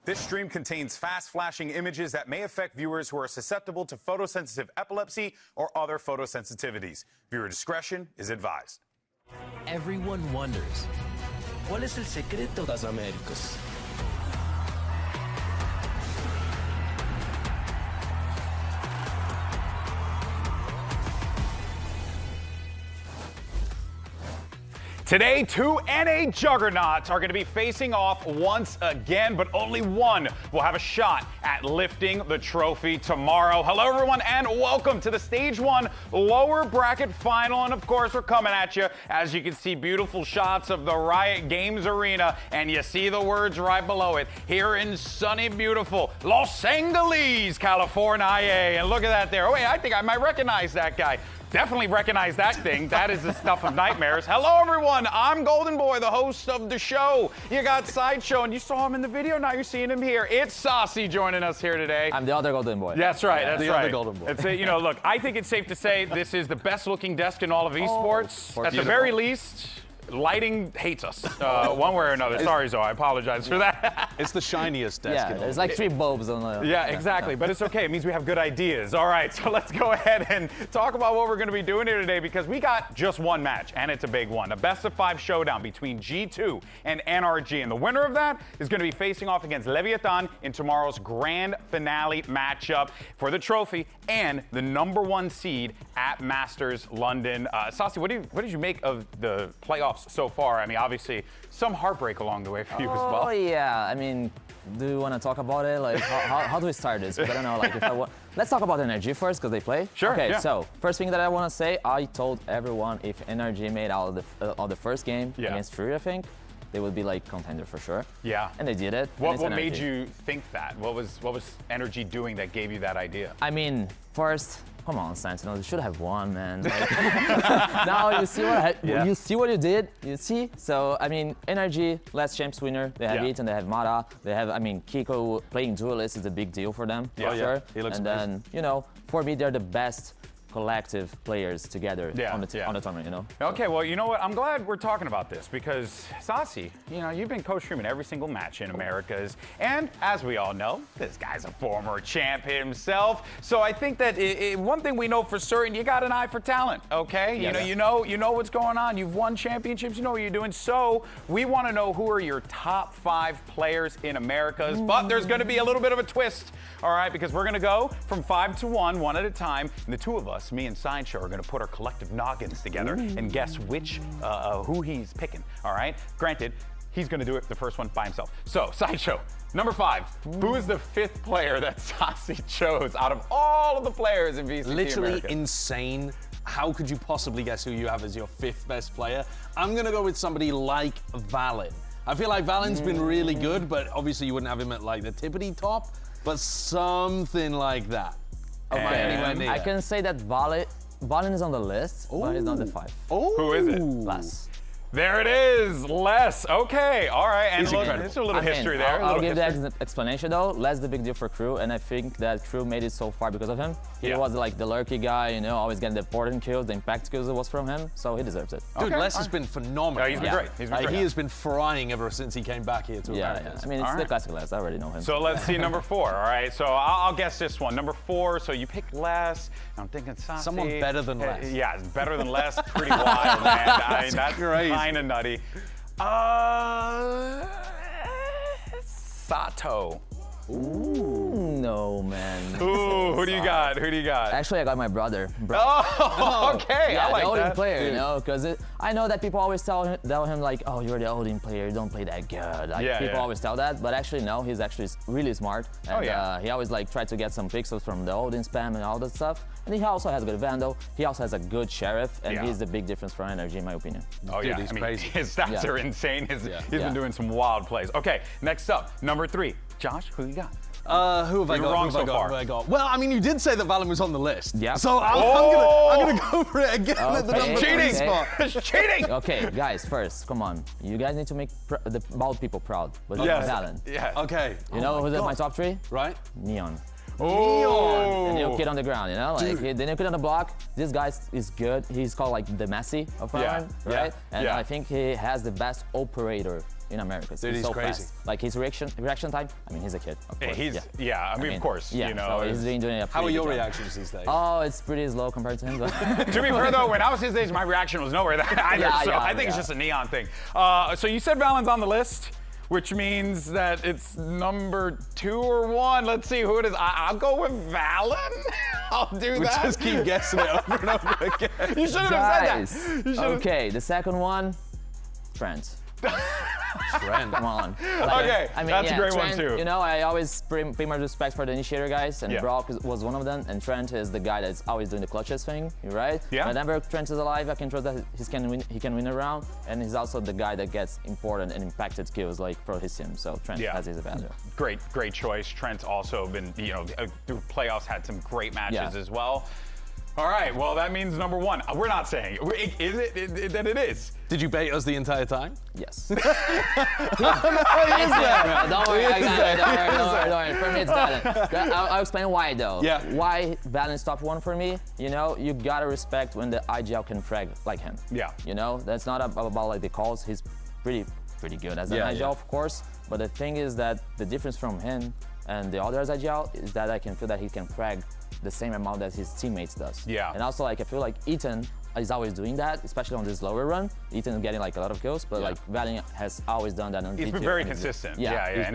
This stream contains fast-flashing images that may affect viewers who are susceptible to photosensitive epilepsy or other photosensitivities. Viewer discretion is advised. Everyone wonders, ¿cuál es el secreto de las Américas? Today, two NA juggernauts are going to be facing off once again, but only one will have a shot at lifting the trophy tomorrow. Hello, everyone, and welcome to the Stage 1 lower bracket final. And of course, we're coming at you, as you can see, beautiful shots of the Riot Games Arena, and you see the words right below it, here in sunny, beautiful Los Angeles, California. And look at that there. Oh, wait, I think I might recognize that guy. Definitely recognize that thing. That is the stuff of nightmares. Hello, everyone. I'm Golden Boy, the host of the show. You got Sideshow, and you saw him in the video. Now you're seeing him here. It's Sacy joining us here today. I'm the other Golden Boy. That's right. That's the right. other Golden Boy. That's it. You know, look, I think it's safe to say this is the best-looking desk in all of esports. At the very least, lighting hates us one way or another. Sorry, Zoe. I apologize for that. It's the shiniest desk. Yeah, there's like 3 bulbs on the. Yeah, exactly. But it's okay. It means we have good ideas. All right, so let's go ahead and talk about what we're going to be doing here today, because we got just one match, and it's a big one. A best-of-5 showdown between G2 and NRG. And the winner of that is going to be facing off against Leviatán in tomorrow's grand finale matchup for the trophy and the #1 seed at Masters London. Sacy, what did you make of the playoffs so far? I mean, obviously, some heartbreak along the way for you as well. Oh yeah, I mean, do you want to talk about it? Like, how do we start this? Because I don't know. Like, let's talk about NRG first, because they play. Sure. Okay. Yeah. So first thing that I want to say, I told everyone if NRG made out of the first game against FURIA, I think they would be like contender for sure. Yeah. And they did it. What made you think that? What was NRG doing that gave you that idea? I mean, first, come on, Sentinel, you should have won, man. Like, now you see you see what you did. You see. So I mean, NRG, last champs winner. They have Ethan, they have Mara, they have. I mean, Kiko playing duelist is a big deal for them. For sure. He looks and amazing. then for me, they're the best collective players together on the tournament, you know? Okay, well, you know what? I'm glad we're talking about this, because Sacy, you've been co-streaming every single match in Americas, and as we all know, this guy's a former champ himself. So I think that one thing we know for certain, you got an eye for talent, okay? You know what's going on. You've won championships, you know what you're doing. So we want to know who are your top 5 players in Americas, but there's going to be a little bit of a twist, all right? Because we're going to go from 5 to 1 at a time, and the two of us, me and Sideshow, are going to put our collective noggins together and guess who he's picking, all right? Granted, he's going to do it the first one by himself. So, Sideshow, number 5, who is the 5th player that Sacy chose out of all of the players in VCT Literally Americas? insane. How could you possibly guess who you have as your 5th best player? I'm going to go with somebody like Valen. I feel like Valen's been really good, but obviously you wouldn't have him at like the tippity top, but something like that. I can say that Valen is on the list, but he's not the 5. Who is it? Les. There it is, Les. Okay, all right. And look, there's a little history there. I'll give the explanation though. Les the big deal for Crew, and I think that Crew made it so far because of him. He was like the lurky guy, always getting the important kills, the impact kills was from him, so he deserves it. Dude, Les has been phenomenal. He's been great. He's been great. He has been frying ever since he came back here to Americas. I mean, it's the classic Les. I already know him. So let's see number 4, all right? So I'll guess this one. Number 4, so you picked Les. I'm thinking Sacy. Someone better than Les. Yeah, better than Les. Pretty wild, man. I mean, that's kind of nutty. Sato. No, man. Ooh, who do you got? Who do you got? Actually, I got my brother. Oh, okay. Yeah, I like the Odin that. player, because I know that people always tell him like, oh, you're the Odin player, you don't play that good. Like, people always tell that, but actually no, he's actually really smart. And he always like tried to get some pixels from the Odin spam and all that stuff. And he also has a good Vandal. He also has a good Sheriff, and he's the big difference for NRG, in my opinion. Oh, Dude, he's crazy. His stats are insane. He's been doing some wild plays. Okay, next up, number 3. Josh, who you got? Who have I got? Well, I mean, you did say that Valen was on the list. Yeah. So I'm gonna go for it again at the number 3 spot. It's cheating! Okay, guys, first, come on. You guys need to make the bald people proud. But Valen. Yeah. Okay. You know who's my top 3? Right? Neon. Oh. The new kid on the ground, like the new kid on the block. This guy is good. He's called like the Messi of Valorant, right? And I think he has the best operator in America. Dude, he's so crazy. Fast. Like his reaction time. I mean, he's a kid. Of course. I mean, of course. Yeah. So he's doing a How are your job. reactions these days? Oh, it's pretty slow compared to him. But To be fair though, when I was his age, my reaction was nowhere that either. I think it's just a Neon thing. So you said Valen's on the list, which means that it's number 2 or 1. Let's see who it is. I'll go with Valen. I'll do We that. just keep guessing it over and over again. You shouldn't have said that. You should've- Okay, the second one, Trent. Trent. Come on. Okay, that's a great Trent, one too. You know, I always pay my respect for the initiator guys, and Yeah. Brock was one of them, and Trent is the guy that's always doing the clutches thing, right? Yeah. Whenever Trent is alive, I can trust that he can win a round, and he's also the guy that gets important and impacted kills like for his team, so Trent has his value. Great choice. Trent's also been, through playoffs, had some great matches as well. All right, well, that means number one. We're not saying it. Is it that it is? Did you bait us the entire time? Yes. Don't worry, don't worry. For me, it's Valorant. I'll explain why, though. Yeah. Why Valorant's top one for me? You know, you gotta respect when the IGL can frag like him. Yeah. You know, that's not about like the calls. He's pretty good as an IGL, of course. But the thing is that the difference from him and the others IGL is that I can feel that he can frag the same amount that his teammates does. Yeah. And also, like, I feel like Ethan is always doing that, especially on this lower run. Ethan is getting like a lot of kills, but like Valiant has always done that on He's D2. been very consistent. Yeah. And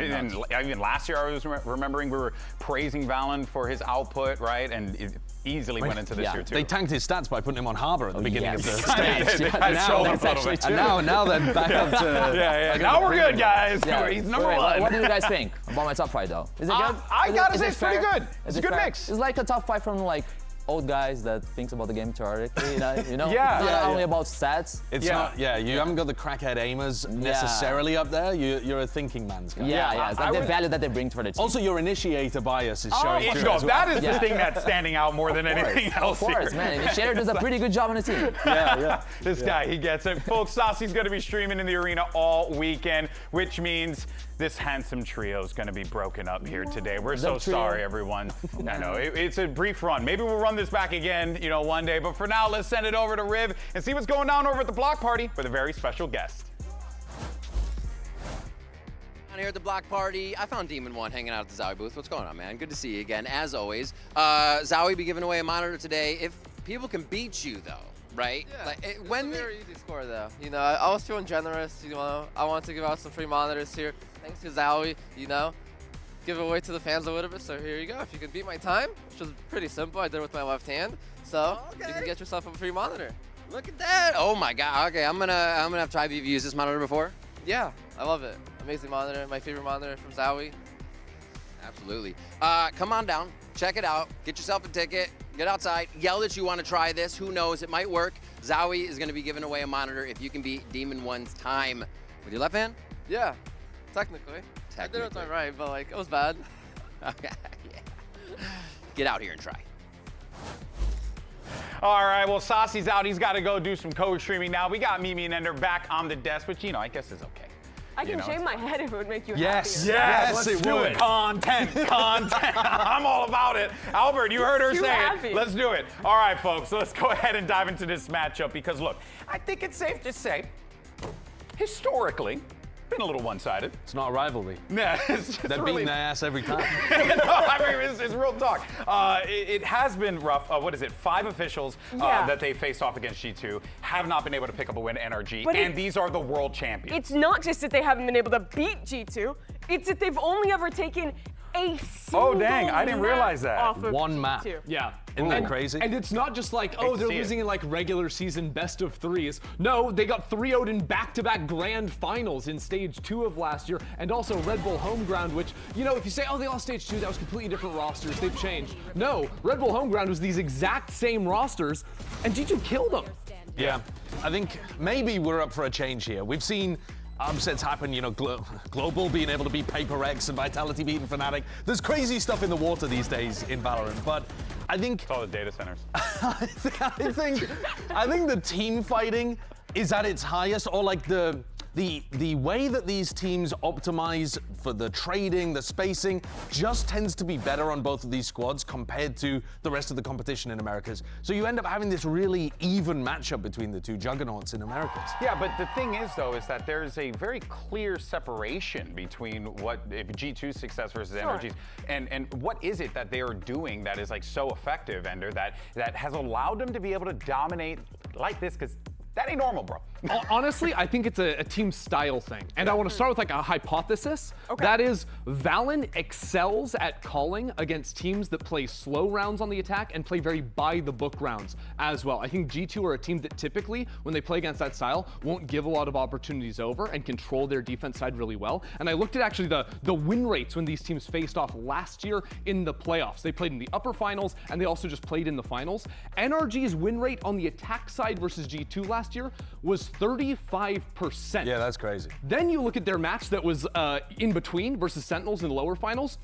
even last year, I was remembering we were praising Valen for his output, right? And it easily went into this year too. They tanked his stats by putting him on Harbor at the beginning of the stage. Now they're back up to. Now we're good, guys. He's number one. What do you guys think about my top 5 though? Is it good? I gotta say it's pretty good. It's a good mix. It's like a top 5 from like old guys that thinks about the game theoretically, you know? Yeah. It's not only about stats. It's not, you haven't got the crackhead aimers necessarily up there. You're a thinking man's guy. Yeah, it's like the value that they bring for the team. Also, your initiator bias is showing through. No, that is the thing that's standing out more than anything else. Of course, man. Initiator does a pretty good job on the team. This guy, he gets it. Folks, Sacy's going to be streaming in the arena all weekend, which means this handsome trio is going to be broken up here today. We're so sorry, everyone. I know, it's a brief run. Maybe we'll run this back again, one day. But for now, let's send it over to Riv and see what's going down over at the block party with a very special guest. Here at the block party, I found Demon One hanging out at the Zowie booth. What's going on, man? Good to see you again, as always. Zowie be giving away a monitor today. If people can beat you, though, right? Yeah, it's a very easy score, though. I was feeling generous. I wanted to give out some free monitors here. Thanks to Zowie, give it away to the fans a little bit. So here you go. If you can beat my time, which was pretty simple, I did it with my left hand. So you can get yourself a free monitor. Look at that! Oh my God. Okay, I'm gonna have to try. Have you used this monitor before? Yeah, I love it. Amazing monitor. My favorite monitor from Zowie. Absolutely. Come on down. Check it out. Get yourself a ticket. Get outside. Yell that you want to try this. Who knows? It might work. Zowie is going to be giving away a monitor if you can beat Demon One's time. With your left hand? Yeah, technically. I did it with my right, but it was bad. Okay. Get out here and try. All right, well, Sacy's out. He's got to go do some code streaming now. We got Mimi and Ender back on the desk, which, I guess is okay. I can shave my head if it would make you happier. Yes, let's do it. Content. I'm all about it. Albert, you heard her say it. Let's do it. All right, folks, so let's go ahead and dive into this matchup because, look, I think it's safe to say, historically, been a little one-sided. It's not a rivalry. Yeah, They're beating their ass every time. It's real talk. It has been rough. What is it? 5 officials that they faced off against G2 have not been able to pick up a win at NRG, and these are the world champions. It's not just that they haven't been able to beat G2, it's that they've only ever taken a single dang, I didn't realize that. off of One map. G2. Yeah. Isn't that crazy? And it's not just like, they're losing in regular season best of 3s. No, they got 3-0'd in back-to-back grand finals in stage 2 of last year, and also Red Bull Homeground, which, if you say, they lost stage 2, that was completely different rosters, they've changed. No, Red Bull Homeground was these exact same rosters, and G2 killed them. Yeah, I think maybe we're up for a change here. We've seen upsets happen, Global being able to beat Paper X and Vitality beating Fnatic. There's crazy stuff in the water these days in Valorant, but I think all the data centers. I think the team fighting is at its highest, or the way that these teams optimize for the trading, the spacing, just tends to be better on both of these squads compared to the rest of the competition in Americas. So you end up having this really even matchup between the two juggernauts in Americas. Yeah, but the thing is, though, is that there's a very clear separation between what G2's success versus NRG's, and what is it that they are doing that is so effective, Ender, that has allowed them to be able to dominate like this, because That ain't normal, bro. Honestly, I think it's a team style thing. And I want to start with like a hypothesis. Okay. That is, Valen excels at calling against teams that play slow rounds on the attack and play very by-the-book rounds as well. I think G2 are a team that typically, when they play against that style, won't give a lot of opportunities over and control their defense side really well. And I looked at actually the win rates when these teams faced off last year in the playoffs. They played in the upper finals, and they also just played in the finals. NRG's win rate on the attack side versus G2 last year was 35%. Yeah, that's crazy. Then you look at their match that was in between versus Sentinels in the lower finals.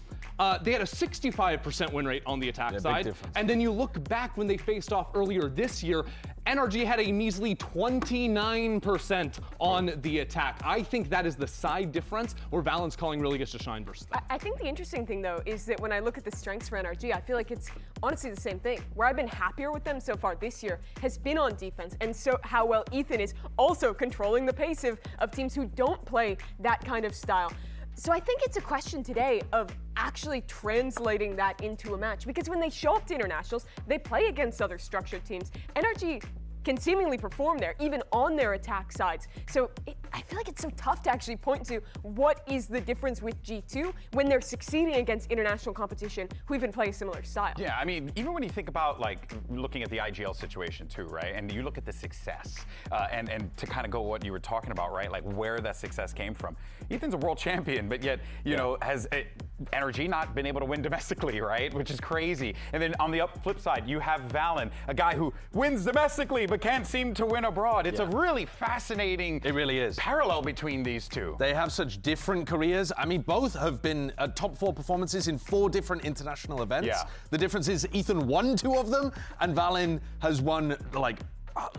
They had a 65% win rate on the attack side. Big difference. And then you look back when they faced off earlier this year, NRG had a measly 29% on the attack. I think that is the side difference where Valen's calling really gets to shine versus them. I think the interesting thing, though, is that when I look at the strengths for NRG, I feel like it's honestly the same thing. Where I've been happier with them so far this year has been on defense, and so how well Ethan is also controlling the pace of teams who don't play that kind of style. So I think it's a question today of actually translating that into a match, because when they show up to internationals, they play against other structured teams. NRG can seemingly perform there, even on their attack sides. So I feel like it's so tough to actually point to what is the difference with G2 when they're succeeding against international competition who even play a similar style. Yeah, I mean, even when you think about like looking at the IGL situation too, right? And you look at the success, and to kind of go what you were talking about, right? Like where that success came from. Ethan's a world champion, but yet, you know, has NRG not been able to win domestically, right? Which is crazy. And then on the flip side, you have Valen, a guy who wins domestically but can't seem to win abroad. It's a really fascinating It really is. parallel between these two. They have such different careers. I mean, both have been top 4 performances in 4 different international events. Yeah. The difference is Ethan won 2 of them, and Valen has won like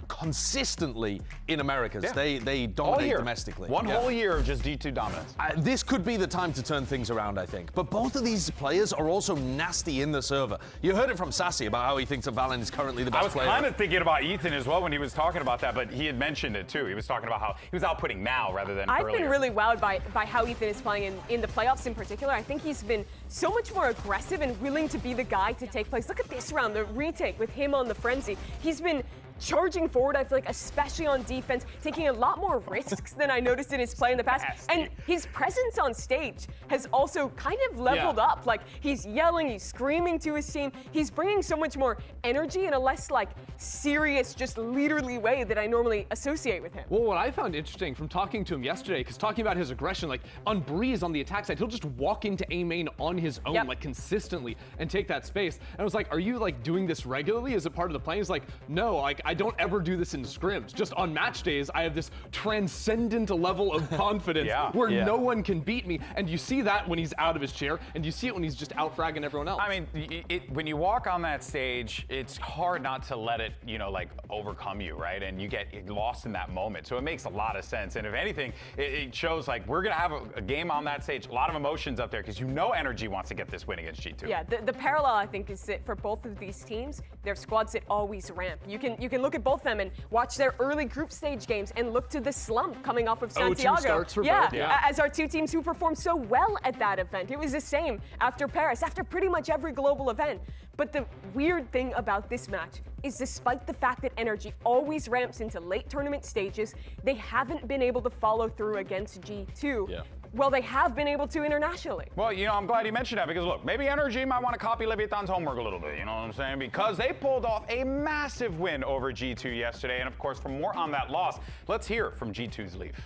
consistently in Americas. Yeah. They dominate domestically. One whole year of just G2 dominance. This could be the time to turn things around, I think. But both of these players are also nasty in the server. You heard it from Sacy about how he thinks that Valen is currently the best player. I was kind of thinking about Ethan as well when he was talking about that, but he had mentioned it too. He was talking about how he was outputting Mal rather than I've earlier. been really wowed by how Ethan is playing in the playoffs in particular. I think he's been so much more aggressive and willing to be the guy to take plays. Look at this round, the retake with him on the frenzy. He's been charging forward, I feel like, especially on defense, taking a lot more risks than I noticed in his play in the past. And his presence on stage has also kind of leveled up. Like, he's yelling, he's screaming to his team. He's bringing so much more energy in a less, like, serious, just leaderly way that I normally associate with him. Well, what I found interesting from talking to him yesterday, because talking about his aggression, like on Breeze on the attack side, he'll just walk into A main on his own, like consistently, and take that space. And I was like, are you like doing this regularly? Is it part of the plan? He's like, no, like I don't ever do this in scrims. Just on match days, I have this transcendent level of confidence where no one can beat me. And you see that when he's out of his chair, and you see it when he's just out fragging everyone else. I mean, when you walk on that stage, it's hard not to let it, you know, like overcome you, right? And you get lost in that moment. So it makes a lot of sense. And if anything, it shows like we're gonna have a game on that stage, a lot of emotions up there, because you know NRG wants to get this win against G2. Yeah, the parallel I think is that for both of these teams, their squads that always ramp. You can look at both of them and watch their early group stage games and look to the slump coming off of Santiago. starts for both, as our two teams who performed so well at that event. It was the same after Paris, after pretty much every global event. But the weird thing about this match is despite the fact that NRG always ramps into late tournament stages, they haven't been able to follow through against G2. Yeah. Well, they have been able to internationally. Well, you know, I'm glad you mentioned that because look, maybe NRG might want to copy Leviatan's homework a little bit, you know what I'm saying? Because they pulled off a massive win over G2 yesterday. And of course, for more on that loss, let's hear from G2's Leaf.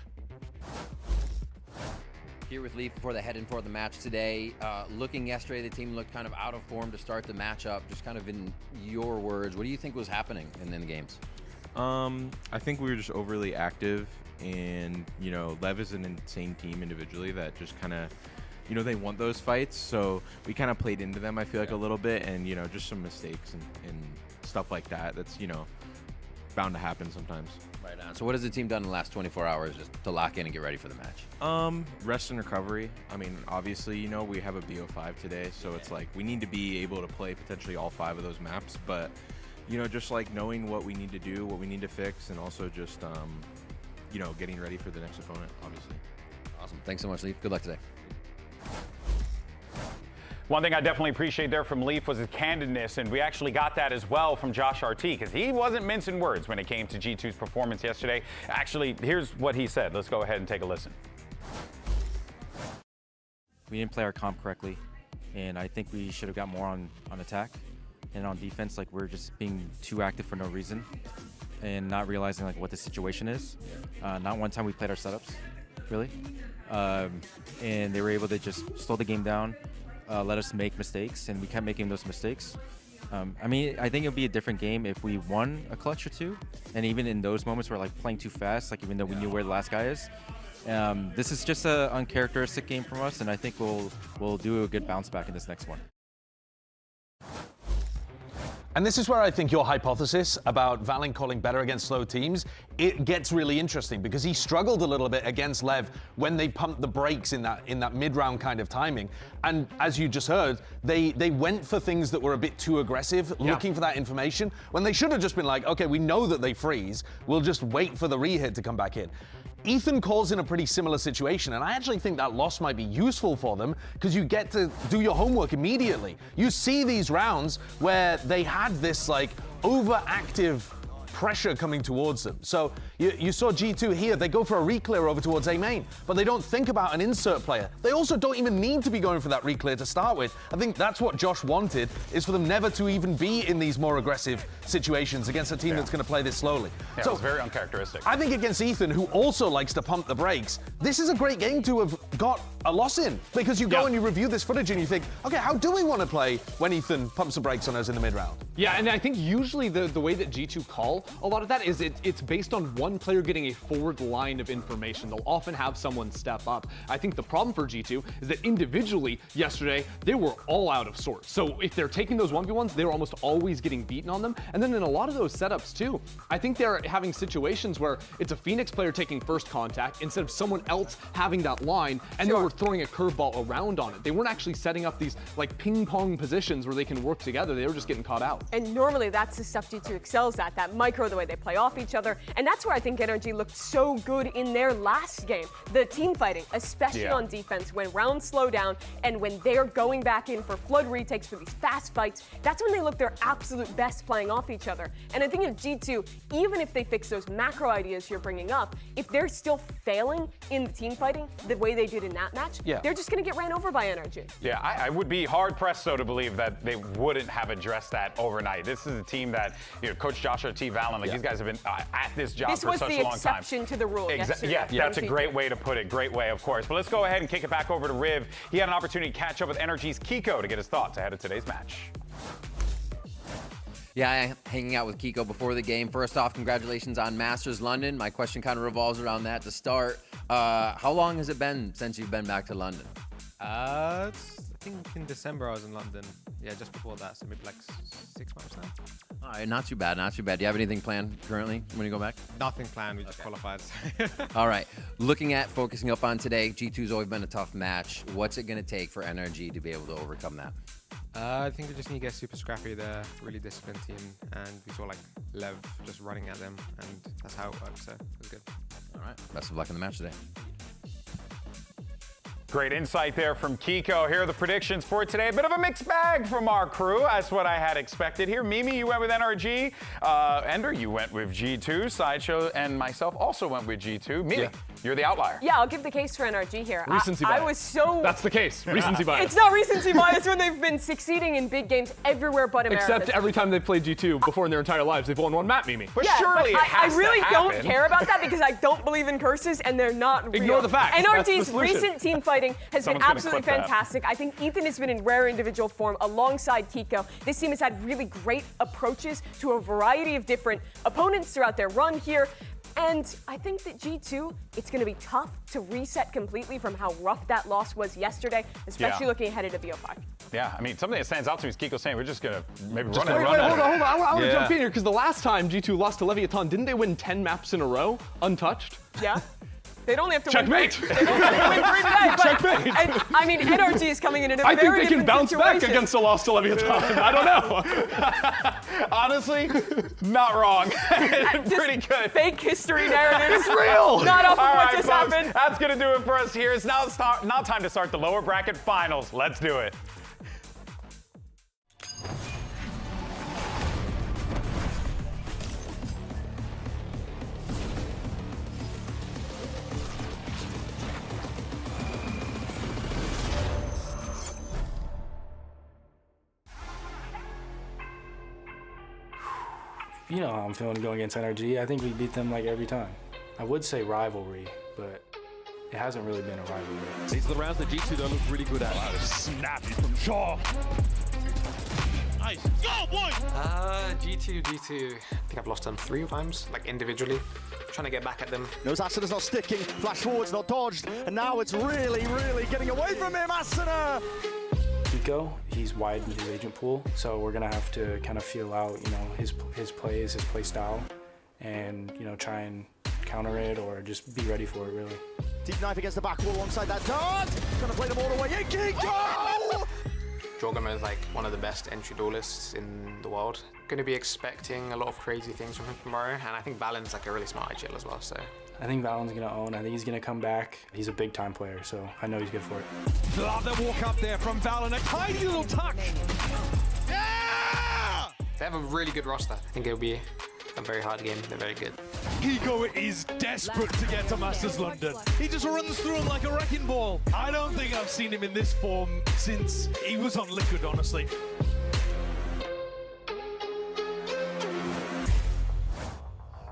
Here with Leaf before they head in for the match today. Looking yesterday, the team looked kind of out of form to start the matchup. Just kind of in your words, what do you think was happening in the games? I think we were just overly active, and you know, Lev is an insane team individually that just kind of, you know, they want those fights, so we kind of played into them, I feel like, a little bit, and you know, just some mistakes and stuff like that. That's, you know, bound to happen sometimes. Right on. So what has the team done in the last 24 hours just to lock in and get ready for the match? Rest and recovery. I mean, obviously, you know, we have a BO5 today, so it's like we need to be able to play potentially all 5 of those maps, but you know, just like knowing what we need to do, what we need to fix, and also just you know, getting ready for the next opponent, obviously. Awesome. Thanks so much, Leaf. Good luck today. One thing I definitely appreciate there from Leaf was his candidness, and we actually got that as well from Josh RT, because he wasn't mincing words when it came to G2's performance yesterday. Actually, here's what he said. Let's go ahead and take a listen. We didn't play our comp correctly, and I think we should have got more on attack. And on defense, like, we're just being too active for no reason and not realizing like what the situation is. Not one time we played our setups, really. And they were able to just slow the game down, let us make mistakes, and we kept making those mistakes. I mean, I think it would be a different game if we won a clutch or two, and even in those moments we're like playing too fast, like even though we knew where the last guy is. This is just an uncharacteristic game from us, and I think we'll do a good bounce back in this next one. And this is where I think your hypothesis about Valin calling better against slow teams, it gets really interesting, because he struggled a little bit against Lev when they pumped the brakes in that mid-round kind of timing. And as you just heard, they went for things that were a bit too aggressive, looking for that information, when they should have just been like, okay, we know that they freeze, we'll just wait for the re-hit to come back in. Ethan calls in a pretty similar situation, and I actually think that loss might be useful for them, because you get to do your homework immediately. You see these rounds where they had this like overactive pressure coming towards them. So you saw G2 here, they go for a reclear over towards A main, but they don't think about an insert player. They also don't even need to be going for that reclear to start with. I think that's what Josh wanted, is for them never to even be in these more aggressive situations against a team that's going to play this slowly. Yeah, so it was very uncharacteristic. I think against Ethan, who also likes to pump the brakes, this is a great game to have got a loss in, because you go and you review this footage and you think, okay, how do we want to play when Ethan pumps the brakes on us in the mid-round? Yeah, and I think usually the way that G2 call a lot of that is it's based on one player getting a forward line of information. They'll often have someone step up. I think the problem for G2 is that individually yesterday, they were all out of sorts. So if they're taking those 1v1s, they're almost always getting beaten on them. And then in a lot of those setups too, I think they're having situations where it's a Phoenix player taking first contact instead of someone else having that line, and they were throwing a curveball around on it. They weren't actually setting up these like ping pong positions where they can work together. They were just getting caught out. And normally that's the stuff G2 excels at, that micro, the way they play off each other. And that's where I think NRG looked so good in their last game. The team fighting, especially on defense, when rounds slow down and when they're going back in for flood retakes, for these fast fights, that's when they look their absolute best playing off each other. And I think if G2, even if they fix those macro ideas you're bringing up, if they're still failing in the team fighting the way they did in that match, they're just going to get ran over by NRG. Yeah, I would be hard-pressed, though, to believe that they wouldn't have addressed that overnight. This is a team that, you know, Coach Josh RT Valin, like these guys have been at this job for such a long time. This was the exception to the rule. Yeah, that's a great way to put it. Great way, of course. But let's go ahead and kick it back over to Riv. He had an opportunity to catch up with NRG's Kiko to get his thoughts ahead of today's match. Yeah, hanging out with Kiko before the game. First off, congratulations on Masters London. My question kind of revolves around that to start. How long has it been since you've been back to London? I think in December I was in London. Yeah, just before that, so maybe like 6 months now. All right, not too bad, not too bad. Do you have anything planned currently when you go back? Nothing planned, we just qualified. All right, looking at focusing up on today, G2's always been a tough match. What's it going to take for NRG to be able to overcome that? I think they just need to get super scrappy. They're a really disciplined team, and we saw like Lev just running at them, and that's how it works, so it was good. All right, best of luck in the match today. Great insight there from Kiko. Here are the predictions for today. A bit of a mixed bag from our crew. That's what I had expected here. Mimi, you went with NRG. Ender, you went with G2. Sideshow and myself also went with G2. Mimi, you're the outlier. Yeah, I'll give the case for NRG here. Recency bias. I was so... That's the case. Recency bias. It's not recency bias when they've been succeeding in big games everywhere but America. Except every time they've played G2 before in their entire lives, they've won one map, Mimi. But surely it has I really to don't happen. care about that, because I don't believe in curses and they're not real. Ignore the facts. NRG's recent team fighting has been absolutely fantastic. I think Ethan has been in rare individual form alongside Kiko. This team has had really great approaches to a variety of different opponents throughout their run here. And I think that G2, it's going to be tough to reset completely from how rough that loss was yesterday, especially looking ahead into BO5. Yeah, I mean, something that stands out to me is Kiko saying we're just going to maybe run Wait, it. hold on. I want to jump in here, because the last time G2 lost to Leviatán, didn't they win 10 maps in a row, untouched? Yeah. They'd only have to Checkmate. win 3 today. But, Checkmate. and, I mean, NRG is coming in a I very think they can bounce situation. back against a loss to Leviatán. I don't know. Honestly, not wrong. Pretty good. Fake history narrative. It's real. Not off of All what right, just folks, happened. that's going to do it for us here. It's now time to start the lower bracket finals. Let's do it. You know how I'm feeling going against NRG. I think we beat them like every time. I would say rivalry, but it hasn't really been a rivalry. These are the rounds that G2 don't look really good at. Wow, snappy from Shaw. Nice. Go, boy! G2. I think I've lost them 3 times, like individually. Trying to get back at them. Knows Asana's not sticking. Flash forward's not dodged. And now it's really getting away from him, Asana! Kiko, he's widened his agent pool, so we're gonna have to kind of feel out, you know, his plays, his play style, and, you know, try and counter it or just be ready for it, really. Deep knife against the back wall alongside that dart. Gonna play them all the way in. Kiko! Jorgama is like one of the best entry duelists in the world. Going to be expecting a lot of crazy things from him tomorrow, and I think Valen's like a really smart IGL as well, so. I think Valen's gonna own. I think he's gonna come back. He's a big time player, so I know he's good for it. Love the walk up there from Valen, a tiny little touch. Yeah! They have a really good roster. I think it'll be a very hard game. They're very good. Kiko is desperate to get to Masters London. He just runs through him like a wrecking ball. I don't think I've seen him in this form since he was on Liquid, honestly.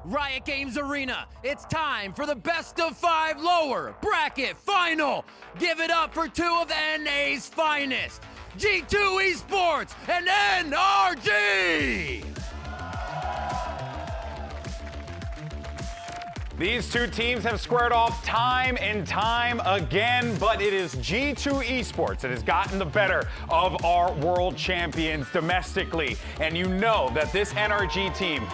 Riot Games Arena, it's time for the best of 5 lower bracket final. Give it up for 2 of NA's finest, G2 Esports and NRG. These 2 teams have squared off time and time again, but it is G2 Esports that has gotten the better of our world champions domestically. And you know that this NRG team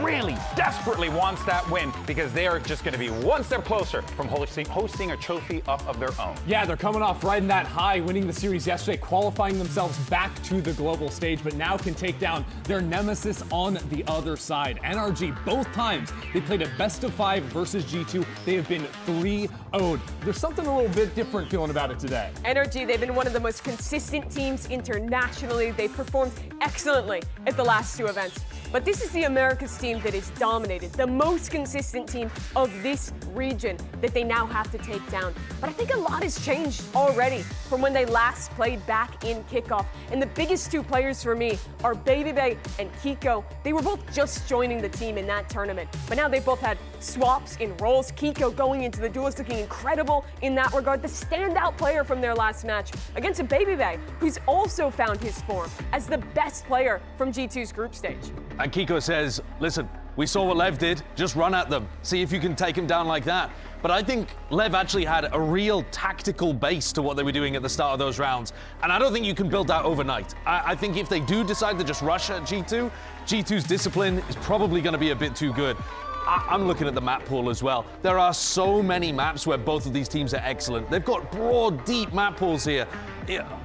really desperately wants that win because they are just going to be one step closer from hosting a trophy up of their own. Yeah, they're coming off riding that high, winning the series yesterday, qualifying themselves back to the global stage, but now can take down their nemesis on the other side. NRG, both times they played a best of 5 versus G2. They have been 3-0'd. There's something a little bit different feeling about it today. NRG, they've been one of the most consistent teams internationally. They've performed excellently at the last 2 events. But this is the Americas team that is dominated, the most consistent team of this region that they now have to take down. But I think a lot has changed already from when they last played back in kickoff. And the biggest 2 players for me are Baby and Kiko. They were both just joining the team in that tournament, but now they both had swaps in roles. Kiko going into the duels looking incredible in that regard. The standout player from their last match against a Baby, who's also found his form as the best player from G2's group stage. And Kiko says, listen, we saw what Lev did, just run at them. See if you can take him down like that. But I think Lev actually had a real tactical base to what they were doing at the start of those rounds. And I don't think you can build that overnight. I think if they do decide to just rush at G2, G2's discipline is probably going to be a bit too good. I'm looking at the map pool as well. There are so many maps where both of these teams are excellent. They've got broad, deep map pools here.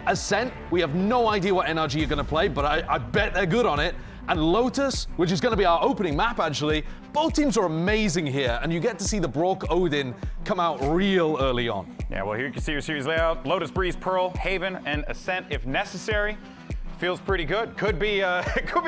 Ascent, we have no idea what NRG are going to play, but I bet they're good on it. And Lotus, which is going to be our opening map, actually, both teams are amazing here, and you get to see the Brock Odin come out real early on. Yeah, well, here you can see your series layout. Lotus, Breeze, Pearl, Haven, and Ascent if necessary. Feels pretty good. Could be a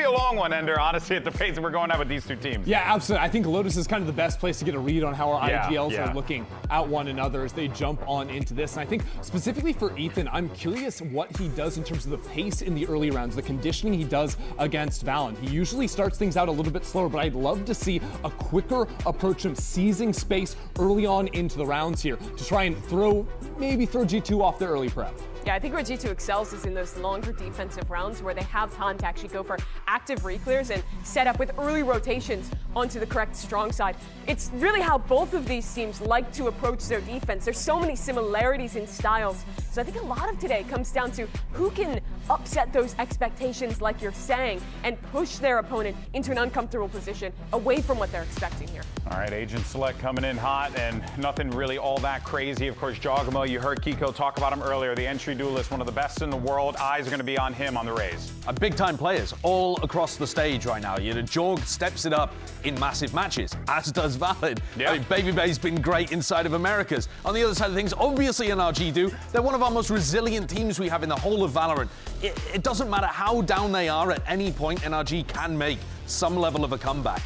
long one, Ender, honestly, at the pace that we're going at with these 2 teams. Yeah, absolutely. I think Lotus is kind of the best place to get a read on how our IGLs are looking at one another as they jump on into this. And I think specifically for Ethan, I'm curious what he does in terms of the pace in the early rounds, the conditioning he does against Valen. He usually starts things out a little bit slower, but I'd love to see a quicker approach of seizing space early on into the rounds here to try and maybe throw G2 off their early prep. Yeah, I think where G2 excels is in those longer defensive rounds where they have time to actually go for active reclears and set up with early rotations onto the correct strong side. It's really how both of these teams like to approach their defense. There's so many similarities in styles. So I think a lot of today comes down to who can upset those expectations, like you're saying, and push their opponent into an uncomfortable position away from what they're expecting here. All right, Agent Select coming in hot and nothing really all that crazy. Of course, Jogamo, you heard Kiko talk about him earlier, the entry duelist, one of the best in the world. Eyes are going to be on him on the Rays. Big-time players all across the stage right now. You know, Jorg steps it up in massive matches, as does Valid. Yeah. I mean, Baby Bay's been great inside of Americas. On the other side of things, obviously NRG do. They're one of our most resilient teams we have in the whole of Valorant. It doesn't matter how down they are at any point, NRG can make some level of a comeback.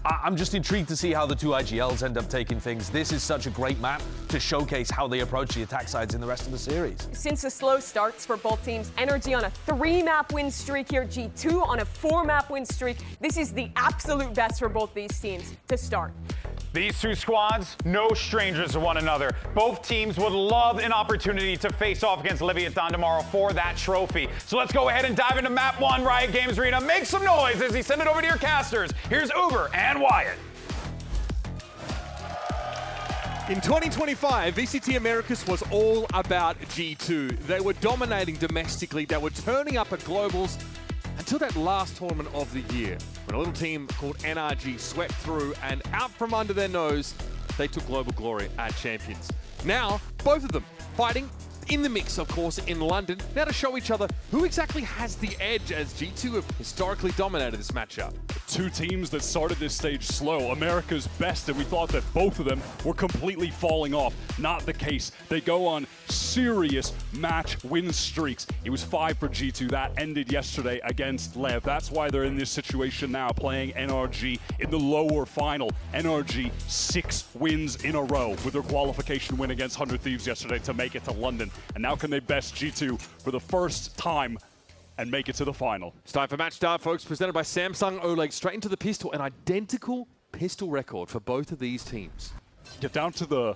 I'm just intrigued to see how the two IGLs end up taking things. This is such a great map to showcase how they approach the attack sides in the rest of the series. Since the slow starts for both teams, NRG on a 3-map win streak here, G2 on a 4-map win streak. This is the absolute best for both these teams to start. These two squads, no strangers to one another. Both teams would love an opportunity to face off against Leviatán tomorrow for that trophy. So let's go ahead and dive into map 1, Riot Games Arena. Make some noise as you send it over to your casters. Here's Uber and Wyatt. In 2025, VCT Americas was all about G2. They were dominating domestically, they were turning up at Globals until that last tournament of the year, when a little team called NRG swept through and out from under their nose, they took global glory at Champions. Now, both of them fighting in the mix, of course, in London, now to show each other who exactly has the edge, as G2 have historically dominated this matchup. Two teams that started this stage slow, America's best, and we thought that both of them were completely falling off. Not the case. They go on serious match win streaks. It was 5 for G2. That ended yesterday against Lev. That's why they're in this situation now, playing NRG in the lower final. NRG 6 wins in a row with their qualification win against 100 Thieves yesterday to make it to London. And now can they best G2 for the first time and make it to the final. It's time for Match Start, folks, presented by Samsung OLED. Straight into the pistol, an identical pistol record for both of these teams. Get down to the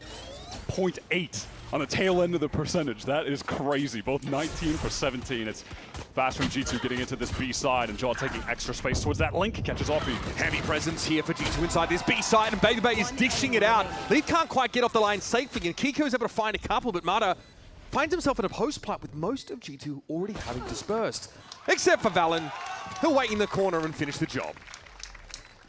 0.8 on the tail end of the percentage. That is crazy. Both 19 for 17. It's fast from G2 getting into this B side, and Jaw taking extra space towards that link. Catches off. Heavy presence here for G2 inside this B side, and Baby Bay is dishing it out. Lead can't quite get off the line safely, and Kiko is able to find a couple, but Mata finds himself in a post plant with most of G2 already having dispersed. Except for Valen. He'll wait in the corner and finish the job.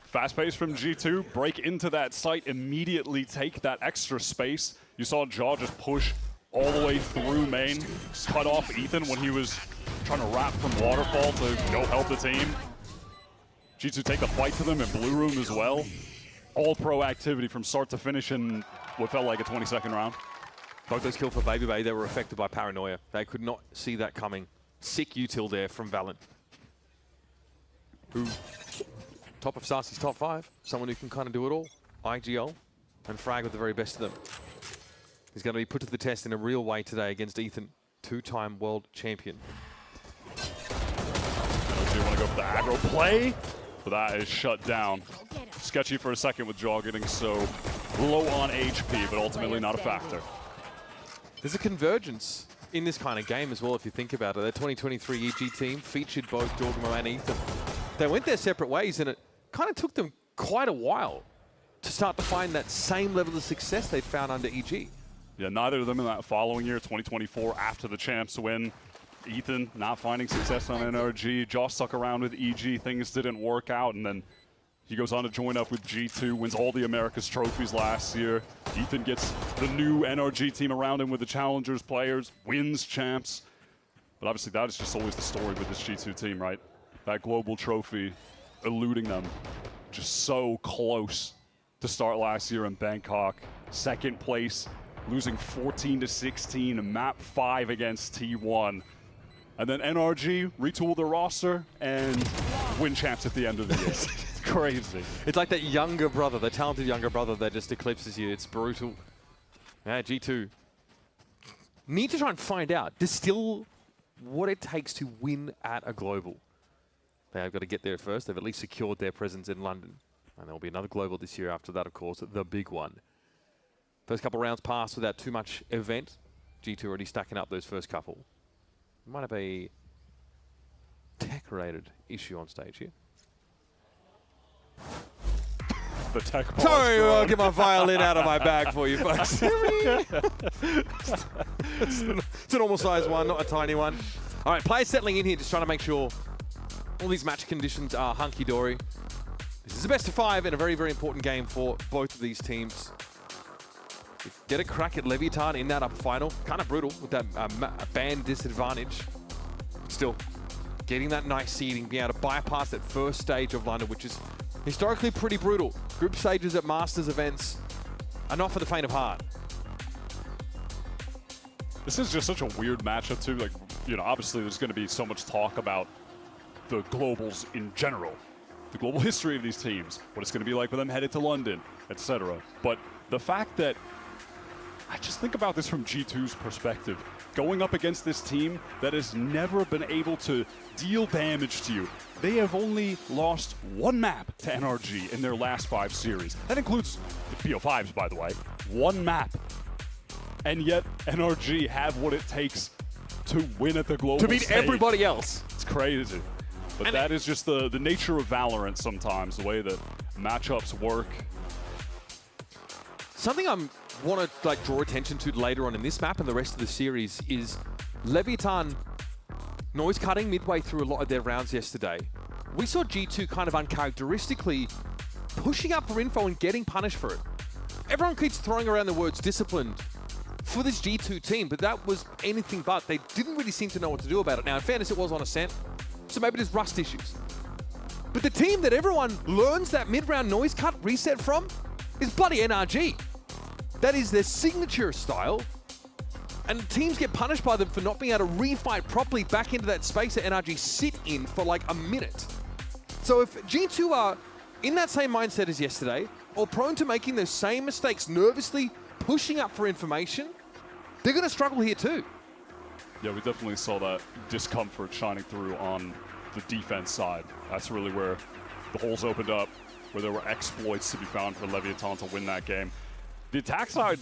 Fast pace from G2, break into that site, immediately take that extra space. You saw Jaw just push all the way through main, cut off Ethan when he was trying to wrap from Waterfall to go help the team. G2 take the fight to them in Blue Room as well. All pro activity from start to finish in what felt like a 20-second round. Both those kills for Baby Bay, they were affected by paranoia. They could not see that coming. Sick util there from Valen. Who, top of Sacy's top 5, someone who can kind of do it all. IGL and Frag with the very best of them. He's going to be put to the test in a real way today against Ethan, 2-time world champion. NRG want to go for the aggro play, but that is shut down. Sketchy for a second with Jaw getting so low on HP, but ultimately not a factor. There's a convergence in this kind of game as well, if you think about it. The 2023 EG team featured both Dorgamo and Ethan. They went their separate ways, and it kind of took them quite a while to start to find that same level of success they'd found under EG. Yeah, neither of them in that following year, 2024, after the champs win. Ethan not finding success on NRG. Jaw stuck around with EG. Things didn't work out, and then he goes on to join up with G2, wins all the Americas trophies last year. Ethan gets the new NRG team around him with the Challengers players, wins champs. But obviously that is just always the story with this G2 team, right? That global trophy eluding them. Just so close to start last year in Bangkok. Second place, losing 14-16 in map 5 against T1. And then NRG retool the roster and win champs at the end of the year. It's crazy. It's like that younger brother, the talented younger brother that just eclipses you. It's brutal. Yeah, G2 need to try and find out, distill what it takes to win at a global. They have got to get there first. They've at least secured their presence in London. And there'll be another global this year after that, of course, the big one. First couple rounds passed without too much event. G2 already stacking up those first couple. Might have a tech-related issue on stage here. The tech pause. Sorry, I'll get my violin out of my bag for you folks. It's a normal size one, not a tiny one. All right, players settling in here, just trying to make sure all these match conditions are hunky-dory. This is a best of 5 and a very, very important game for both of these teams. Get a crack at Leviatán in that up final. Kind of brutal with that band disadvantage. Still, getting that nice seeding, being able to bypass that first stage of London, which is historically pretty brutal. Group stages at Masters events are not for the faint of heart. This is just such a weird matchup too. Like, you know, obviously there's going to be so much talk about the globals in general. the global history of these teams, what it's going to be like with them headed to London, etc. But the fact that I just think about this from G2's perspective, going up against this team that has never been able to deal damage to you. They have only lost one map to NRG in their last 5 series. That includes the BO5s, by the way. One map. And yet NRG have what it takes to win at the global to beat stage. everybody else. It's crazy. But that is just the nature of Valorant sometimes, the way that matchups work. Something I want to draw attention to later on in this map and the rest of the series is Leviatán noise cutting midway through a lot of their rounds yesterday. We saw G2 kind of uncharacteristically pushing up for info and getting punished for it. Everyone keeps throwing around the words disciplined for this G2 team, but that was anything but. They didn't really seem to know what to do about it. Now, in fairness, it was on Ascent, so maybe there's rust issues. But the team that everyone learns that mid-round noise cut reset from is bloody NRG. That is their signature style, and teams get punished by them for not being able to refight properly back into that space that NRG sit in for like a minute. So if G2 are in that same mindset as yesterday, or prone to making those same mistakes, nervously pushing up for information, they're going to struggle here too. Yeah, we definitely saw that discomfort shining through on the defense side. That's really where the holes opened up, where there were exploits to be found for Leviatán to win that game. The attack side,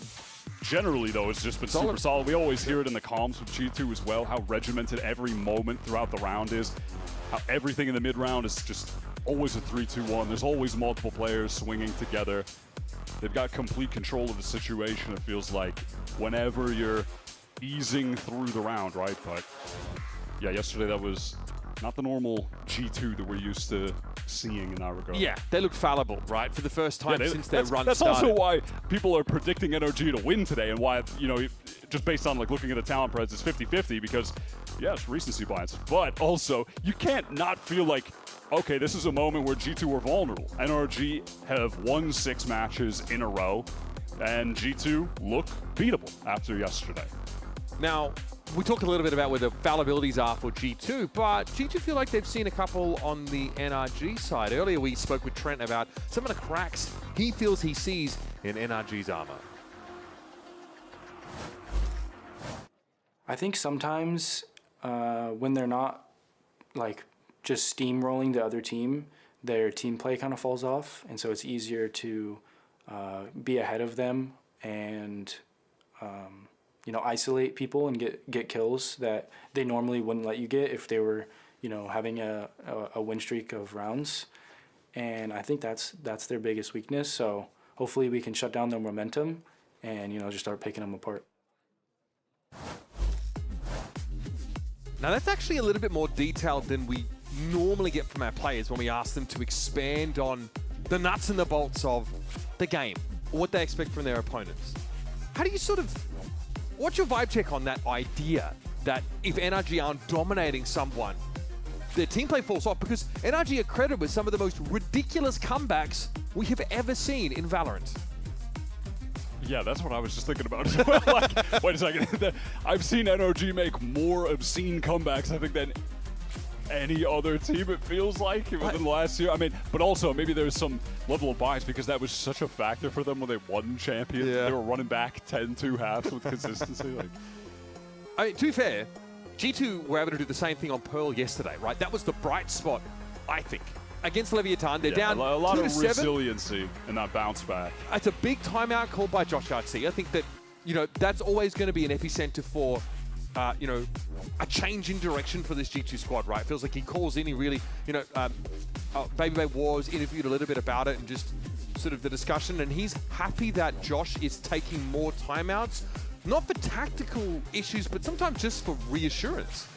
generally, though, has just been super solid. We always hear it in the comms with G2 as well, how regimented every moment throughout the round is, how everything in the mid-round is just always a 3-2-1. There's always multiple players swinging together. They've got complete control of the situation, it feels like, whenever you're easing through the round, right? But, yeah, yesterday that was not the normal G2 that we're used to seeing in that regard. Yeah, they looked fallible, right, for the first time since their run that's started. Also why people are predicting NRG to win today, and why, you know, just based on like looking at the talent spreads, it's 50-50 because, yes, recency bias, but also you can't not feel like, okay, this is a moment where G2 were vulnerable. NRG have won 6 matches in a row, and G2 look beatable after yesterday. Now, we talked a little bit about where the fallibilities are for G2, but G2 feel like they've seen a couple on the NRG side. Earlier we spoke with Trent about some of the cracks he feels he sees in NRG's armor. I think sometimes when they're not like just steamrolling the other team, their team play kind of falls off, and so it's easier to be ahead of them and you know, isolate people and get kills that they normally wouldn't let you get if they were, you know, having a win streak of rounds. And I think that's their biggest weakness. So hopefully we can shut down their momentum and, you know, just start picking them apart. Now that's actually a little bit more detailed than we normally get from our players when we ask them to expand on the nuts and the bolts of the game, or what they expect from their opponents. How do you what's your vibe check on that idea that if NRG aren't dominating someone, their team play falls off? Because NRG are credited with some of the most ridiculous comebacks we have ever seen in Valorant. Yeah, that's what I was just thinking about as well. Like, wait a second. I've seen NRG make more obscene comebacks, I think, than any other team, it feels like, within the last year. I mean, but also maybe there's some level of bias because that was such a factor for them when they won Champions. Yeah. They were running back 10-2 halves with consistency. Like, I mean, to be fair, G2 were able to do the same thing on Pearl yesterday, right? That was the bright spot, I think. Against Leviatán, they're down 2-7. A lot of resiliency in that bounce back. It's a big timeout called by Josh Artsy. I think that, you know, that's always going to be an epicenter for, you know, a change in direction for this G2 squad, right? It feels like he calls in, he really, you know, Baby Bay Wars interviewed a little bit about it and just sort of the discussion, and he's happy that Josh is taking more timeouts, not for tactical issues, but sometimes just for reassurance.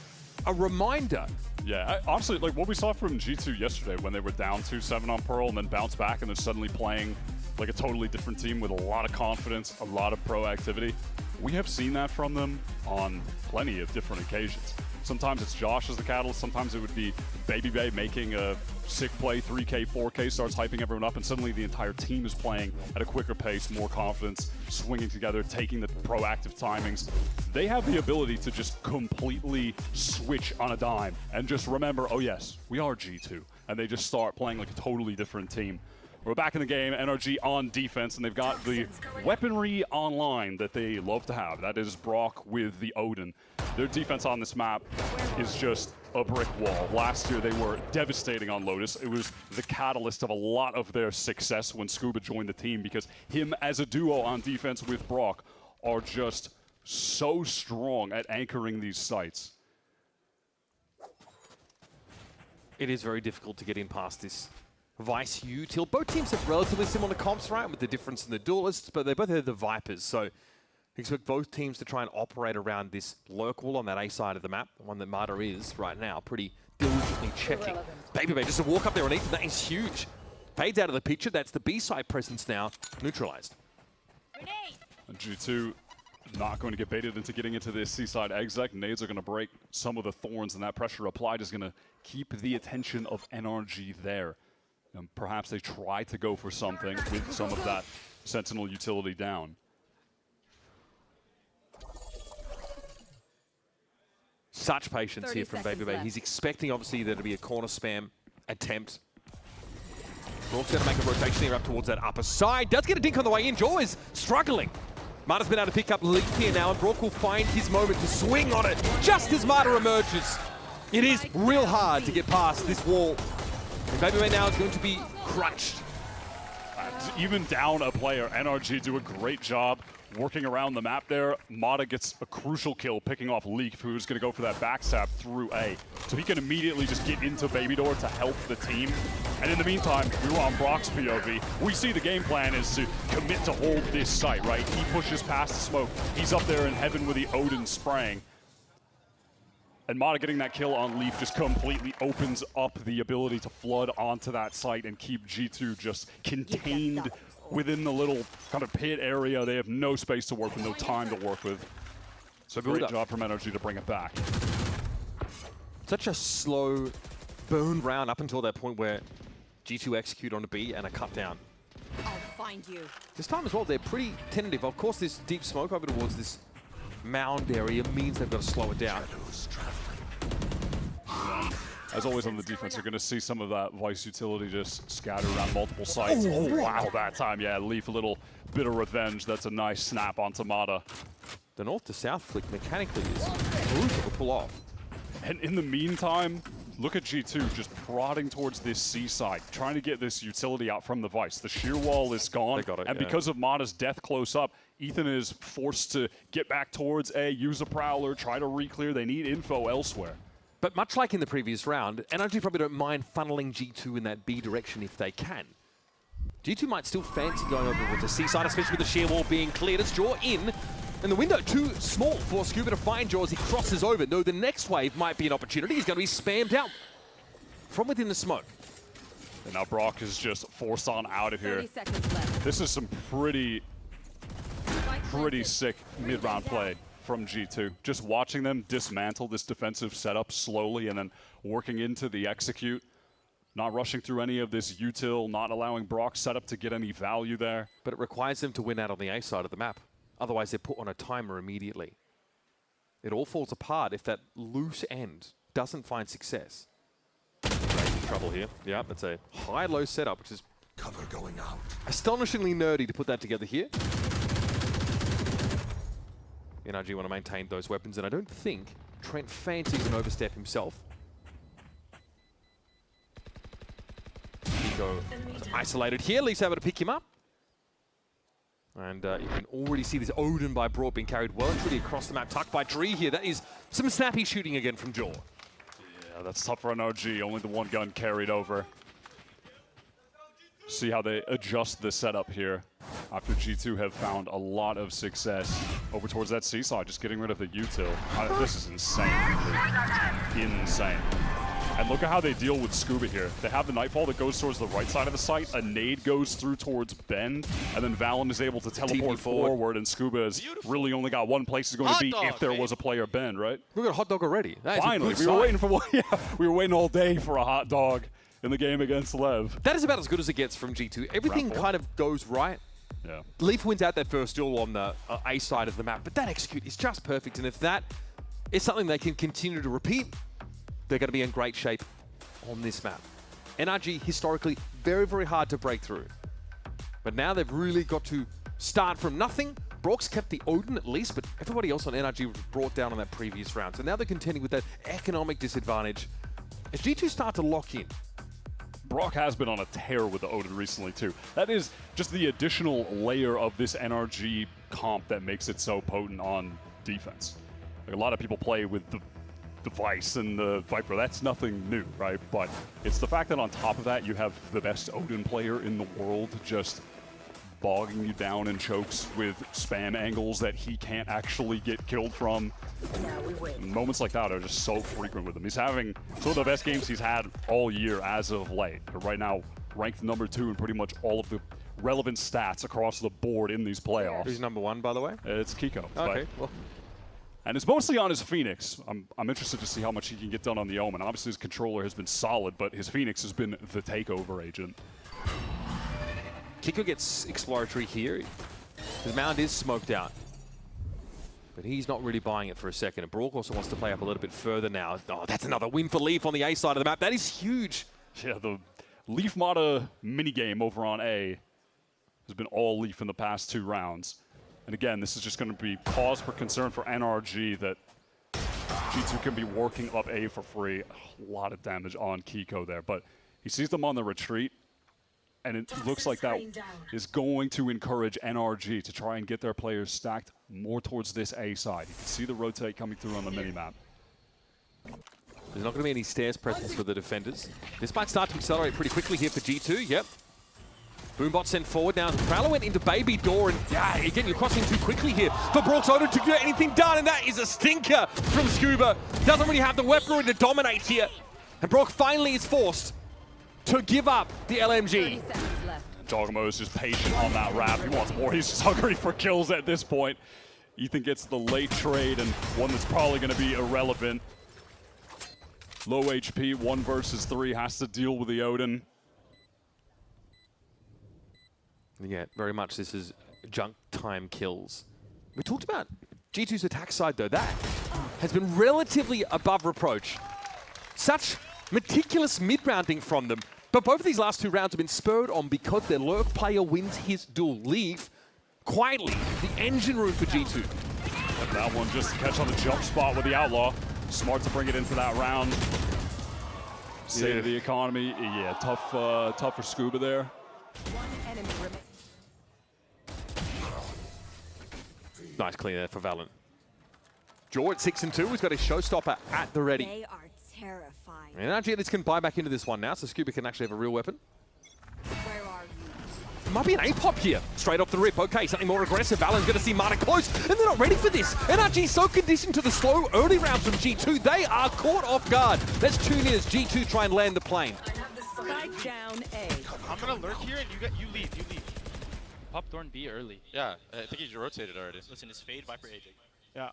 A reminder. Yeah, honestly, like what we saw from G2 yesterday when they were down 2-7 on Pearl and then bounced back and they're suddenly playing like a totally different team with a lot of confidence, a lot of proactivity. We have seen that from them on plenty of different occasions. Sometimes it's Josh as the catalyst, sometimes it would be Baby Bay making a sick play, 3K, 4K, starts hyping everyone up, and suddenly the entire team is playing at a quicker pace, more confidence, swinging together, taking the proactive timings. They have the ability to just completely switch on a dime and just remember, oh yes, we are G2. and they just start playing like a totally different team. We're back in the game, NRG on defense, and they've got the weaponry online that they love to have. That is Brock with the Odin. Their defense on this map is just a brick wall. Last year, they were devastating on Lotus. It was the catalyst of a lot of their success when Scuba joined the team, because him as a duo on defense with Brock are just so strong at anchoring these sites. It is very difficult to get in past this Vice util. Both teams have relatively similar comps, right, with the difference in the duelists, but they both have the Vipers, so expect both teams to try and operate around this lurk wall on that A side of the map, the one that Marta is right now, pretty diligently checking. Babybay just a walk up there on Ethan, that is huge. Fades out of the picture, that's the B side presence now, neutralized. And G2 not going to get baited into getting into this C-side exec. Nades are going to break some of the thorns, and that pressure applied is going to keep the attention of NRG there. And perhaps they try to go for something with some of that Sentinel utility down. Such patience here from Babybay. He's expecting, obviously, there to be a corner spam attempt. Brock's going to make a rotation here up towards that upper side. Does get a dink on the way in. Jaw is struggling. Marta's been able to pick up Leap here now, and Brock will find his moment to swing on it just as Marta emerges. It is real hard to get past this wall. And Babybay now is going to be crunched. Even down a player, NRG do a great job working around the map there. Mata gets a crucial kill, picking off Leak, who's going to go for that backstab through A. So he can immediately just get into Babydoor to help the team. And in the meantime, we were on Brock's POV. We see the game plan is to commit to hold this site, right? He pushes past the smoke. He's up there in heaven with the Odin spraying. And Mata getting that kill on Leaf just completely opens up the ability to flood onto that site and keep G2 just contained within the little kind of pit area. They have no space to work with, no time to work with. So great job from NRG to bring it back. Such a slow burn round up until that point where G2 execute on a B and a cut down. I'll find you. This time as well, they're pretty tentative. Of course, this deep smoke over towards this mound area means they've got to slow it down. As always on the defense, you're going to see some of that Vice utility just scattered around multiple sites. Oh, wow, that time, yeah, Leaf a little bit of revenge. That's a nice snap onto Mata. The north to south flick mechanically is brutal to pull off. And in the meantime, look at G2 just prodding towards this C side, trying to get this utility out from the Vice. The shear wall is gone, and because of Mata's death close up, Ethan is forced to get back towards A, use a Prowler, try to re-clear. They need info elsewhere. But much like in the previous round, NRG probably don't mind funneling G2 in that B direction if they can. G2 might still fancy going over with the C side, especially with the shear wall being cleared. It's Jaw in, and the window too small for Scuba to find Jaw as he crosses over. No, the next wave might be an opportunity. He's going to be spammed out from within the smoke. And now Brock is just forced on out of here. This is some pretty sick mid-round play from G2. Just watching them dismantle this defensive setup slowly and then working into the execute. Not rushing through any of this util, not allowing Brock's setup to get any value there. But it requires them to win out on the A side of the map. Otherwise, they're put on a timer immediately. It all falls apart if that loose end doesn't find success. Trouble here. Yeah, that's a high-low setup, which is cover going out. Astonishingly nerdy to put that together here. NRG want to maintain those weapons, and I don't think Trent fancies an overstep himself. Nico isolated here, at least able to pick him up. And you can already see this Odin by Broad being carried well and truly across the map, tucked by Tree here. That is some snappy shooting again from Jaw. Yeah, that's tough for NRG, only the one gun carried over. See how they adjust the setup here after G2 have found a lot of success over towards that C side, just getting rid of the util. This is insane. Insane. And look at how they deal with Scuba here. They have the Nightfall that goes towards the right side of the site. A nade goes through towards Bend, and then Valen is able to teleport forward, and Scuba has really only got one place he's going to be if there was a player Bend, right? We got a hot dog already. Finally, we were waiting for one. Yeah, we were waiting all day for a hot dog in the game against Lev. That is about as good as it gets from G2. Everything kind of goes right. Yeah. Leaf wins out that first duel on the A side of the map, but that execute is just perfect. And if that is something they can continue to repeat, they're going to be in great shape on this map. NRG historically very, very hard to break through. But now they've really got to start from nothing. Brock's kept the Odin at least, but everybody else on NRG was brought down on that previous round. So now they're contending with that economic disadvantage. As G2 start to lock in, Brock has been on a tear with the Odin recently too. That is just the additional layer of this NRG comp that makes it so potent on defense. Like, a lot of people play with the Vice and the Viper. That's nothing new, right? But it's the fact that on top of that, you have the best Odin player in the world just bogging you down in chokes with spam angles that he can't actually get killed from. Moments like that are just so frequent with him. He's having some of the best games he's had all year as of late. Right now, ranked number 2 in pretty much all of the relevant stats across the board in these playoffs. Who's number 1, by the way? It's Kiko. Okay, well. And it's mostly on his Phoenix. I'm interested to see how much he can get done on the Omen. Obviously, his controller has been solid, but his Phoenix has been the takeover agent. Kiko gets exploratory here. His mound is smoked out. But he's not really buying it for a second. And Brock also wants to play up a little bit further now. Oh, that's another win for Leaf on the A side of the map. That is huge. Yeah, the Leaf Mata minigame over on A has been all Leaf in the past 2 rounds. And again, this is just going to be cause for concern for NRG that G2 can be working up A for free. A lot of damage on Kiko there, but he sees them on the retreat, and it looks like that is going to encourage NRG to try and get their players stacked more towards this A side. You can see the rotate coming through on the minimap. There's not going to be any stairs presence for the defenders. This might start to accelerate pretty quickly here for G2, yep. Boombot sent forward now. Prowler went into Baby Door, and yeah, again, you're crossing too quickly here for Brock's Odin to get anything done, and that is a stinker from Scuba. Doesn't really have the weaponry to dominate here. And Brock finally is forced to give up the LMG. Jogamo is just patient on that wrap. He wants more. He's just hungry for kills at this point. Ethan gets the late trade, and one that's probably going to be irrelevant. Low HP, 1 versus 3, has to deal with the Odin. Yeah, very much this is junk time kills. We talked about G2's attack side, though. That has been relatively above reproach. Such meticulous mid-rounding from them. But both of these last 2 rounds have been spurred on because their lurk player wins his duel. Leave quietly the engine room for G2. And that one just to catch on the jump spot with the Outlaw. Smart to bring it into that round. Save the economy. Yeah, tough for Scuba there. One enemy remains. Nice clean there for VALORANT. Jaw at 6 and 2. He's got a showstopper at the ready. They are terrifying. And NRG at least can buy back into this one now, so Scuba can actually have a real weapon. Where are you? It might be an A-pop here. Straight off the rip. Okay, something more aggressive. VALORANT's going to see Mata close, and they're not ready for this. NRG so conditioned to the slow early rounds from G2. They are caught off guard. Let's tune in as G2 try and land the plane. Spike down A. I'm going to lurk here, and you leave. Pop Thorn B early. Yeah, I think he rotated already. Listen, it's Fade, Viper, AJ. Yeah.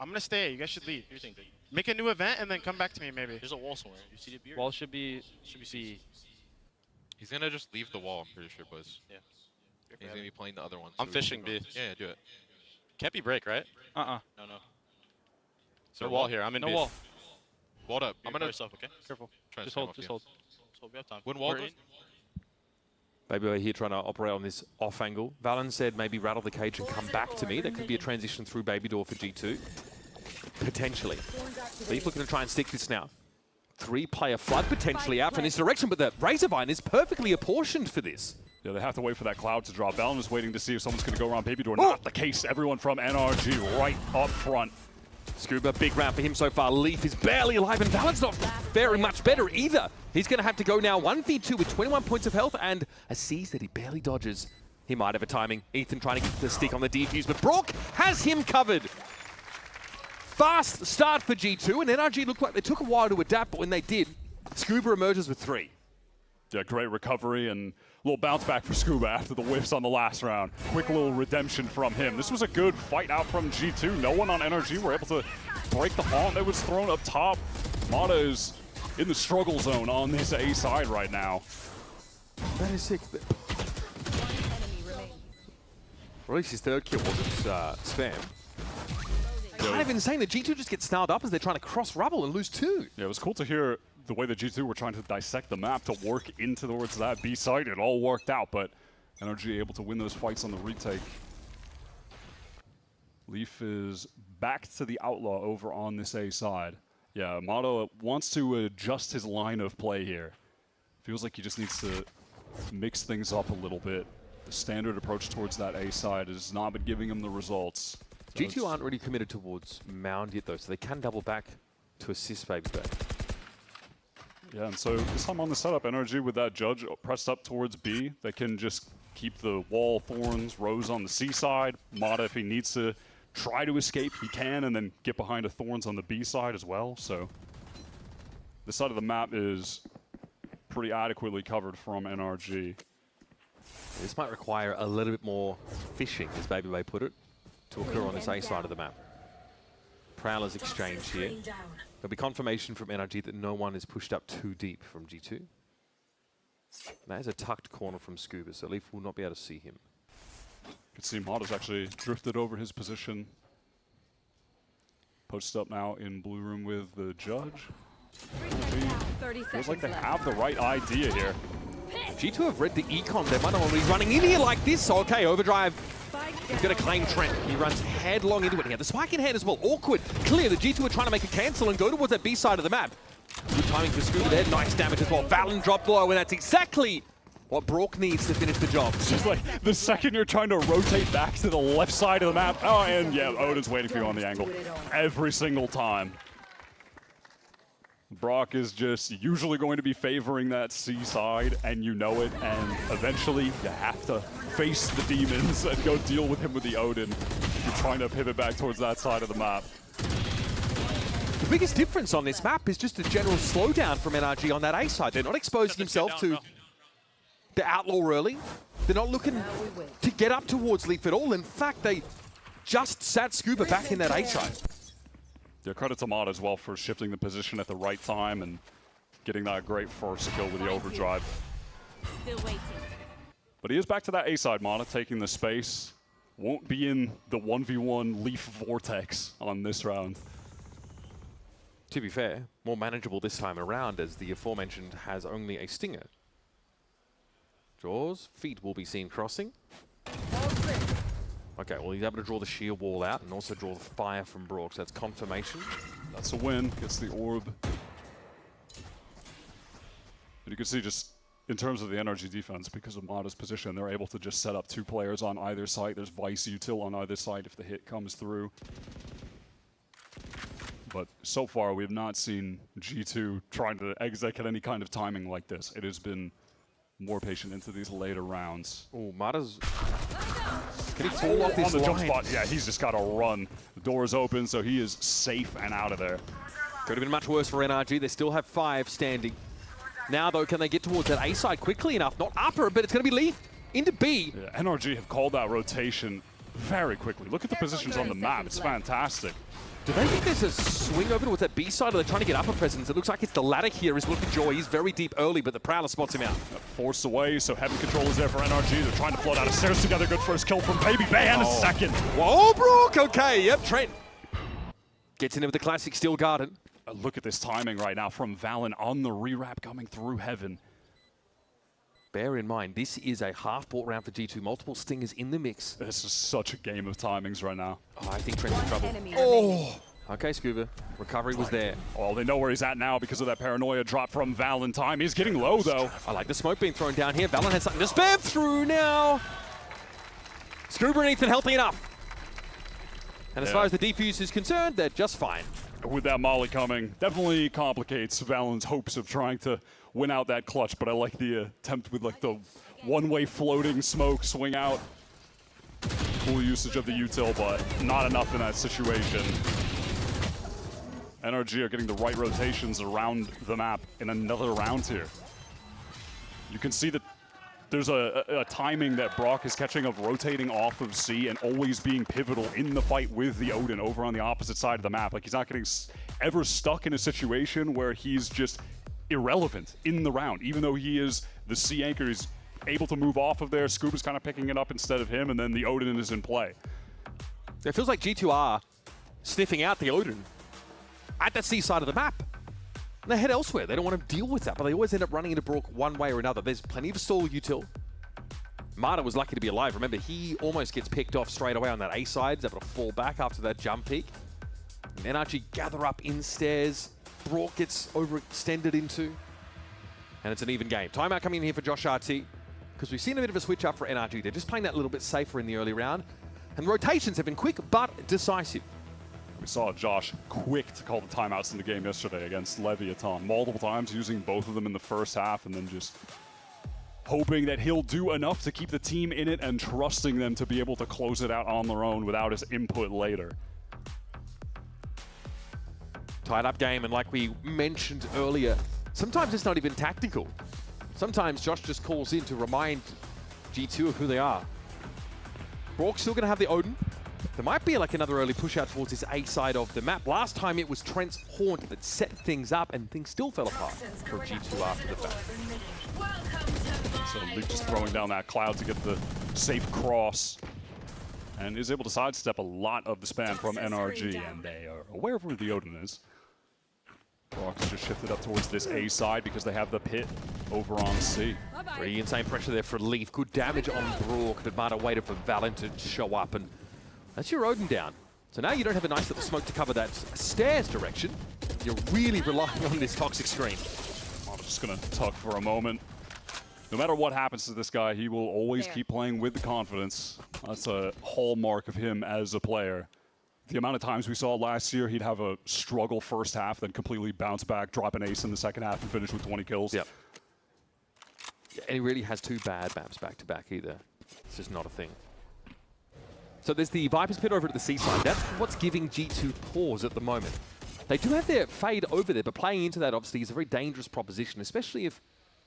I'm gonna stay. You guys should leave. You're thinking. Make a new event and then come back to me, maybe. There's a wall somewhere. You see the beard? Wall should be C. He's gonna just leave the wall, I'm pretty sure, boys. Yeah. He's gonna be playing the other one. I'm fishing B. Yeah, do it. Can't be break, right? No. So wall here. I'm in no B. wall. Walled up. I'm gonna yourself, okay? Careful. Just hold. We have time. When wall We're goes. in. Baby over here trying to operate on this off angle. Valen said maybe rattle the cage and come back to me. That could be a transition through Baby Door for G2. Potentially. Leaf looking to try and stick this now. 3-player flood potentially out from this direction, but the Razorvine is perfectly apportioned for this. Yeah, they have to wait for that cloud to drop. Valen is waiting to see if someone's going to go around Baby Door. Not the case. Everyone from NRG right up front. Scuba, big round for him so far. Leaf is barely alive, and Valen's not faring much better either. He's going to have to go now 1v2 with 21 points of health and a seize that he barely dodges. He might have a timing. Ethan trying to get the stick on the defuse, but Brock has him covered. Fast start for G2, and NRG looked like they took a while to adapt, but when they did, Scuba emerges with 3. Yeah, great recovery and a little bounce back for Scuba after the whiffs on the last round. Quick little redemption from him. This was a good fight out from G2. No one on NRG were able to break the haunt that was thrown up top. Mata is in the struggle zone on this A side right now. That is sick. Or at least his 3rd kill wasn't spam. Kind of insane that G2 just gets snarled up as they're trying to cross rubble and lose 2. Yeah, it was cool to hear the way that G2 were trying to dissect the map to work into towards that B side, it all worked out, but NRG able to win those fights on the retake. Leaf is back to the Outlaw over on this A side. Yeah, Amato wants to adjust his line of play here. Feels like he just needs to mix things up a little bit. The standard approach towards that A side has not been giving him the results. So G2 aren't really committed towards Mound yet, though, so they can double back to assist Baby Bay. Yeah, and so this time on the setup, NRG with that Judge pressed up towards B, they can just keep the wall, Thorns, Rose on the C side. Mata, if he needs to try to escape, he can, and then get behind a Thorns on the B side as well. So this side of the map is pretty adequately covered from NRG. This might require a little bit more fishing, as Baby Bay put it, to occur on this A side of the map. Prowlers exchange here. There'll be confirmation from NRG that no one is pushed up too deep from G2. That is a tucked corner from Scuba, so Leaf will not be able to see him. You can see Mata's actually drifted over his position. Posted up now in blue room with the Judge. Feels like they have the right idea here. G2 have read the econ. They might not want to be running in here like this. So, okay, Overdrive. He's going to claim Trent. He runs headlong into it. He had the spike in hand as well. Awkward. Clear. The G2 are trying to make a cancel and go towards that B side of the map. Good timing for Scuba there. Nice damage as well. Valen dropped low, and that's exactly what Brook needs to finish the job. It's just like the second you're trying to rotate back to the left side of the map. Oh, and yeah, Odin's waiting for you on the angle every single time. Brock is just usually going to be favoring that C side, and you know it, and eventually you have to face the demons and go deal with him with the Odin. You're trying to pivot back towards that side of the map. The biggest difference on this map is just a general slowdown from NRG on that A side. They're not exposing themselves to the Outlaw early. They're not looking to get up towards Leaf at all. In fact, they just sat Scuba back in that A side. Yeah, credit to Mata as well for shifting the position at the right time and getting that great first kill with the overdrive. Still waiting. But he is back to that A side, Mata, taking the space. Won't be in the 1v1 Leaf Vortex on this round. To be fair, more manageable this time around, as the aforementioned has only a Stinger. Jaws, feet will be seen crossing. Okay, well, he's able to draw the sheer wall out and also draw the fire from Brook, so that's confirmation. That's a win, gets the orb. And you can see just in terms of the NRG defense, because of Mata's position, they're able to just set up 2 players on either side. There's Vice Util on either side if the hit comes through. But so far, we have not seen G2 trying to exec at any kind of timing like this. It has been more patient into these later rounds. Oh, Mata's... Can he fall off this on the jump line? spot? Yeah, he's just got to run. The door is open, so he is safe and out of there. Could have been much worse for NRG. They still have 5 standing. Now, though, can they get towards that A side quickly enough? Not upper, but it's going to be Leaf into B. Yeah, NRG have called that rotation very quickly. Look at the positions on the map. It's fantastic. Do they think there's a swing over towards that B side, or they're trying to get upper presence? It looks like it's the latter here. Is looking Joy. He's very deep early, but the Prowler spots him out. Forced away, so heavy control is there for NRG. They're trying to float out of stairs together. Good first kill from Baby Bay and a second. Whoa, Brook. Okay, yep, Trent gets in with the classic Steel Garden. Look at this timing right now from Valen on the rewrap coming through heaven. Bear in mind, this is a half-bought round for G2. Multiple Stingers in the mix. This is such a game of timings right now. Oh, I think Trent's in trouble. Oh! Okay, Scuba. Recovery was there. Oh, they know where he's at now because of that paranoia drop from Valentine. He's getting low, though. I like the smoke being thrown down here. Valen has something to spam through now. Scuba and Ethan healthy enough. And as far as the defuse is concerned, they're just fine. With that molly coming, definitely complicates Valen's hopes of trying to win out that clutch, but I like the attempt with like the one-way floating smoke swing out. Cool usage of the util, but not enough in that situation. NRG are getting the right rotations around the map in another round here. You can see that there's a timing that Brock is catching of rotating off of C and always being pivotal in the fight with the Odin over on the opposite side of the map. Like, he's not getting ever stuck in a situation where he's just irrelevant in the round. Even though he is the C anchor, he's able to move off of there. Scuba's kind of picking it up instead of him, and then the Odin is in play. It feels like G2 are sniffing out the Odin at the C side of the map. And they head elsewhere. They don't want to deal with that, but they always end up running into Brook one way or another. There's plenty of stall util. Marta was lucky to be alive. Remember, he almost gets picked off straight away on that A side. He's able to fall back after that jump peak. And NRG gather up in stairs. Brook gets overextended into. And it's an even game. Timeout coming in here for Josh RT. Because we've seen a bit of a switch up for NRG. They're just playing that a little bit safer in the early round. And rotations have been quick but decisive. We saw Josh quick to call the timeouts in the game yesterday against Leviathan. Multiple times using both of them in the first half and then just hoping that he'll do enough to keep the team in it and trusting them to be able to close it out on their own without his input later. Tied up game, and like we mentioned earlier, sometimes it's not even tactical. Sometimes Josh just calls in to remind G2 of who they are. Brook's still going to have the Odin. There might be like another early push out towards this A side of the map. Last time it was Trent's Haunt that set things up, and things still fell apart for G2 after the fact. So Luke just throwing down that cloud to get the safe cross and is able to sidestep a lot of the spam from NRG, and they are aware of where the Odin is. Brock's just shifted up towards this A side because they have the pit over on C. Pretty insane pressure there for Leaf. Good damage on Brook, but Marta waited for Valen to show up, and that's your Odin down. So now you don't have a nice little smoke to cover that stairs direction. You're really relying on this toxic stream. I'm just going to tuck for a moment. No matter what happens to this guy, he will always keep playing with the confidence. That's a hallmark of him as a player. The amount of times we saw last year, he'd have a struggle first half, then completely bounce back, drop an ace in the second half, and finish with 20 kills. Yep. Yeah, and he really has 2 bad maps back to back either. It's just not a thing. So there's the Viper's Pit over at the C side. That's what's giving G2 pause at the moment. They do have their fade over there, but playing into that obviously is a very dangerous proposition, especially if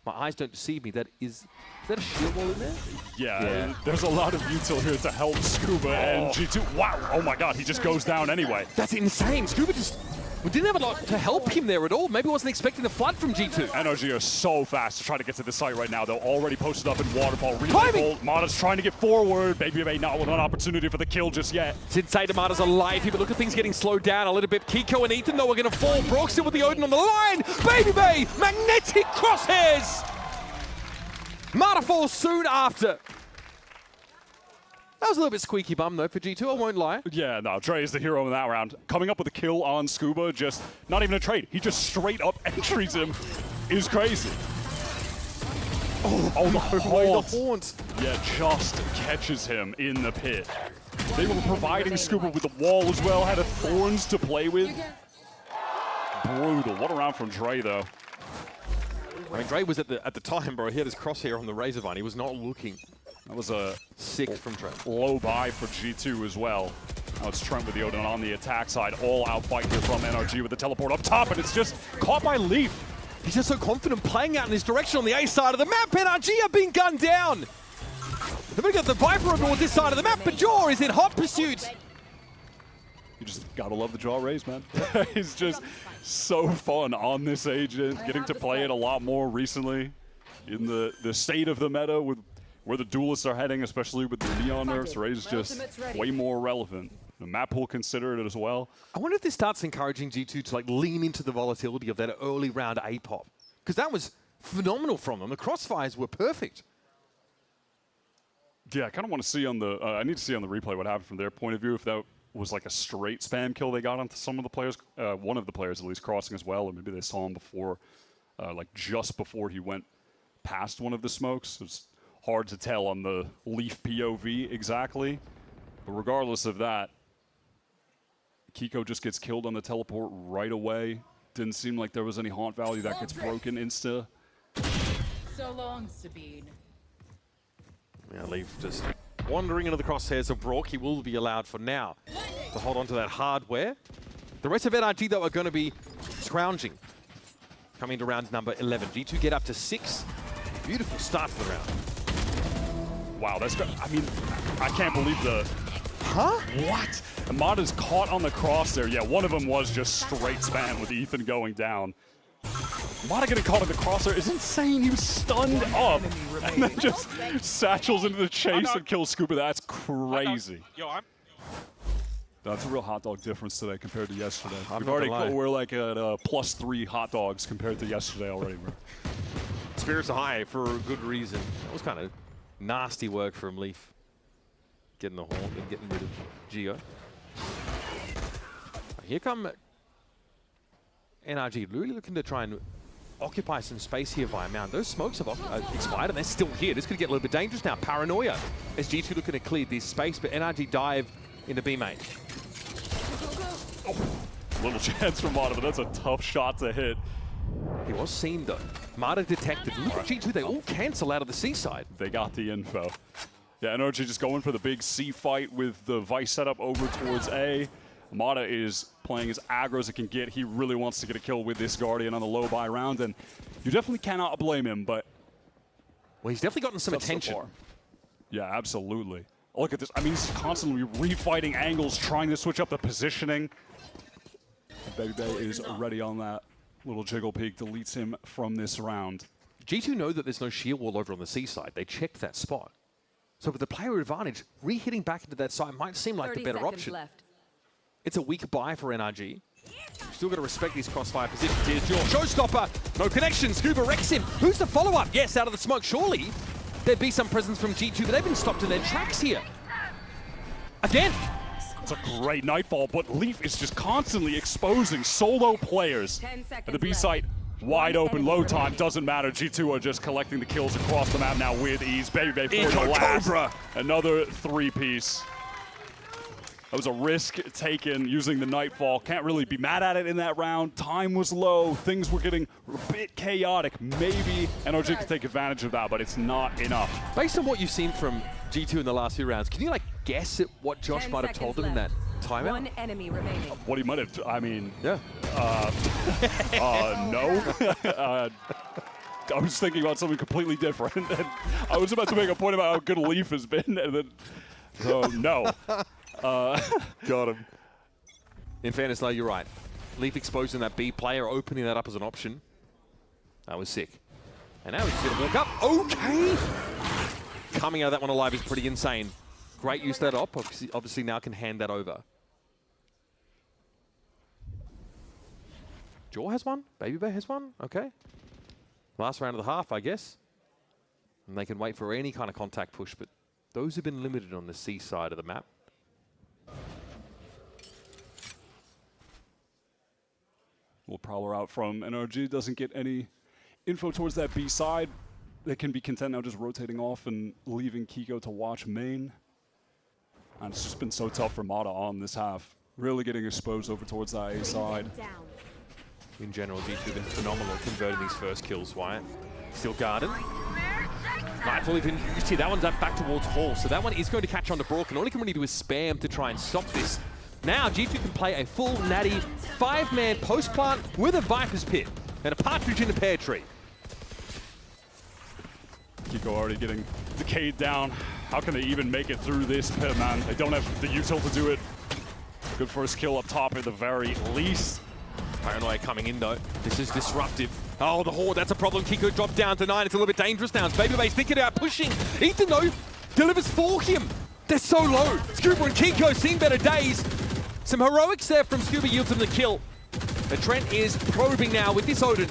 my eyes don't deceive me. Is that a shield wall in there? Yeah, there's a lot of util here to help Scuba and G2. Wow, oh my god, he just goes down anyway. That's insane. Scuba just didn't have a lot to help him there at all. Maybe wasn't expecting the flood from G2. NRG are so fast to try to get to the site right now. They're already posted up in waterfall. Relay Mata's trying to get forward. Baby Bay not with an opportunity for the kill just yet. Sensei to Mata's alive here, but look at things getting slowed down a little bit. Kiko and Ethan, though, are going to fall. Brock still with the Odin on the line. Baby Bay, magnetic crosshairs. Mata falls soon after. That was a little bit squeaky bum, though, for G2, I won't lie. Yeah, no, Dre is the hero in that round. Coming up with a kill on Scuba, just not even a trade. He just straight up entries him, is crazy. Oh, the haunt. Yeah, just catches him in the pit. They were providing Scuba with the wall as well, had a Thorns to play with. Brutal. What a round from Dre, though. I mean, Dre was at the time, bro. He had his crosshair on the Razorvine. He was not looking. That was a 6 from Trent. Low buy for G2 as well. Now it's Trent with the Odin on the attack side. All out fight here from NRG with the teleport up top, and it's just caught by Leaf. He's just so confident playing out in his direction on the A side of the map. NRG are being gunned down. Then we got the Viper on this side of the map, but Jaw is in hot pursuit. You just gotta love the jaw raise, man. He's just so fun on this agent, getting to play it a lot more recently in the state of the meta with where the duelists are heading, especially with the Neon nerfs. Raze is just way more relevant. The map pool considered it as well. I wonder if this starts encouraging G2 to like lean into the volatility of that early round A pop, because that was phenomenal from them. The crossfires were perfect. Yeah, I kind of want to see on the. I need to see on the replay what happened from their point of view. If that was like a straight spam kill they got onto some of the players, one of the players at least crossing as well, or maybe they saw him before, like just before he went past one of the smokes. It's hard to tell on the Leaf POV exactly, but regardless of that, Kiko just gets killed on the teleport right away. Didn't seem like there was any haunt value that gets broken insta. So long, Sabine. Yeah, Leaf just wandering into the crosshairs of Brock. He will be allowed for now to hold on to that hardware. The rest of NRG, though, are going to be scrounging. Coming to round number 11. G2 get up to 6. Beautiful start to the round. Wow, that's good. I mean, I can't believe the... Huh? What? Amada's caught on the cross there. Yeah, one of them was just straight spam with Ethan going down. Amada getting caught in the crosshair is insane. He was stunned up and then just satchels into the chase and kills Scuba. That's crazy. Yo, That's a real hot dog difference today compared to yesterday. I'm not gonna lie. We're like at +3 hot dogs compared to yesterday already, bro. Spirits are high for a good reason. That was kind of nasty work from Leaf. Getting the horn and getting rid of Gio. Here come NRG, really looking to try and occupy some space here via Mound. Those smokes have expired and they're still here. This could get a little bit dangerous now. Paranoia as G2 looking to clear this space, but NRG dive into B main. Oh, little chance for Mata, but that's a tough shot to hit. He was seen though. Mata detected. Look at G2, they all cancel out of the C side. They got the info. Yeah, NRG just going for the big C fight with the Vice setup over towards A. Mata is playing as aggro as it can get. He really wants to get a kill with this Guardian on the low buy round, and you definitely cannot blame him, but... Well, he's definitely gotten some attention. So yeah, absolutely. Look at this. I mean, he's constantly refighting angles, trying to switch up the positioning. Baby Bay is already on that little jiggle peek, deletes him from this round. G2 know that there's no shield wall over on the C side. They checked that spot. So with the player advantage, re-hitting back into that side might seem like the better option. Left. It's a weak buy for NRG. Still got to respect these crossfire positions. Here's your showstopper. No connection. Scuba wrecks him. Who's the follow-up? Yes, out of the smoke. Surely there'd be some presence from G2, but they've been stopped in their tracks here. Again. It's a great Nightfall, but Leaf is just constantly exposing solo players. At the B site, wide open, low time, doesn't matter. G2 are just collecting the kills across the map now with ease. Baby Bay for the last. Cobra. Another 3-piece. That was a risk taken using the Nightfall. Can't really be mad at it in that round. Time was low. Things were getting a bit chaotic. Maybe NRG could take advantage of that, but it's not enough. Based on what you've seen from G2 in the last few rounds, can you like guess at what Josh might have told them in that timeout? One enemy remaining. What he might have, I mean... Yeah. No. I was thinking about something completely different. And I was about to make a point about how good Leaf has been, and then... So, no. Got him. In fairness, though, you're right. Leaf exposing that B player, opening that up as an option. That was sick. And now he's going to walk up. Okay! Coming out of that one alive is pretty insane. Great use of that op. Obviously now can hand that over. Jaw has one. Baby Bear has one. Okay. Last round of the half, I guess. And they can wait for any kind of contact push, but those have been limited on the C side of the map. Little Prowler out from NRG, doesn't get any info towards that B side. They can be content now just rotating off and leaving Kiko to watch main. And it's just been so tough for Mata on this half. Really getting exposed over towards that A side. In general, G2 have been phenomenal at converting these first kills, Wyatt. Still guarded. Nightfall even used here. That one's up back towards Hall. So that one is going to catch on to Brook, and all he can really do is spam to try and stop this. Now G2 can play a full natty 5-man post plant with a Viper's Pit and a partridge in a pear tree. Kiko already getting decayed down. How can they even make it through this pit, man? They don't have the util to do it. Good first kill up top at the very least. Paranoia coming in though. This is disruptive. Oh, the Horde, that's a problem. Kiko dropped down to 9. It's a little bit dangerous now. It's Babyface thinking about pushing. Ethan though delivers for him. They're so low. Scuba and Kiko seeing better days. Some heroics there from Scuba yields him the kill. But Trent is probing now with this Odin.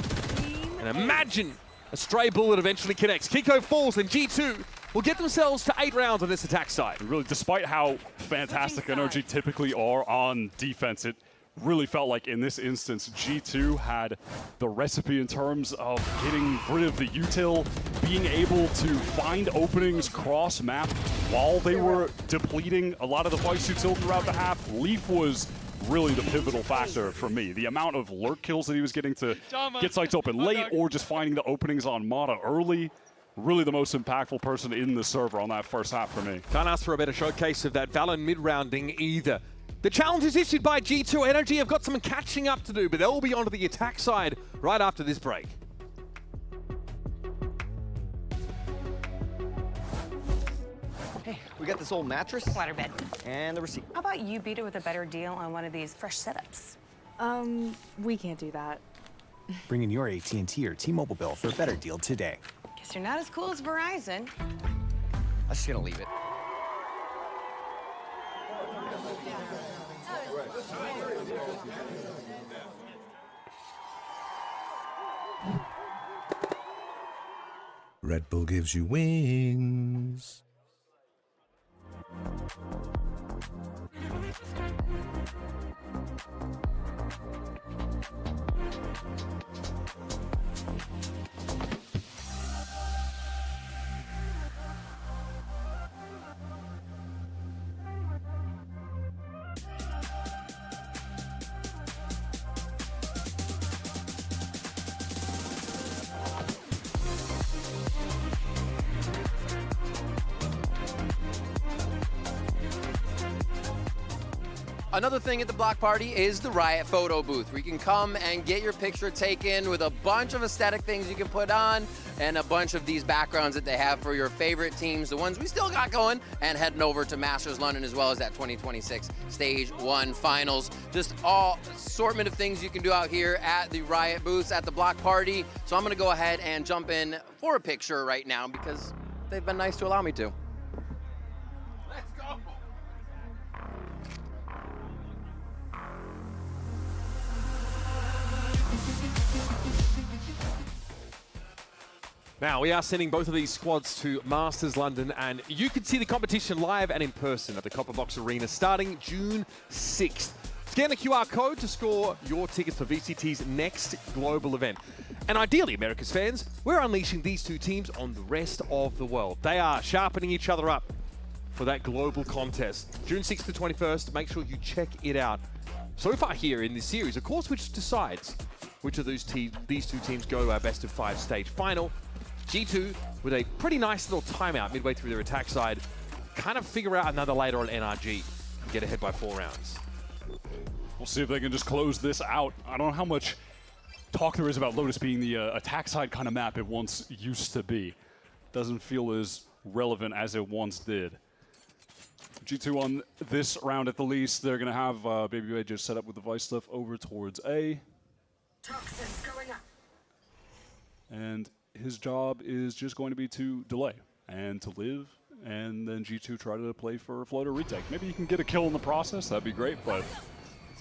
And imagine a stray bullet eventually connects. Kiko falls and G2 will get themselves to 8 rounds on this attack side. Really, despite how fantastic NRG typically are on defense, it really felt like in this instance, G2 had the recipe in terms of getting rid of the util, being able to find openings cross-map while they were depleting a lot of the Vice util throughout the half. Leaf was really the pivotal factor for me. The amount of lurk kills that he was getting to get sites open late or just finding the openings on Mata early. Really the most impactful person in the server on that first half for me. Can't ask for a better showcase of that VALORANT mid-rounding either. The challenge is issued by G2. NRG have got some catching up to do, but they'll be onto the attack side right after this break. Hey, we got this old mattress. Waterbed. And the receipt. How about you beat it with a better deal on one of these fresh setups? We can't do that. Bring in your AT&T or T-Mobile bill for a better deal today. Guess you're not as cool as Verizon. I'm just gonna leave it. Red Bull gives you wings. Another thing at the block party is the Riot photo booth, where you can come and get your picture taken with a bunch of aesthetic things you can put on and a bunch of these backgrounds that they have for your favorite teams, the ones we still got going, and heading over to Masters London as well as that 2026 Stage 1 Finals. Just all assortment of things you can do out here at the Riot booths at the block party. So I'm going to go ahead and jump in for a picture right now because they've been nice to allow me to. Now, we are sending both of these squads to Masters London, and you can see the competition live and in person at the Copper Box Arena starting June 6th. Scan the QR code to score your tickets for VCT's next global event. And ideally, America's fans, we're unleashing these two teams on the rest of the world. They are sharpening each other up for that global contest. June 6th to 21st, make sure you check it out. So far here in this series, of course, which decides which of these two teams go to our best of 5 stage final. G2 with a pretty nice little timeout midway through their attack side, kind of figure out another later on NRG and get ahead by 4 rounds. We'll see if they can just close this out. I don't know how much talk there is about Lotus being the attack side kind of map it once used to be. Doesn't feel as relevant as it once did. G2 on this round at the least, they're going to have Baby Bay just set up with the Vice stuff over towards A. Toxins going up. And his job is just going to be to delay and to live, and then G2 try to play for a floater retake. Maybe you can get a kill in the process, that'd be great, but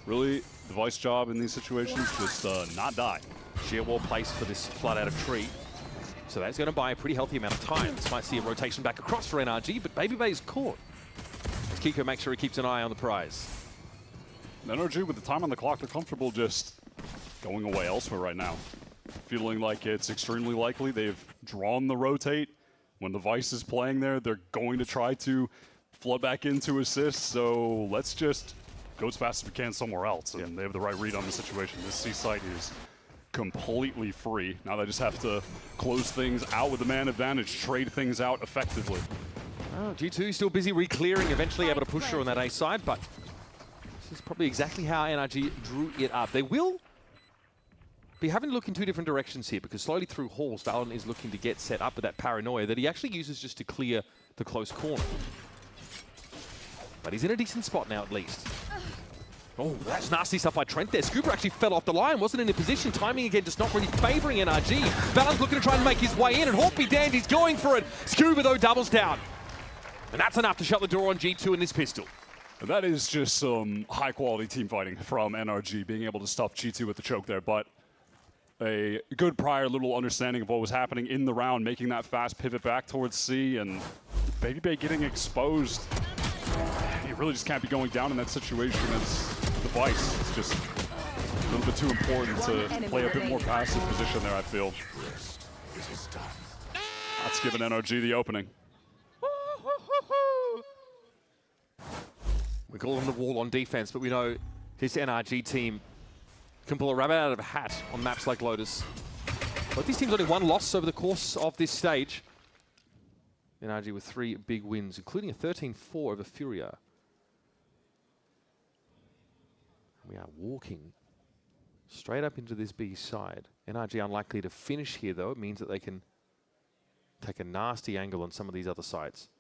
really the Vice job in these situations, just not die. Sheer wall placed for this flood out of tree. So that's going to buy a pretty healthy amount of time. This might see a rotation back across for NRG, but Baby Bay is caught. As Kiko makes sure he keeps an eye on the prize. NRG with the time on the clock, they're comfortable just going away elsewhere right now. Feeling like it's extremely likely they've drawn the rotate. When the Vice is playing there, they're going to try to flood back into assist, so let's just go as fast as we can somewhere else. And they have the right read on the situation. This C site is completely free. Now they just have to close things out with the man advantage, trade things out effectively. Oh, G2 still busy re-clearing, eventually able to push her on that A side, but this is probably exactly how NRG drew it up. They will be having to look in 2 different directions here, because slowly through halls, VALORANT is looking to get set up with that paranoia that he actually uses just to clear the close corner. But he's in a decent spot now, at least. Oh, that's nasty stuff by Trent there. Scooper actually fell off the line, wasn't in a position. Timing again just not really favoring NRG. VALORANT's looking to try and make his way in, and Hawk be damned, he's going for it. Scooper, though, doubles down. And that's enough to shut the door on G2 in this pistol. That is just some high-quality team fighting from NRG, being able to stuff G2 with the choke there, but a good prior little understanding of what was happening in the round, making that fast pivot back towards C, and Baby Bay getting exposed. You really just can't be going down in that situation as the Vice. It's just a little bit too important to play a bit more passive position there, I feel. That's giving NRG the opening. We call them the wall on defense, but we know this NRG team can pull a rabbit out of a hat on maps like Lotus. Both these teams only 1 loss over the course of this stage. NRG with 3 big wins, including a 13-4 over FURIA. We are walking straight up into this B side. NRG unlikely to finish here, though. It means that they can take a nasty angle on some of these other sides.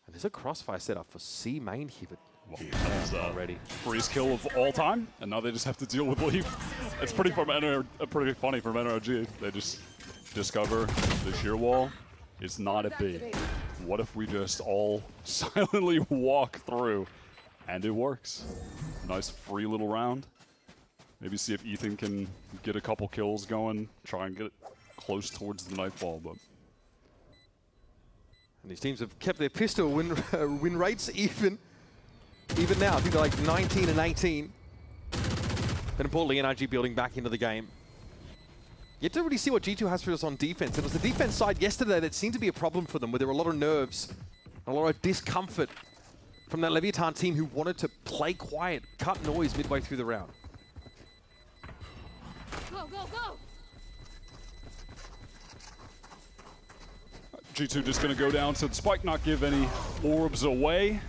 And there's a crossfire set up for C main here, but that's already freeze kill of all time, and now they just have to deal with Leaf. It's pretty funny from NRG. They just discover the shear wall is not a B. What if we just all silently walk through, and it works? Nice free little round. Maybe see if Ethan can get a couple kills going, try and get close towards the Nightfall. But and these teams have kept their pistol win rates even now. I think they're like 19 and 18. But importantly, NRG building back into the game. You have to really see what G2 has for us on defense. It was the defense side yesterday that seemed to be a problem for them, where there were a lot of nerves, a lot of discomfort from that Leviathan team who wanted to play quiet, cut noise midway through the round. Go, go, go! G2 just going to go down to the spike, not give any orbs away.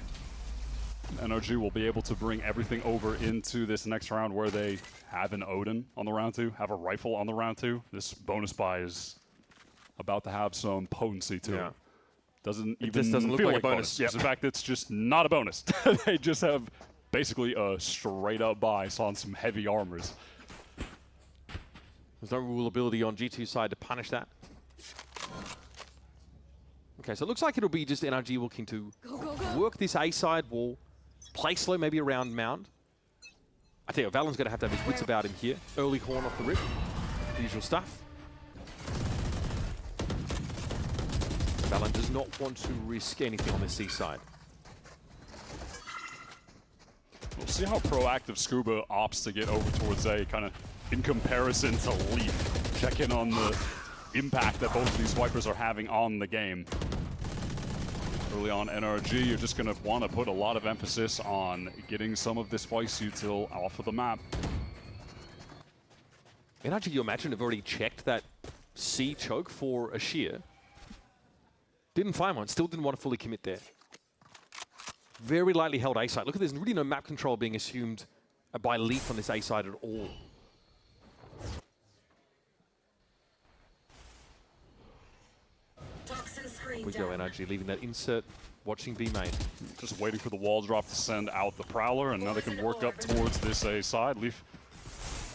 NRG will be able to bring everything over into this next round where they have an Odin on the round 2, have a rifle on the round 2. This bonus buy is about to have some potency to it. Doesn't look feel like like a bonus. In fact, it's just not a bonus. They just have basically a straight up buy on some heavy armors. There's no rule ability on G2's side to punish that. Okay, so it looks like it'll be just NRG looking to work this A side wall, play slow maybe around Mound. I tell you, Valorant's going to have his wits about him here. Early horn off the rip, the usual stuff. Valorant does not want to risk anything on the C side. We'll see how proactive Scuba opts to get over towards A, kind of in comparison to Leaf. Check in on the impact that both of these wipers are having on the game. Early on NRG, you're just going to want to put a lot of emphasis on getting some of this Vice util off of the map. NRG, you imagine, have already checked that C choke for a shear. Didn't find one, still didn't want to fully commit there. Very lightly held A side. Look at this, really no map control being assumed by Leaf on this A side at all. We go NRG, leaving that insert, watching B main. Just waiting for the wall drop to send out the Prowler, and now they can work up towards this A side. Leaf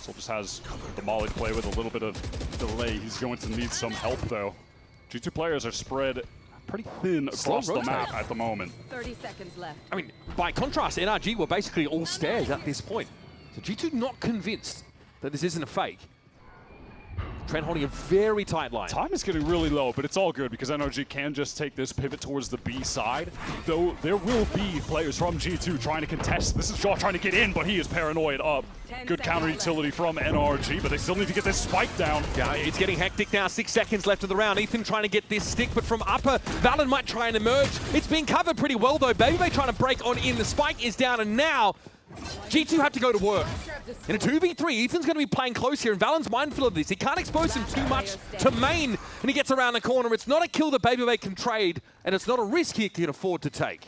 still just has the Molly play with a little bit of delay. He's going to need some help, though. G2 players are spread pretty thin across the map at the moment. 30 seconds left. I mean, by contrast, NRG were basically all stairs at this point. So G2 not convinced that this isn't a fake. Trent holding a very tight line. Time is getting really low, but it's all good because NRG can just take this pivot towards the B side. Though there will be players from G2 trying to contest. This is Jaw trying to get in, but he is paranoid up. Good counter utility from NRG, but they still need to get this spike down. Yeah, it's getting hectic now. 6 seconds left of the round. Ethan trying to get this stick, but from upper, Valen might try and emerge. It's being covered pretty well, though. BabyBay trying to break on in. The spike is down, and now G2 have to go to work. In a 2v3, Ethan's going to be playing close here, and Valen's mindful of this. He can't expose him too much to main, and he gets around the corner. It's not a kill that BabyBay can trade, and it's not a risk he can afford to take.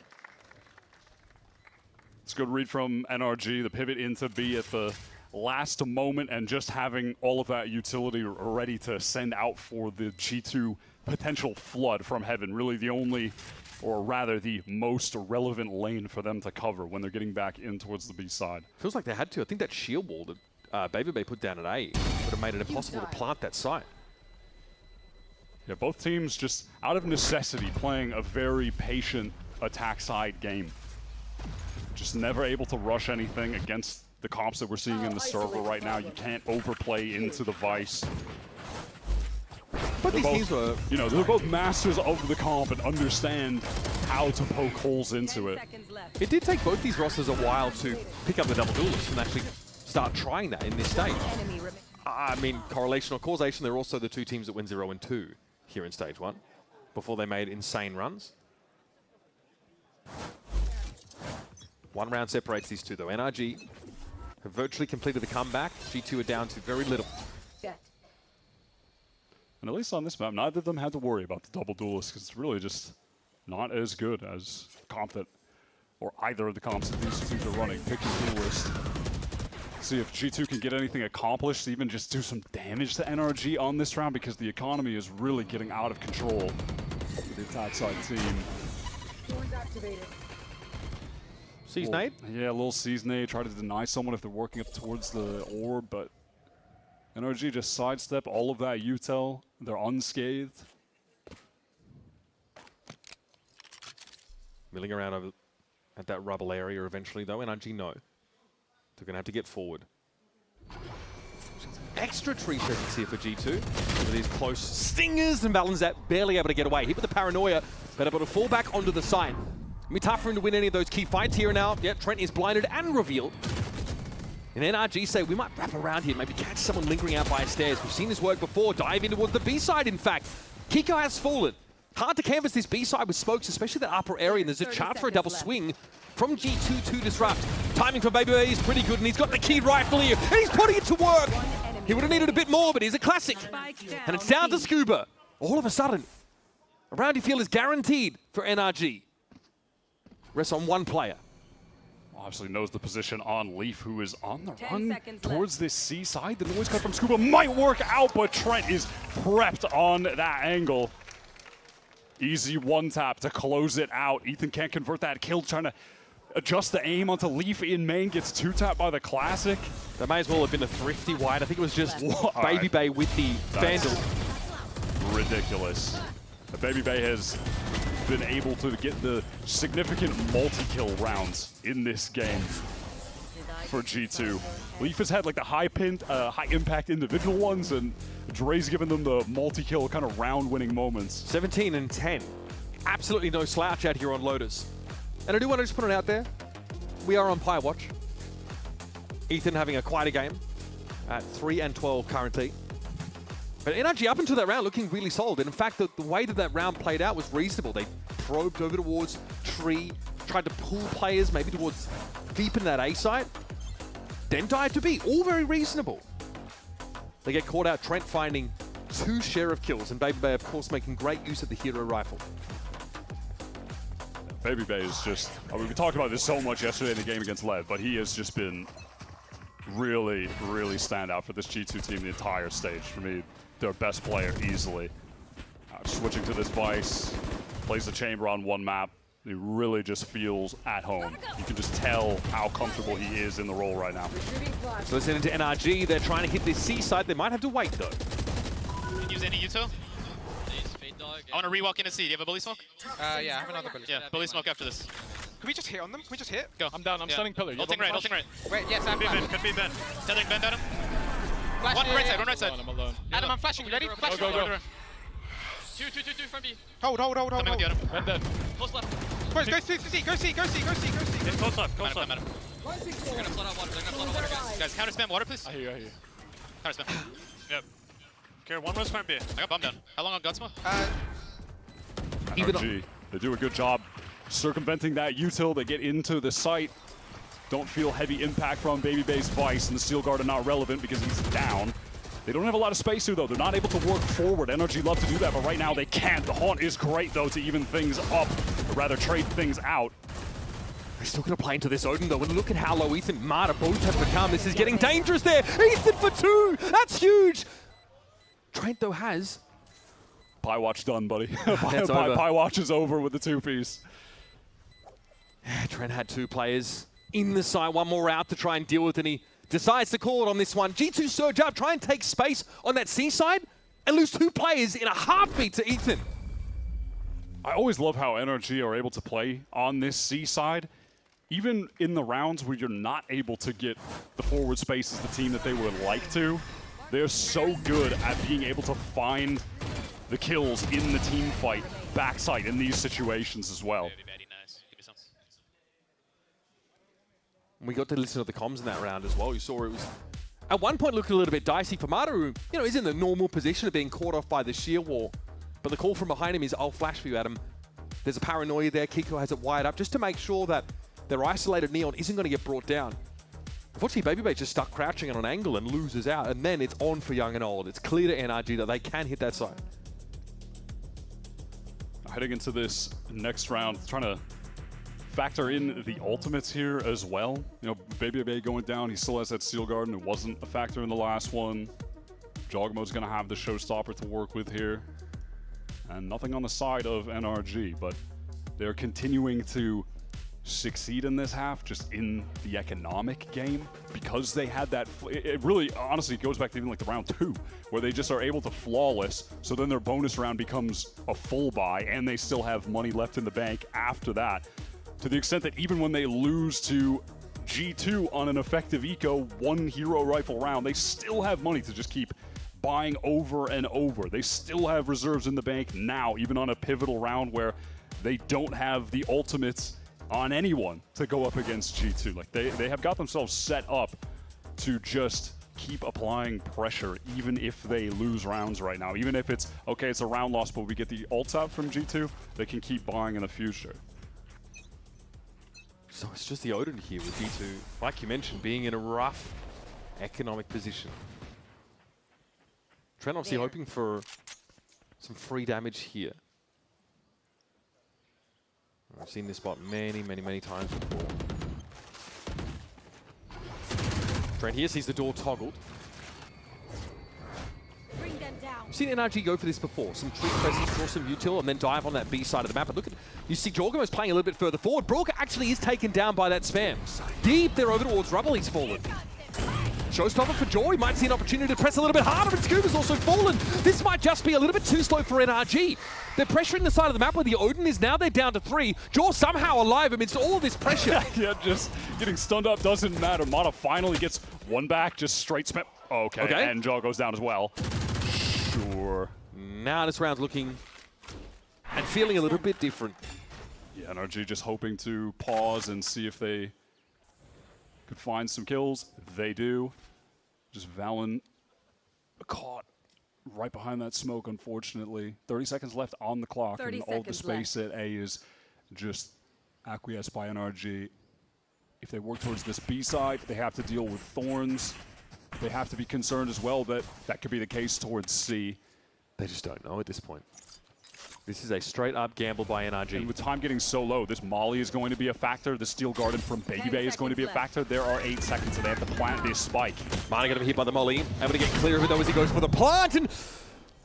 It's a good read from NRG, the pivot into B at the last moment, and just having all of that utility ready to send out for the G2 potential flood from heaven. Really the only, or rather the most relevant lane for them to cover when they're getting back in towards the B side. Feels like they had to. I think that shield wall that BabyBay put down at A would have made it impossible to plant that site. Yeah, both teams just out of necessity playing a very patient attack side game. Just never able to rush anything against the comps that we're seeing in the server right now. You can't overplay into the Vice. But these teams were, you know, they're both masters of the comp and understand how to poke holes into it. It did take both these rosters a while to pick up the double duelists and actually start trying that in this stage. I mean, correlation or causation, they're also the two teams that went 0 and 2 here in stage 1 before they made insane runs. 1 round separates these two, though. NRG have virtually completed the comeback. G2 are down to very little. And at least on this map, neither of them had to worry about the double duelist because it's really just not as good as comp that, or either of the comps that these teams are running. Pick your duelist. See if G2 can get anything accomplished, even just do some damage to NRG on this round because the economy is really getting out of control for the attack side team. Seize nade? Yeah, a little seize nade. Try to deny someone if they're working up towards the orb, but NRG just sidestep all of that util. They're unscathed. Milling around over at that rubble area eventually, though. NRG no. They're going to have to get forward. Extra tree presence here for G2. With these close stingers and Valen's barely able to get away. Hit with the paranoia, but able to fall back onto the side. It'll be tough for him to win any of those key fights here now. Yeah, Trent is blinded and revealed. And NRG say we might wrap around here, maybe catch someone lingering out by stairs. We've seen this work before. Dive in towards the B side, in fact. Kiko has fallen. Hard to canvas this B side with smokes, especially that upper area. And there's a chance for a double swing from G2 to disrupt. Timing for Baby is pretty good, and he's got the keyed rifle here, and he's putting it to work. He would have needed a bit more, but he's a classic. And it's down to Scuba. All of a sudden, a round you feel is guaranteed for NRG. Rests on one player. Obviously knows the position on Leaf, who is on the run towards this C side. The noise cut from Scuba might work out, but Trent is prepped on that angle. Easy one tap to close it out. Ethan can't convert that kill, trying to adjust the aim onto Leaf in main, gets two tapped by the Classic. That may as well have been a thrifty wide. I think it was just Baby Bay with the Vandal. Ridiculous. Baby Bay has been able to get the significant multi-kill rounds in this game for G2. Leaf has had like the high impact individual ones, and Dre's given them the multi-kill kind of round-winning moments. 17 and 10. Absolutely no slouch out here on Lotus. And I do want to just put it out there. We are on Pi Watch. Ethan having a quieter game at 3 and 12 currently. But NRG up until that round looking really solid. And in fact, the way that round played out was reasonable. They probed over towards Tree, tried to pull players maybe towards deep in that A site, then dive to B. All very reasonable. They get caught out, Trent finding 2 Sheriff kills, and Baby Bay, of course, making great use of the hero rifle. Baby Bay is just, I mean, we talked about this so much yesterday in the game against Lev, but he has just been really, really stand out for this G2 team the entire stage. For me, their best player easily. Switching to this Vice, plays the chamber on one map. He really just feels at home. You can just tell how comfortable he is in the role right now. So let's head into NRG. They're trying to hit this C side. They might have to wait, though. Can you use any util? I want to re-walk in and see. Do you have a bully smoke? Yeah, I have another bully. Yeah, bully smoke after this. Can we just hit on them? Can we just hit? Go. I'm down. I'm stunning pillar. Ulting right, ulting right. Wait, yes, I'm Could be Ben. Tethering Ben down him. Flash One right side, one right side. I'm alone. Adam, I'm flashing. You ready? Flash. Go. Two from B. Hold. Coming with you, Adam. Ben dead. Close left. Boys, go see. It's close left. Madam. They're gonna flood out water. Guys, counter spam water, please. I hear you. Counter spam. Yep. Okay, one rush farm B. I got bummed down. How long on Gunsmoke? NRG, they do a good job circumventing that util. They get into the site. Don't feel heavy impact from Baby Bay's Vice, and the Steel Guard are not relevant because he's down. They don't have a lot of space here, though. They're not able to work forward. NRG love to do that, but right now they can't. The Haunt is great, though, to even things up, or rather trade things out. They're still going to play into this Odin, though, and look at how low Ethan and Marta both have become. This is getting dangerous there. Ethan for 2. That's huge. Trent, though, has... Pi Watch done, buddy. Over. Pi Watch is over with the 2-piece. Trent had 2 players in the side, one more out to try and deal with, and he decides to call it on this one. G2 surge up, try and take space on that C side, and lose 2 players in a heartbeat to Ethan. I always love how NRG are able to play on this C side. Even in the rounds where you're not able to get the forward space as the team that they would like to, they're so good at being able to find the kills in the team fight backside in these situations as well. We got to listen to the comms in that round as well. You saw it was, at one point, looked a little bit dicey for Marta, who, is in the normal position of being caught off by the sheer wall. But the call from behind him is, I'll flash for you, Adam. There's a paranoia there. Kiko has it wired up just to make sure that their isolated Neon isn't going to get brought down. Unfortunately, Baby Bay just stuck crouching on an angle and loses out. And then it's on for Young and Old. It's clear to NRG that they can hit that side. Heading into this next round, trying to factor in the ultimates here as well. Baby Bay going down, he still has that Steel Guard, and it wasn't a factor in the last one. Jogmo's going to have the showstopper to work with here. And nothing on the side of NRG, but they're continuing to succeed in this half, just in the economic game, because they had that. It really, honestly, goes back to even like the round 2, where they just are able to flawless, so then their bonus round becomes a full buy, and they still have money left in the bank after that. To the extent that even when they lose to G2 on an effective eco, 1 hero rifle round. They still have money to just keep buying over and over. They still have reserves in the bank now, even on a pivotal round where they don't have the ultimates on anyone to go up against G2. Like they have got themselves set up to just keep applying pressure, even if they lose rounds right now. Even if it's, okay, it's a round loss, but we get the ults out from G2, they can keep buying in the future. So it's just the Odin here with G2, like you mentioned, being in a rough economic position. Trent obviously hoping for some free damage here. I've seen this spot many times before. Trent here sees the door toggled. Bring them down. I've seen NRG go for this before. Some tree presence, draw some util, and then dive on that B side of the map. But look at, you see Jorgo's playing a little bit further forward. Brook actually is taken down by that spam. Deep there over towards Rubble, he's fallen. Showstopper for Jaw, he might see an opportunity to press a little bit harder, but Scuba's also fallen. This might just be a little bit too slow for NRG. They're pressuring the side of the map where the Odin is now. They're down to 3. Jaw somehow alive amidst all of this pressure. Yeah, just getting stunned up doesn't matter. Mata finally gets one back, just straight spam. Okay, and Jaw goes down as well. Sure. Now this round's looking and feeling a little bit different. Yeah, NRG just hoping to pause and see if they could find some kills. They do. Just Valen caught right behind that smoke, unfortunately. 30 seconds left on the clock, and all the space at A is just acquiesced by NRG. If they work towards this B side, they have to deal with Thorns. They have to be concerned as well that that could be the case towards C. They just don't know at this point. This is a straight-up gamble by NRG. And with time getting so low, this Molly is going to be a factor. The Steel Garden from Baby Bay is going to be a factor. There are 8 seconds, and they have to plant this spike. Mana going to be hit by the Molly. Able to get clear of it, though, as he goes for the plant. And,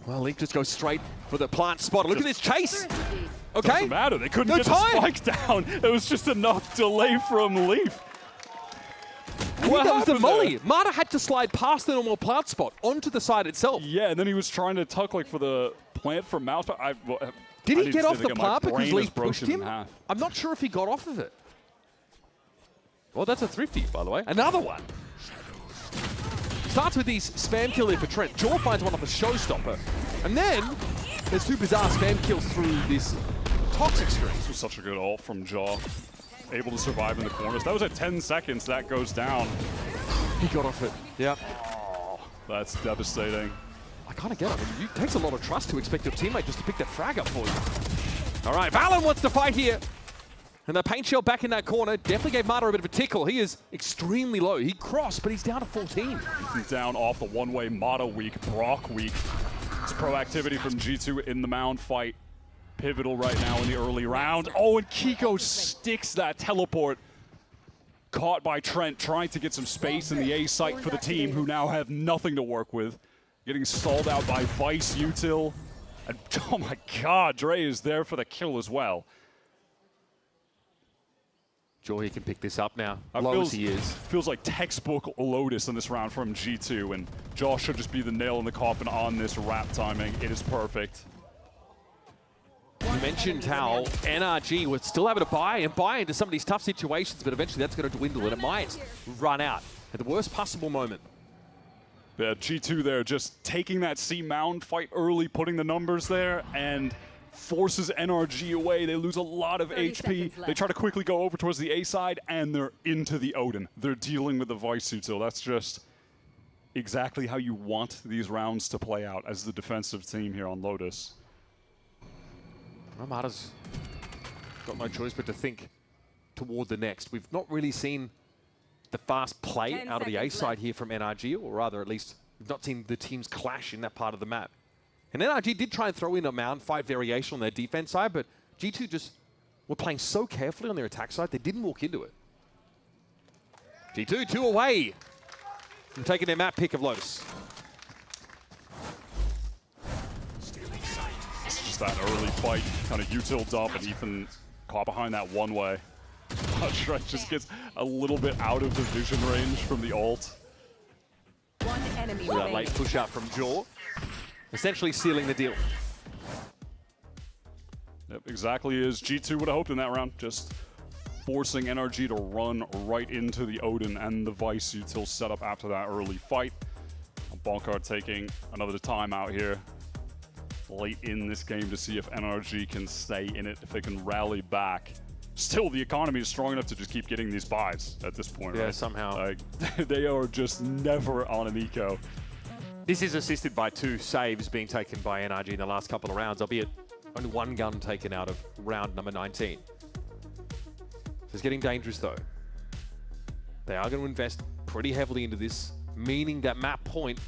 well, Leaf just goes straight for the plant spot. Look at this chase. Okay. Doesn't matter. They couldn't get the spike down. It was just enough delay from Leaf. What that was the Molly. Mata had to slide past the normal plant spot onto the side itself. Yeah, and then he was trying to tuck like for the plant from Mouse. Did he get off the plant because Leaf pushed him? I'm not sure if he got off of it. Well, that's a thrifty, by the way. Another one. Starts with these spam kill here for Trent. Jaw finds one off a showstopper. And then there's 2 bizarre spam kills through this toxic screen. This was such a good ult from Jaw. Able to survive in the corners. That was at 10 seconds. That goes down. He got off it. Yep. Oh, that's devastating. I kind of get it. It takes a lot of trust to expect your teammate just to pick that frag up for you. All right, Valen wants to fight here. And the paint shell back in that corner definitely gave Mata a bit of a tickle. He is extremely low. He crossed, but he's down to 14. He's down off the one-way. Mata weak, Brock weak. It's proactivity from G2 in the mound fight. Pivotal right now in the early round. Oh, and Kiko sticks that teleport. Caught by Trent, trying to get some space in the A site for the team, who now have nothing to work with. Getting stalled out by Vice, Util. And oh my god, Dre is there for the kill as well. Joy can pick this up now, low as he is. Feels like textbook Lotus in this round from G2, and Josh should just be the nail in the coffin on this wrap timing. It is perfect. You mentioned how NRG was still able to buy into some of these tough situations, but eventually that's going to dwindle and it might run out at the worst possible moment. Yeah, G2 there just taking that C mound fight early, putting the numbers there, and forces NRG away. They lose a lot of HP. They try to quickly go over towards the A side, and they're into the Odin. They're dealing with the Vice Util. That's just exactly how you want these rounds to play out as the defensive team here on Lotus. Mata's got no choice but to think toward the next. We've not really seen the fast play out of the A side here from NRG, or rather at least we've not seen the teams clash in that part of the map. And NRG did try and throw in a mound fight variation on their defense side, but G2 just were playing so carefully on their attack side, they didn't walk into it. G2, 2 away from taking their map pick of Lotus. That early fight, kind of util dump, and Ethan caught behind that one way. Trent just gets a little bit out of the vision range from the ult. One enemy so that late push out from Jaw, essentially sealing the deal. Yep, exactly as G2 would have hoped in that round. Just forcing NRG to run right into the Odin and the Vice Util setup after that early fight. Bonkard taking another time out here late in this game to see if NRG can stay in it, if they can rally back. Still, the economy is strong enough to just keep getting these buys at this point, Yeah, right? somehow. Like, they are just never on an eco. This is assisted by 2 saves being taken by NRG in the last couple of rounds, albeit only 1 gun taken out of round number 19. It's getting dangerous though. They are going to invest pretty heavily into this, meaning that map point,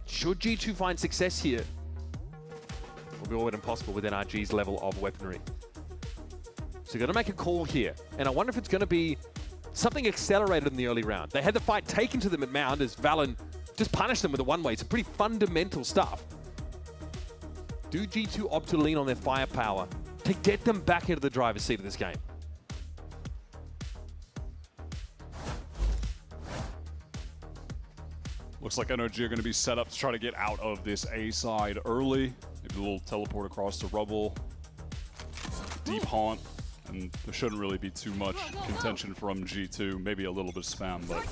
should G2 find success here, will be all but impossible with NRG's level of weaponry. So you're going to make a call here, and I wonder if it's going to be something accelerated in the early round. They had the fight taken to them at Mound as Valen just punished them with a one-way. It's pretty fundamental stuff. Do G2 opt to lean on their firepower to get them back into the driver's seat of this game? Looks like NRG are going to be set up to try to get out of this A side early. Maybe a little teleport across to Rubble. Deep haunt. And there shouldn't really be too much contention from G2. Maybe a little bit of spam, but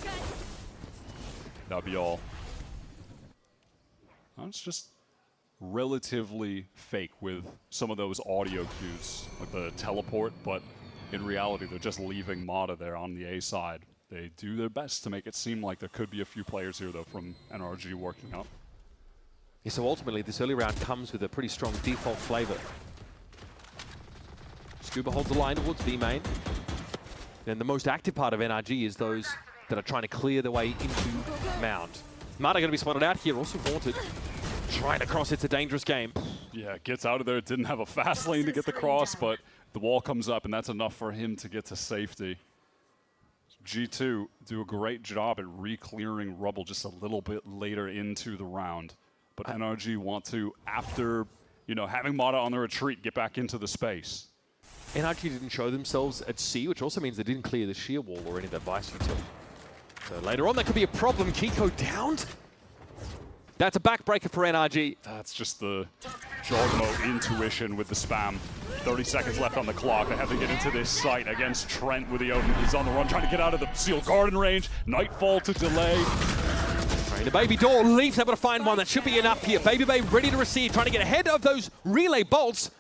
that'll be all. It's just relatively fake with some of those audio cues, like the teleport, but in reality, they're just leaving Mata there on the A side. They do their best to make it seem like there could be a few players here, though, from NRG working up. Yeah, so ultimately, this early round comes with a pretty strong default flavor. Scuba holds the line towards B main. And the most active part of NRG is those that are trying to clear their way into Mound. Mata going to be spotted out here, also Haunted. Trying to cross, it's a dangerous game. Yeah, gets out of there. Didn't have a fast lane to get the cross, but the wall comes up, and that's enough for him to get to safety. G2 do a great job at re-clearing Rubble just a little bit later into the round. But NRG want to, after having Mata on the retreat, get back into the space. NRG didn't show themselves at C, which also means they didn't clear the shear wall or any of that Vice Util. So later on, that could be a problem. Kiko downed. That's a backbreaker for NRG. That's just the Jorgmo intuition with the spam. 30 seconds left on the clock. They have to get into this site against Trent with the Odin. He's on the run, trying to get out of the Seal Garden range. Nightfall to delay. The Baby Door Leaf's able to find one. That should be enough here. Baby Bay ready to receive, trying to get ahead of those relay bolts.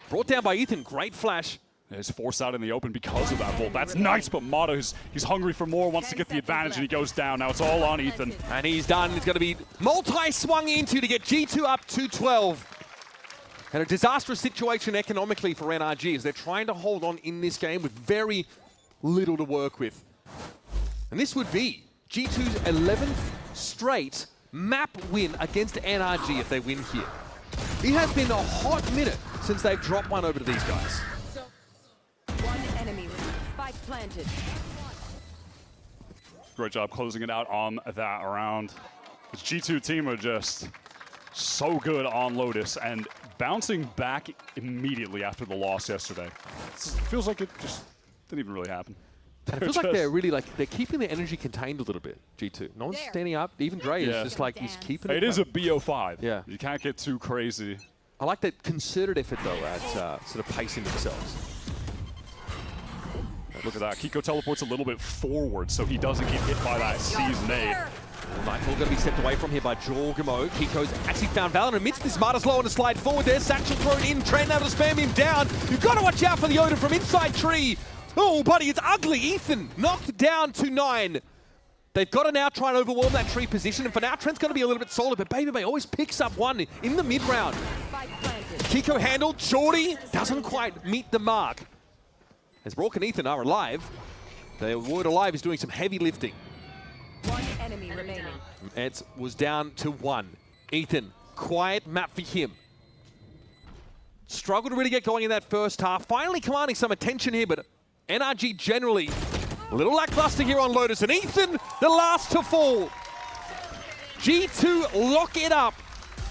Brought down by Ethan. Great flash. He's forced out in the open because of that bolt. That's nice, but Mata, he's hungry for more, wants to get the advantage, and he goes down. Now it's all on Ethan. And he's done. He's going to be multi-swung into to get G2 up to 12. And a disastrous situation economically for NRG as they're trying to hold on in this game with very little to work with. And this would be G2's 11th straight map win against NRG if they win here. It has been a hot minute since they've dropped one over to these guys. One enemy with spike planted. Great job closing it out on that round. This G2 team are just so good on Lotus and bouncing back immediately after the loss yesterday. It feels like it just didn't even really happen. And it feels like they're really they're keeping their energy contained a little bit, G2. No one's standing up. Even Dre is just like, he's keeping it. It is a BO5. Yeah. You can't get too crazy. I like that concerted effort, though, at sort of pacing themselves. Look at that. Kiko teleports a little bit forward so he doesn't get hit by that seized nade. Nightfall going to be stepped away from here by Jorgmo. Kiko's actually found Valen amidst this. Mata's low on a slide forward there. Satchel thrown in. Trent able to spam him down. You've got to watch out for the Odin from inside tree. Oh, buddy, it's ugly. Ethan knocked down to 9. They've got to now try and overwhelm that tree position. And for now, Trent's going to be a little bit solid. But Baby Bay always picks up one in the mid-round. Kiko handled. Shorty doesn't quite meet the mark. As Rourke and Ethan are alive, the word alive is doing some heavy lifting. One enemy remaining. It was down to 1. Ethan, quiet map for him. Struggled to really get going in that first half. Finally commanding some attention here, but NRG generally a little lackluster here on Lotus. And Ethan, the last to fall. G2 lock it up.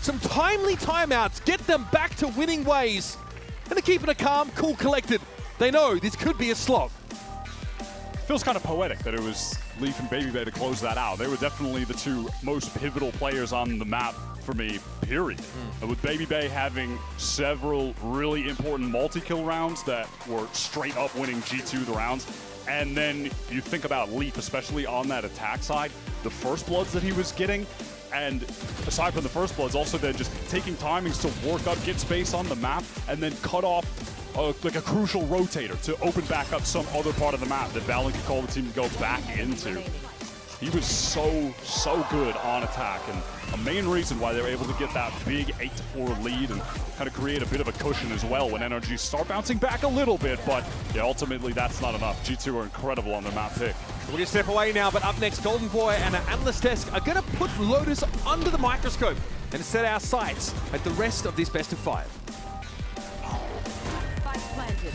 Some timely timeouts, get them back to winning ways. And they're keeping it calm, cool, collected. They know this could be a slog. Feels kind of poetic that it was Leaf and Baby Bay to close that out. They were definitely the two most pivotal players on the map for me, period. And with Baby Bay having several really important multi-kill rounds that were straight up winning G2 the rounds, And then you think about Leaf, especially on that attack side, the first bloods that he was getting, and aside from the first bloods, also then just taking timings to work up, get space on the map, and then cut off like a crucial rotator to open back up some other part of the map that VALORANT could call the team to go back into. He was so good on attack, and a main reason why they were able to get that big 8-4 lead and kind of create a bit of a cushion as well when NRG start bouncing back a little bit, but yeah, ultimately that's not enough. G2 are incredible on their map pick. We're going to step away now, but up next, Golden Boy and Analyst Desk are going to put Lotus under the microscope and set our sights at the rest of this best of 5. Spike planted.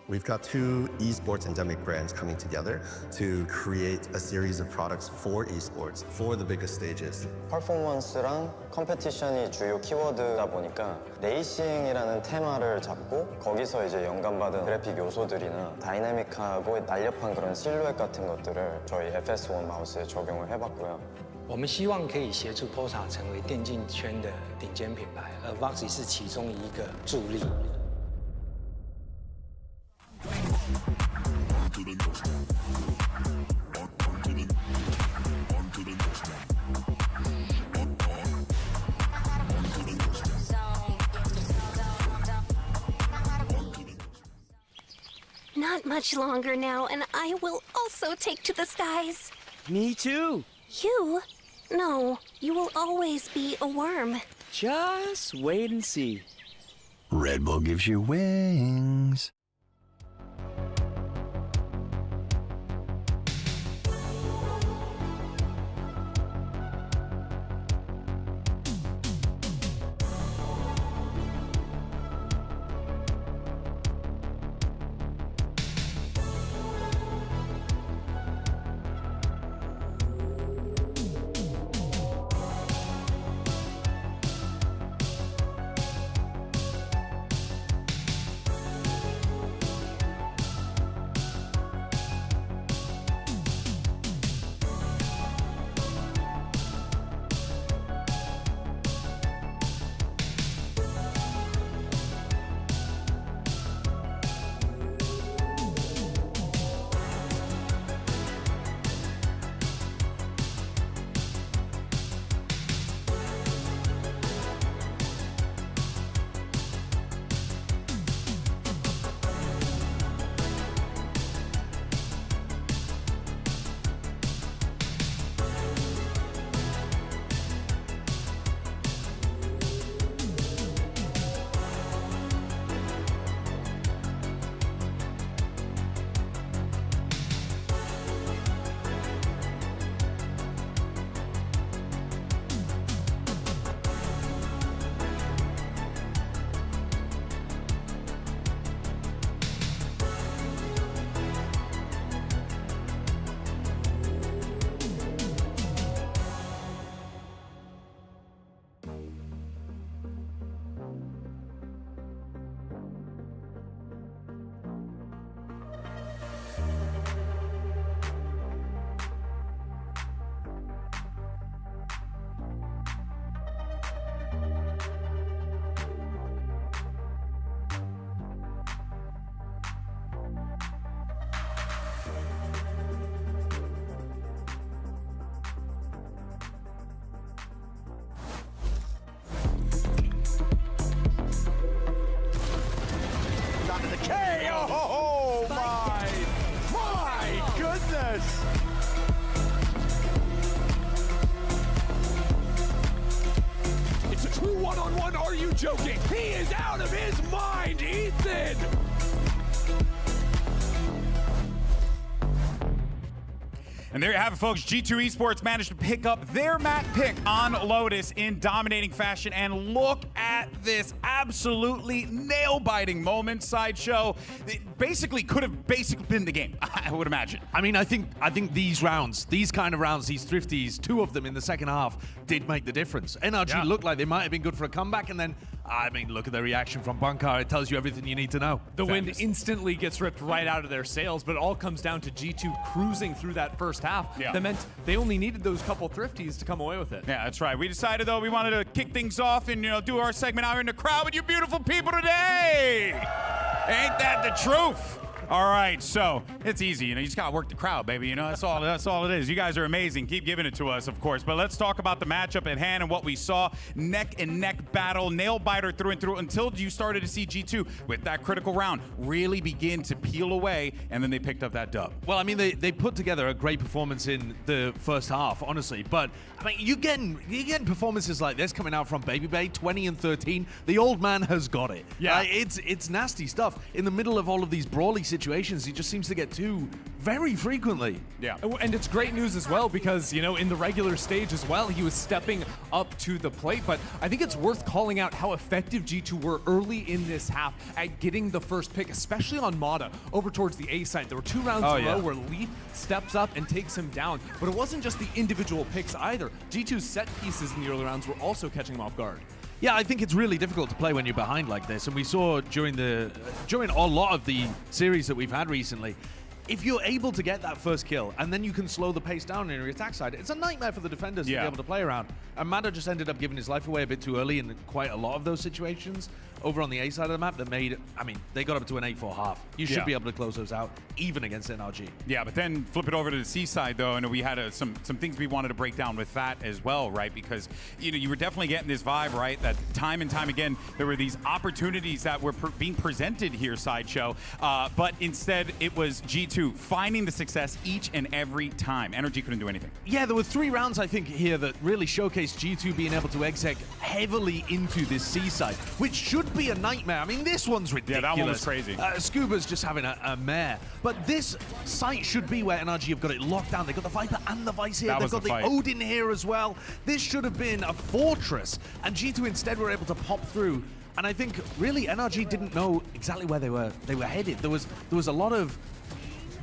We've got 2 esports endemic brands coming together to create a series of products for esports, for the biggest stages. 퍼포먼스랑 컴페티션이 주요 키워드다 보니까 레이싱이라는 테마를 잡고 거기서 이제 영감받은 그래픽 요소들이나 다이나믹하고 날렵한 그런 실루엣 같은 것들을 저희 FS1 마우스에 적용을 해봤고요. 我们希望可以协助 Pulsar 成为电竞圈的顶尖品牌，而 Voxy 是其中一个助力。 Not much longer now, and I will also take to the skies. Me too. You? No, you will always be a worm. Just wait and see. Red Bull gives you wings. one-on-one. Are you joking? He is out of his mind, Ethan! And there you have it, folks. G2 Esports managed to pick up their map pick on Lotus in dominating fashion. And look at this absolutely nail-biting moment, Sideshow. It basically could have been the game, I would imagine. I mean, I think these rounds, these kind of rounds, these thrifties, 2 of them in the second half did make the difference. NRG looked like they might have been good for a comeback, and then, I mean, look at the reaction from Bunkar. It tells you everything you need to know. The wind instantly gets ripped right out of their sails, but it all comes down to G2 cruising through that first half. That meant they only needed those couple thrifties to come away with it. Yeah, that's right. We decided, though, we wanted to kick things off and, do our segment out here in the crowd with you beautiful people today. Ain't that the truth? All right, so it's easy. You just got to work the crowd, baby. That's all it is. You guys are amazing. Keep giving it to us, of course. But let's talk about the matchup at hand and what we saw. Neck and neck battle, nail biter through and through until you started to see G2 with that critical round really begin to peel away, and then they picked up that dub. Well, I mean, they put together a great performance in the first half, honestly. But, I mean, you're getting performances like this coming out from Baby Bay, 20 and 13. The old man has got it. Yeah. It's nasty stuff. In the middle of all of these brawly situations, he just seems to get 2 very frequently. Yeah. And it's great news as well because, in the regular stage as well, he was stepping up to the plate. But I think it's worth calling out how effective G2 were early in this half at getting the first pick, especially on Mata over towards the A side. There were 2 rounds in a row where Leaf steps up and takes him down. But it wasn't just the individual picks either. G2's set pieces in the early rounds were also catching him off guard. Yeah, I think it's really difficult to play when you're behind like this, and we saw during a lot of the series that we've had recently, if you're able to get that first kill and then you can slow the pace down in your attack side, it's a nightmare for the defenders to be able to play around. And Mada just ended up giving his life away a bit too early in quite a lot of those situations over on the A side of the map that made, I mean, they got up to an 8-4 half. You should be able to close those out, even against NRG. Yeah, but then flip it over to the C side, though, and we had some things we wanted to break down with that as well, right? Because, you were definitely getting this vibe, right? That time and time again, there were these opportunities that were being presented here, Sideshow, but instead it was G2 finding the success each and every time. NRG couldn't do anything. Yeah, there were 3 rounds, I think, here that really showcased G2 being able to exec heavily into this C side, which should be a nightmare. I mean, this one's ridiculous. Yeah, that one was crazy. Scuba's just having a mare. But this site should be where NRG have got it locked down. They've got the Viper and the Vice here. They've got the Odin here as well. This should have been a fortress. And G2 instead were able to pop through. And I think, really, NRG didn't know exactly where they were headed. There was a lot of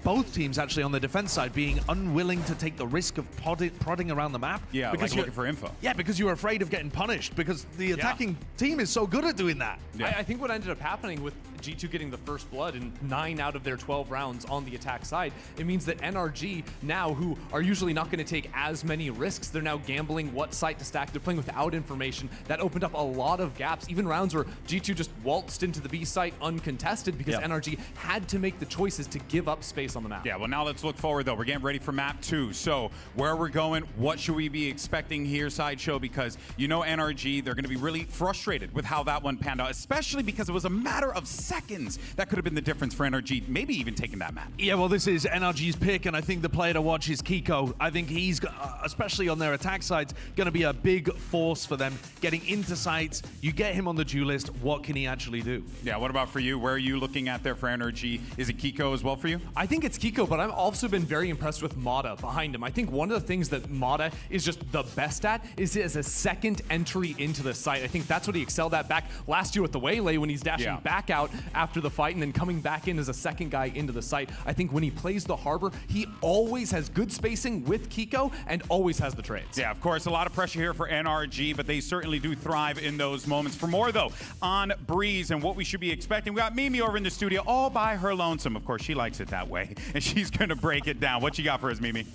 both teams actually on the defense side being unwilling to take the risk of prodding around the map. Yeah, because like looking for info. Yeah, because you were afraid of getting punished because the attacking team is so good at doing that. Yeah. I think what ended up happening with G2 getting the first blood in 9 out of their 12 rounds on the attack side, it means that NRG now, who are usually not going to take as many risks, they're now gambling what site to stack. They're playing without information. That opened up a lot of gaps, even rounds where G2 just waltzed into the B site uncontested because NRG had to make the choices to give up space on the map. Yeah, well, now let's look forward, though. We're getting ready for map 2. So where we're going, what should we be expecting here, Sideshow? Because NRG, they're going to be really frustrated with how that one panned out, especially because it was a matter of seconds that could have been the difference for NRG, maybe even taking that map. Yeah, well, this is NRG's pick, and I think the player to watch is Kiko. I think he's, especially on their attack sides, going to be a big force for them getting into sites. You get him on the duelist, what can he actually do? Yeah, what about for you? Where are you looking at there for NRG? Is it Kiko as well for you? I think it's Kiko, but I've also been very impressed with Mata behind him. I think one of the things that Mata is just the best at is as a second entry into the site. I think that's what he excelled at back last year with the Waylay when he's dashing back out after the fight and then coming back in as a second guy into the site. I think when he plays the Harbor, he always has good spacing with Kiko and always has the trades. Yeah, of course, a lot of pressure here for NRG, but they certainly do thrive in those moments. For more, though, on Breeze and what we should be expecting, we got Mimi over in the studio all by her lonesome. Of course, she likes it that way, and she's going to break it down. What you got for us, Mimi?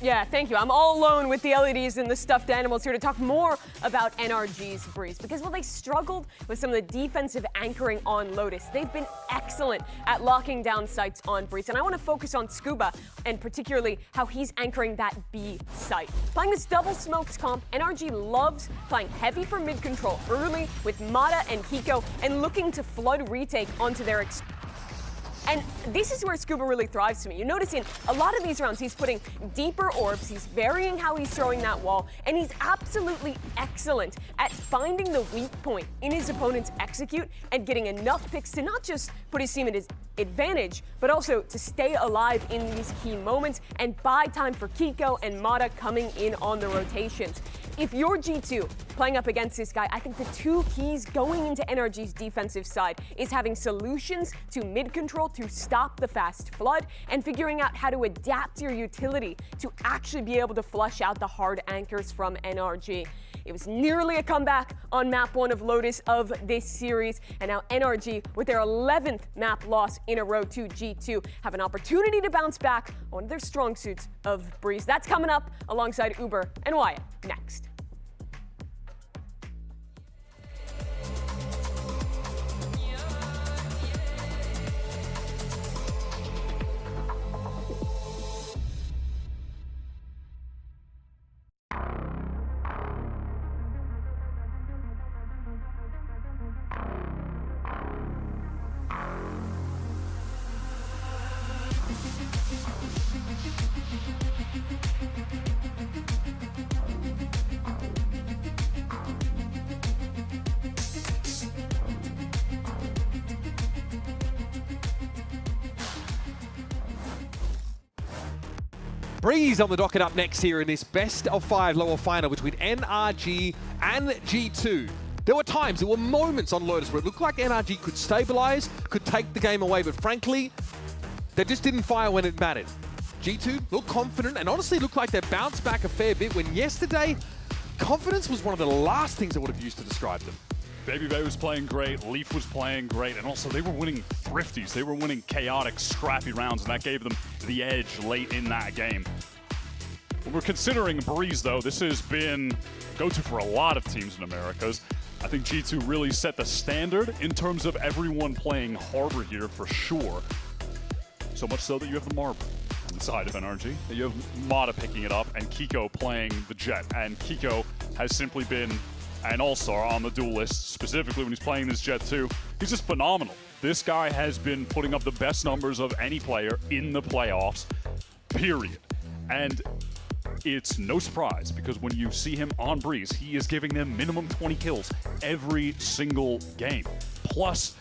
Yeah, thank you. I'm all alone with the LEDs and the stuffed animals here to talk more about NRG's Breeze. Because while they struggled with some of the defensive anchoring on Lotus, they've been excellent at locking down sites on Breeze. And I want to focus on Scuba and particularly how he's anchoring that B site. Playing this double smokes comp, NRG loves playing heavy for mid control early with Mata and Kiko and looking to flood retake onto their And this is where Scuba really thrives to me. You notice in a lot of these rounds, he's putting deeper orbs, he's varying how he's throwing that wall, and he's absolutely excellent at finding the weak point in his opponent's execute and getting enough picks to not just put his team at his advantage, but also to stay alive in these key moments and buy time for Kiko and Mata coming in on the rotations. If you're G2 playing up against this guy, I think the two keys going into NRG's defensive side is having solutions to mid control to stop the fast flood and figuring out how to adapt your utility to actually be able to flush out the hard anchors from NRG. It was nearly a comeback on map 1 of Lotus of this series, and now NRG, with their 11th map loss in a row to G2, have an opportunity to bounce back on one of their strong suits of Breeze. That's coming up alongside Uber and Wyatt next. Breeze on the docket up next here in this best of 5 lower final between NRG and G2. There were times, there were moments on Lotus where it looked like NRG could stabilize, could take the game away, but frankly, they just didn't fire when it mattered. G2 looked confident and honestly looked like they bounced back a fair bit when yesterday, confidence was one of the last things I would have used to describe them. Baby Bay was playing great, Leaf was playing great, and also they were winning thrifties. They were winning chaotic, scrappy rounds, and that gave them the edge late in that game. When we're considering Breeze, though, this has been go-to for a lot of teams in Americas. I think G2 really set the standard in terms of everyone playing Harbor here for sure. So much so that you have the Marble on the side of NRG. You have Mata picking it up and Kiko playing the Jet. And Kiko has simply been an all-star on the duelist, specifically when he's playing this Jet too. He's just phenomenal. This guy has been putting up the best numbers of any player in the playoffs, period. And it's no surprise because when you see him on Breeze, he is giving them minimum 20 kills every single game. Plus,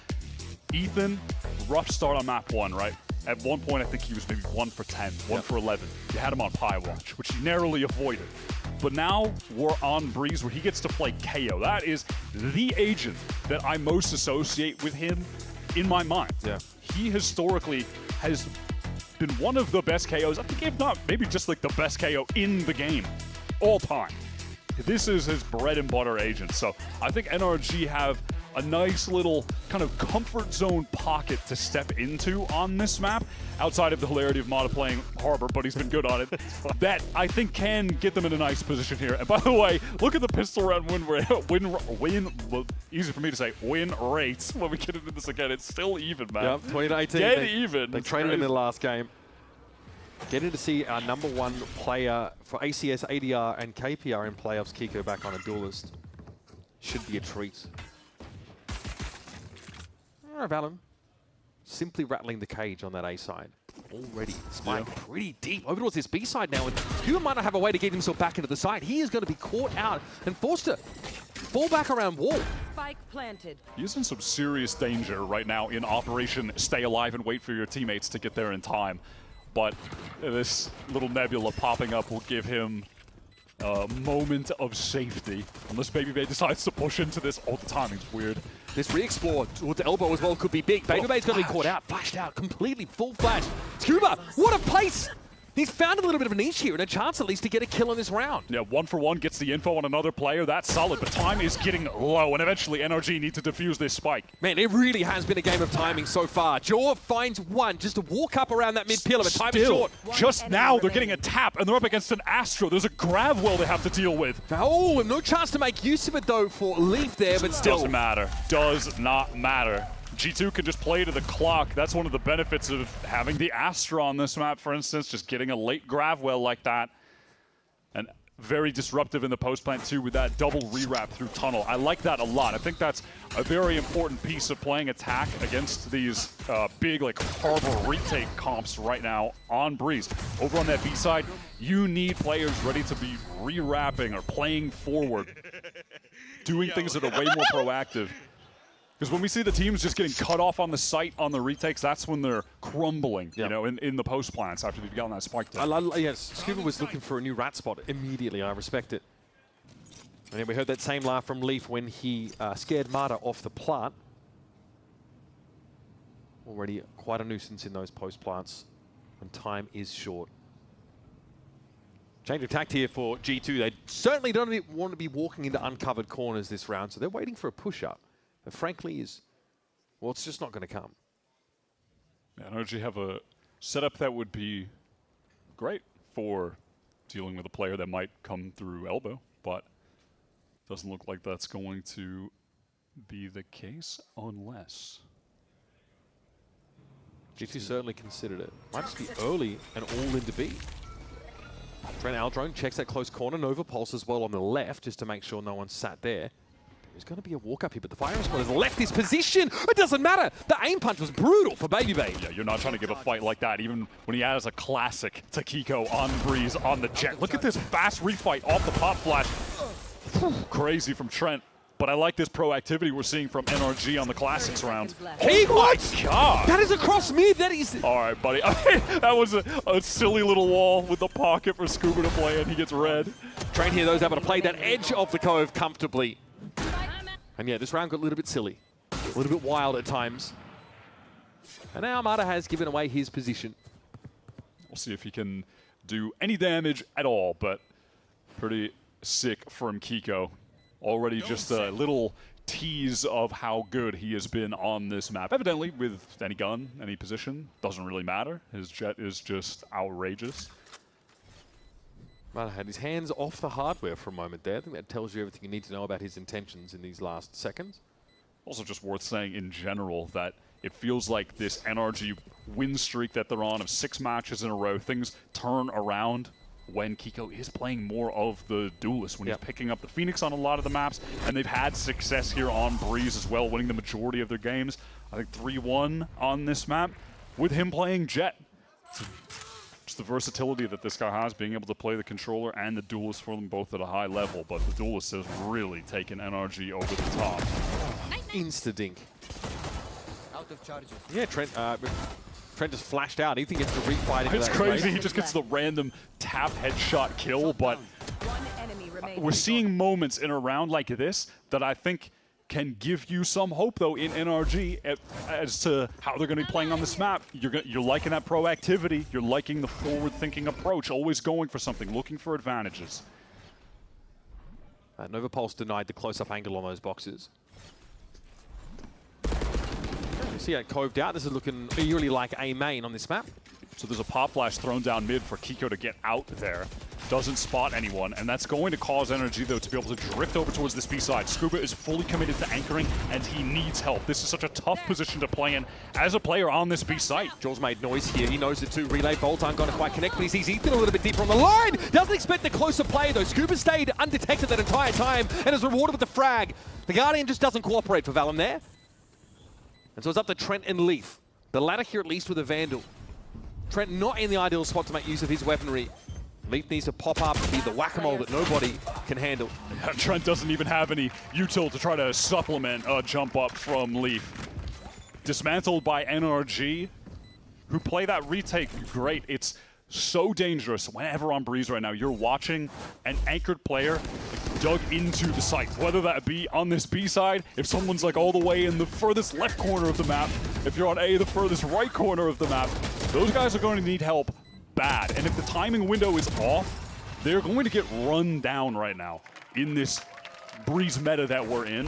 Ethan, rough start on map 1, right? At one point, I think he was maybe 1 for 10, 1 for 11. You had him on Pie Watch, which he narrowly avoided. But now we're on Breeze where he gets to play KO. That is the agent that I most associate with him in my mind. Yeah. He historically has been one of the best KOs. I think if not, maybe just like the best KO in the game all time. This is his bread and butter agent. So I think NRG have a nice little kind of comfort zone pocket to step into on this map, outside of the hilarity of Mata playing Harbor, but he's been good on it. That I think can get them in a nice position here. And by the way, look at the pistol round win easy for me to say, win rates. When we get into this again, it's still even, man. Yep, 2018. Get even. They traded in the last game. Getting to see our #1 player for ACS, ADR, and KPR in playoffs, Kiko, back on a duelist. Should be a treat. Valen simply rattling the cage on that A side. Already, Spike pretty deep over towards this B side now, and Human might not have a way to get himself back into the side. He is going to be caught out and forced to fall back around wall. Spike planted. He's in some serious danger right now in Operation Stay Alive and wait for your teammates to get there in time. But this little nebula popping up will give him a moment of safety. Unless Baby Bay decides to push into this. Oh, the timing's weird. This re-explore towards the elbow as well could be big. Baby Bay's going to be caught out. Flashed out. Completely full flash. Scuba, what a place! He's found a little bit of a niche here and a chance at least to get a kill in this round. Yeah, 1 for 1, gets the info on another player. That's solid, but time is getting low, and eventually NRG need to defuse this spike. Man, it really has been a game of timing so far. Jaw finds one just to walk up around that mid pillar, but time is short. Just now, they're getting a tap, and they're up against an Astro. There's a grav well they have to deal with. Oh, and no chance to make use of it, though, for Leaf there, but still. Doesn't matter. Does not matter. G2 can just play to the clock. That's one of the benefits of having the Astra on this map, for instance, just getting a late grav well like that. And very disruptive in the post plant too with that double rewrap through tunnel. I like that a lot. I think that's a very important piece of playing attack against these big like harbor retake comps right now on Breeze. Over on that B side, you need players ready to be rewrapping or playing forward, doing things that are way more proactive. Because when we see the teams just getting cut off on the site on the retakes, that's when they're crumbling, you know, in the post plants after they've gotten that spike down. Yes, Scuba was looking for a new rat spot immediately. I respect it. And then we heard that same laugh from Leaf when he scared Marta off the plant. Already quite a nuisance in those post plants, and time is short. Change of tact here for G2. They certainly don't want to be walking into uncovered corners this round, so they're waiting for a push-up. But frankly, well, it's just not going to come. Yeah, NRG have a setup that would be great for dealing with a player that might come through elbow, but doesn't look like that's going to be the case unless... G2 certainly considered it. Might just be early and all into B. Trent Aldrone checks that close corner. Nova Pulse as well on the left, just to make sure no one sat there. There's going to be a walk up here, but the firing squad has left his position. It doesn't matter. The aim punch was brutal for Baby Bay. Yeah, you're not trying to give a fight like that, even when he has a classic to Kiko on Breeze on the jet. Look at this fast refight off the pop flash. Crazy from Trent. But I like this proactivity we're seeing from NRG on the Classics round. Hey, what? My God! That is across mid. That is... All right, buddy. That was a silly little wall with the pocket for Scuba to play in. He gets red. Train here, though, is able to play that edge of the cove comfortably. And yeah, this round got a little bit silly. A little bit wild at times. And now Armada has given away his position. We'll see if he can do any damage at all, but pretty sick from Kiko. Already just a little tease of how good he has been on this map. Evidently, with any gun, any position, doesn't really matter. His jet is just outrageous. Armada had his hands off the hardware for a moment there. I think that tells you everything you need to know about his intentions in these last seconds. Also just worth saying in general that it feels like this NRG win streak that they're on of 6 matches in a row, things turn around when Kiko is playing more of the duelist, when he's picking up the Phoenix on a lot of the maps, and they've had success here on Breeze as well, winning the majority of their games. I think 3-1 on this map with him playing Jet. Just the versatility that this guy has, being able to play the controller and the duelist for them both at a high level, but the duelist has really taken NRG over the top. Insta-dink. Out of charges. Yeah, Trent just flashed out. Ethan gets the refight into It's that crazy. race. He just gets the random tap headshot kill, but we're seeing moments in a round like this that I think can give you some hope, though, in NRG as to how they're going to be playing on this map. You're liking that proactivity. You're liking the forward-thinking approach, always going for something, looking for advantages. Nova Pulse denied the close-up angle on those boxes. You see that coved out. This is looking eerily like A main on this map. So there's a pop flash thrown down mid for Kiko to get out there. Doesn't spot anyone, and that's going to cause NRG, though, to be able to drift over towards this B side. Scuba is fully committed to anchoring, and he needs help. This is such a tough position to play in as a player on this B site. Jaws made noise here. He knows it too. Relay Bolt aren't going to quite connect, but he sees Ethan a little bit deeper on the line. Doesn't expect the closer play, though. Scuba stayed undetected that entire time and is rewarded with the frag. The Guardian just doesn't cooperate for Valen there. And so it's up to Trent and Leaf. The latter here at least with a Vandal. Trent not in the ideal spot to make use of his weaponry. Leaf needs to pop up and be the whack-a-mole that nobody can handle. Trent doesn't even have any util to try to supplement a jump up from Leaf. Dismantled by NRG, who play that retake great. It's so dangerous whenever on Breeze right now you're watching an anchored player dug into the site, whether that be on this B side, if someone's like all the way in the furthest left corner of the map, if you're on A, the furthest right corner of the map, those guys are going to need help bad. And if the timing window is off, they're going to get run down right now in this Breeze meta that we're in.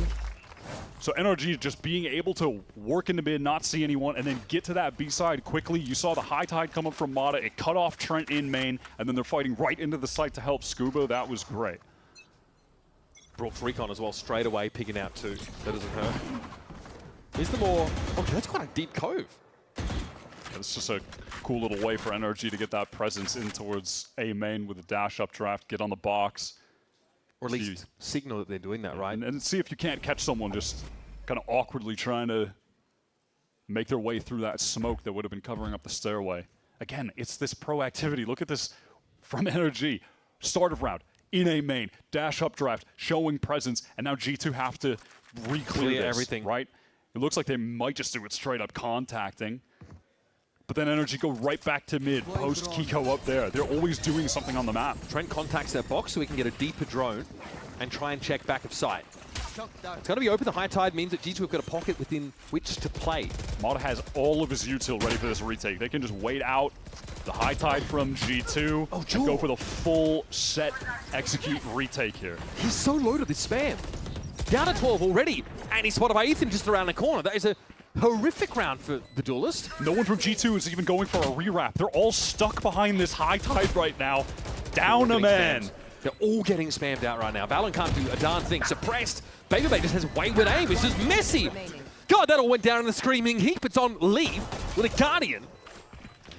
So NRG just being able to work into mid, not see anyone, and then get to that B side quickly. You saw the high tide come up from Mata. It cut off Trent in main, and then they're fighting right into the site to help Scuba. That was great. Brooks Recon as well straight away, picking out two. That doesn't hurt. Here's the more... Okay, that's quite a deep cove. It's just a cool little way for NRG to get that presence in towards A main with a dash updraft, get on the box. Or at least signal that they're doing that, right? And see if you can't catch someone just kind of awkwardly trying to make their way through that smoke that would have been covering up the stairway. Again, it's this proactivity. Look at this from NRG. Start of round, in A main, dash updraft, showing presence, and now G2 have to re-clear this, everything. Right? It looks like they might just do it straight up contacting. But then NRG go right back to mid, post Kiko up there. They're always doing something on the map. Trent contacts that box so we can get a deeper drone and try and check back of sight. It's got to be open. The high tide means that G2 have got a pocket within which to play. Mata has all of his util ready for this retake. They can just wait out the high tide from G2 and go for the full set execute retake here. He's so loaded with spam. Down to 12 already, and he's spotted by Ethan just around the corner. That is a horrific round for the duelist. No one from G2 is even going for a rewrap. They're all stuck behind this high tide right now. Down a man. Spammed. They're all getting spammed out right now. VALORANT can't do a darn thing. Suppressed. Baby just has wayward aim. It's just messy. God, that all went down in the screaming heap. It's on Leaf with a Guardian.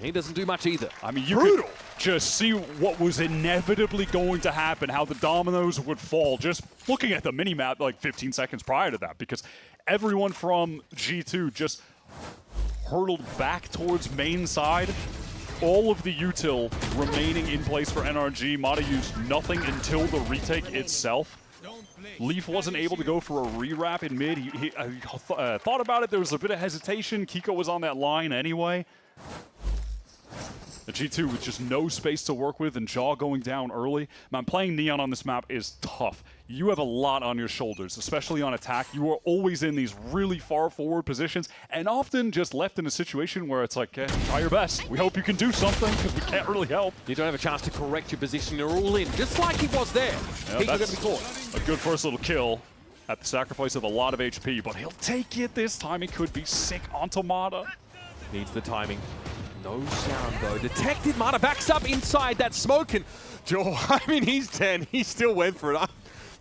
He doesn't do much either. I mean, you could just see what was inevitably going to happen, how the dominoes would fall, just looking at the mini-map like 15 seconds prior to that, because everyone from G2 just hurtled back towards main side. All of the util remaining in place for NRG. Mata used nothing until the retake itself. Leaf wasn't able to go for a rewrap in mid. He thought about it. There was a bit of hesitation. Kiko was on that line anyway. The G2 with just no space to work with and Jaw going down early. Man, playing Neon on this map is tough. You have a lot on your shoulders, especially on attack. You are always in these really far forward positions and often just left in a situation where it's like, try your best. We hope you can do something because we can't really help. You don't have a chance to correct your position. You're all in, just like he was there. Yeah, He's going to be caught. A good first little kill at the sacrifice of a lot of HP, but he'll take it this time. It could be sick onto Mata. Needs the timing. No sound though. Detected. Mata backs up inside that smoke, and Joe, I mean, he's 10. He still went for it.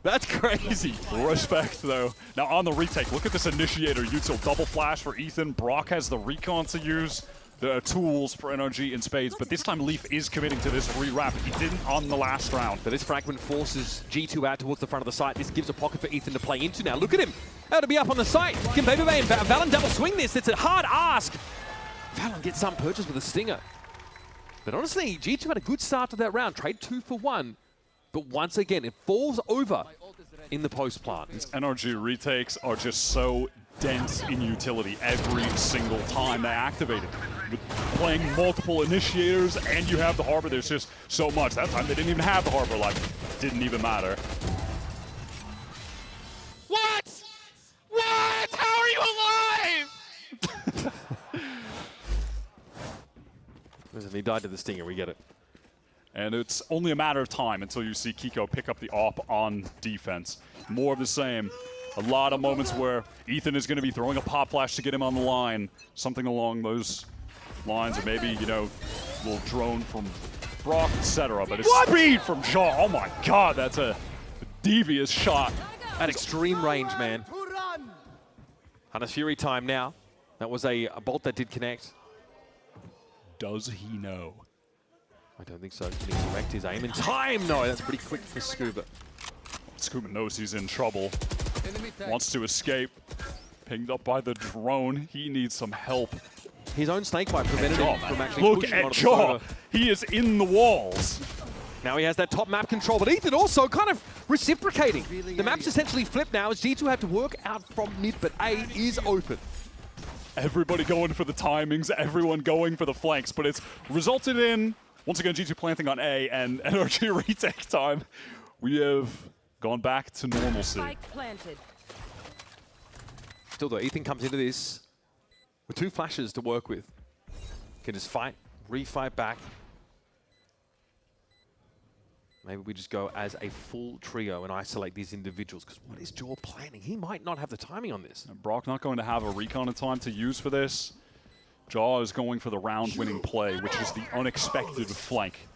That's crazy. Respect though. Now on the retake, look at this initiator util. Double flash for Ethan. Brock has the recon to use. The tools for NRG in spades, but this time Leaf is committing to this rewrap. He didn't on the last round. But this fragment forces G2 out towards the front of the site. This gives a pocket for Ethan to play into now. Look at him. How to be up on the site. Can Baby and VALORANT double swing this? It's a hard ask. VALORANT gets some purchase with a stinger. But honestly, G2 had a good start to that round. Trade 2 for 1. But once again, it falls over in the post plant. These NRG retakes are just so dense in utility every single time they activate it. With playing multiple initiators and you have the Harbor, there's just so much. That time they didn't even have the Harbor, like, didn't even matter. What? What? How are you alive? Listen, he died to the stinger, we get it. And it's only a matter of time until you see Kiko pick up the AWP on defense. More of the same. A lot of moments where Ethan is going to be throwing a pop flash to get him on the line. Something along those lines, or maybe, you know, a little drone from Brock, etc. But it's speed from Jaw. Oh my god, that's a devious shot. At extreme range, man. Hunter's Fury time now. That was a bolt that did connect. Does he know? I don't think so. Can he correct his aim in time? No, that's pretty quick for Scuba. Scuba knows he's in trouble. Wants to escape. Pinged up by the drone. He needs some help. His own snakebite prevented him from actually Look pushing at onto Jaw. the server. He is in the walls. Now he has that top map control, but Ethan also kind of reciprocating. The map's essentially flipped now as G2 have to work out from mid, but A is open. Everybody going for the timings, everyone going for the flanks, but it's resulted in, once again, G2 planting on A and NRG retake time. We have gone back to normalcy. Still though, Ethan comes into this with 2 flashes to work with. Can just fight, refight back. Maybe we just go as a full trio and isolate these individuals, because what is Jaw planning? He might not have the timing on this. Brock not going to have a recon in time to use for this. Jaw is going for the round-winning play, which is the unexpected flank.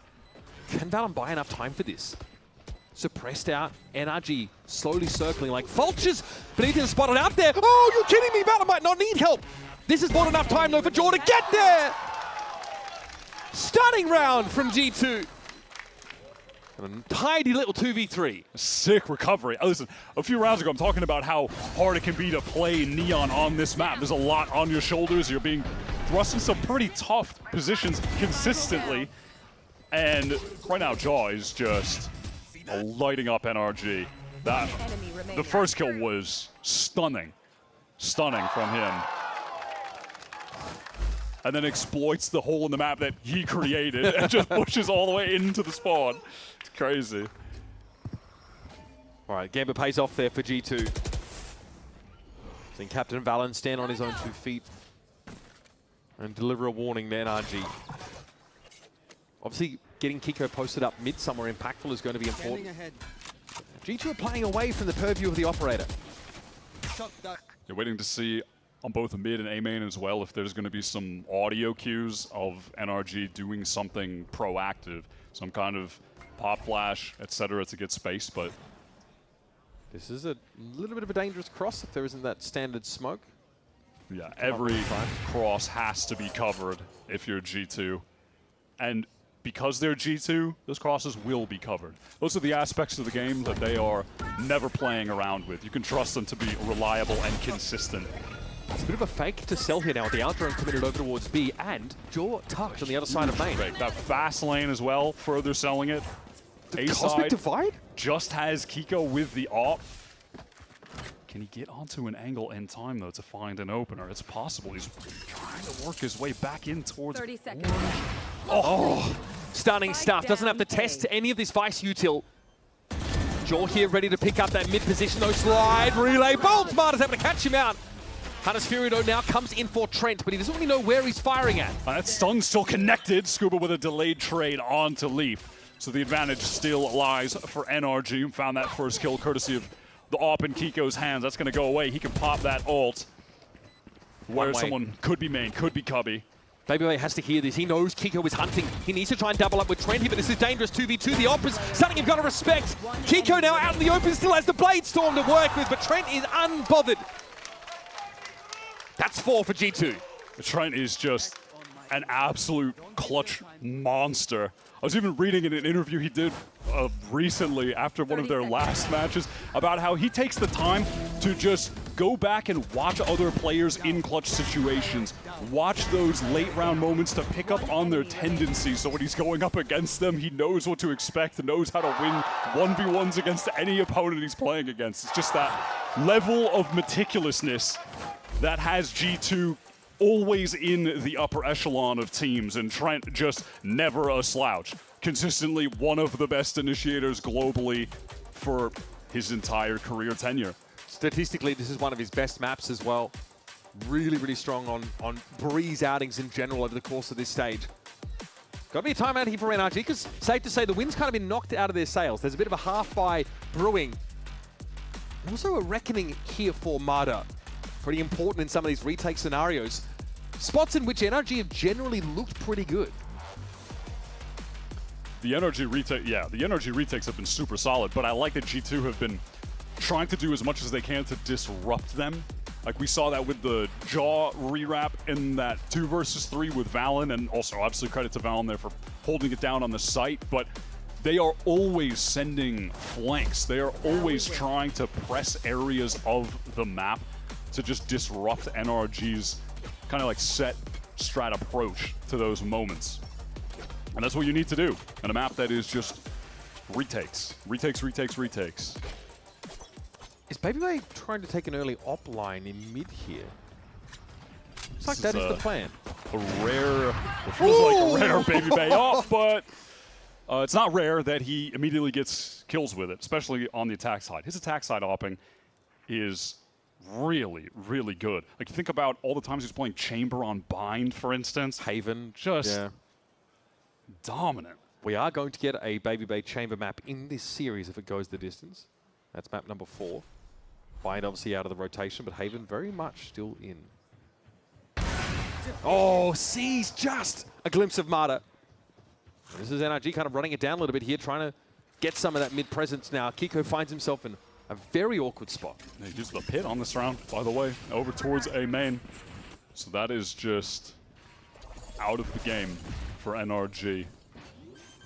Can VALORANT buy enough time for this? Suppressed out, NRG slowly circling like vultures, but Ethan's spotted out there. Oh, you're kidding me, VALORANT might not need help. This has bought enough time though for Jaw to get there. Stunning round from G2. And a tidy little 2v3. Sick recovery. Listen, a few rounds ago, I'm talking about how hard it can be to play Neon on this map. There's a lot on your shoulders. You're being thrust in some pretty tough positions consistently. And right now, Jaw is just lighting up NRG. The first kill was stunning. Stunning from him. And then exploits the hole in the map that he created and just pushes all the way into the spawn. It's crazy. All right, Gambit pays off there for G2. Seeing Captain Valen stand on his own 2 feet and deliver a warning to NRG. Obviously, getting Kiko posted up mid somewhere impactful is going to be important. G2 are playing away from the purview of the operator. You're waiting to see on both mid and A main as well if there's going to be some audio cues of NRG doing something proactive, some kind of pop flash, etc. to get space, but this is a little bit of a dangerous cross if there isn't that standard smoke. Yeah, every cross has to be covered if you're G2. And because they're G2, those crosses will be covered. Those are the aspects of the game that they are never playing around with. You can trust them to be reliable and consistent. It's a bit of a fake to sell here now with the out drone committed over towards B and Jaw tucked on the other side of main. That fast lane as well, further selling it. The Cosmic Divide? Just has Kiko with the AWP. Can he get onto an angle in time, though, to find an opener? It's possible. He's trying to work his way back in towards 30 seconds. Oh, stunning stuff. Doesn't have to test any of this Vice util. Jaw here ready to pick up that mid position, though. Slide, relay, bolt. Marta's able to catch him out. Hunter's Fury, though, now comes in for Trent, but he doesn't really know where he's firing at. That stun's still connected. Scuba with a delayed trade onto Leaf. So the advantage still lies for NRG, who found that first kill courtesy of the AWP in Kiko's hands. That's going to go away. He can pop that ult. Where someone could be main, could be Cubby. Baby has to hear this. He knows Kiko is hunting. He needs to try and double up with Trent here, but this is dangerous 2v2. The AWP is something you've got to respect. Kiko now out in the open, still has the Blade Storm to work with, but Trent is unbothered. That's 4 for G2. Trent is just an absolute clutch monster. I was even reading in an interview he did recently after one of their last matches about how he takes the time to just go back and watch other players in clutch situations, watch those late round moments to pick up on their tendencies. So when he's going up against them, he knows what to expect and knows how to win 1v1s against any opponent he's playing against. It's just that level of meticulousness that has G2 always in the upper echelon of teams, and Trent just never a slouch. Consistently one of the best initiators globally for his entire career tenure. Statistically, this is one of his best maps as well. Really, really strong on breeze outings in general over the course of this stage. Got to be a timeout here for NRG, because safe to say the wind's kind of been knocked out of their sails. There's a bit of a half-buy brewing. Also a reckoning here for Marta. Pretty important in some of these retake scenarios. Spots in which NRG have generally looked pretty good. The NRG retake, yeah, the NRG retakes have been super solid, but I like that G2 have been trying to do as much as they can to disrupt them. Like we saw that with the Jaw rewrap in that 2 versus 3 with Valen, and also obviously credit to Valen there for holding it down on the site, but they are always sending flanks. They are always trying to press areas of the map to just disrupt NRG's kind of like set strat approach to those moments. And that's what you need to do in a map that is just retakes. Retakes, retakes, retakes. Is Baby trying to take an early op line in mid here? Looks like that is the plan. A rare, it feels like a rare Baby op, but it's not rare that he immediately gets kills with it, especially on the attack side. His attack side opping is really, really good. Like, think about all the times he's playing Chamber on Bind, for instance. Haven. Just dominant. We are going to get a Baby Bay Chamber map in this series if it goes the distance. That's map number 4. Bind obviously out of the rotation, but Haven very much still in. Oh, sees just a glimpse of Marta. This is NRG kind of running it down a little bit here, trying to get some of that mid presence now. Kiko finds himself in a very awkward spot. He used the pit on this round, by the way, over towards A main. So that is just out of the game for NRG,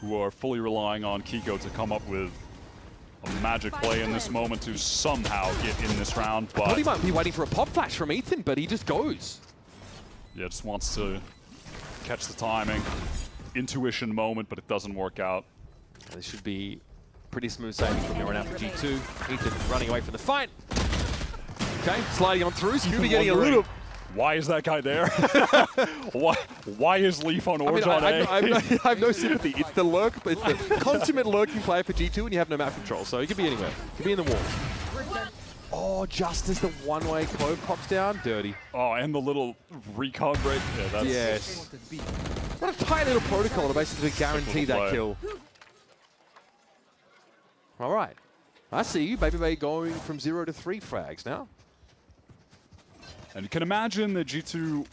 who are fully relying on Kiko to come up with a magic play in this moment to somehow get in this round. But I thought he might be waiting for a pop flash from Ethan, but he just goes. Yeah, just wants to catch the timing. Intuition moment, but it doesn't work out. This should be pretty smooth sailing from here on out for G2. Ethan running away from the fight. Okay, sliding on through. Scooby getting a little... Why is that guy there? why is Leaf on Orange on A? I have no sympathy. It's the lurk, but it's the consummate lurking player for G2, and you have no map control, so he could be anywhere. He could be in the wall. Oh, just as the one-way clove pops down, dirty. Oh, and the little recon break. Yeah, that's... Yes. What a tight little protocol to basically guarantee that kill. All right. I see you, Baby going from 0 to 3 frags now. And you can imagine that G2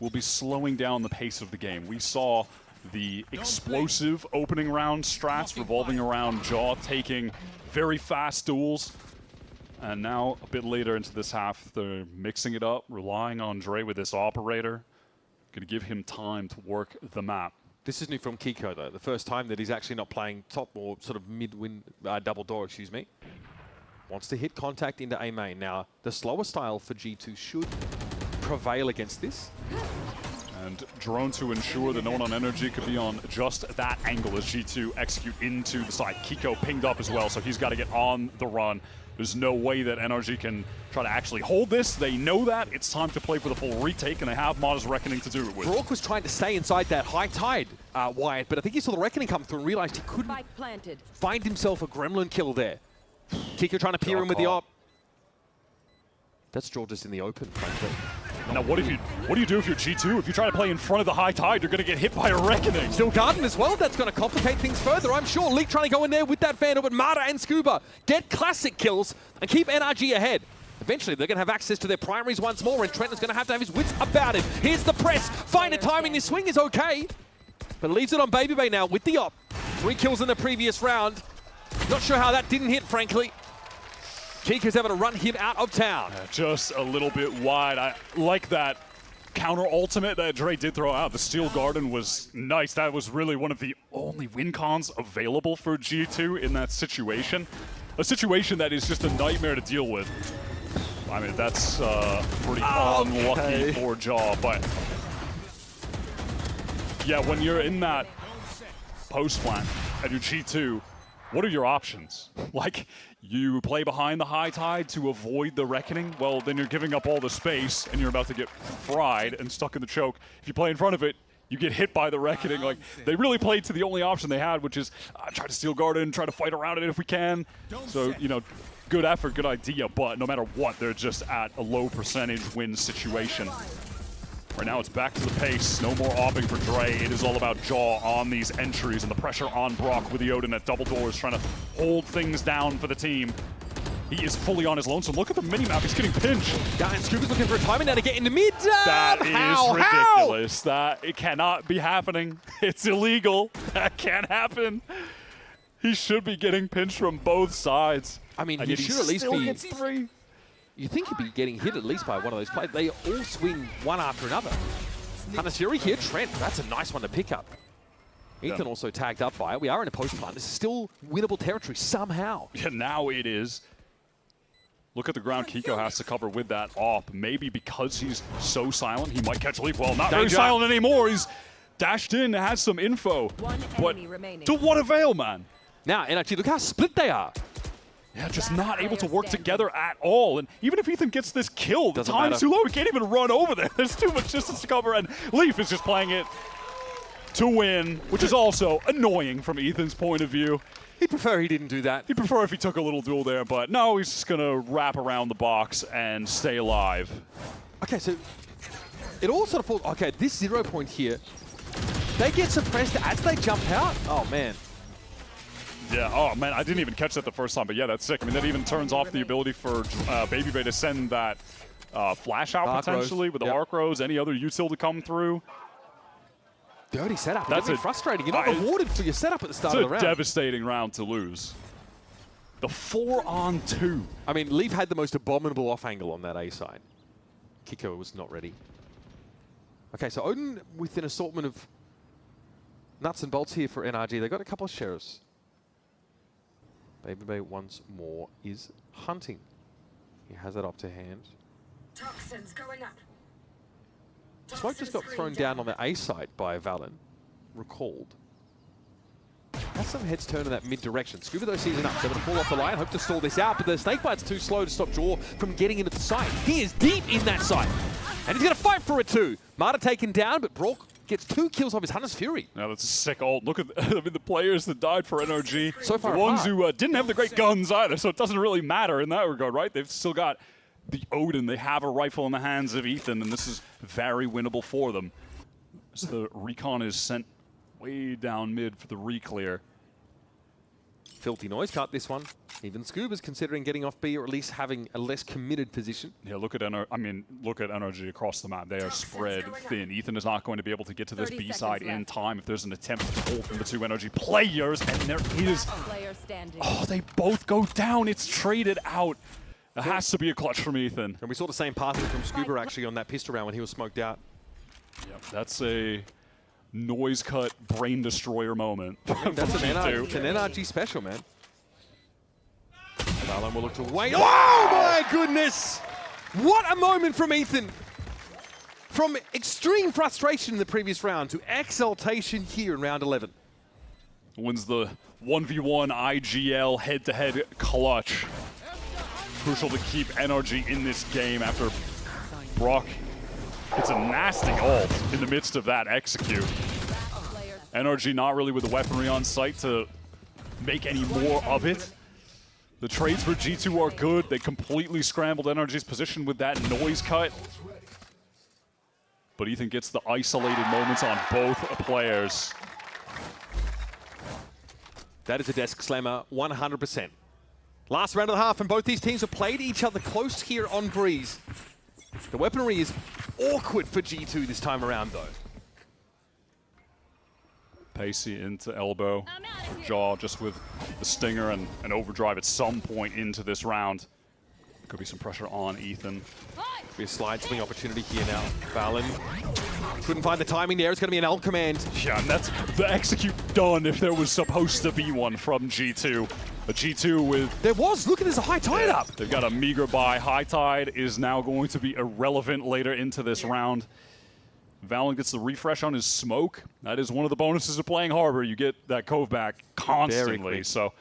will be slowing down the pace of the game. We saw the explosive opening round strats revolving around Jaw, taking very fast duels. And now, a bit later into this half, they're mixing it up, relying on Dre with this operator. Going to give him time to work the map. This is new from Kiko, though. The first time that he's actually not playing top or sort of mid-win, double door, excuse me. Wants to hit contact into A main. Now, the slower style for G2 should prevail against this. And drone to ensure that no one on NRG could be on just that angle as G2 execute into the side. Kiko pinged up as well, so he's got to get on the run. There's no way that NRG can try to actually hold this. They know that. It's time to play for the full retake, and they have Modest Reckoning to do it with. Brock was trying to stay inside that high tide, Wyatt, but I think he saw the Reckoning come through and realized he couldn't find himself a Gremlin kill there. Kiko trying to peer in with the op. That's George's in the open, frankly. Now, what do you do if you're G2? If you try to play in front of the high tide, you're going to get hit by a Reckoning. Still Garden as well. That's going to complicate things further, I'm sure. Leak trying to go in there with that Vandal, but Mara and Scuba get classic kills and keep NRG ahead. Eventually, they're going to have access to their primaries once more, and Trenton's going to have his wits about it. Here's the press. Find a timing. This swing is okay, but leaves it on Baby Bay now with the op. 3 kills in the previous round. Not sure how that didn't hit, frankly. Kiko's able to run him out of town. Just a little bit wide. I like that counter ultimate that Dre did throw out. The Steel Garden was nice. That was really one of the only win cons available for G2 in that situation. A situation that is just a nightmare to deal with. I mean, that's pretty unlucky for Jaw, but yeah, when you're in that post plant and you're G2, what are your options? Like, you play behind the high tide to avoid the Reckoning? Well, then you're giving up all the space and you're about to get fried and stuck in the choke. If you play in front of it, you get hit by the Reckoning. Like, they really played to the only option they had, which is try to steal Garden, try to fight around it if we can. So, you know, good effort, good idea, but no matter what, they're just at a low percentage win situation. Right now it's back to the pace, no more opping for Dre. It is all about Jaw on these entries and the pressure on Brock with the Odin at double doors trying to hold things down for the team. He is fully on his lonesome. Look at the minimap, he's getting pinched. Yeah, and Scuba's looking for a timing now to get into mid. That is ridiculous. That it cannot be happening. It's illegal. That can't happen. He should be getting pinched from both sides. I mean, he should at least be... You think he'd be getting hit at least by one of those players. They all swing one after another. Hanasiri here, Trent. That's a nice one to pick up. Ethan also tagged up by it. We are in a post plant. This is still winnable territory somehow. Yeah, now it is. Look at the ground Kiko has to cover with that op. Maybe because he's so silent, he might catch a leap. Well, not very silent anymore. He's dashed in, has some info. But to what avail, man? Now, NRG, look how split they are. Yeah, just not able to work together at all. And even if Ethan gets this kill, the time's too low. He can't even run over there. There's too much distance to cover. And Leaf is just playing it to win, which is also annoying from Ethan's point of view. He'd prefer he didn't do that. He'd prefer if he took a little duel there. But no, he's just going to wrap around the box and stay alive. Okay, so it all sort of falls. Okay, this 0 point here, they get suppressed as they jump out. Oh, man. Yeah, oh man, I didn't even catch that the first time, but yeah, that's sick. I mean, that even turns off the ability for Baby Bay to send that flash out potentially with the Arc Rose, any other util to come through. Dirty setup. That's frustrating. You're not rewarded for your setup at the start of the round. It's a devastating round to lose. The 4-on-2. I mean, Leaf had the most abominable off angle on that A side. Kiko was not ready. Okay, so Odin with an assortment of nuts and bolts here for NRG. They've got a couple of sheriffs. Baby once more is hunting. He has it up to hand. Toxins going up. Smoke just got thrown down on the A side by Valen. Recalled. Has some heads turn in that mid direction. Scuba though sees enough. So going to fall off the line. Hope to stall this out, but the snakebite's too slow to stop Jaw from getting into the site. He is deep in that site. And he's going to fight for it too. Marta taken down, but Brock gets 2 kills off his Hunter's Fury. Now that's a sick ult. Look at the players that died for NRG. So far the ones apart. who didn't have the great guns either, so it doesn't really matter in that regard, right? They've still got the Odin. They have a rifle in the hands of Ethan, and this is very winnable for them. So the recon is sent way down mid for the re-clear. Filthy noise cut this one. Even Scuba's considering getting off B or at least having a less committed position. Yeah, look at NRG across the map. They are spread thin. Ethan is not going to be able to get to this B side in time if there's an attempt to pull from the 2 NRG players, and there is. Oh, they both go down. It's traded out. It has to be a clutch from Ethan. And we saw the same passing from Scuba actually on that pistol round when he was smoked out. Yep, that's a noise cut brain destroyer moment. That's an NRG special, man. Valen will look to wait. Oh my goodness! What a moment from Ethan. From extreme frustration in the previous round to exaltation here in round 11. Wins the 1v1 IGL head-to-head clutch. Crucial to keep NRG in this game after Brock hits a nasty ult in the midst of that execute. NRG not really with the weaponry on site to make any more of it. The trades for G2 are good. They completely scrambled NRG's position with that noise cut. But Ethan gets the isolated moments on both players. That is a desk slammer, 100%. Last round of the half, and both these teams have played each other close here on Breeze. The weaponry is awkward for G2 this time around, though. Pacey into elbow. Jaw just with the stinger and an overdrive at some point into this round. Could be some pressure on Ethan. Be a slide swing opportunity here now. Valen couldn't find the timing there. It's going to be an L command. Yeah, and that's the execute done if there was supposed to be one from G2. A G2 with... There was! Look at this, a high tide up! They've got a meager buy. High tide is now going to be irrelevant later into this round. Valen gets the refresh on his smoke. That is one of the bonuses of playing Harbor. You get that cove back constantly. So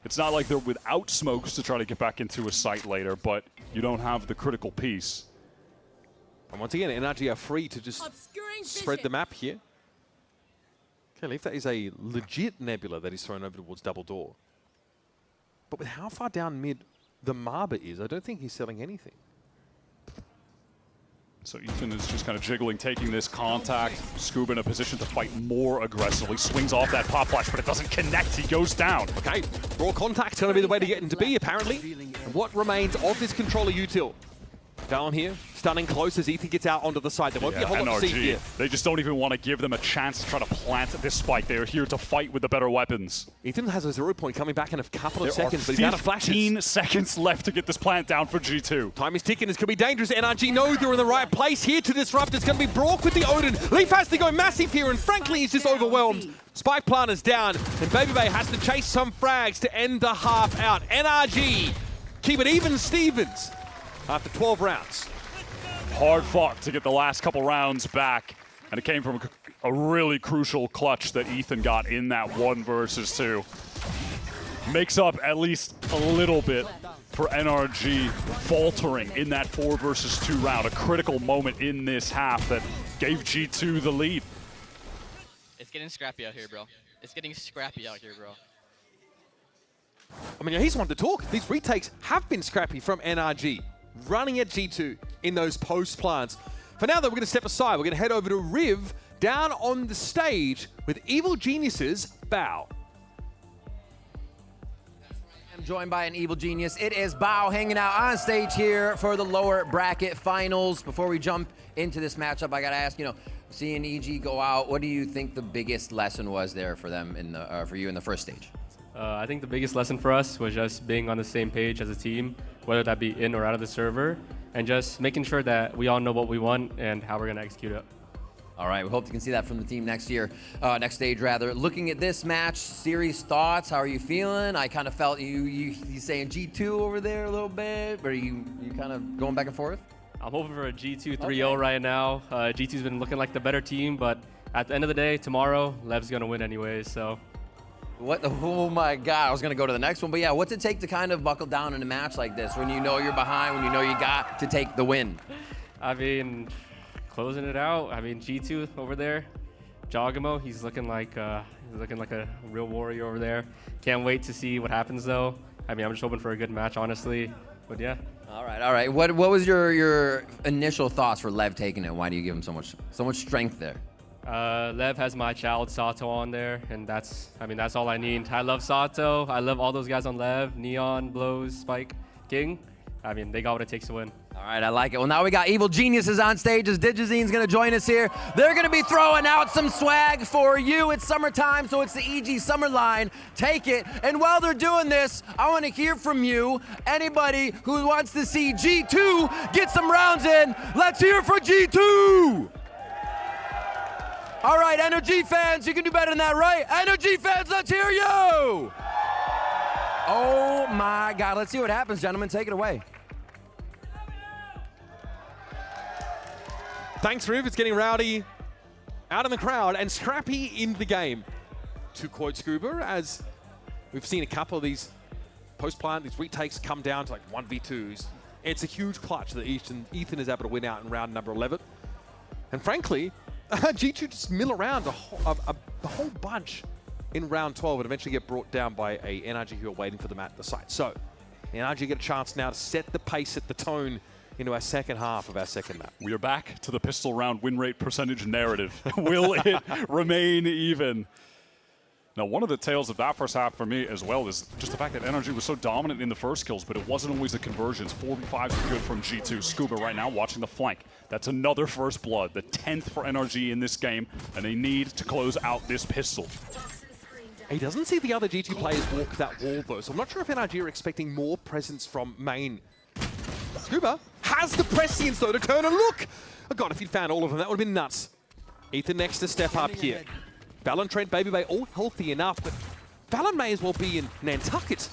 it's not like they're without smokes to try to get back into a site later, but you don't have the critical piece. And once again, NRG are free to just spread the map here. Okay, if that is a legit Nebula that is thrown over towards double door. But with how far down mid the Marba is, I don't think he's selling anything. So Ethan is just kind of jiggling, taking this contact. Scuba in a position to fight more aggressively. Swings off that pop flash, but it doesn't connect. He goes down. Okay, raw contact's going to be the way to get into B, apparently. And what remains of this controller util? Down here, stunning close as Ethan gets out onto the side. There won't be a whole lot to see here. They just don't even want to give them a chance to try to plant this spike. They're here to fight with the better weapons. Ethan has a 0 point coming back in a couple of seconds, but he's out of flashes. 15 seconds left to get this plant down for G2. Time is ticking. This could be dangerous. NRG know they're in the right place here to disrupt. It's going to be Brock with the Odin. Leaf has to go massive here, and frankly, he's just overwhelmed. Spike planter's down, and Baby Bay has to chase some frags to end the half out. NRG keep it even Stevens after 12 rounds. Hard fought to get the last couple rounds back, and it came from a really crucial clutch that Ethan got in that 1 versus 2. Makes up at least a little bit for NRG faltering in that 4 versus 2 round. A critical moment in this half that gave G2 the lead. It's getting scrappy out here, bro. It's getting scrappy out here, bro. I mean, he's one to talk. These retakes have been scrappy from NRG. Running at G2 in those post plants. For now, though, we're going to step aside. We're going to head over to Riv down on the stage with Evil Genius's Bow. I'm joined by an Evil Genius. It is Bao hanging out on stage here for the lower bracket finals. Before we jump into this matchup, I got to ask, seeing EG go out, what do you think the biggest lesson was there for them in the for you in the first stage? I think the biggest lesson for us was just being on the same page as a team, whether that be in or out of the server, and just making sure that we all know what we want and how we're going to execute it. All right, we hope you can see that from the team next year, next stage rather. Looking at this match, series thoughts, how are you feeling? I kind of felt you saying G2 over there a little bit, or are you kind of going back and forth? I'm hoping for a G2 3-0 right now. G2's been looking like the better team, but at the end of the day, tomorrow, Lev's gonna win anyways, so. Oh my God, I was gonna go to the next one, but yeah, what's it take to kind of buckle down in a match like this when you know you're behind, when you know you got to take the win? I mean, closing it out. I mean, G2 over there, Jogamo, he's looking like a real warrior over there. Can't wait to see what happens though. I mean, I'm just hoping for a good match, honestly, but yeah. All right. What was your initial thoughts for Lev taking it? Why do you give him so much strength there? Lev has my child Sato on there, and that's all I need. I love Sato. I love all those guys on Lev, Neon, Blows, Spike, King. I mean, they got what it takes to win. All right, I like it. Well, now we got Evil Geniuses on stage as Digizine's going to join us here. They're going to be throwing out some swag for you. It's summertime, so it's the EG Summer Line. Take it. And while they're doing this, I want to hear from you. Anybody who wants to see G2 get some rounds in, let's hear for G2. All right, NRG fans, you can do better than that, right? NRG fans, let's hear you. Oh my God, let's see what happens, gentlemen. Take it away. Thanks, Riv. It's getting rowdy out in the crowd and scrappy in the game. To quote Scuba, as we've seen a couple of these post-plant, these retakes come down to like 1v2s. It's a huge clutch that Ethan is able to win out in round number 11. And frankly, G2 just mill around a whole bunch in round 12 and eventually get brought down by a NRG who are waiting for them at the site. So, the NRG get a chance now to set the pace, set the tone into our second half of our second map. We are back to the pistol round win rate percentage narrative. Will it remain even? Now, one of the tales of that first half for me as well is just the fact that NRG was so dominant in the first kills, but it wasn't always the conversions. 4v5s were good from G2. Scuba right now watching the flank. That's another first blood, the 10th for NRG in this game, and they need to close out this pistol. He doesn't see the other G2 players walk that wall though, so I'm not sure if NRG are expecting more presence from main. Scuba has the prescience though to turn and look. Oh God, if he'd found all of them, that would have been nuts. Ethan next to step up here. Valorant, Trent, Baby Bay, all healthy enough, but Valorant may as well be in Nantucket.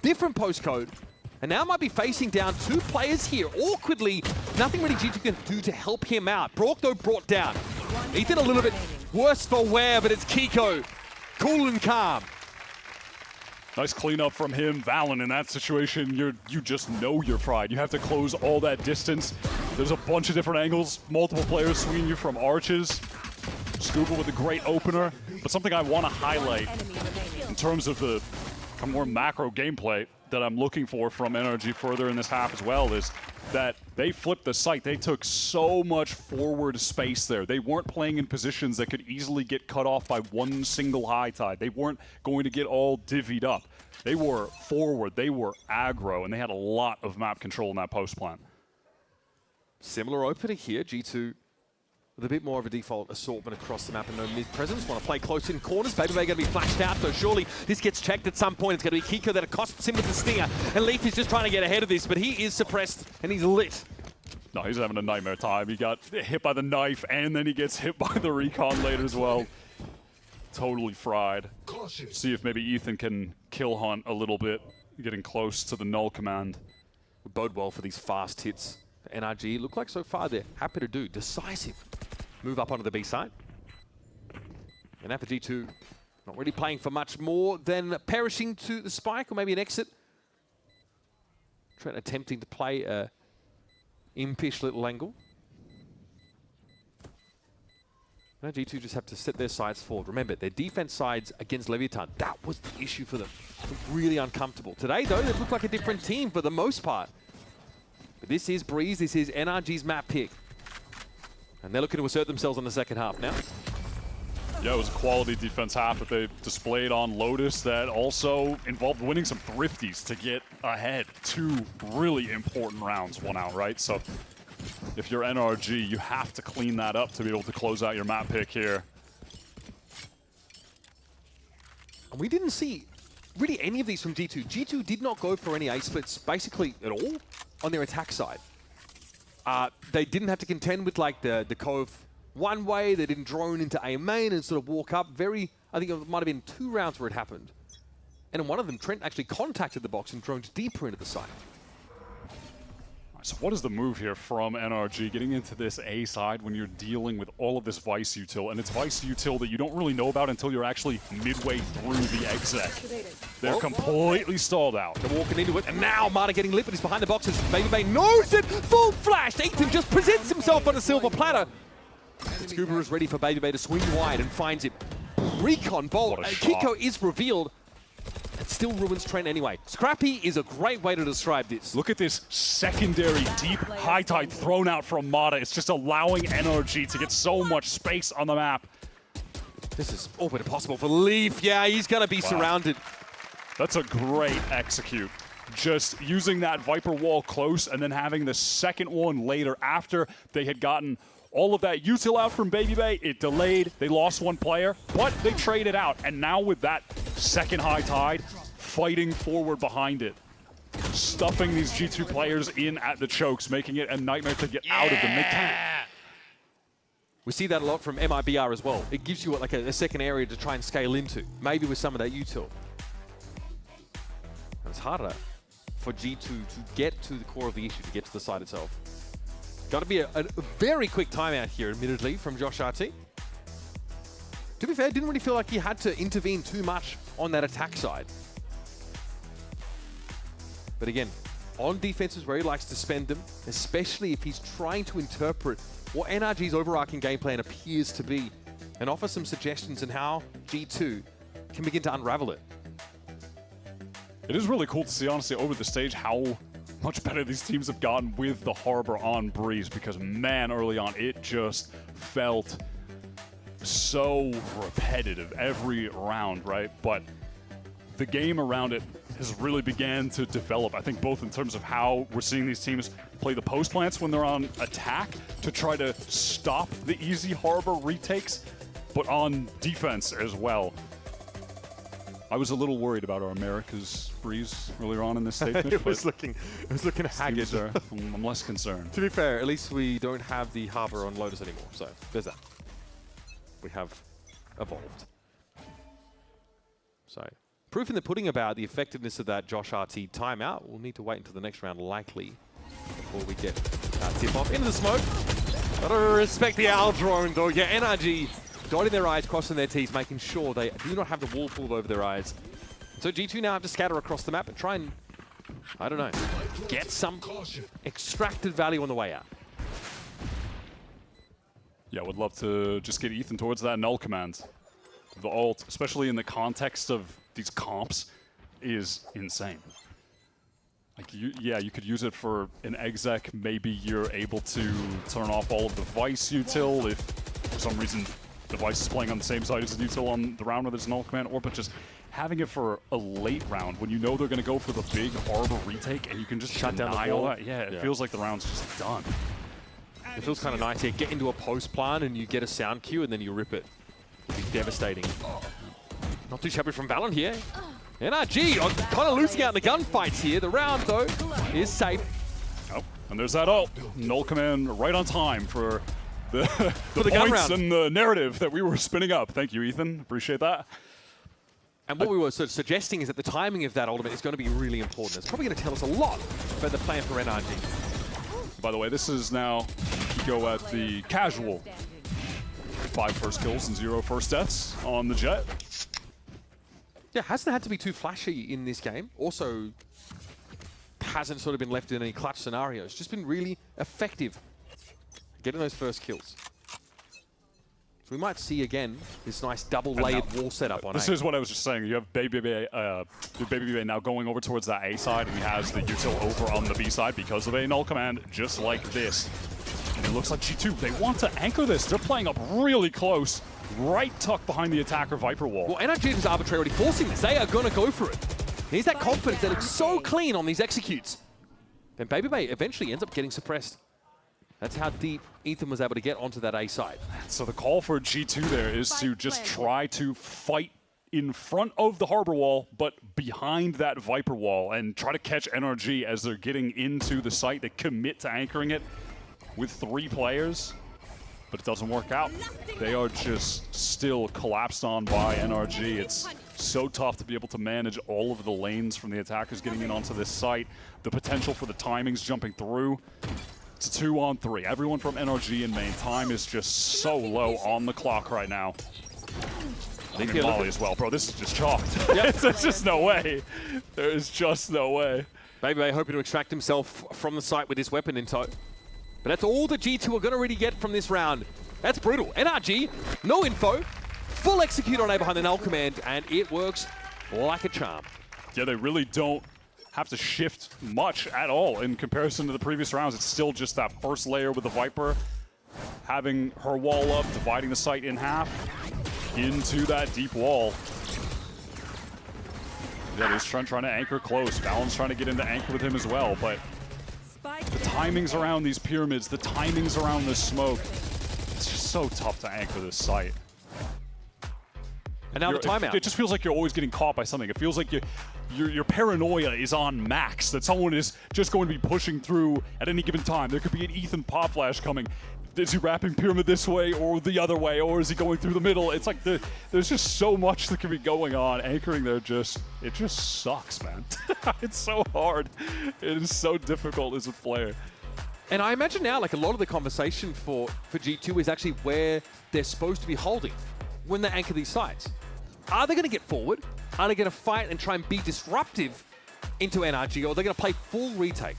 Different postcode. And now might be facing down two players here. Awkwardly, nothing really G2 can do to help him out. Brock, though, brought down. Ethan a little bit worse for wear, but it's Kiko. Cool and calm. Nice cleanup from him. Valen, in that situation, you just know you're fried. You have to close all that distance. There's a bunch of different angles. Multiple players swinging you from arches. Scuba with a great opener. But something I want to highlight in terms of the more macro gameplay that I'm looking for from NRG further in this half as well is that they flipped the site. They took so much forward space there. They weren't playing in positions that could easily get cut off by one single high tide. They weren't going to get all divvied up. They were forward, they were aggro, and they had a lot of map control in that post plan. Similar opener here, G2 with a bit more of a default assortment across the map and no mid-presence. Want to play close in corners. Baby Bay going to be flashed out, though surely this gets checked at some point. It's going to be Kiko that accosts him with the stinger. And Leaf is just trying to get ahead of this, but he is suppressed and he's lit. No, he's having a nightmare time. He got hit by the knife and then he gets hit by the recon later as well. Totally fried. See if maybe Ethan can kill hunt a little bit, getting close to the null command. Would bode well for these fast hits. NRG look like so far they're happy to do. Decisive. Move up onto the B side. And after G2, not really playing for much more than perishing to the spike or maybe an exit. Trent attempting to play a impish little angle. Now G2 just have to set their sides forward. Remember, their defense sides against Leviatán, that was the issue for them. Really uncomfortable. Today, though, they look like a different team for the most part. But this is Breeze, this is NRG's map pick. And they're looking to assert themselves on the second half now. Yeah, it was a quality defense half that they displayed on Lotus that also involved winning some thrifties to get ahead. 2 really important rounds won out, right? So if you're NRG, you have to clean that up to be able to close out your map pick here. And we didn't see really any of these from G2. G2 did not go for any A splits basically at all on their attack side. They didn't have to contend with like the Cove one way. They didn't drone into A main and sort of walk up. I think it might have been 2 rounds where it happened. And in one of them, Trent actually contacted the box and droned deeper into the site. So what is the move here from NRG getting into this A side when you're dealing with all of this Vice util? And it's Vice util that you don't really know about until you're actually midway through the exec. They're completely stalled out. They're walking into it, and now Marta getting lit, but he's behind the boxes. BabyBay knows it! Full flash! Ethan just presents himself on a silver platter. And Scuba is ready for BabyBay to swing wide and finds him. Recon bolt. Kiko is revealed. It still ruins Trent anyway. Scrappy is a great way to describe this. Look at this secondary deep high tide thrown out from Mata. It's just allowing NRG to get so much space on the map. This is all but impossible for Leaf. Yeah, he's going to be surrounded. That's a great execute. Just using that Viper wall close and then having the second one later after they had gotten all of that util out from BabyBay. It delayed. They lost 1 player, but they traded out. And now with that second high tide, fighting forward behind it, stuffing these G2 players in at the chokes, making it a nightmare to get out of them. They can't. We see that a lot from MIBR as well. It gives you like a second area to try and scale into, maybe with some of that util. And it's harder for G2 to get to the core of the issue, to get to the site itself. Got to be a very quick timeout here, admittedly, from Josh RT. To be fair, didn't really feel like he had to intervene too much on that attack side. But again, on defense is where he likes to spend them, especially if he's trying to interpret what NRG's overarching game plan appears to be and offer some suggestions on how G2 can begin to unravel it. It is really cool to see, honestly, over the stage how much better these teams have gotten with the Harbor on Breeze, because, man, early on, it just felt so repetitive every round, right? But the game around it has really began to develop, I think, both in terms of how we're seeing these teams play the post plants when they're on attack to try to stop the easy Harbor retakes, but on defense as well. I was a little worried about our Americas Breeze earlier on in this stage. It was looking haggard. I'm less concerned. To be fair, at least we don't have the Harbor on Lotus anymore, so there's that. We have evolved. So, proof in the pudding about the effectiveness of that Josh RT timeout. We'll need to wait until the next round, likely, before we get tip-off into the smoke. Gotta respect the Owl drone, though. Yeah, NRG dotting their I's, crossing their T's, making sure they do not have the wall pulled over their eyes. So G2 now have to scatter across the map and try and, I don't know, get some extracted value on the way out. Yeah, would love to just get Ethan towards that null command. The ult, especially in the context of these comps, is insane. Like, you could use it for an exec. Maybe you're able to turn off all of the Vice util if, for some reason, the Vice is playing on the same side as the util on the round where there's null command, or but just having it for a late round when you know they're going to go for the big Harbor retake and you can just shut down all that. Yeah, it feels like the round's just done. It feels kind of nice here. Get into a post plan and you get a sound cue and then you rip it. It'll be devastating. Not too shabby from VALORANT here. NRG kind of losing out in the gunfights here. The round, though, is safe. Oh, and there's that ult. Null command right on time for the gun points round and the narrative that we were spinning up. Thank you, Ethan. Appreciate that. And what we were sort of suggesting is that the timing of that ultimate is going to be really important. It's probably going to tell us a lot about the plan for NRG. By the way, this is now Kiko at the casual 5 first kills and 0 first deaths on the Jet. Yeah, hasn't had to be too flashy in this game. Also, hasn't sort of been left in any clutch scenarios. Just been really effective getting those first kills. So we might see again this nice double-layered wall setup on A. This is what I was just saying. You have BabyBay now going over towards that A side, and he has the util over on the B side because of a null command, just like this. And it looks like G2, they want to anchor this. They're playing up really close, right tucked behind the attacker Viper wall. Well, NRG is arbitrarily forcing this. They are going to go for it. Here's that confidence that looks so clean on these executes. Then BabyBay eventually ends up getting suppressed. That's how deep Ethan was able to get onto that A side. So the call for G2 there is to just try to fight in front of the Harbor wall, but behind that Viper wall, and try to catch NRG as they're getting into the site. They commit to anchoring it with 3 players. but it doesn't work out. They are just still collapsed on by NRG. It's so tough to be able to manage all of the lanes from the attackers getting in onto this site. The potential for the timings jumping through. It's a 2-on-3. Everyone from NRG in main. Time is just so low on the clock right now. I think Molly as well. Bro, this is just chalked. Yep. There's just no way. There is just no way. Maybe hoping to extract himself from the site with this weapon in tow. But that's all the G2 are going to really get from this round. That's brutal. NRG, no info, full execute on A behind the null command, and it works like a charm. Yeah, they really don't have to shift much at all in comparison to the previous rounds. It's still just that first layer with the Viper, having her wall up, dividing the site in half into that deep wall. Yeah, there's trying to anchor close. Balance trying to get into anchor with him as well, but the timings around these pyramids, the timings around this smoke, it's just so tough to anchor this site. And now the timeout. It just feels like you're always getting caught by something. It feels like your paranoia is on max, that someone is just going to be pushing through at any given time. There could be an Ethan pop flash coming. Is he wrapping pyramid this way or the other way, or is he going through the middle? It's like there's just so much that can be going on. Anchoring there it just sucks, man. It's so hard. It is so difficult as a player. And I imagine now, like, a lot of the conversation for G2 is actually where they're supposed to be holding when they anchor these sites. Are they going to get forward? Are they going to fight and try and be disruptive into NRG, or are they going to play full retake?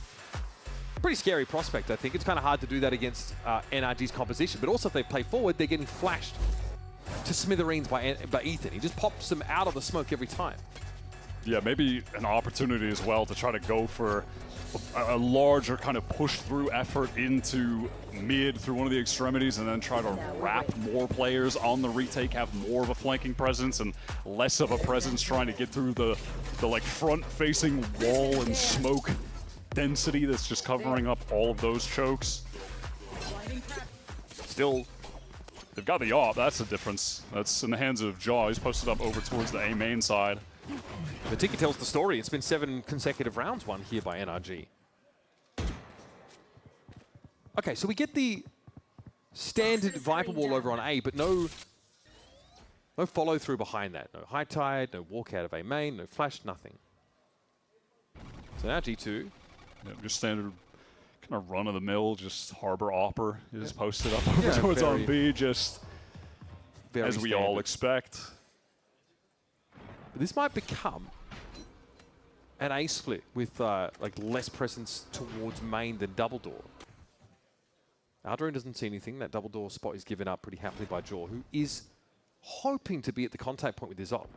Pretty scary prospect, I think. It's kind of hard to do that against NRG's composition, but also if they play forward, they're getting flashed to smithereens by Ethan. He just pops them out of the smoke every time. Yeah, maybe an opportunity as well to try to go for a larger kind of push-through effort into mid through one of the extremities, and then try to wrap more players on the retake, have more of a flanking presence and less of a presence trying to get through the like front-facing wall and smoke density that's just covering up all of those chokes. Still, they've got the AWP. That's the difference. That's in the hands of Jaw. He's posted up over towards the A main side. The ticket tells the story. It's been 7 consecutive rounds won here by NRG. Okay, so we get the standard Viper wall over on A, but no follow through behind that. No high tide, no walk out of A main, no flash, nothing. So now G2. Yeah, just standard kind of run-of-the-mill, just Harbor Opper is posted up over towards on B, just as we all expect. But this might become an A split with like less presence towards main than double door. Aldrin doesn't see anything. That double door spot is given up pretty happily by Jaw, who is hoping to be at the contact point with his op.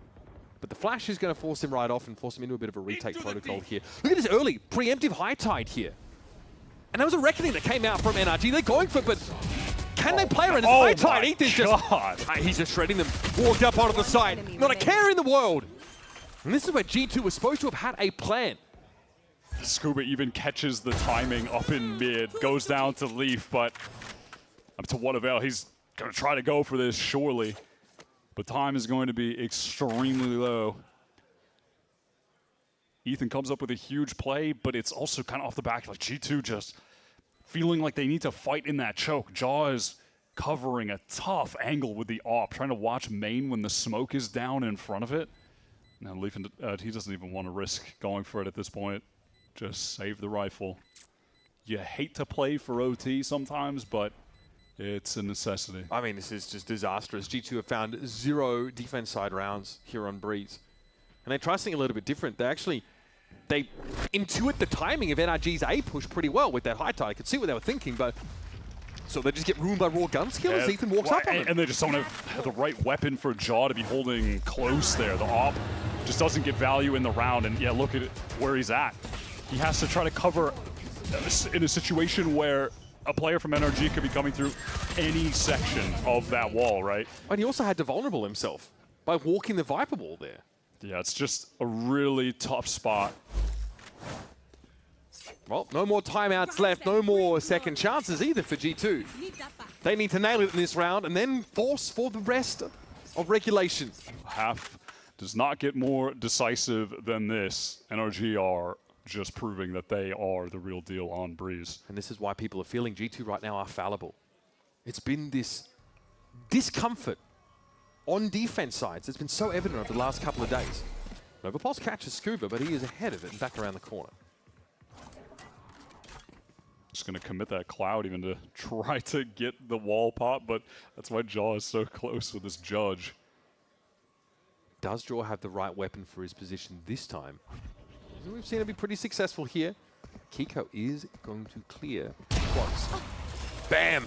But the flash is going to force him right off and force him into a bit of a retake protocol here. Look at this early, preemptive high tide here. And that was a reckoning that came out from NRG. They're going for it, but can they play around? High tide, Ethan's he's just shredding them. Walked up onto the side. Not a care in the world. And this is where G2 was supposed to have had a plan. Scuba even catches the timing up in mid, goes down to Leaf, but up to what avail? He's going to try to go for this, surely. But time is going to be extremely low. Ethan comes up with a huge play, but it's also kind of off the back, like G2 just feeling like they need to fight in that choke. Jaw is covering a tough angle with the AWP, trying to watch main when the smoke is down in front of it. Now Leaf, he doesn't even want to risk going for it at this point. Just save the rifle. You hate to play for OT sometimes, but it's a necessity. I mean, this is just disastrous. G2 have found 0 defense side rounds here on Breeze. And they try something a little bit different. They intuit the timing of NRG's A push pretty well with that high tide. I could see what they were thinking, but so they just get ruined by raw gun skill as Ethan walks up on them. And they just don't have the right weapon for Jaw to be holding close there. The AWP just doesn't get value in the round, and yeah, look at where he's at. He has to try to cover in a situation where a player from NRG could be coming through any section of that wall, right? And he also had to vulnerable himself by walking the Viper wall there. Yeah, it's just a really tough spot. Well, no more timeouts left, no more second chances either for G2. They need to nail it in this round and then force for the rest of regulation. Half does not get more decisive than this. NRG are just proving that they are the real deal on Breeze. And this is why people are feeling G2 right now are fallible. It's been this discomfort on defense sides. It's been so evident over the last couple of days. Novapulse catches Scuba, but he is ahead of it and back around the corner. Just going to commit that Cloud even to try to get the wall pop, but that's why Jaw is so close with this Judge. Does Jaw have the right weapon for his position this time? We've seen him be pretty successful here. Kiko is going to clear close. Bam!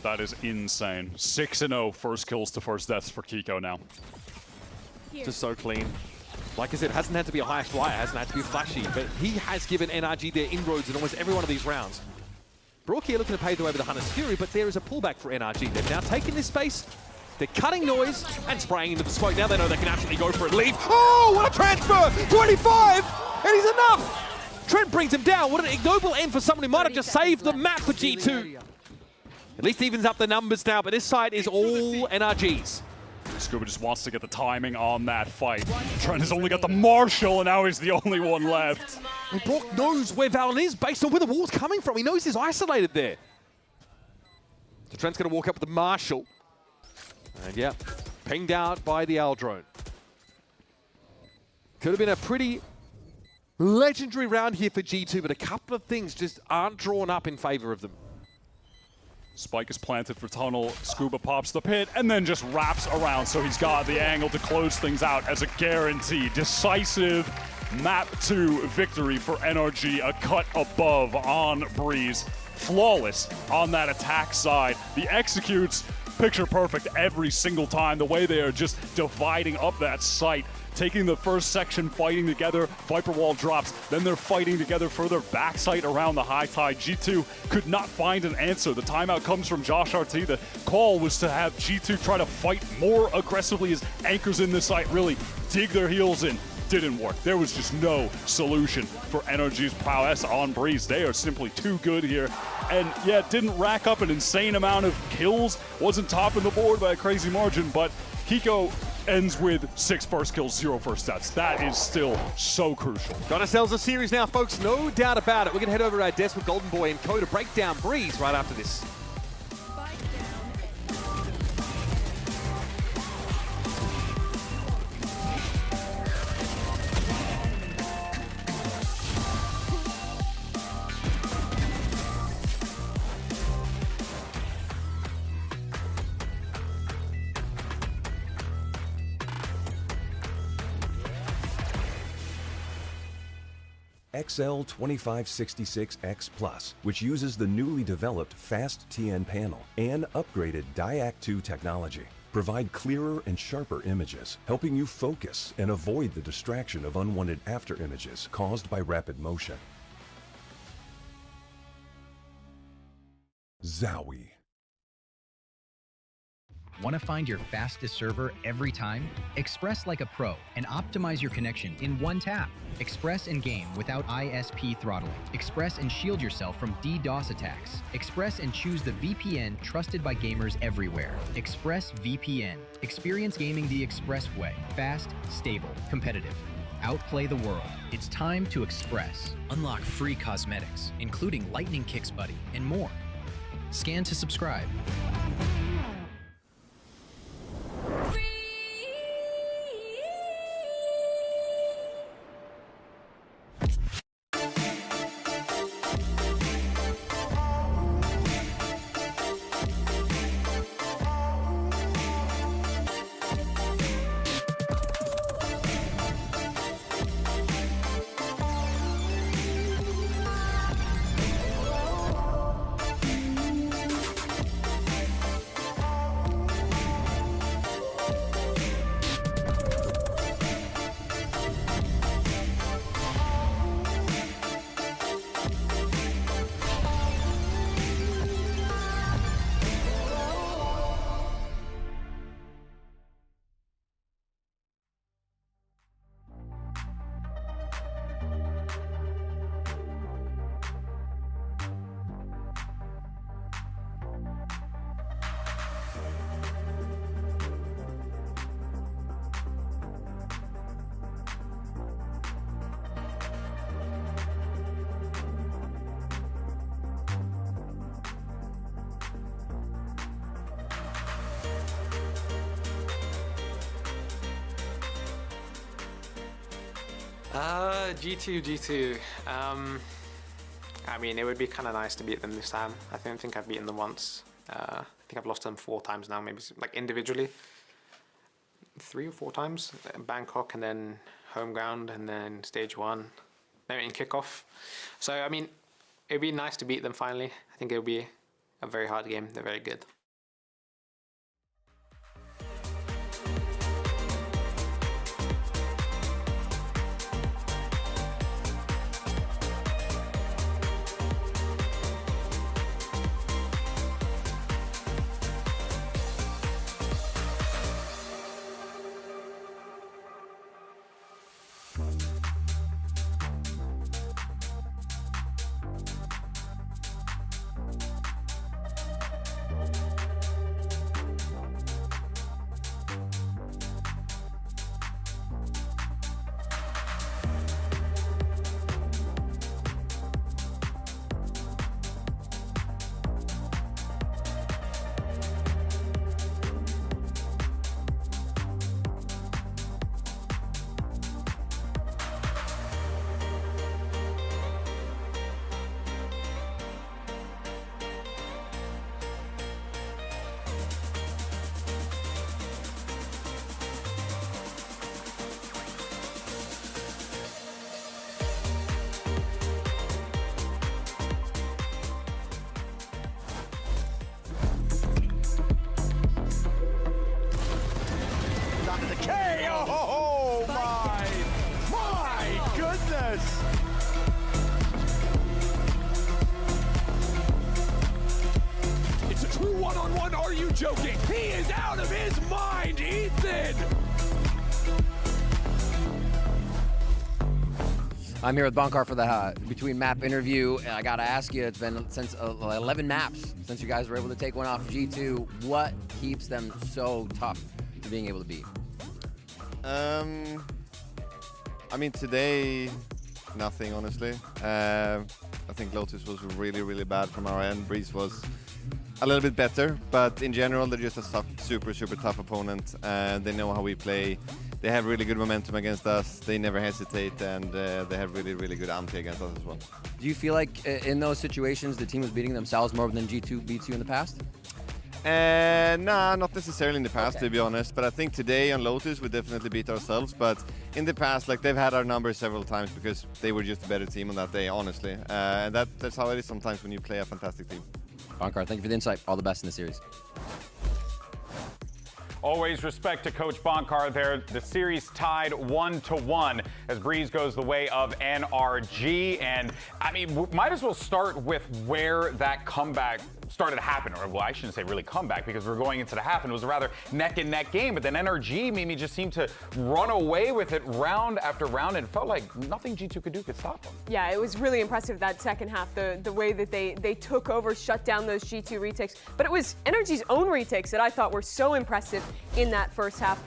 That is insane. 6-0 first kills to first deaths for Kiko now. Just so clean. Like I said, it hasn't had to be a high flyer, hasn't had to be flashy, but he has given NRG their inroads in almost every one of these rounds. Brook here looking to pave the way with the Hunter's Fury, but there is a pullback for NRG. They've now taken this space, they're cutting noise and spraying into the smoke. Now they know they can absolutely go for it. Leave. Oh, what a transfer! 25! And he's enough! Trent brings him down. What an ignoble end for someone who might have just saved the map for G2. At least evens up the numbers now, but this side is all NRGs. Scuba just wants to get the timing on that fight. Trent has only got the Marshall, and now he's the only one left. And Brock knows where VALORANT is based on where the wall's coming from. He knows he's isolated there. So Trent's going to walk up with the Marshall. And yeah, pinged out by the L drone. Could have been a pretty legendary round here for G2, but a couple of things just aren't drawn up in favor of them. Spike is planted for tunnel, Scuba pops the pit, and then just wraps around, so he's got the angle to close things out as a guarantee. Decisive map 2 victory for NRG, a cut above on Breeze. Flawless on that attack side. The executes, picture perfect every single time, the way they are just dividing up that site. Taking the first section, fighting together, Viper Wall drops, then they're fighting together further backside around the high tide. G2 could not find an answer. The timeout comes from Josh RT. The call was to have G2 try to fight more aggressively as anchors in this site really dig their heels in. Didn't work. There was just no solution for NRG's prowess on Breeze. They are simply too good here. And yeah, didn't rack up an insane amount of kills, wasn't topping the board by a crazy margin, but Kiko ends with 6 first kills, 0 first deaths. That is still so crucial. Got ourselves a series now, folks. No doubt about it. We're going to head over to our desk with Golden Boy and Co to break down Breeze right after this. XL2566X Plus, which uses the newly developed Fast TN panel and upgraded Diac 2 technology, provide clearer and sharper images, helping you focus and avoid the distraction of unwanted after images caused by rapid motion. Zowie. Want to find your fastest server every time? Express like a pro and optimize your connection in one tap. Express and game without ISP throttling. Express and shield yourself from DDoS attacks. Express and choose the VPN trusted by gamers everywhere. ExpressVPN. Experience gaming the Express way. Fast, stable, competitive. Outplay the world. It's time to Express. Unlock free cosmetics, including Lightning Kicks Buddy and more. Scan to subscribe. G2. I mean, it would be kind of nice to beat them this time. I don't think I've beaten them once. I think I've lost them 4 times now, maybe like individually. 3 or 4 times. Bangkok and then home ground and then stage 1. Then in kickoff. So, I mean, it'd be nice to beat them finally. I think it'll be a very hard game. They're very good. It's a true one-on-one, are you joking? He is out of his mind, Ethan! I'm here with Bankar for the between map interview, and I gotta ask you, it's been since 11 maps since you guys were able to take one off G2. What keeps them so tough to being able to beat? I mean, today, nothing, honestly. I think Lotus was really, really bad from our end. Breeze was a little bit better, but in general, they're just a super, super tough opponent. They know how we play. They have really good momentum against us. They never hesitate, and they have really, really good ante against us as well. Do you feel like in those situations, the team was beating themselves more than G2 beats you in the past? Nah, not necessarily in the past, to be honest. But I think today on Lotus, we definitely beat ourselves. But in the past, like, they've had our numbers several times because they were just a better team on that day, honestly. And that's how it is sometimes when you play a fantastic team. Bankar, thank you for the insight. All the best in the series. Always respect to Coach Bankar there. The series tied 1-1 as Breeze goes the way of NRG. And, I mean, might as well start with where that comeback started to happen. Or, well, I shouldn't say really comeback because we're going into the half and it was a rather neck-and-neck game. But then NRG made me just seem to run away with it round after round, and it felt like nothing G2 could do could stop them. Yeah, it was really impressive that second half, the way that they took over, shut down those G2 retakes. But it was NRG's own retakes that I thought were so impressive in that first half.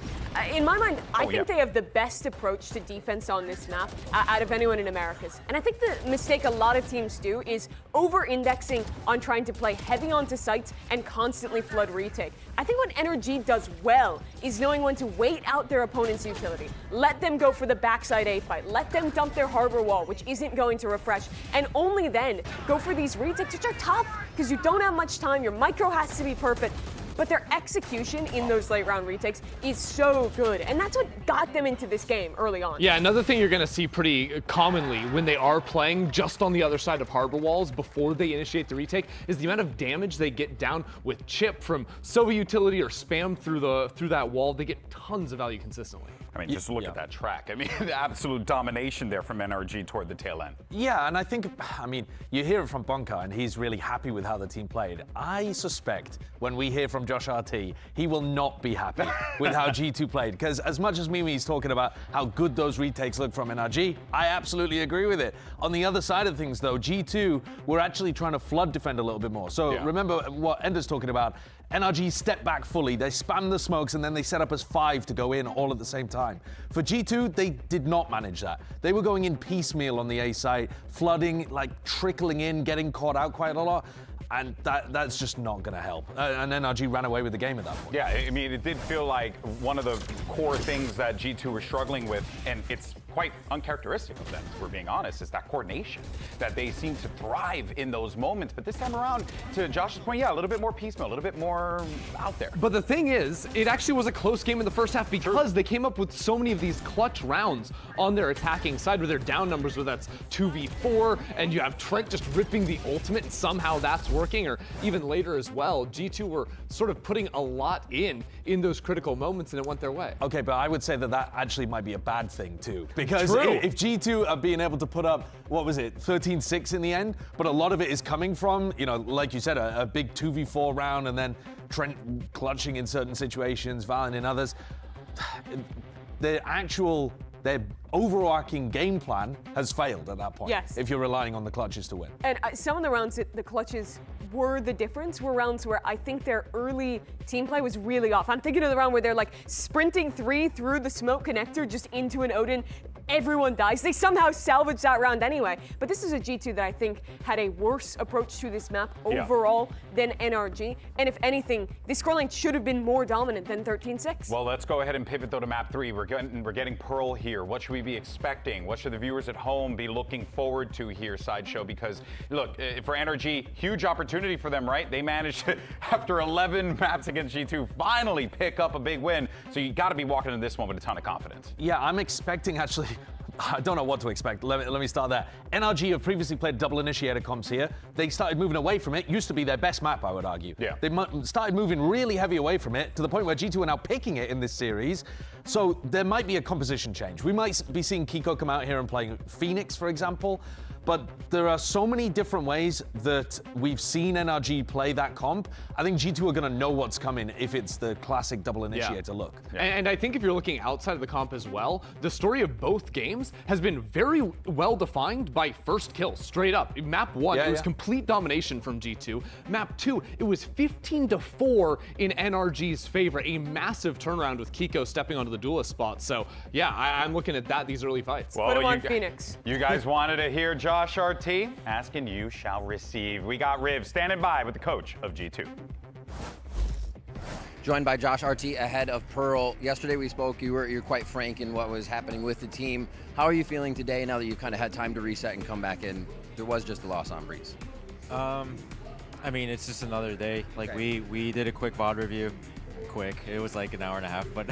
In my mind, I think they have the best approach to defense on this map out of anyone in Americas. And I think the mistake a lot of teams do is over-indexing on trying to play heavy onto sites and constantly flood retake. I think what NRG does well is knowing when to wait out their opponent's utility. Let them go for the backside A fight. Let them dump their harbor wall, which isn't going to refresh. And only then go for these retakes, which are tough because you don't have much time. Your micro has to be perfect. But their execution in those late round retakes is so good. And that's what got them into this game early on. Yeah, another thing you're going to see pretty commonly when they are playing just on the other side of harbor walls before they initiate the retake is the amount of damage they get down with chip from Sova utility or spam through that wall. They get tons of value consistently. I mean, just look at that track. I mean, the absolute domination there from NRG toward the tail end. Yeah, and I think, I mean, you hear it from Bankar, and he's really happy with how the team played. I suspect when we hear from Josh RT, he will not be happy with how G2 played, because as much as Mimi's talking about how good those retakes look from NRG, I absolutely agree with it. On the other side of things, though, G2 were actually trying to flood defend a little bit more. So remember what Ender's talking about. NRG stepped back fully, they spammed the smokes, and then they set up as 5 to go in all at the same time. For G2, they did not manage that. They were going in piecemeal on the A site, flooding, like trickling in, getting caught out quite a lot. And that's just not going to help. And NRG ran away with the game at that point. Yeah, I mean, it did feel like one of the core things that G2 were struggling with, and it's quite uncharacteristic of them, if we're being honest, is that coordination, that they seem to thrive in those moments. But this time around, to Josh's point, yeah, a little bit more piecemeal, a little bit more out there. But the thing is, it actually was a close game in the first half because they came up with so many of these clutch rounds on their attacking side with their down numbers, whether that's 2v4, and you have Trent just ripping the ultimate, and somehow that's working, or even later as well. G2 were sort of putting a lot in those critical moments, and it went their way. Okay, but I would say that actually might be a bad thing too. Because if G2 are being able to put up, what was it, 13-6 in the end, but a lot of it is coming from, you know, like you said, a big 2v4 round, and then Trent clutching in certain situations, Valen in others. Their overarching game plan has failed at that point. Yes. If you're relying on the clutches to win. And some of the rounds that the clutches were the difference were rounds where I think their early team play was really off. I'm thinking of the round where they're like sprinting 3 through the smoke connector just into an Odin. Everyone dies. They somehow salvaged that round anyway. But this is a G2 that I think had a worse approach to this map overall than NRG. And if anything, the scoreline should have been more dominant than 13-6. Well, let's go ahead and pivot though to map 3. We're getting Pearl here. What should we be expecting? What should the viewers at home be looking forward to here, Sideshow? Because look, for NRG, huge opportunity for them, right? They managed to, after 11 maps against G2, finally pick up a big win. So you got to be walking into this one with a ton of confidence. Yeah, I'm expecting actually. I don't know what to expect. Let me start there. NRG have previously played double initiator comps here. They started moving away from it. Used to be their best map, I would argue. Yeah. They started moving really heavy away from it to the point where G2 are now picking it in this series. So there might be a composition change. We might be seeing Kiko come out here and play Phoenix, for example. But there are so many different ways that we've seen NRG play that comp. I think G2 are going to know what's coming if it's the classic double initiator look. And I think if you're looking outside of the comp as well, the story of both games has been very well defined by first kills, straight up. Map 1, it was complete domination from G2. Map 2, it was 15-4 in NRG's favor, a massive turnaround with Kiko stepping onto the duelist spot. So yeah, I'm looking at these early fights. Well, Put him on Phoenix. You guys wanted to hear Josh RT asking, you shall receive. We got Riv standing by with the coach of G2. Joined by Josh RT ahead of Pearl. Yesterday we spoke, you're quite frank in what was happening with the team. How are you feeling today now that you've kind of had time to reset and come back in? There was just a loss on Breeze. I mean, it's just another day. Like we did a quick VOD review. Quick, it was like an hour and a half, but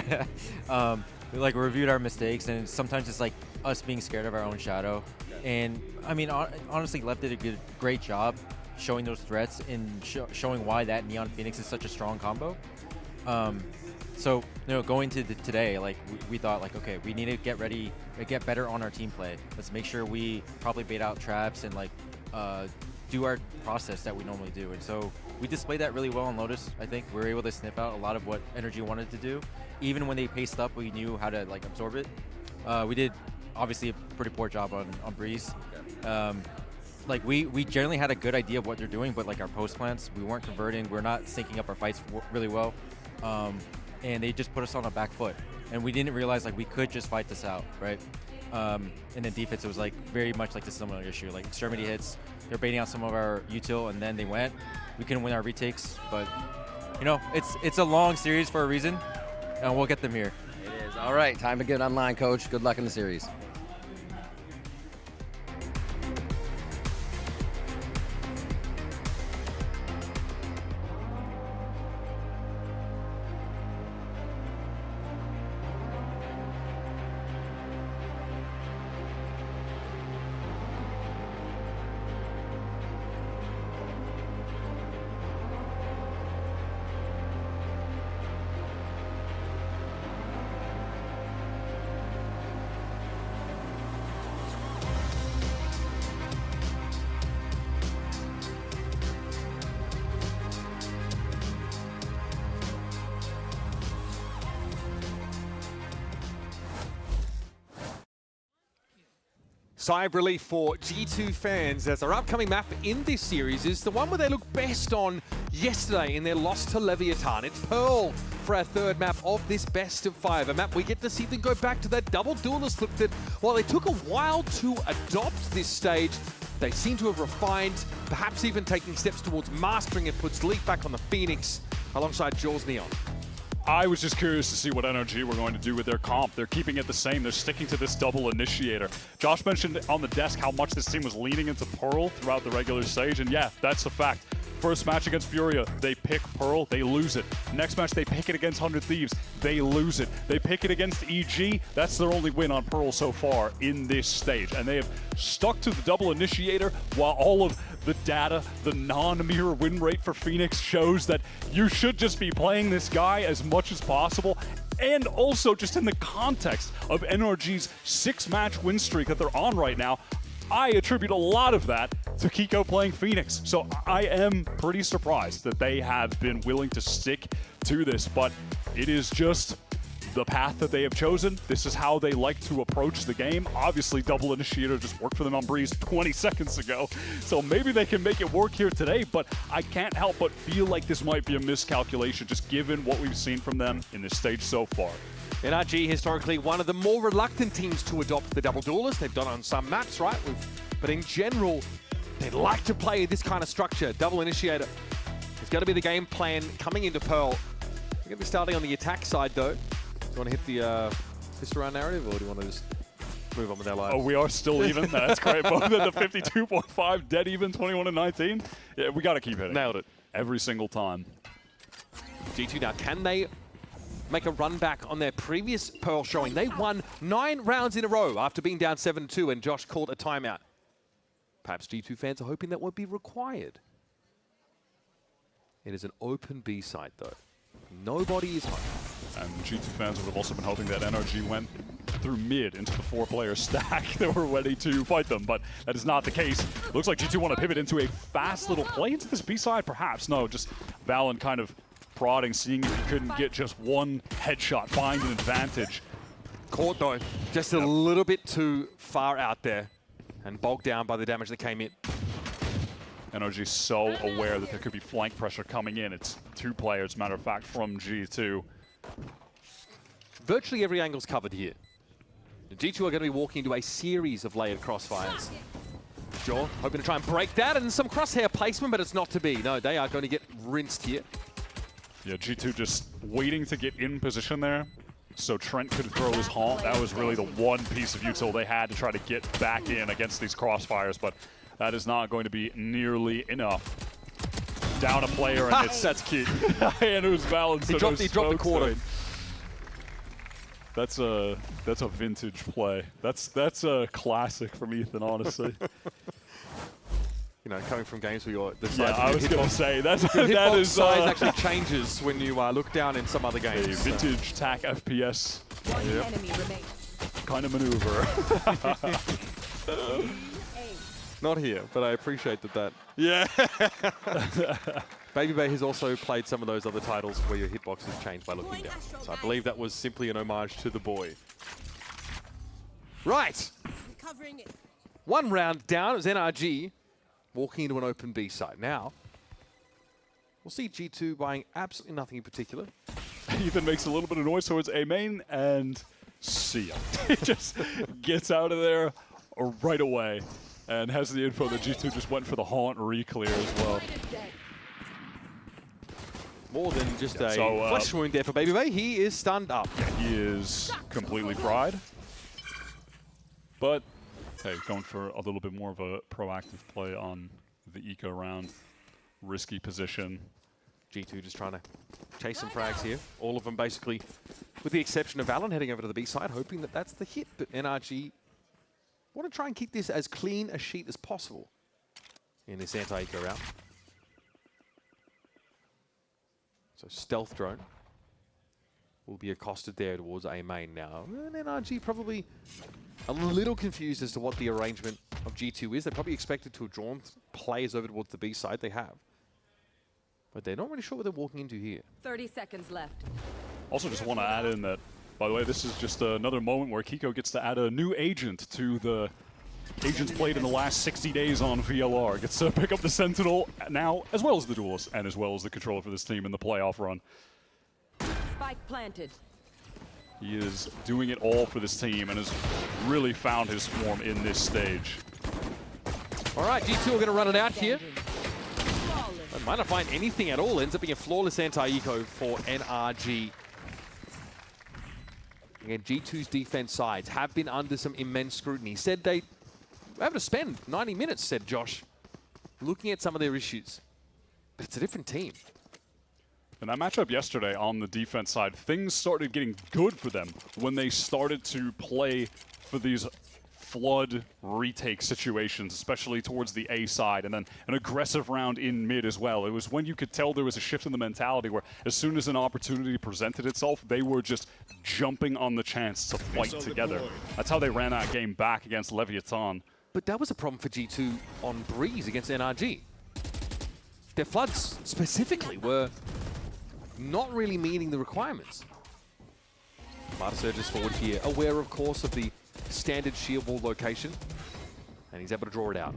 we like reviewed our mistakes, and sometimes it's like us being scared of our own shadow. And I mean, honestly, Lev did a great job showing those threats and showing why that Neon Phoenix is such a strong combo. So, you know, going to today, like we thought, like, okay, we need to get ready, get better on our team play. Let's make sure we probably bait out traps and like do our process that we normally do. And so we displayed that really well on Lotus. I think we were able to sniff out a lot of what NRG wanted to do. Even when they paced up, we knew how to like absorb it. We did obviously a pretty poor job on Breeze. Like we generally had a good idea of what they're doing, but like our post plants, we weren't converting. We're not syncing up our fights really well. And they just put us on a back foot. And we didn't realize like we could just fight this out, right? And then defense, it was like very much like the similar issue. Like extremity hits, they're baiting out some of our util, and then they went. We couldn't win our retakes, but you know, it's a long series for a reason, and we'll get them here. It is. All right, time to get online, coach. Good luck in the series. Sigh of relief for G2 fans as our upcoming map in this series is the one where they looked best on yesterday in their loss to Leviathan. It's Pearl for our third map of this best of 5, a map we get to see them go back to that double duelist look that, while they took a while to adopt this stage, they seem to have refined, perhaps even taking steps towards mastering it, puts Leaf back on the Phoenix alongside Jaws Neon. I was just curious to see what NRG were going to do with their comp. They're keeping it the same. They're sticking to this double initiator. Josh mentioned on the desk how much this team was leaning into Pearl throughout the regular stage, and yeah, that's a fact. First match against FURIA, they pick Pearl, they lose it. Next match, they pick it against 100 Thieves, they lose it. They pick it against EG, that's their only win on Pearl so far in this stage. And they have stuck to the double initiator while all of the data, the non-mirror win rate for Phoenix shows that you should just be playing this guy as much as possible. And also just in the context of NRG's 6-match win streak that they're on right now, I attribute a lot of that to Kiko playing Phoenix. So I am pretty surprised that they have been willing to stick to this, but it is just the path that they have chosen. This is how they like to approach the game. Obviously, double initiator just worked for them on Breeze 20 seconds ago, so maybe they can make it work here today, but I can't help but feel like this might be a miscalculation just given what we've seen from them in this stage so far. NRG historically one of the more reluctant teams to adopt the double duelist. They've done it on some maps, right? But in general, they like to play this kind of structure. Double initiator. It's going to be the game plan coming into Pearl. We're going to be starting on the attack side, though. Do you want to hit the fist around narrative, or do you want to just move on with our lives? Oh, we are still even. That's great. Both at the 52.5, dead even, 21 and 19. Yeah, we got to keep hitting. Nailed it. Every single time. G2 now, can they make a run back on their previous Pearl showing? They won 9 rounds in a row after being down 7-2, and Josh called a timeout. Perhaps G2 fans are hoping that won't be required. It is an open B site, though. Nobody is home. And G2 fans would have also been hoping that NRG went through mid into the 4-player stack. They were ready to fight them, but that is not the case. Looks like G2 want to pivot into a fast little play into this B side, perhaps. No, just Valen kind of prodding, seeing if he couldn't get just one headshot, find an advantage. Caught, though. Just a little bit too far out there and bogged down by the damage that came in. NRG so aware that there could be flank pressure coming in. It's 2 players, matter of fact, from G2. Virtually every angle's covered here. The G2 are going to be walking into a series of layered crossfires. Jaw hoping to try and break that, and some crosshair placement, but it's not to be. No, they are going to get rinsed here. Yeah, G2 just waiting to get in position there so Trent could throw his haunt. That was really the one piece of util they had to try to get back in against these crossfires, but that is not going to be nearly enough. Down a player, and it's Sacy. And it was Valen. He dropped the quarter. That's a vintage play. That's a classic from Ethan, honestly. You know, coming from games where you're the size yeah, I was going to say that is size actually changes when you look down in some other games. A vintage TAC FPS. One enemy remains. Kind of maneuver. Not here, but I appreciate that. Yeah. Baby Bay has also played some of those other titles where your hitbox is changed by looking down. So I believe that was simply an homage to the boy. Right. Covering it. 1 round down. It was NRG walking into an open B site. Now, we'll see G2 buying absolutely nothing in particular. Ethan makes a little bit of noise towards A main, and see ya. He just gets out of there right away and has the info that G2 just went for the haunt re-clear as well. More than just a flesh wound there for Baby Bay. He is stunned up. Yeah, he is completely fried. But hey, going for a little bit more of a proactive play on the eco round. Risky position. G2 just trying to chase some frags here. All of them basically, with the exception of Valen heading over to the B side, hoping that that's the hit. But NRG want to try and keep this as clean a sheet as possible in this anti-eco round. So stealth drone will be accosted there towards A main now. And NRG probably a little confused as to what the arrangement of G2 is. They probably expected to have drawn players over towards the B side. They have. But they're not really sure what they're walking into here. 30 seconds left. Also just want to add in that, by the way, this is just another moment where Kiko gets to add a new agent to the agents played in the last 60 days on VLR. Gets to pick up the Sentinel now, as well as the Duelist, and as well as the controller for this team in the playoff run. Spike planted. He is doing it all for this team and has really found his form in this stage. All right, G2 are going to run it out here. They might not find anything at all. Ends up being a flawless anti-eco for NRG. Again, G2's defense sides have been under some immense scrutiny. Said they have to spend 90 minutes, said Josh, looking at some of their issues. But it's a different team. In that matchup yesterday on the defense side, things started getting good for them when they started to play for these flood retake situations, especially towards the A side, and then an aggressive round in mid as well. It was when you could tell there was a shift in the mentality where as soon as an opportunity presented itself, they were just jumping on the chance to fight together. That's how they ran that game back against Leviathan. But that was a problem for G2 on Breeze against NRG. Their floods specifically were not really meeting the requirements. Marta surges forward here, aware of course of the standard sheer wall location, and he's able to draw it out.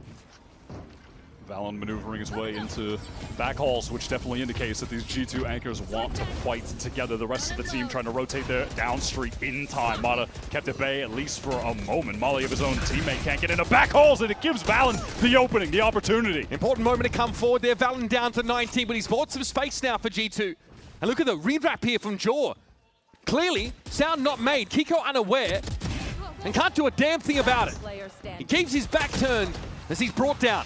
VALORANT maneuvering his way into back halls, which definitely indicates that these G2 anchors want to fight together. The rest of the team trying to rotate their down streak in time. Mata kept at bay at least for a moment. Molly of his own teammate can't get into back halls, and it gives VALORANT the opening, the opportunity. Important moment to come forward there. VALORANT down to 19, but he's bought some space now for G2. And look at the re-wrap here from Jaw. Clearly, sound not made. Kiko unaware and can't do a damn thing about it. He keeps his back turned as he's brought down.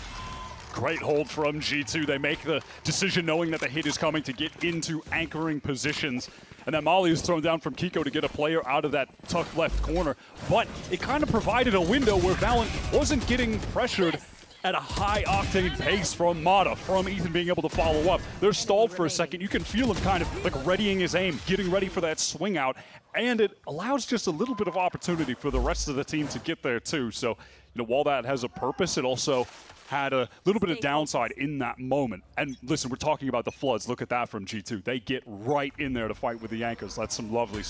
Great hold from G2. They make the decision knowing that the hit is coming to get into anchoring positions. And then Molly is thrown down from Kiko to get a player out of that tucked left corner. But it kind of provided a window where VALORANT wasn't getting pressured at a high-octane pace from Mata, from Ethan being able to follow up. They're stalled for a second. You can feel him kind of like readying his aim, getting ready for that swing out, and it allows just a little bit of opportunity for the rest of the team to get there too. So, while that has a purpose, it also had a little bit of downside in that moment. And listen, we're talking about the floods. Look at that from G2. They get right in there to fight with the anchors. That's some lovely,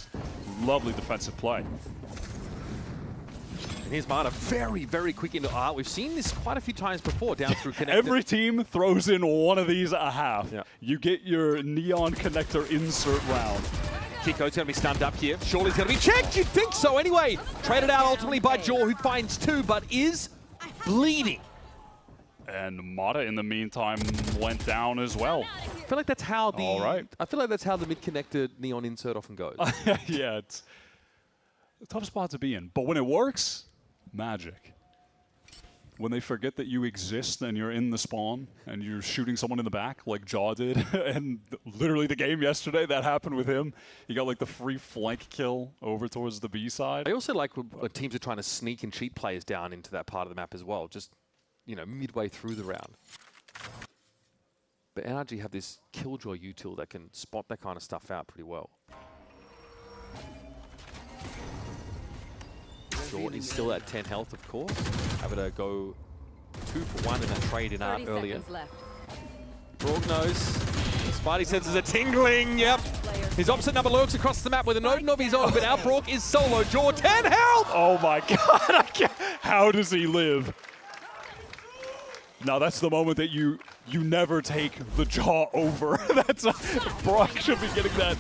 lovely defensive play. And here's Marta, very, very quick into art. We've seen this quite a few times before down through connector. Every team throws in one of these a half. Yeah. You get your neon connector insert round. Kiko's going to be stunned up here. Surely's going to be checked. You'd think so anyway. Traded out ultimately by Jaw, who finds 2, but is bleeding. And Mata, in the meantime, went down as well. I feel like that's how the I feel like that's how the mid-connector neon insert often goes. Yeah, it's a tough spot to be in. But when it works, magic. When they forget that you exist and you're in the spawn and you're shooting someone in the back like Jaw did, and literally the game yesterday, that happened with him. He got like the free flank kill over towards the B side. I also like when teams are trying to sneak and cheat players down into that part of the map as well, just, midway through the round. But NRG have this Killjoy util that can spot that kind of stuff out pretty well. Jaw is still at 10 health, of course. Able to go 2 for 1 in that trade in art earlier. Broad knows. Spidey senses a tingling, yep. His opposite number lurks across the map with a note of his own, but now Brock is solo. Jaw, 10 health! Oh my god, I can't. How does he live? Now that's the moment that you never take the Jaw over. Brock should be getting that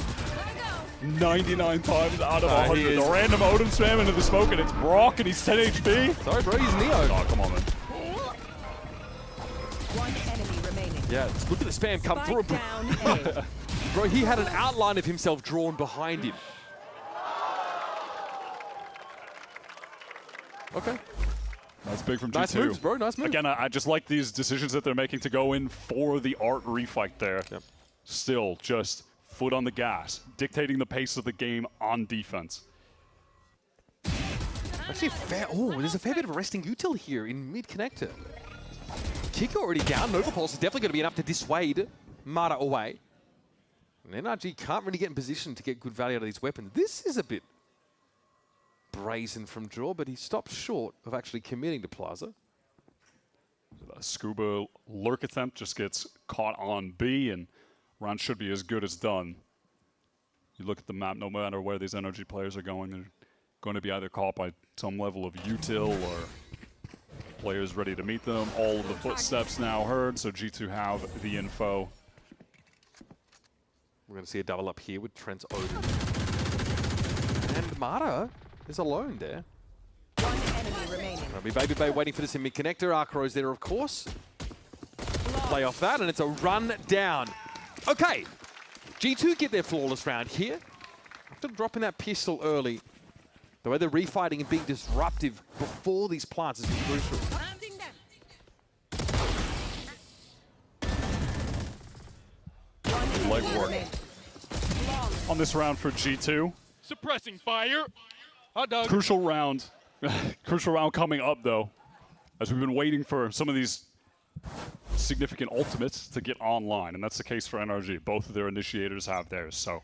99 times out of 100. The random Odin spam into the smoke, and it's Brock, and he's 10 HP. Sorry, bro, he's Neo. Oh, come on, man. One enemy remaining. Yeah, look at the spam come through. Bro, he had an outline of himself drawn behind him. Okay. That's big from G2. Nice moves, bro. Nice moves. Again, I just like these decisions that they're making to go in for the art refight there. Yep. Still, just foot on the gas, dictating the pace of the game on defense. Actually, there's a fair bit of a resting util here in mid-connector. Kiko already down. Nova Pulse is definitely going to be enough to dissuade Mata away. And NRG can't really get in position to get good value out of these weapons. This is a bit brazen from Draw, but he stops short of actually committing to Plaza. The Scuba lurk attempt just gets caught on B, and round should be as good as done. You look at the map, no matter where these NRG players are going, they're going to be either caught by some level of util or players ready to meet them. All of the footsteps now heard, so G2 have the info. We're going to see a double up here with Trent's Odin. And Mata is alone there. One enemy remaining. There'll be Baby Bay waiting for this in mid-connector. Arcro's there, of course. Play off that, and it's a run down. Okay, G2 get their flawless round here. After dropping that pistol early, The way they're refighting and being disruptive before these plants is crucial. Leg work on this round for G2. Suppressing fire. Hot dog. Crucial round. Crucial round coming up, though, as we've been waiting for some of these significant ultimates to get online, and that's the case for NRG. Both of their initiators have theirs, so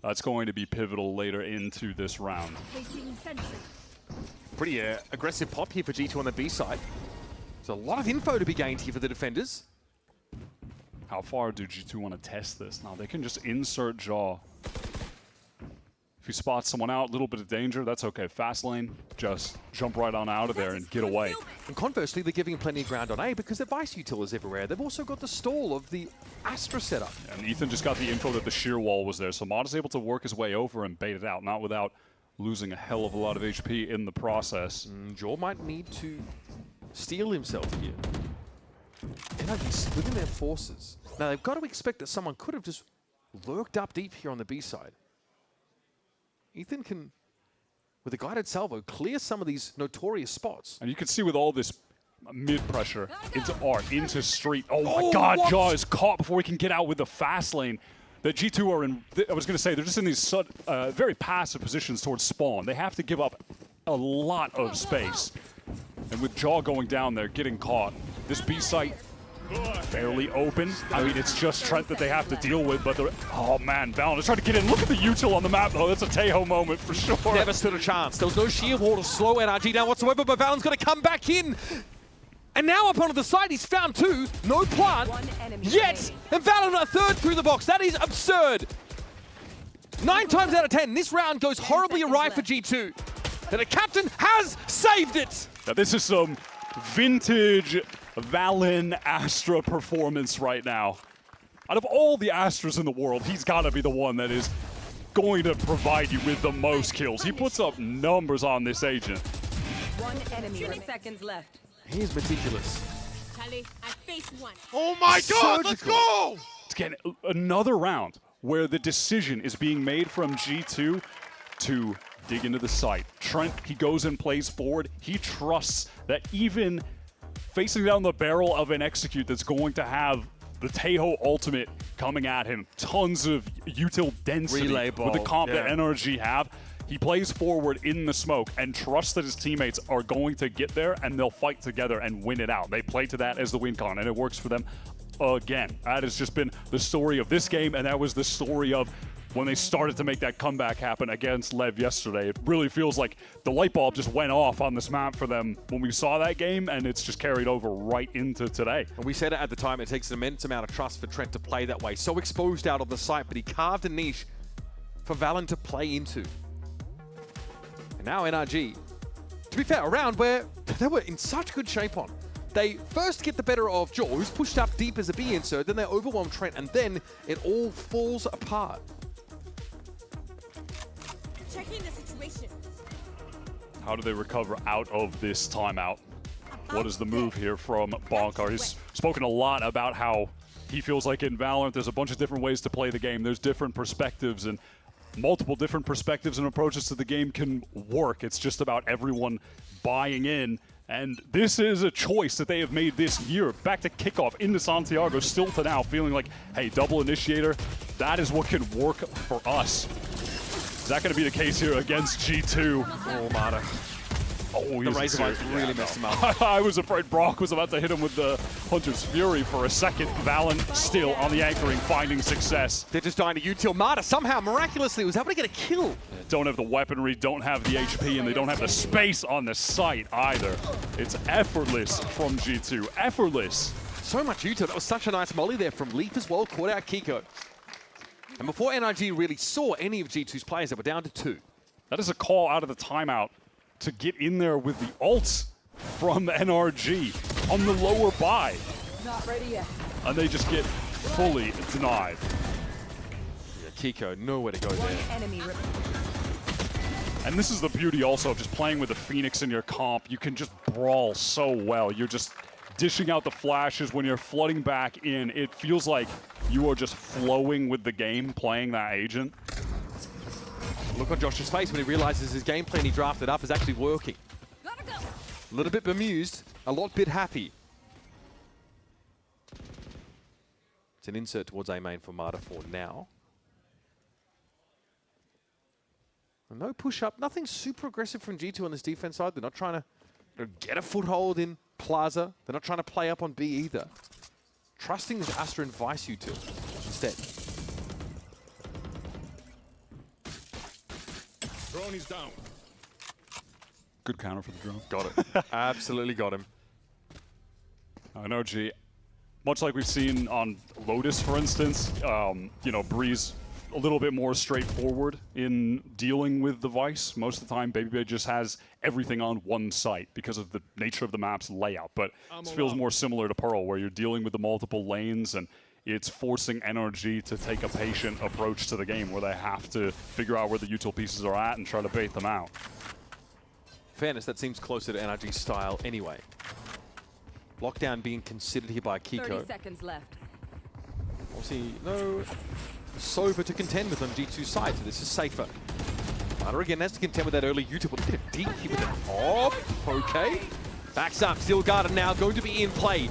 that's going to be pivotal later into this round. Pretty aggressive pop here for G2 on the B side. There's a lot of info to be gained here for the defenders. How far do G2 want to test this? Now, they can just insert Jaw. If you spot someone out, a little bit of danger, that's okay. Fast lane, just jump right on out of there and get away. And conversely, they're giving plenty of ground on A because their Vice util is everywhere. They've also got the stall of the Astra setup. And Ethan just got the info that the shear wall was there, so Mod is able to work his way over and bait it out, not without losing a hell of a lot of HP in the process. Jaw might need to steal himself here. NRG splitting their forces. Now, they've got to expect that someone could have just lurked up deep here on the B side. Ethan can, with a guided salvo, clear some of these notorious spots. And you can see with all this mid-pressure into Art, into Street. Oh my God, what? Jaw is caught before he can get out with the fast lane. The G2 are in, I was going to say, they're just in these very passive positions towards spawn. They have to give up a lot of space. And with Jaw going down there, getting caught, this B site fairly open. I mean, it's just Trent that they have to deal with, but oh man, VALORANT is trying to get in. Look at the util on the map, though. That's a Tejo moment for sure. Never stood a chance. There was no sheer wall to slow NRG down whatsoever, but VALORANT's going to come back in. And now up onto the side, he's found two. No plant yet. And VALORANT a third through the box. That is absurd. 9 times out of 10, this round goes horribly awry for G2. And the captain has saved it. Now, this is some vintage VALORANT Astra performance right now. Out of all the Astras in the world, he's got to be the one that is going to provide you with the most kills. He puts up numbers on this agent. 1 enemy. 20 seconds left. He is meticulous. Charlie, I face one. Oh my God, let's go! It's getting another round where the decision is being made from G2 to dig into the site. Trent, he goes and plays forward. He trusts that even facing down the barrel of an execute that's going to have the Tejo ultimate coming at him, tons of util density Relay ball, with the comp that NRG have. He plays forward in the smoke and trusts that his teammates are going to get there and they'll fight together and win it out. They play to that as the win con, and it works for them again. That has just been the story of this game, and that was the story of when they started to make that comeback happen against Lev yesterday. It really feels like the light bulb just went off on this map for them when we saw that game, and it's just carried over right into today. And we said it at the time, it takes an immense amount of trust for Trent to play that way. So exposed out on the site, but he carved a niche for VALORANT to play into. And now NRG, to be fair, a round where they were in such good shape on. They first get the better of Jaw, who's pushed up deep as a B insert, then they overwhelm Trent, and then it all falls apart. Checking the situation. How do they recover out of this timeout? What is the move here from Bonkar? He's spoken a lot about how he feels like in VALORANT there's a bunch of different ways to play the game. There's different perspectives, and multiple different perspectives and approaches to the game can work. It's just about everyone buying in. And this is a choice that they have made this year. Back to kickoff into Santiago, still to now feeling like, hey, double initiator, that is what can work for us. Is that going to be the case here against G2? Oh, Mata. Oh, the Razor really messed him up. I was afraid Brock was about to hit him with the Hunter's Fury for a second. VALORANT still on the anchoring, finding success. They're just dying to util. Mata somehow, miraculously, was able to get a kill. Don't have the weaponry, don't have the HP, and they don't have the space on the site either. It's effortless from G2. Effortless. So much util. That was such a nice molly there from Leaf as well. Caught out Kiko. And before NRG really saw any of G2's players, they were down to 2. That is a call out of the timeout to get in there with the ults from NRG on the lower buy. Not ready yet. And they just get fully denied. Yeah, Kiko, nowhere to go there. Enemy. And this is the beauty also of just playing with the Phoenix in your comp. You can just brawl so well. You're just dishing out the flashes when you're flooding back in. It feels like you are just flowing with the game, playing that agent. Look on Josh's face when he realizes his game plan he drafted up is actually working. A little bit bemused, a lot bit happy. It's an insert towards A main for Marta for now. No push-up, nothing super aggressive from G2 on this defense side. They're not trying to get a foothold in Plaza. They're not trying to play up on B either. Trusting this Astra and Vice U2 instead. Drone is down. Good counter for the drone. Got it. Absolutely got him. NRG, much like we've seen on Lotus, for instance, you know, Breeze a little bit more straightforward in dealing with the Vice. Most of the time, BabyBay just has everything on one site because of the nature of the map's layout. But this feels more similar to Pearl, where you're dealing with the multiple lanes, and it's forcing NRG to take a patient approach to the game, where they have to figure out where the util pieces are at and try to bait them out. Fairness, that seems closer to NRG's style anyway. Lockdown being considered here by Kiko. 30 seconds left. Obviously, no Sova to contend with on G2's side, so this is safer. Marta again has to contend with that early util, but look at a deep here with an op. Okay. Backs up, still guarded now, going to be in play.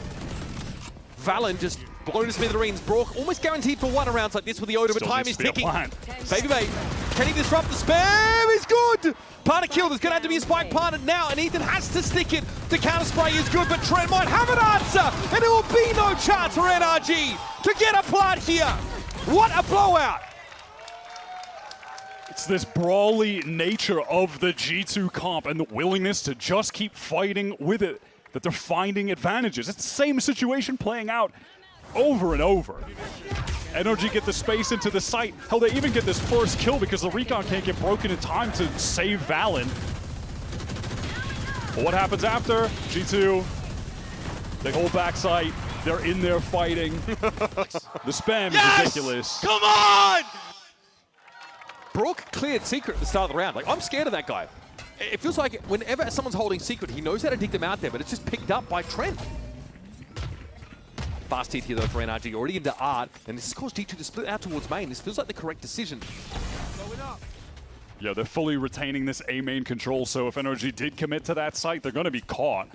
Valen just blown to smithereens. Brock almost guaranteed for one rounds like this with the Oda, but time is ticking. BabyBay, can he disrupt the spam? He's good! Partner kill, there's gonna have to be a spike planted now, and Ethan has to stick it. The counter spray is good, but Trent might have an answer, and there will be no chance for NRG to get a plant here. What a blowout! It's this brawly nature of the G2 comp and the willingness to just keep fighting with it that they're finding advantages. It's the same situation playing out over and over. NRG get the space into the site. Hell, they even get this first kill because the recon can't get broken in time to save Valen. But what happens after? G2, they hold back site. They're in there fighting. The spam is ridiculous. Come on! Brook cleared Secret at the start of the round. Like, I'm scared of that guy. It feels like whenever someone's holding Secret, he knows how to dig them out there, but it's just picked up by Trent. Fast hit here though for NRG, already into Art, and this has caused G2 to split out towards main. This feels like the correct decision. Yeah, they're fully retaining this A main control, so if NRG did commit to that site, they're going to be caught.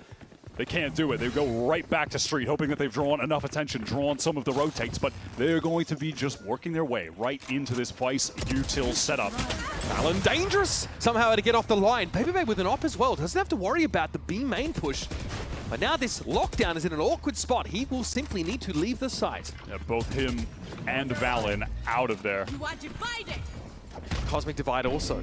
They can't do it. They go right back to street, hoping that they've drawn enough attention, drawn some of the rotates, but they're going to be just working their way right into this Vice util setup. Valen dangerous! Somehow to get off the line. BabyBay with an op as well. Doesn't have to worry about the B main push. But now this lockdown is in an awkward spot. He will simply need to leave the site. Yeah, both him and Valen out of there. You are divided. Cosmic Divide also.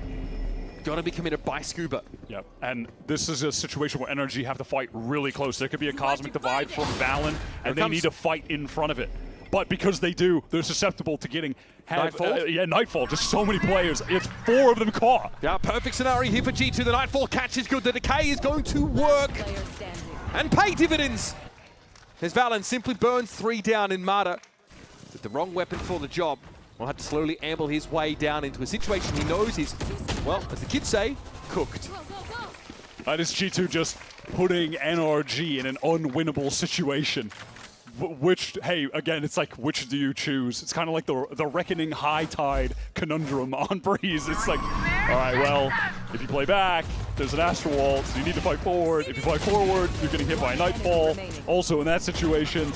Gotta be committed by Scuba. Yep, and this is a situation where NRG have to fight really close. There could be a Cosmic Divide from Valen, and they need to fight in front of it. But because they do, they're susceptible to getting Nightfall? Nightfall. Just so many players. It's 4 of them caught. Yeah, perfect scenario here for G2. The Nightfall catch is good. The decay is going to work and pay dividends. As Valen simply burns 3 down in Marta. With the wrong weapon for the job, will have to slowly amble his way down into a situation he knows is, well, as the kids say, cooked. That is G2 just putting NRG in an unwinnable situation. Which, hey, again, it's like, which do you choose? It's kind of like the Reckoning High Tide conundrum on Breeze. It's like, all right, well, if you play back, there's an Astral Wall, so you need to fight forward. If you fight forward, you're getting hit by Nightfall. Also, in that situation,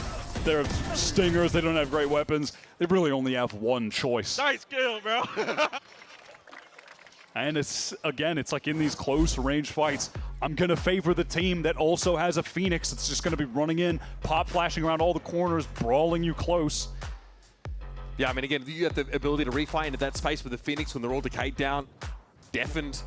they're Stingers, they don't have great weapons. They really only have one choice. Nice kill, bro. And it's, again, it's like in these close range fights, I'm going to favor the team that also has a Phoenix that's just going to be running in, pop flashing around all the corners, brawling you close. Yeah, I mean, again, you have the ability to refly into that space with the Phoenix when they're all decayed down, deafened.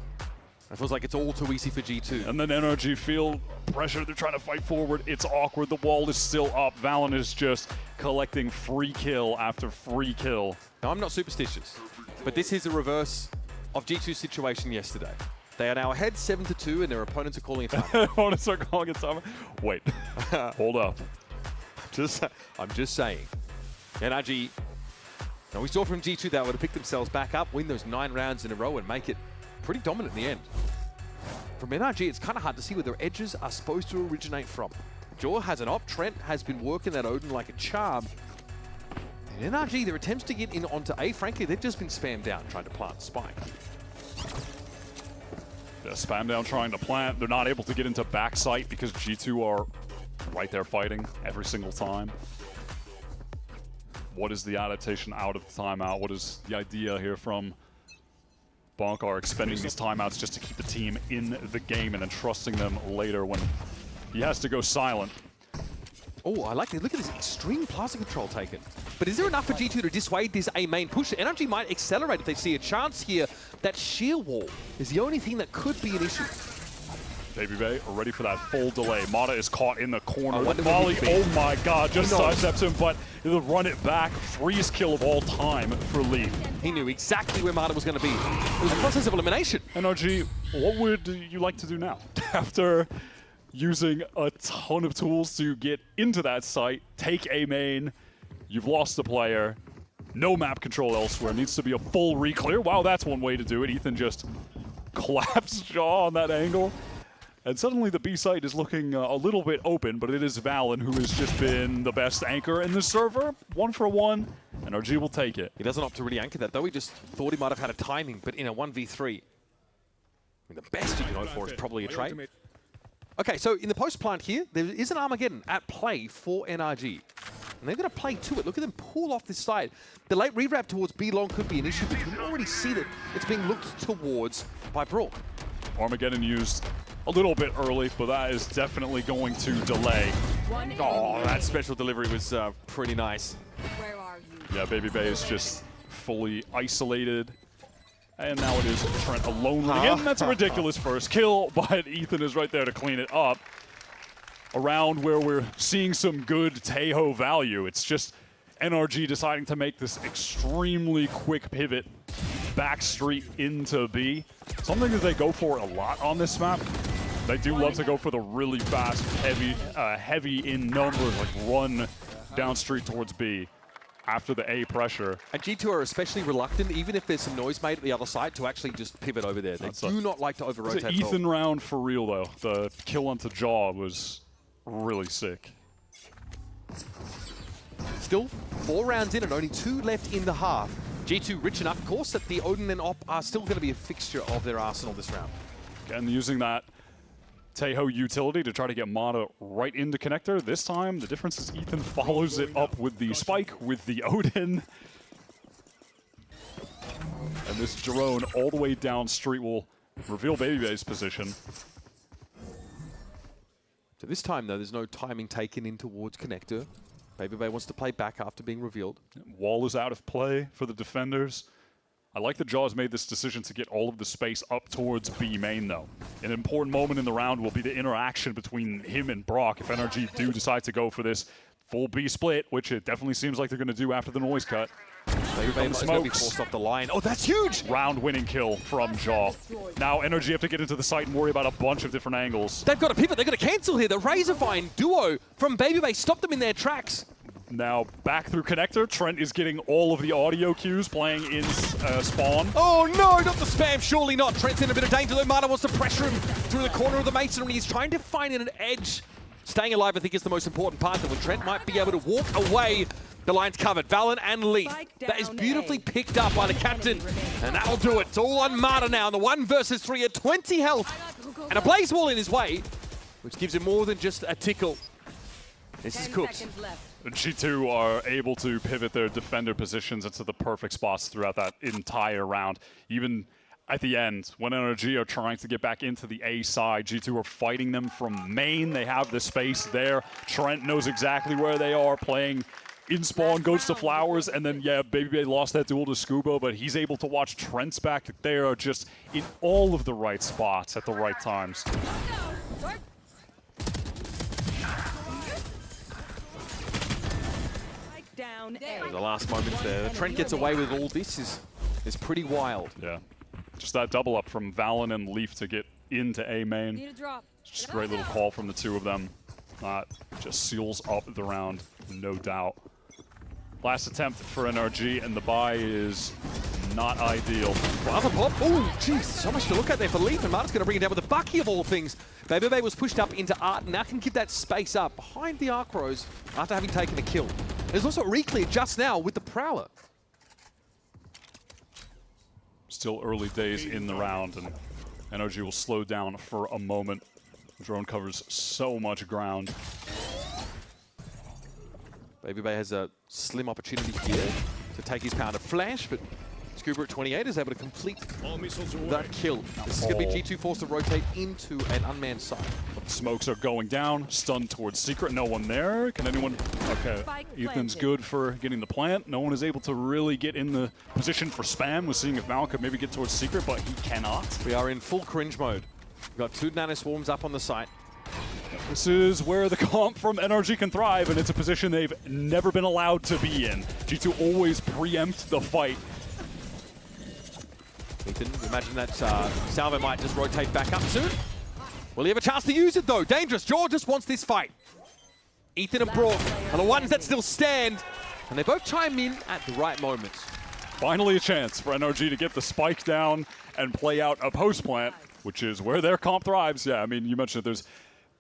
It feels like it's all too easy for G2. And then NRG feel pressure, they're trying to fight forward. It's awkward, the wall is still up. Valen is just collecting free kill after free kill. Now, I'm not superstitious, but this is a reverse of G2's situation yesterday. They are now ahead 7-2, and their opponents are calling it time. Opponents are calling it time. Wait, hold up. I'm just saying. NRG, now we saw from G2 that would have picked themselves back up, win those 9 rounds in a row, and make it pretty dominant in the end. From NRG, it's kind of hard to see where their edges are supposed to originate from. Jaw has an op, Trent has been working that Odin like a charm. And NRG, their attempts to get in onto A, frankly, they've just been spammed down trying to plant Spike. Yeah, spam down trying to plant. They're not able to get into backside because G2 are right there fighting every single time. What is the adaptation out of the timeout? What is the idea here from Bonkar expending these timeouts just to keep the team in the game and then trusting them later when he has to go silent? Oh, I like it. Look at this extreme plaza control taken. But is there enough for G2 to dissuade this A main push? NRG might accelerate if they see a chance here. That sheer wall is the only thing that could be an issue. Baby Bay are ready for that full delay. Mata is caught in the corner. Oh, Volley, oh my god, just sidesteps him, but he'll run it back. Freeze kill of all time for Leaf. He knew exactly where Mata was going to be. It was a process of elimination. NRG, what would you like to do now? After using a ton of tools to get into that site, take a main, you've lost the player, no map control elsewhere, needs to be a full re-clear. Wow, that's one way to do it. Ethan just collapsed Jaw on that angle. And suddenly the B site is looking a little bit open, but it is Valen who has just been the best anchor in the server. 1-for-1, NRG will take it. He doesn't opt to really anchor that, though. He just thought he might have had a timing, but in a 1v3, I mean, the best you can hope for is probably a trade. Okay, so in the post plant here, there is an Armageddon at play for NRG. And they're going to play to it. Look at them pull off this side. The late rewrap towards B long could be an issue, but you can already see that it's being looked towards by Brawl. Armageddon used a little bit early, but that is definitely going to delay. Oh, that special delivery was pretty nice. Where are you? Yeah, Baby Bay is just fully isolated. And now it is Trent alone again. That's a ridiculous first kill, but Ethan is right there to clean it up. Around where we're seeing some good Taeho value. It's just NRG deciding to make this extremely quick pivot back street into B. Something that they go for a lot on this map. They do love to go for the really fast, heavy in numbers, like run down street towards B after the A pressure. And G2 are especially reluctant, even if there's some noise made at the other side, to actually just pivot over there. They do not like to over-rotate. It's an Ethan round for real, though. The kill onto Jaw was really sick. Still 4 rounds in and only 2 left in the half. G2 rich enough, of course, that the Odin and Op are still going to be a fixture of their arsenal this round. Again, using that Taeho utility to try to get Mata right into connector. This time, the difference is Ethan follows it up with the spike, with the Odin. And this drone all the way down street will reveal Baby Bay's position. So this time, though, there's no timing taken in towards connector. Baby Bay wants to play back after being revealed. Wall is out of play for the defenders. I like that Jaws made this decision to get all of the space up towards B main, though. An important moment in the round will be the interaction between him and Brock if NRG do decide to go for this full B split, which it definitely seems like they're going to do after the noise cut. Baby Bay is going to be forced off the line. Oh, that's huge! Round-winning kill from Jaw. Now NRG have to get into the site and worry about a bunch of different angles. They've got to pivot. They've got to cancel here. The Razorvine duo from Baby Bay stopped them in their tracks. Now back through connector. Trent is getting all of the audio cues playing in spawn. Oh no, not the spam, surely not. Trent's in a bit of danger though. Mata wants to pressure him through the corner of the masonry. He's trying to find an edge. Staying alive, I think, is the most important part. When Trent might be able to walk away, the line's covered. Valen and Leaf. That is beautifully picked up by the captain. And that'll do it. It's all on Mata now. The 1 versus 3 at 20 health. And a blaze wall in his way, which gives him more than just a tickle. This is cooked. G2 are able to pivot their defender positions into the perfect spots throughout that entire round. Even at the end, when NRG are trying to get back into the A side, G2 are fighting them from main. They have the space there. Trent knows exactly where they are, playing in spawn, goes to Flowers, and then, yeah, Baby Bay lost that duel to Scuba, but he's able to watch Trent's back. They are just in all of the right spots at the right times. The last moments there. Trent gets away with all this is pretty wild. Yeah. Just that double up from Valen and Leaf to get into A main. Just a great little call from the two of them. Just seals up the round, no doubt. Last attempt for NRG, and the buy is not ideal. Rather pop. Oh, jeez, so much to look at there for Leaf, and Martin's going to bring it down with a Bucky of all things. Baby Bay was pushed up into Art, and now can give that space up behind the Arc Rose after having taken a kill. There's also a re-clear just now with the Prowler. Still early days in the round, and NRG will slow down for a moment. Drone covers so much ground. Baby Bay has a slim opportunity here to take his power to flash, but Scuba at 28 is able to complete that kill. This is going to be G2 forced to rotate into an unmanned site. Smokes are going down, stunned towards Secret. No one there. Can anyone? Okay, Ethan's good for getting the plant. No one is able to really get in the position for spam. We're seeing if Mal could maybe get towards Secret, but he cannot. We are in full cringe mode. We've got 2 nano swarms up on the site. This is where the comp from NRG can thrive, and it's a position they've never been allowed to be in. G2 always preempt the fight. Ethan, imagine that Salvo might just rotate back up soon. Will he have a chance to use it though? Dangerous. Georges wants this fight. Ethan and Brock are the ones that still stand, and they both chime in at the right moments. Finally a chance for NRG to get the spike down and play out a post plant, which is where their comp thrives. Yeah, I mean, you mentioned that there's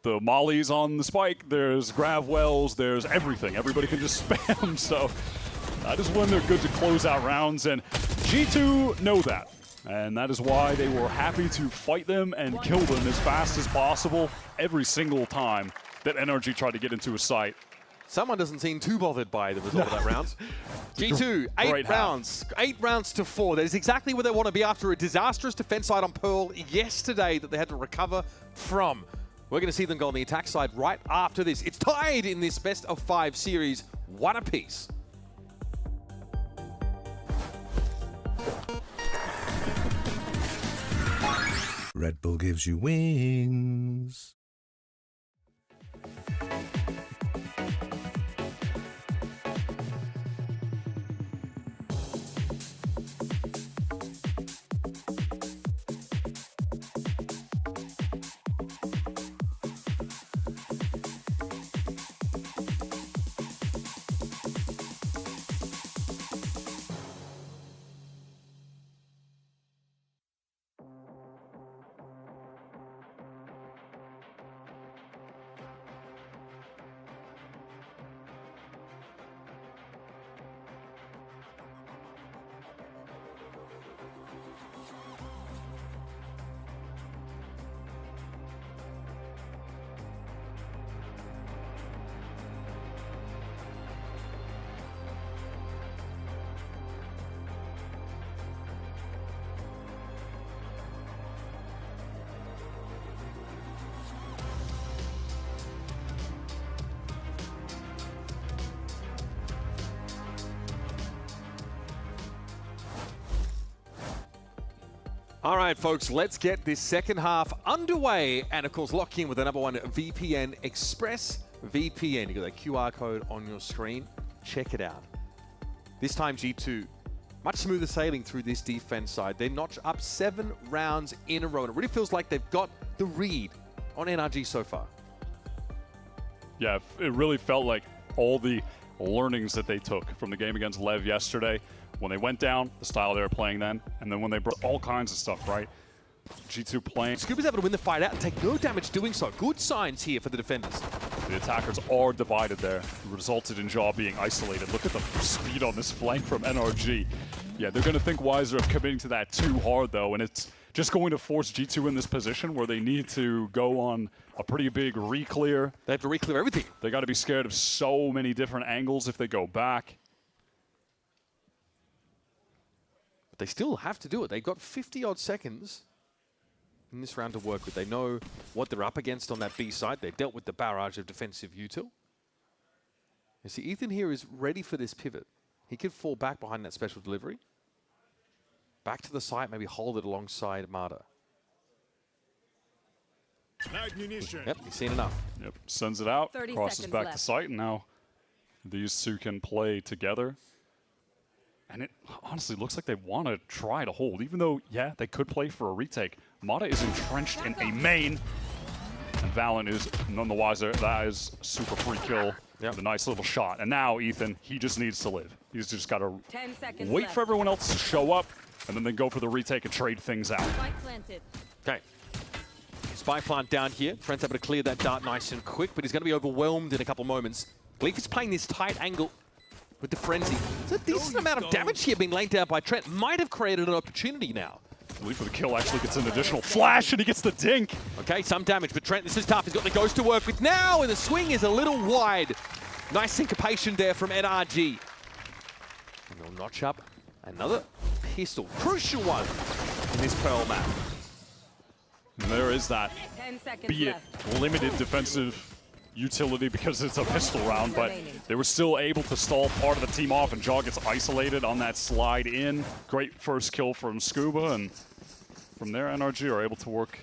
the mollies on the spike, there's grav wells, there's everything. Everybody can just spam, so that is when they're good to close out rounds, and G2 know that. And that is why they were happy to fight them and kill them as fast as possible every single time that NRG tried to get into a site. Someone doesn't seem too bothered by the result of that round. G2, 8 rounds. 8 rounds to 4. That is exactly where they want to be after a disastrous defense side on Pearl yesterday that they had to recover from. We're going to see them go on the attack side right after this. It's tied in this best of 5 series, 1 apiece. Red Bull gives you wings. All right, folks, let's get this second half underway. And, of course, lock in with the #1 VPN, ExpressVPN. You got that QR code on your screen. Check it out. This time, G2, much smoother sailing through this defense side. They notch up 7 rounds in a row. And it really feels like they've got the read on NRG so far. Yeah, it really felt like all the learnings that they took from the game against Lev yesterday, when they went down, the style they were playing then, and then when they brought all kinds of stuff, right? G2 playing. Scuba's able to win the fight out and take no damage doing so. Good signs here for the defenders. The attackers are divided there. It resulted in Jaw being isolated. Look at the speed on this flank from NRG. Yeah, they're going to think wiser of committing to that too hard, though, and it's just going to force G2 in this position where they need to go on a pretty big re-clear. They have to re-clear everything. They got to be scared of so many different angles if they go back. But they still have to do it. They've got 50-odd seconds in this round to work with. They know what they're up against on that B side. They've dealt with the barrage of defensive util. You see, Ethan here is ready for this pivot. He could fall back behind that special delivery. Back to the site, maybe hold it alongside Marta. Yep, he's seen enough. Yep, sends it out, 30 crosses back left. to site, and now these two can play together. And it honestly looks like they want to try to hold, even though, yeah, they could play for a retake. Mata is entrenched in a main, and Valorant is none the wiser. That is a super free kill. Yep. A nice little shot. And now Ethan, he just needs to live. He's just got to wait for everyone else to show up, and then they go for the retake and trade things out. Okay. Spy plant down here. Trent's able to clear that dart nice and quick, but he's going to be overwhelmed in a couple moments. Leaf is playing this tight angle with the frenzy. It's a decent amount of damage here being laid down by Trent. Might have created an opportunity now. Elite for the kill actually gets an additional flash, and he gets the dink. Okay, some damage, but Trent, this is tough. He's got the ghost to work with now, and the swing is a little wide. Nice syncopation there from NRG. And they'll notch up another pistol. Crucial one in this Pearl map. And there is that, 10 seconds be it limited defensive utility because it's a pistol round, but they were still able to stall part of the team off, and Jaw gets isolated on that slide in. Great first kill from Scuba, and from there NRG are able to work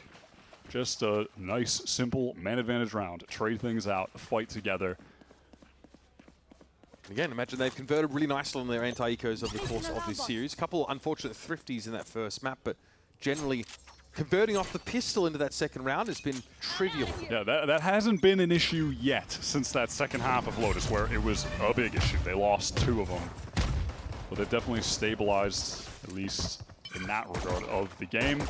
just a nice, simple man advantage round. Trade things out, fight together. Again, imagine they've converted really nicely on their anti-ecos over the course of this series. A couple unfortunate thrifties in that first map, but generally converting off the pistol into that second round has been trivial. Yeah, that hasn't been an issue yet since that second half of Lotus, where it was a big issue. They lost 2 of them. But they've definitely stabilized, at least in that regard, of the game.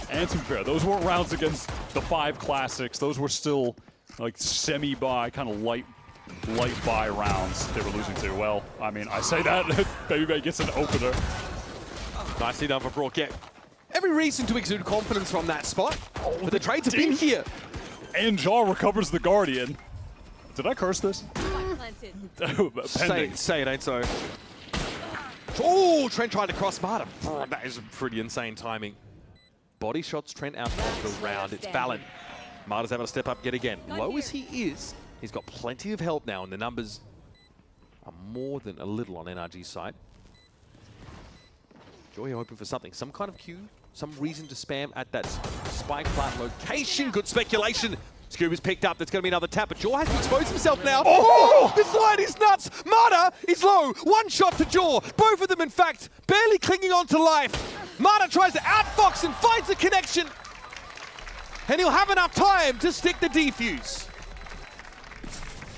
And to be fair, those weren't rounds against the 5 classics. Those were still like semi-buy, kind of light buy rounds they were losing to. Well, I mean, I say that, Baby Bay gets an opener. Nicely done for Brook. Yeah. Every reason to exude confidence from that spot, but the trades have been here. And Jaw recovers the Guardian. Did I curse this? Say it ain't so. Oh, Trent tried to cross Marta. That is pretty insane timing. Body shots Trent out of the round. It's valid. Marta's able to step up yet again. Low as he is, he's got plenty of help now, and the numbers are more than a little on NRG's side. Joy hoping for something, some kind of cue, some reason to spam at that spike plant location. Good speculation. Scuba's picked up. That's going to be another tap, but Jaw has to expose himself now. Oh! This line is nuts. Marta is low. One shot to Jaw. Both of them, in fact, barely clinging on to life. Marta tries to outfox and finds the connection. And he'll have enough time to stick the defuse.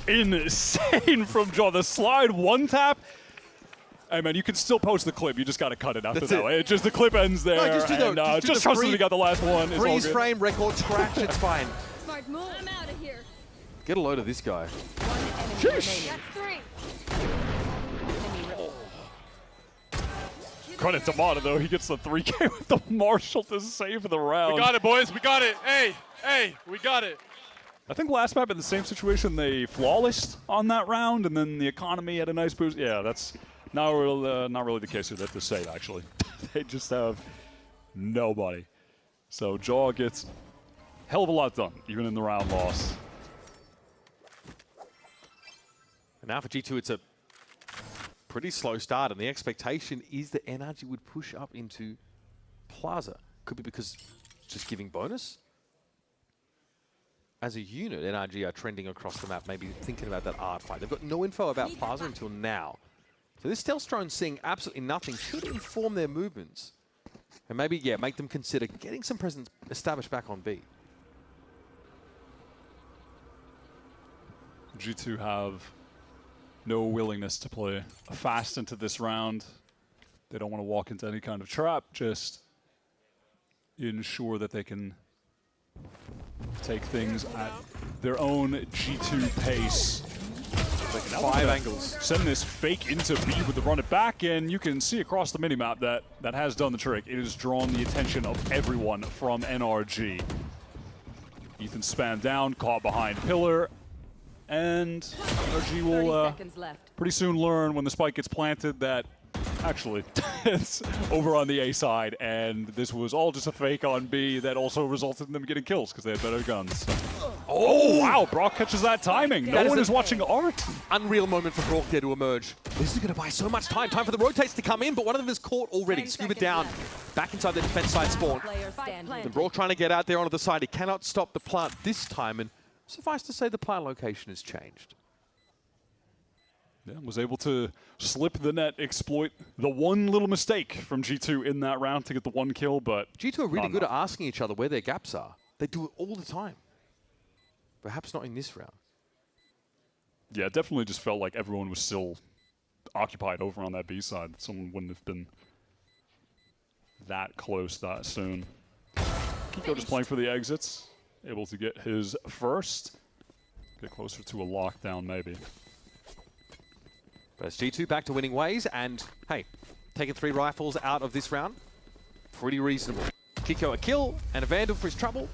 Insane from Jaw. The slide one tap. Hey man, you can still post the clip. You just got to cut it after that way. Just the clip ends there. No, just trust that he got the last one. Freeze frame, record scratch, it's fine. Smart move. I'm out of here. Get a load of this guy. Sheesh. Credit to Mata though. He gets the 3K with the Marshall to save the round. We got it, boys. We got it. Hey, we got it. I think last map in the same situation, they flawlessed on that round, and then the economy had a nice boost. Yeah, that's not really the case here. That to say, actually. They just have nobody. So Jaw gets a hell of a lot done, even in the round loss. And now for G2, it's a pretty slow start, and the expectation is that NRG would push up into Plaza. Could be because it's just giving bonus. As a unit, NRG are trending across the map, maybe thinking about that art fight. They've got no info about Plaza until now. So this stealth drone seeing absolutely nothing should inform their movements. And maybe, yeah, make them consider getting some presence established back on B. G2 have no willingness to play fast into this round. They don't want to walk into any kind of trap, just ensure that they can take things at their own G2 pace. Now 5 angles. Send this fake into B with the run it back, and you can see across the minimap that has done the trick. It has drawn the attention of everyone from NRG. Ethan spammed down, caught behind pillar, and NRG will pretty soon learn when the spike gets planted that actually it's over on the A side, and this was all just a fake on B that also resulted in them getting kills because they had better guns. Oh wow, Brock catches that timing. No one is watching art. Unreal moment for Brock there to emerge. This is going to buy so much time. Time for the rotates to come in, but one of them is caught already. Scuba down, back inside the defense side spawn. And Brock trying to get out there onto the side. He cannot stop the plant this time, and suffice to say the plant location has changed. Yeah, was able to slip the net, exploit the one little mistake from G2 in that round to get the 1 kill, but G2 are really good at asking each other where their gaps are. They do it all the time. Perhaps not in this round. Yeah, it definitely just felt like everyone was still occupied over on that B side. Someone wouldn't have been that close that soon. Kiko just playing for the exits, able to get his first. Get closer to a lockdown maybe. But it's G2 back to winning ways, and hey, taking 3 rifles out of this round, pretty reasonable. Kiko a kill and a Vandal for his trouble.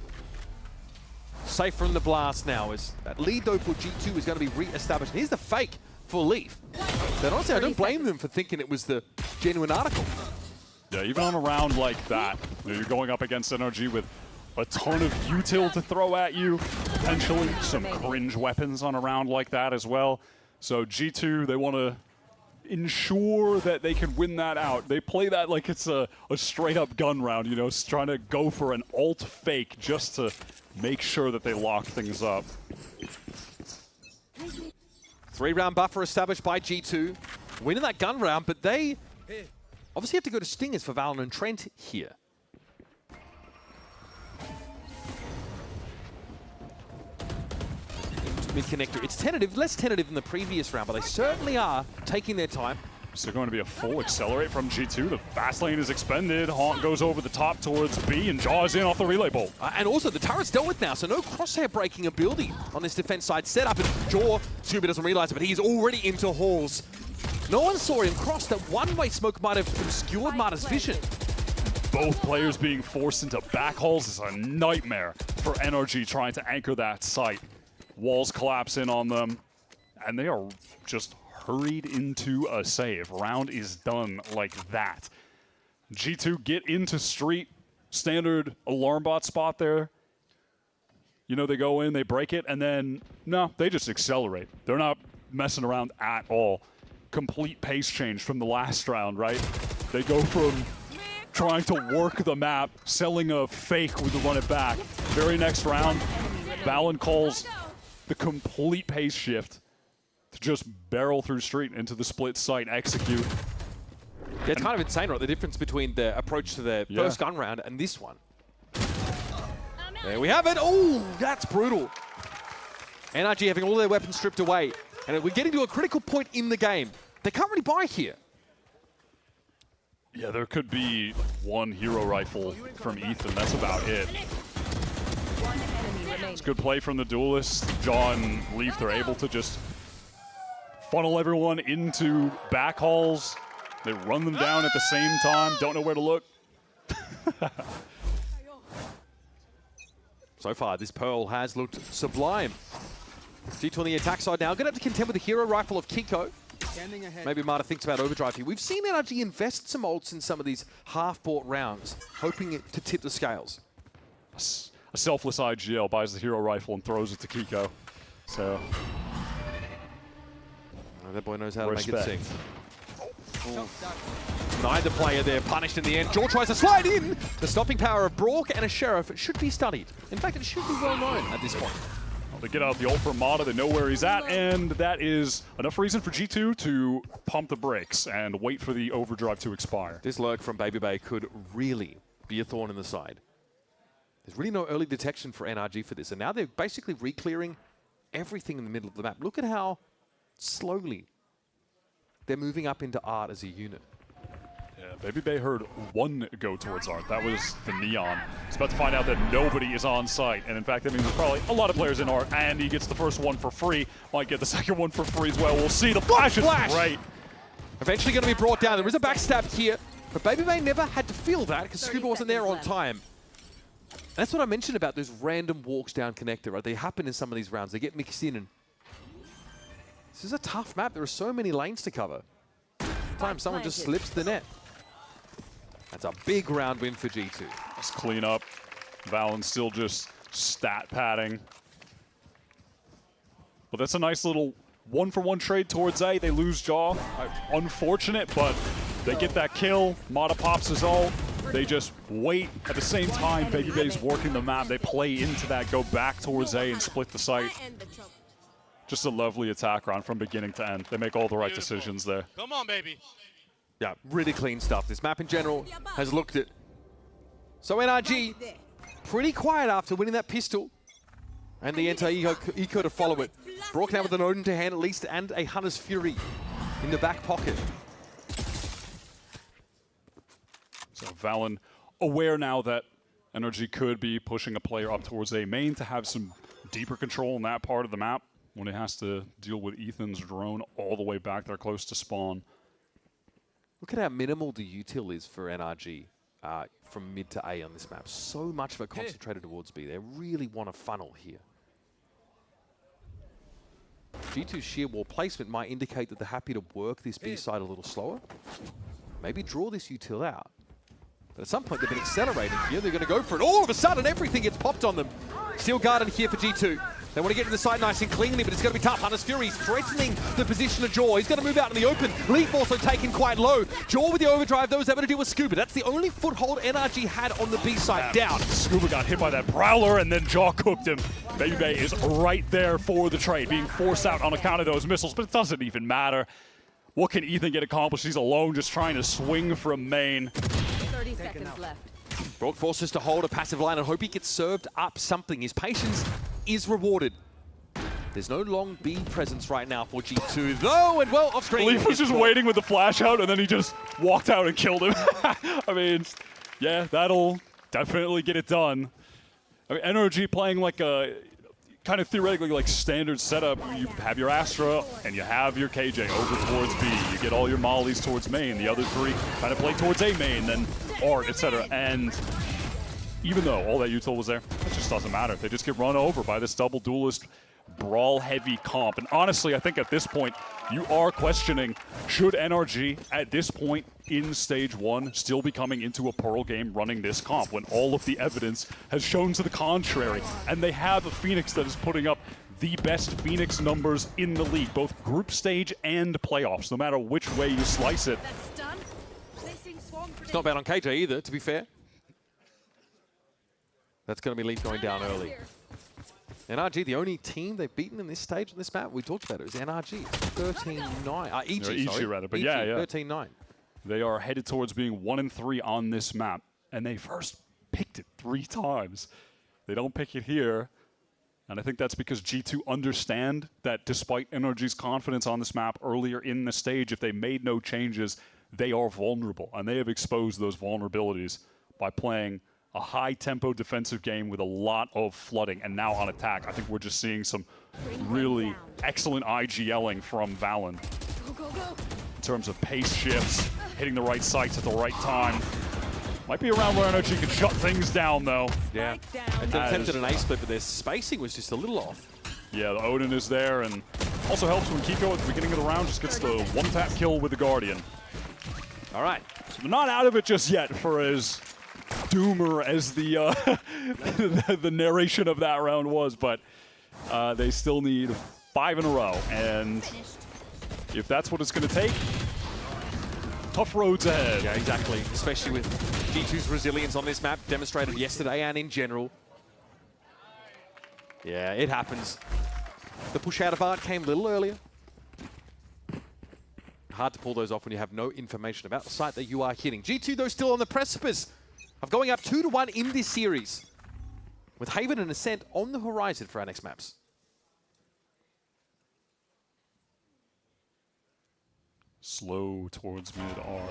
Safe from the blast now as that lead though for G2 is going to be re-established. Here's the fake for Leaf. But honestly, I don't blame them for thinking it was the genuine article. Yeah, even on a round like that, you're going up against NRG with a ton of util to throw at you, potentially some cringe weapons on a round like that as well. So G2, they want to ensure that they can win that out. They play that like it's a straight up gun round, you know, trying to go for an ult fake just to make sure that they lock things up. 3-round buffer established by G2. Winning that gun round, but they obviously have to go to Stingers for VALORANT and Trent here. Mid-connector. It's tentative, less tentative than the previous round, but they certainly are taking their time. So going to be a full accelerate from G2. The fast lane is expended. Haunt goes over the top towards B and Jaws in off the relay bolt. And also the turret's dealt with now, so no crosshair breaking ability on this defense side setup. And Jaw, Scooby doesn't realize it, but he's already into halls. No one saw him cross. That one-way smoke might have obscured Marta's vision. Both players being forced into back halls is a nightmare for NRG trying to anchor that site. Walls collapse in on them, and they are just hurried into a save. Round is done like that. G2 get into street, standard alarm bot spot there. You know, they go in, they break it, and then, no, they just accelerate. They're not messing around at all. Complete pace change from the last round, right? They go from trying to work the map, selling a fake with the run it back. Very next round, Valen calls the complete pace shift to just barrel through street into the split site, execute. Yeah, it's kind of insane, right? The difference between the approach to the first gun round and this one. There we have it. Oh, that's brutal. NRG having all their weapons stripped away. And we're getting to a critical point in the game. They can't really buy here. Yeah, there could be one hero rifle from Ethan. That's about it. It's good play from the duelist. Jaw and Leaf, they're able to just funnel everyone into back halls. They run them down at the same time. Don't know where to look. So far, this Pearl has looked sublime. G2 on the attack side now. Going to have to contend with the hero rifle of Kiko. Maybe Marta thinks about overdrive here. We've seen NRG invest some ults in some of these half-bought rounds, hoping to tip the scales. A selfless IGL buys the hero rifle and throws it to Kiko. So that boy knows how to make it sing. Neither player there punished in the end. Jaw tries to slide in. The stopping power of Brock and a Sheriff should be studied. In fact, it should be well known at this point. They get out the ult from Mata, they know where he's at, and that is enough reason for G2 to pump the brakes and wait for the overdrive to expire. This lurk from Baby Bay could really be a thorn in the side. There's really no early detection for NRG for this, and now they're basically re-clearing everything in the middle of the map. Look at how slowly they're moving up into Art as a unit. Yeah, Baby Bay heard one go towards Art. That was the Neon. He's about to find out that nobody is on site, and in fact, that means there's probably a lot of players in Art, and he gets the first one for free. Might get the second one for free as well. We'll see. The flash is great. Eventually going to be brought down. There is a backstab here, but Baby Bay never had to feel that because Scuba wasn't there on time. That's what I mentioned about those random walks down connector, right? They happen in some of these rounds. They get mixed in, and this is a tough map. There are so many lanes to cover. Sometimes someone just slips the net. That's a big round win for G2. Let's clean up. Valen still just stat padding. But that's a nice little one-for-one trade towards A. They lose Jaw. Unfortunate, but they get that kill. Mata pops his ult. They just wait. At the same time, Baby Bay's working the map. They play into that, go back towards A and split the site. Just a lovely attack round from beginning to end. They make all the right decisions there. Come on, baby. Yeah, really clean stuff. This map in general has looked at. So NRG, pretty quiet after winning that pistol. And the anti-eco to follow it. Brock now with an Odin to hand at least, and a Hunter's Fury in the back pocket. So Valen aware now that NRG could be pushing a player up towards A main to have some deeper control in that part of the map when it has to deal with Ethan's drone all the way back there close to spawn. Look at how minimal the util is for NRG. from mid to A on this map. So much of it concentrated towards B. They really want a funnel here. G2's sheer wall placement might indicate that they're happy to work this B side a little slower. Maybe draw this util out. But at some point they've been accelerating here. They're going to go for it. All of a sudden everything gets popped on them. Steel Garden here for G2. They want to get to the side nice and cleanly, but it's going to be tough. Hunter's Fury threatening the position of Jaw. He's going to move out in the open. Leaf also taken quite low. Jaw with the overdrive, though, is able to deal with Scuba. That's the only foothold NRG had on the B side. Down. Scuba got hit by that Prowler, and then Jaw cooked him. Baby is right there for the trade, being forced out on account of those missiles, but it doesn't even matter. What can Ethan get accomplished? He's alone, just trying to swing from main. 30 seconds left. Brock forces to hold a passive line and hope he gets served up something. His patience is rewarded. There's no long B presence right now for G2, though, and well, off screen. Leaf was just waiting with the flash out, and then he just walked out and killed him. I mean, yeah, that'll definitely get it done. I mean, NRG playing like a kind of theoretically like standard setup. You have your Astra and you have your KJ over towards B. You get all your mollies towards main. The other three kind of play towards A main, then Art, etc. And even though all that util was there, it just doesn't matter. They just get run over by this double duelist brawl-heavy comp. And honestly, I think at this point, you are questioning, should NRG, at this point in Stage 1, still be coming into a Pearl game running this comp when all of the evidence has shown to the contrary? And they have a Phoenix that is putting up the best Phoenix numbers in the league, both group stage and playoffs, no matter which way you slice it. It's not bad on KJ either, to be fair. That's going to be Leaf going down early. NRG, the only team they've beaten in this stage on this map, we talked about it, was NRG. 13-9. EG, sorry. Rather, but EG, yeah. 13-9. They are headed towards being 1-3 on this map, and they first picked it 3 times. They don't pick it here, and I think that's because G2 understand that despite NRG's confidence on this map earlier in the stage, if they made no changes, they are vulnerable, and they have exposed those vulnerabilities by playing a high-tempo defensive game with a lot of flooding, and now on attack. I think we're just seeing some really excellent IGLing from Valen in terms of pace shifts, hitting the right sites at the right time. Might be around where NRG can shut things down, though. Yeah, they attempted an A-split, but their spacing was just a little off. Yeah, the Odin is there, and also helps when Kiko at the beginning of the round just gets the one-tap kill with the Guardian. All right. So they're not out of it just yet for as doomer as the the narration of that round was, but they still need 5 in a row, and if that's what it's going to take, tough roads ahead. Yeah, exactly, especially with G2's resilience on this map, demonstrated yesterday and in general. Yeah, it happens. The push out of Art came a little earlier. Hard to pull those off when you have no information about the site that you are hitting. G2, though, still on the precipice of going up 2-1 in this series, with Haven and Ascent on the horizon for our next maps. Slow towards mid R.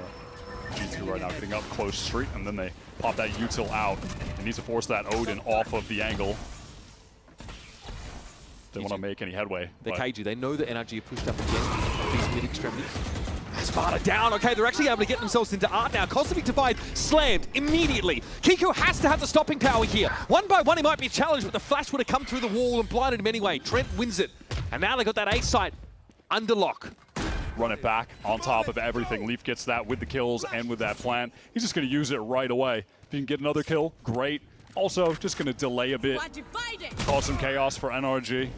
G2 right now getting up close street, and then they pop that util out. They need to force that Odin off of the angle. They want to make any headway. They're KG. They know that NRG are pushed up again these mid extremities. Sparta down. Okay, they're actually able to get themselves into Art now. Cosmic Divide slammed immediately. Kiko has to have the stopping power here. One by one, he might be challenged, but the flash would have come through the wall and blinded him anyway. Trent wins it. And now they got that A site under lock. Run it back on top of everything. Leaf gets that with the kills and with that plant. He's just going to use it right away. If he can get another kill, great. Also, just going to delay a bit. Cause some chaos for NRG.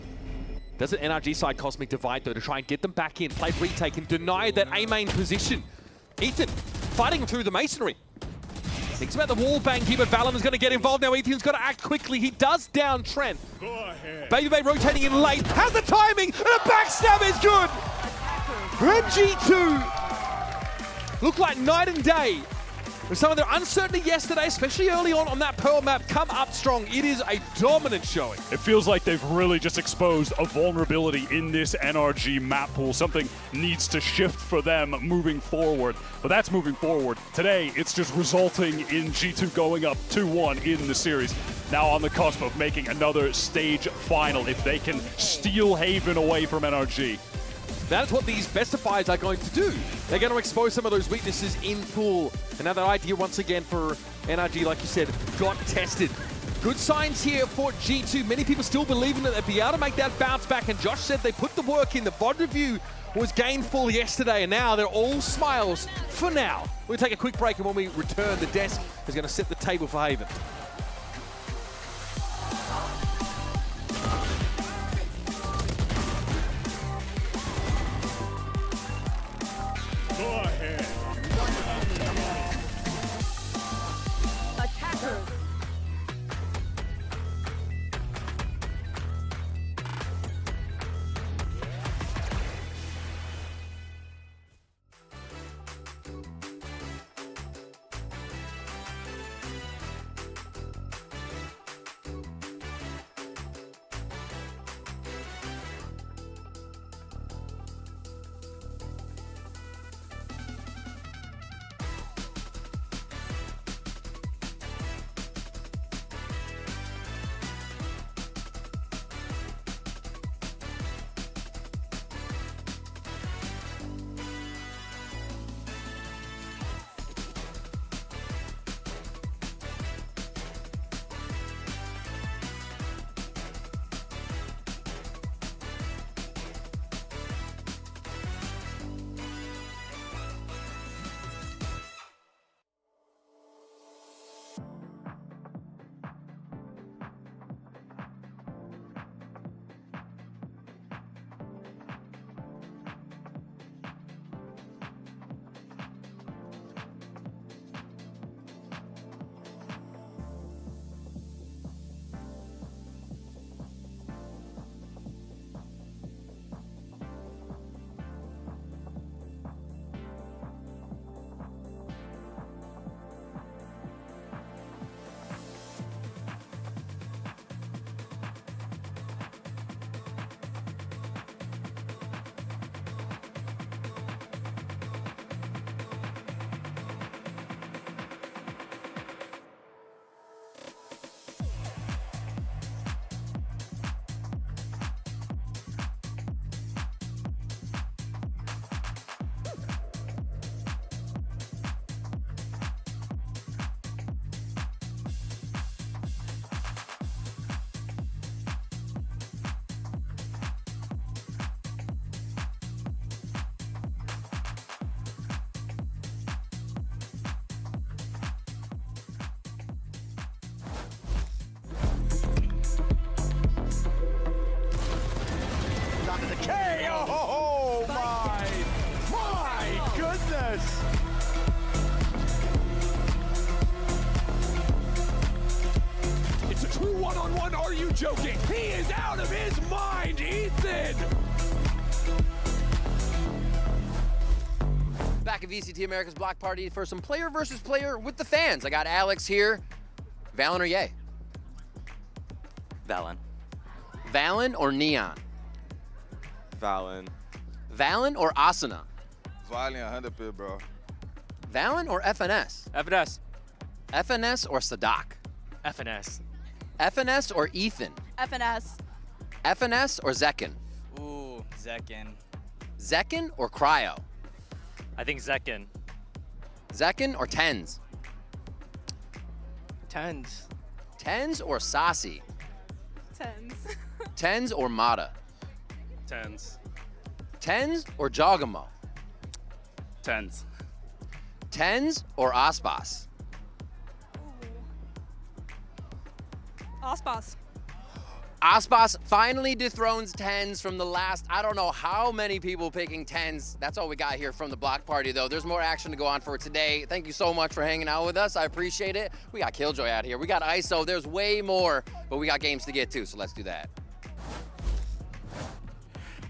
Does an NRG side Cosmic Divide, though, to try and get them back in. Played retake and denied that A-main position. Ethan fighting him through the masonry. Thinks about the wall bang here, but Valen is going to get involved now. Ethan's got to act quickly. He does down Trent. Baby Bay rotating in late. Has the timing, and a backstab is good. Red G2 look like night and day. With some of their uncertainty yesterday, especially early on that Pearl map, come up strong. It is a dominant showing. It feels like they've really just exposed a vulnerability in this NRG map pool. Something needs to shift for them moving forward. But that's moving forward. Today, it's just resulting in G2 going up 2-1 in the series. Now on the cusp of making another stage final if they can steal Haven away from NRG. That is what these best of fives are going to do. They're going to expose some of those weaknesses in pool. And now that idea once again for NRG, like you said, got tested. Good signs here for G2. Many people still believing that they'd be able to make that bounce back. And Josh said they put the work in. The VOD review was gainful yesterday, and now they're all smiles for now. We'll take a quick break, and when we return, the desk is going to set the table for Haven. Go ahead. Attackers. Oh my goodness! It's a true one-on-one, are you joking? He is out of his mind, Ethan! Back at VCT Americas Block Party for some player versus player with the fans. I got Alex here. Valen or Ye? Valen. Valen or Neon? Valen. Valen or Asuna? Valen 100%, bro. Valen or FNS? FNS. FNS or Sadak? FNS. FNS or Ethan? FNS. FNS or Zekin? Ooh, Zekin. Zekin or Cryo? I think Zekin. Zekin or Tens? Tens. Tens or Sacy? Tens. Tens or Mata? Tens. Tens or Jogamo? Tens. Tens or Aspas? Aspas. Aspas finally dethrones Tens from the last, I don't know how many people picking Tens. That's all we got here from the block party, though. There's more action to go on for today. Thank you so much for hanging out with us. I appreciate it. We got Killjoy out here. We got ISO. There's way more, but we got games to get to, so let's do that.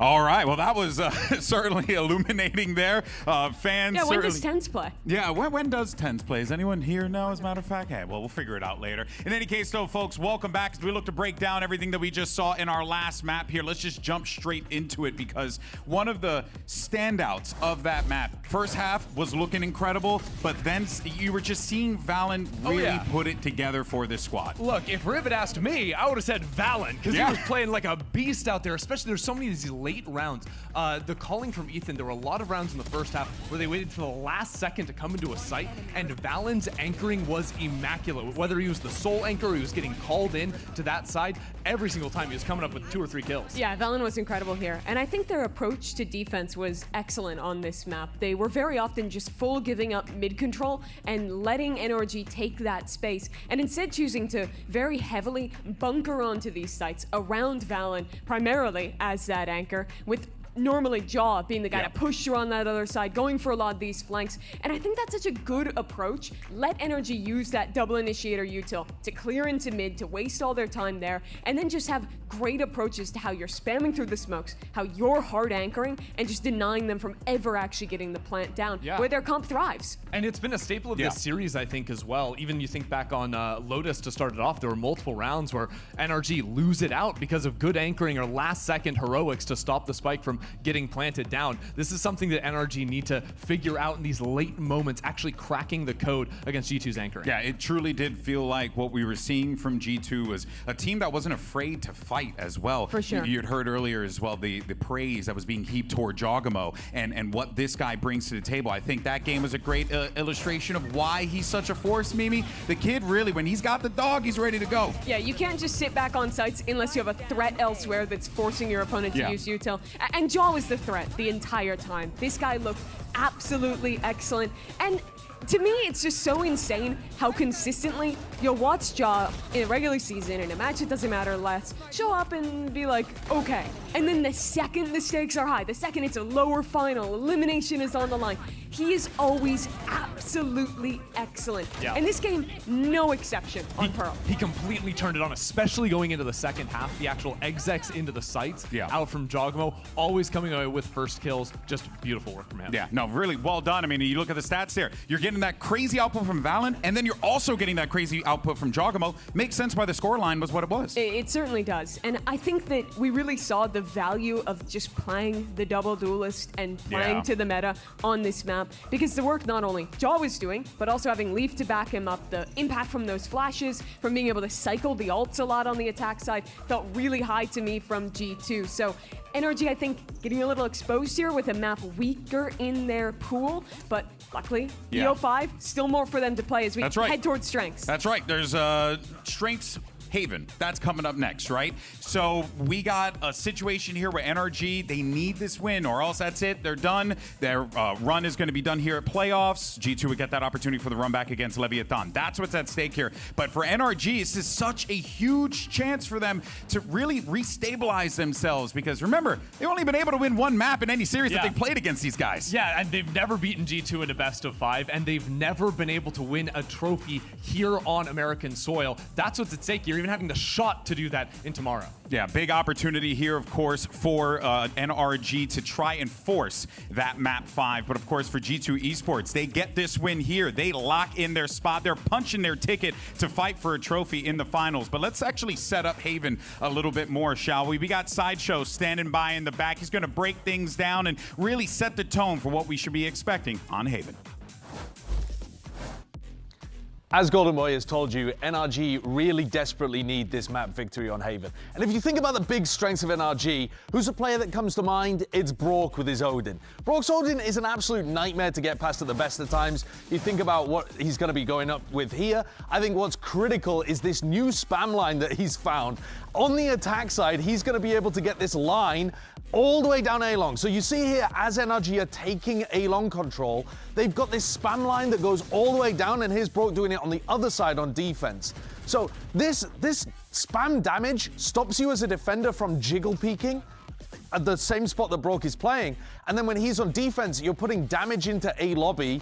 All right, well, that was certainly illuminating there. Fans. Yeah, when certainly... does Tens play? Yeah, when does Tens play? Does anyone here know, as a matter of fact? Hey, well, we'll figure it out later. In any case, though, folks, welcome back as we look to break down everything that we just saw in our last map here. Let's just jump straight into it because one of the standouts of that map, first half was looking incredible, but then you were just seeing Valen really put it together for this squad. Look, if Riv had asked me, I would have said Valen because he was playing like a beast out there, especially there's so many of these late rounds. The calling from Ethan, there were a lot of rounds in the first half where they waited for the last second to come into a site, and Valen's anchoring was immaculate. Whether he was the sole anchor or he was getting called in to that side, every single time he was coming up with 2 or 3 kills. Yeah, Valen was incredible here. And I think their approach to defense was excellent on this map. They were very often just full giving up mid control and letting NRG take that space, and instead choosing to very heavily bunker onto these sites around Valen, primarily as that anchor, with normally Jaw being the guy to push you on that other side, going for a lot of these flanks. And I think that's such a good approach. Let NRG use that double initiator util to clear into mid, to waste all their time there, and then just have great approaches to how you're spamming through the smokes, how you're hard anchoring, and just denying them from ever actually getting the plant down, where their comp thrives. And it's been a staple of this series, I think, as well. Even you think back on Lotus to start it off, there were multiple rounds where NRG lose it out because of good anchoring or last-second heroics to stop the spike from getting planted down. This is something that NRG need to figure out in these late moments, actually cracking the code against G2's anchoring. Yeah, it truly did feel like what we were seeing from G2 was a team that wasn't afraid to fight as well. For sure. You had heard earlier as well the praise that was being heaped toward Jogamo and what this guy brings to the table. I think that game was a great illustration of why he's such a force, Mimi. The kid really, when he's got the dog, he's ready to go. Yeah, you can't just sit back on sites unless you have a threat elsewhere that's forcing your opponent to use util. And Jaw was the threat the entire time. This guy looked absolutely excellent. And to me, it's just so insane how consistently you'll watch Jaw in a regular season, in a match it doesn't matter less, show up and be like, okay. And then the second the stakes are high, the second it's a lower final, elimination is on the line, he is always absolutely excellent. Yeah. And this game, no exception on Pearl. He completely turned it on, especially going into the second half. The actual execs into the sites, out from Jogamo, always coming away with first kills. Just beautiful work from him. Yeah, no, really well done. I mean, you look at the stats there. You're getting that crazy output from Valen, and then you're also getting that crazy output from Jogamo. Makes sense why the scoreline was what it was. It certainly does. And I think that we really saw the value of just playing the double duelist and playing to the meta on this map, because the work not only Jaw was doing, but also having Leaf to back him up, the impact from those flashes, from being able to cycle the ults a lot on the attack side, felt really high to me from G2. So NRG, I think, getting a little exposed here with a map weaker in their pool, but luckily, EO5, still more for them to play as we head towards strengths. That's right. There's strengths Haven. That's coming up next, right? So we got a situation here where NRG, they need this win or else that's it. They're done. Their run is going to be done here at playoffs. G2 would get that opportunity for the run back against Leviathan. That's what's at stake here. But for NRG, this is such a huge chance for them to really restabilize themselves, because remember, they've only been able to win one map in any series that they've played against these guys. Yeah, and they've never beaten G2 in a best of 5, and they've never been able to win a trophy here on American soil. That's what's at stake. You're even having the shot to do that in tomorrow. Yeah, big opportunity here, of course, for NRG to try and force that map 5. But of course, for G2 Esports, they get this win here. They lock in their spot. They're punching their ticket to fight for a trophy in the finals. But let's actually set up Haven a little bit more, shall we? We got Sideshow standing by in the back. He's going to break things down and really set the tone for what we should be expecting on Haven. As Golden Boy has told you, NRG really desperately need this map victory on Haven. And if you think about the big strengths of NRG, who's a player that comes to mind? It's Brok with his Odin. Brok's Odin is an absolute nightmare to get past at the best of times. You think about what he's going to be going up with here. I think what's critical is this new spam line that he's found. On the attack side, he's going to be able to get this line all the way down A-Long. So you see here, as NRG are taking A-Long control, they've got this spam line that goes all the way down, and here's Brok doing it on the other side on defense. So this spam damage stops you as a defender from jiggle peeking at the same spot that Brok is playing. And then when he's on defense, you're putting damage into A lobby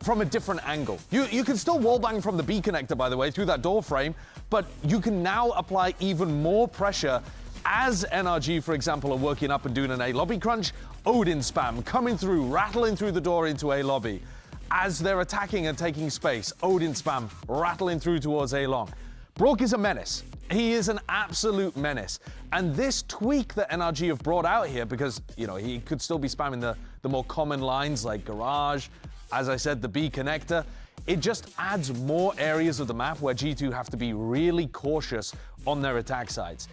from a different angle. You can still wallbang from the B connector, by the way, through that door frame, but you can now apply even more pressure as NRG, for example, are working up and doing an A lobby crunch. Odin spam coming through, rattling through the door into A lobby. As they're attacking and taking space, Odin spam rattling through towards A-Long. Brok is a menace. He is an absolute menace. And this tweak that NRG have brought out here, because, you know, he could still be spamming the more common lines like Garage, as I said, the B connector, it just adds more areas of the map where G2 have to be really cautious on their attack sides.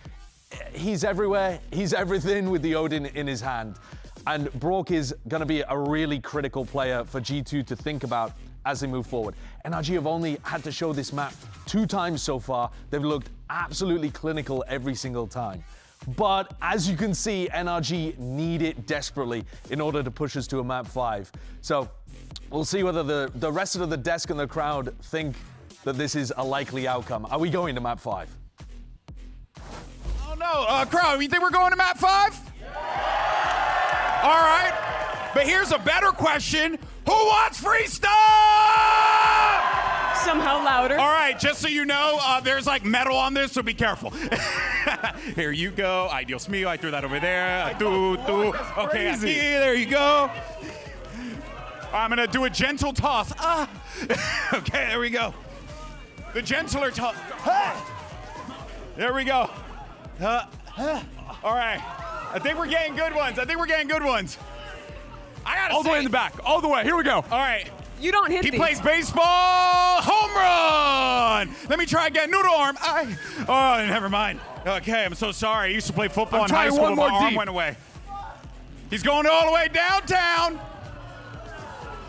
he's everywhere. He's everything with the Odin in his hand. And Brock is going to be a really critical player for G2 to think about as they move forward. NRG have only had to show this map 2 times so far. They've looked absolutely clinical every single time. But as you can see, NRG need it desperately in order to push us to a map 5. So we'll see whether the rest of the desk and the crowd think that this is a likely outcome. Are we going to map 5? Oh no, crowd, you think we're going to map 5? All right, but here's a better question. Who wants free stuff? Somehow louder. All right, just so you know, there's like metal on this, so be careful. Here you go. Ay, Dios mío, I threw that over there. Okay, aquí, there you go. I'm gonna do a gentle toss. Okay, there we go. The gentler toss. There we go. All right. I think we're getting good ones. I gotta all the way in the back. All the way. Here we go. All right. You don't hit He these. plays baseball. Home run. Let me try again. Noodle arm. Oh, never mind. Okay, I'm so sorry. I used to play football in high school, but my arm went away. He's going all the way downtown.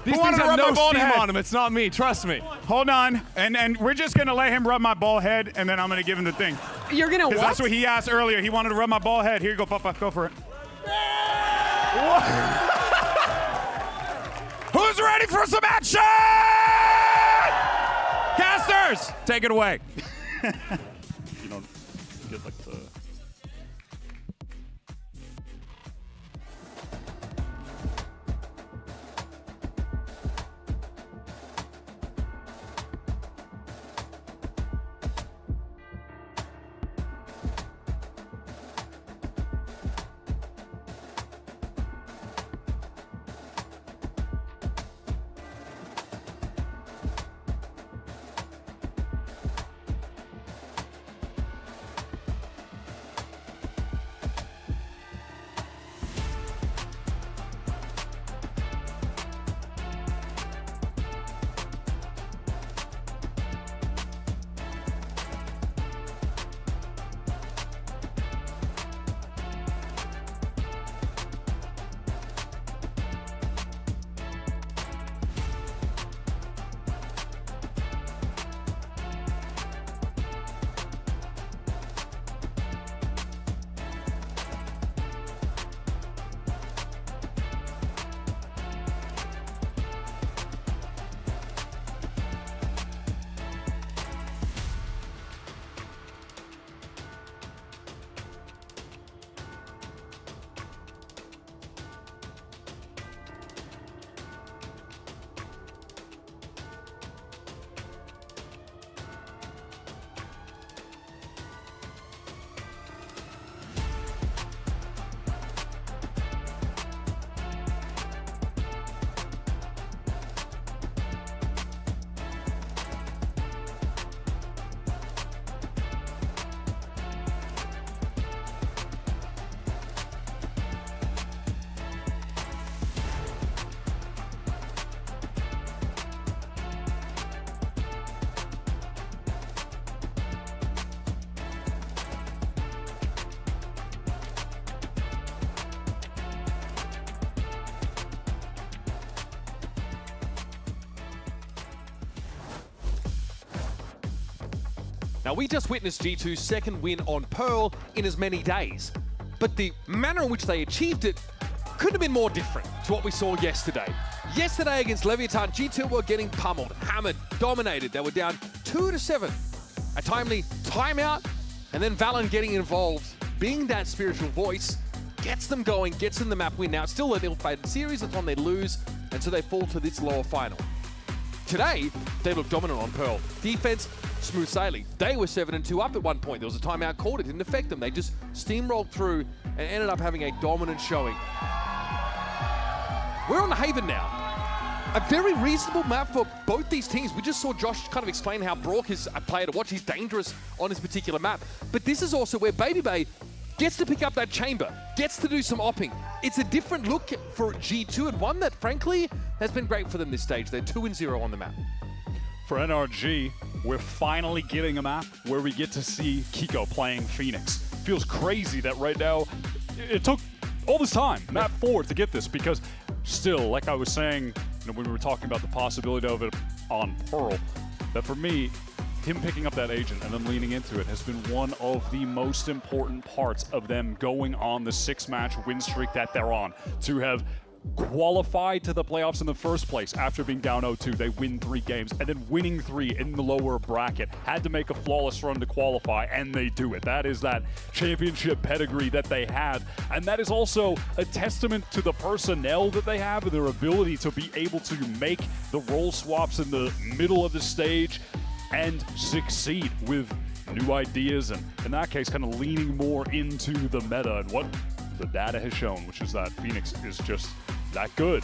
These things have no steam on them. It's not me. Trust me. Hold on. And we're just going to let him rub my ball head, and then I'm going to give him the thing. You're going to what? That's what he asked earlier. He wanted to rub my ball head. Here you go, Papa. Go for it. Who's ready for some action? Casters, take it away. You know, get like the... Now, we just witnessed G2's second win on Pearl in as many days, but the manner in which they achieved it couldn't have been more different to what we saw yesterday. Yesterday against Leviatán, G2 were getting pummeled, hammered, dominated. They were down 2-7. A timely timeout, and then VALORANT getting involved, being that spiritual voice, gets them going, gets them the map win. Now, it's still an ill-fated series, it's one they lose, and so they fall to this lower final. Today, they look dominant on Pearl. Defense, smooth sailing. They were 7-2 up at one point. There was a timeout called. It didn't affect them. They just steamrolled through and ended up having a dominant showing. We're on the Haven now. A very reasonable map for both these teams. We just saw Josh kind of explain how Brock is a player to watch. He's dangerous on this particular map. But this is also where Baby Bay gets to pick up that chamber, gets to do some opping. It's a different look for G2 and one that, frankly, has been great for them this stage. They're 2-0 on the map. For NRG, we're finally getting a map where we get to see Kiko playing Phoenix. feels crazy that right now it took all this time, map 4, to get this, because still, like I was saying, when we were talking about the possibility of it on Pearl, that for me, him picking up that agent and then leaning into it has been one of the most important parts of them going on the 6-match win streak that they're on. To have qualified to the playoffs in the first place after being down 0-2, they win 3 games, and then winning 3 in the lower bracket. Had to make a flawless run to qualify, and they do it. That is that championship pedigree that they had, and that is also a testament to the personnel that they have and their ability to be able to make the role swaps in the middle of the stage and succeed with new ideas, and in that case, kind of leaning more into the meta and what the data has shown, which is that Phoenix is just that good.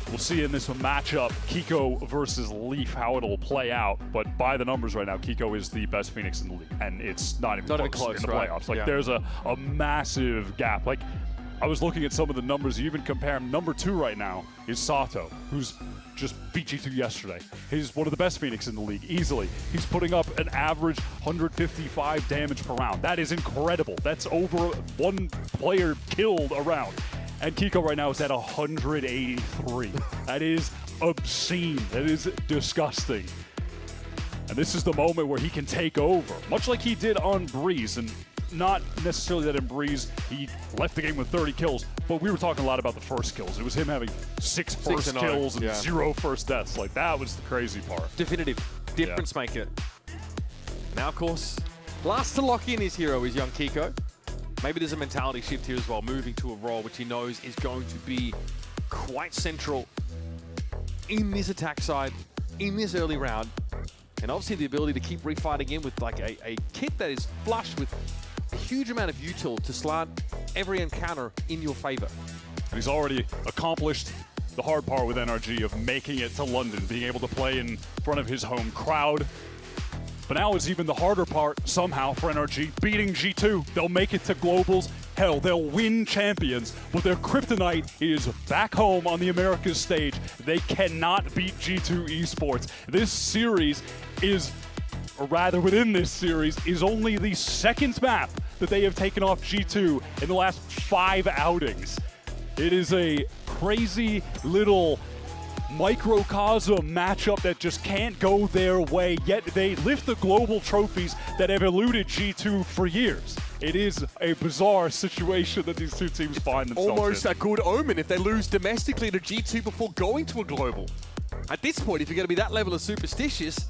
We'll see in this matchup, Kiko versus Leaf, how it'll play out. But by the numbers right now, Kiko is the best Phoenix in the league, and it's not even close in the playoffs. Like, there's a massive gap. Like, I was looking at some of the numbers. You even compare him. Number 2 right now is Sato, who's just beat G2 yesterday. He's one of the best Phoenix in the league, easily. He's putting up an average 155 damage per round. That is incredible. That's over 1 player killed a round. And Kiko right now is at 183. That is obscene. That is disgusting. And this is the moment where he can take over, much like he did on Breeze. And not necessarily that in Breeze he left the game with 30 kills, but we were talking a lot about the first kills. It was him having 6 first kills and 0 first deaths. Like, that was the crazy part. Definitive difference maker. Now, of course, last to lock in his hero is young Kiko. Maybe there's a mentality shift here as well, moving to a role which he knows is going to be quite central in this attack side, in this early round. And obviously the ability to keep refighting in with like a kit that is flush with a huge amount of util to slant every encounter in your favor. And he's already accomplished the hard part with NRG of making it to London, being able to play in front of his home crowd. But now it's even the harder part, somehow, for NRG, beating G2. They'll make it to Globals. Hell, they'll win Champions, but their kryptonite is back home on the Americas stage. They cannot beat G2 Esports. This series is, or rather within this series, is only the 2nd map that they have taken off G2 in the last 5 outings. It is a crazy little microcosm matchup that just can't go their way, yet they lift the global trophies that have eluded G2 for years. It is a bizarre situation that these two teams find themselves Almost in. a good omen if they lose domestically to G2 before going to a global. At this point, if you're going to be that level of superstitious,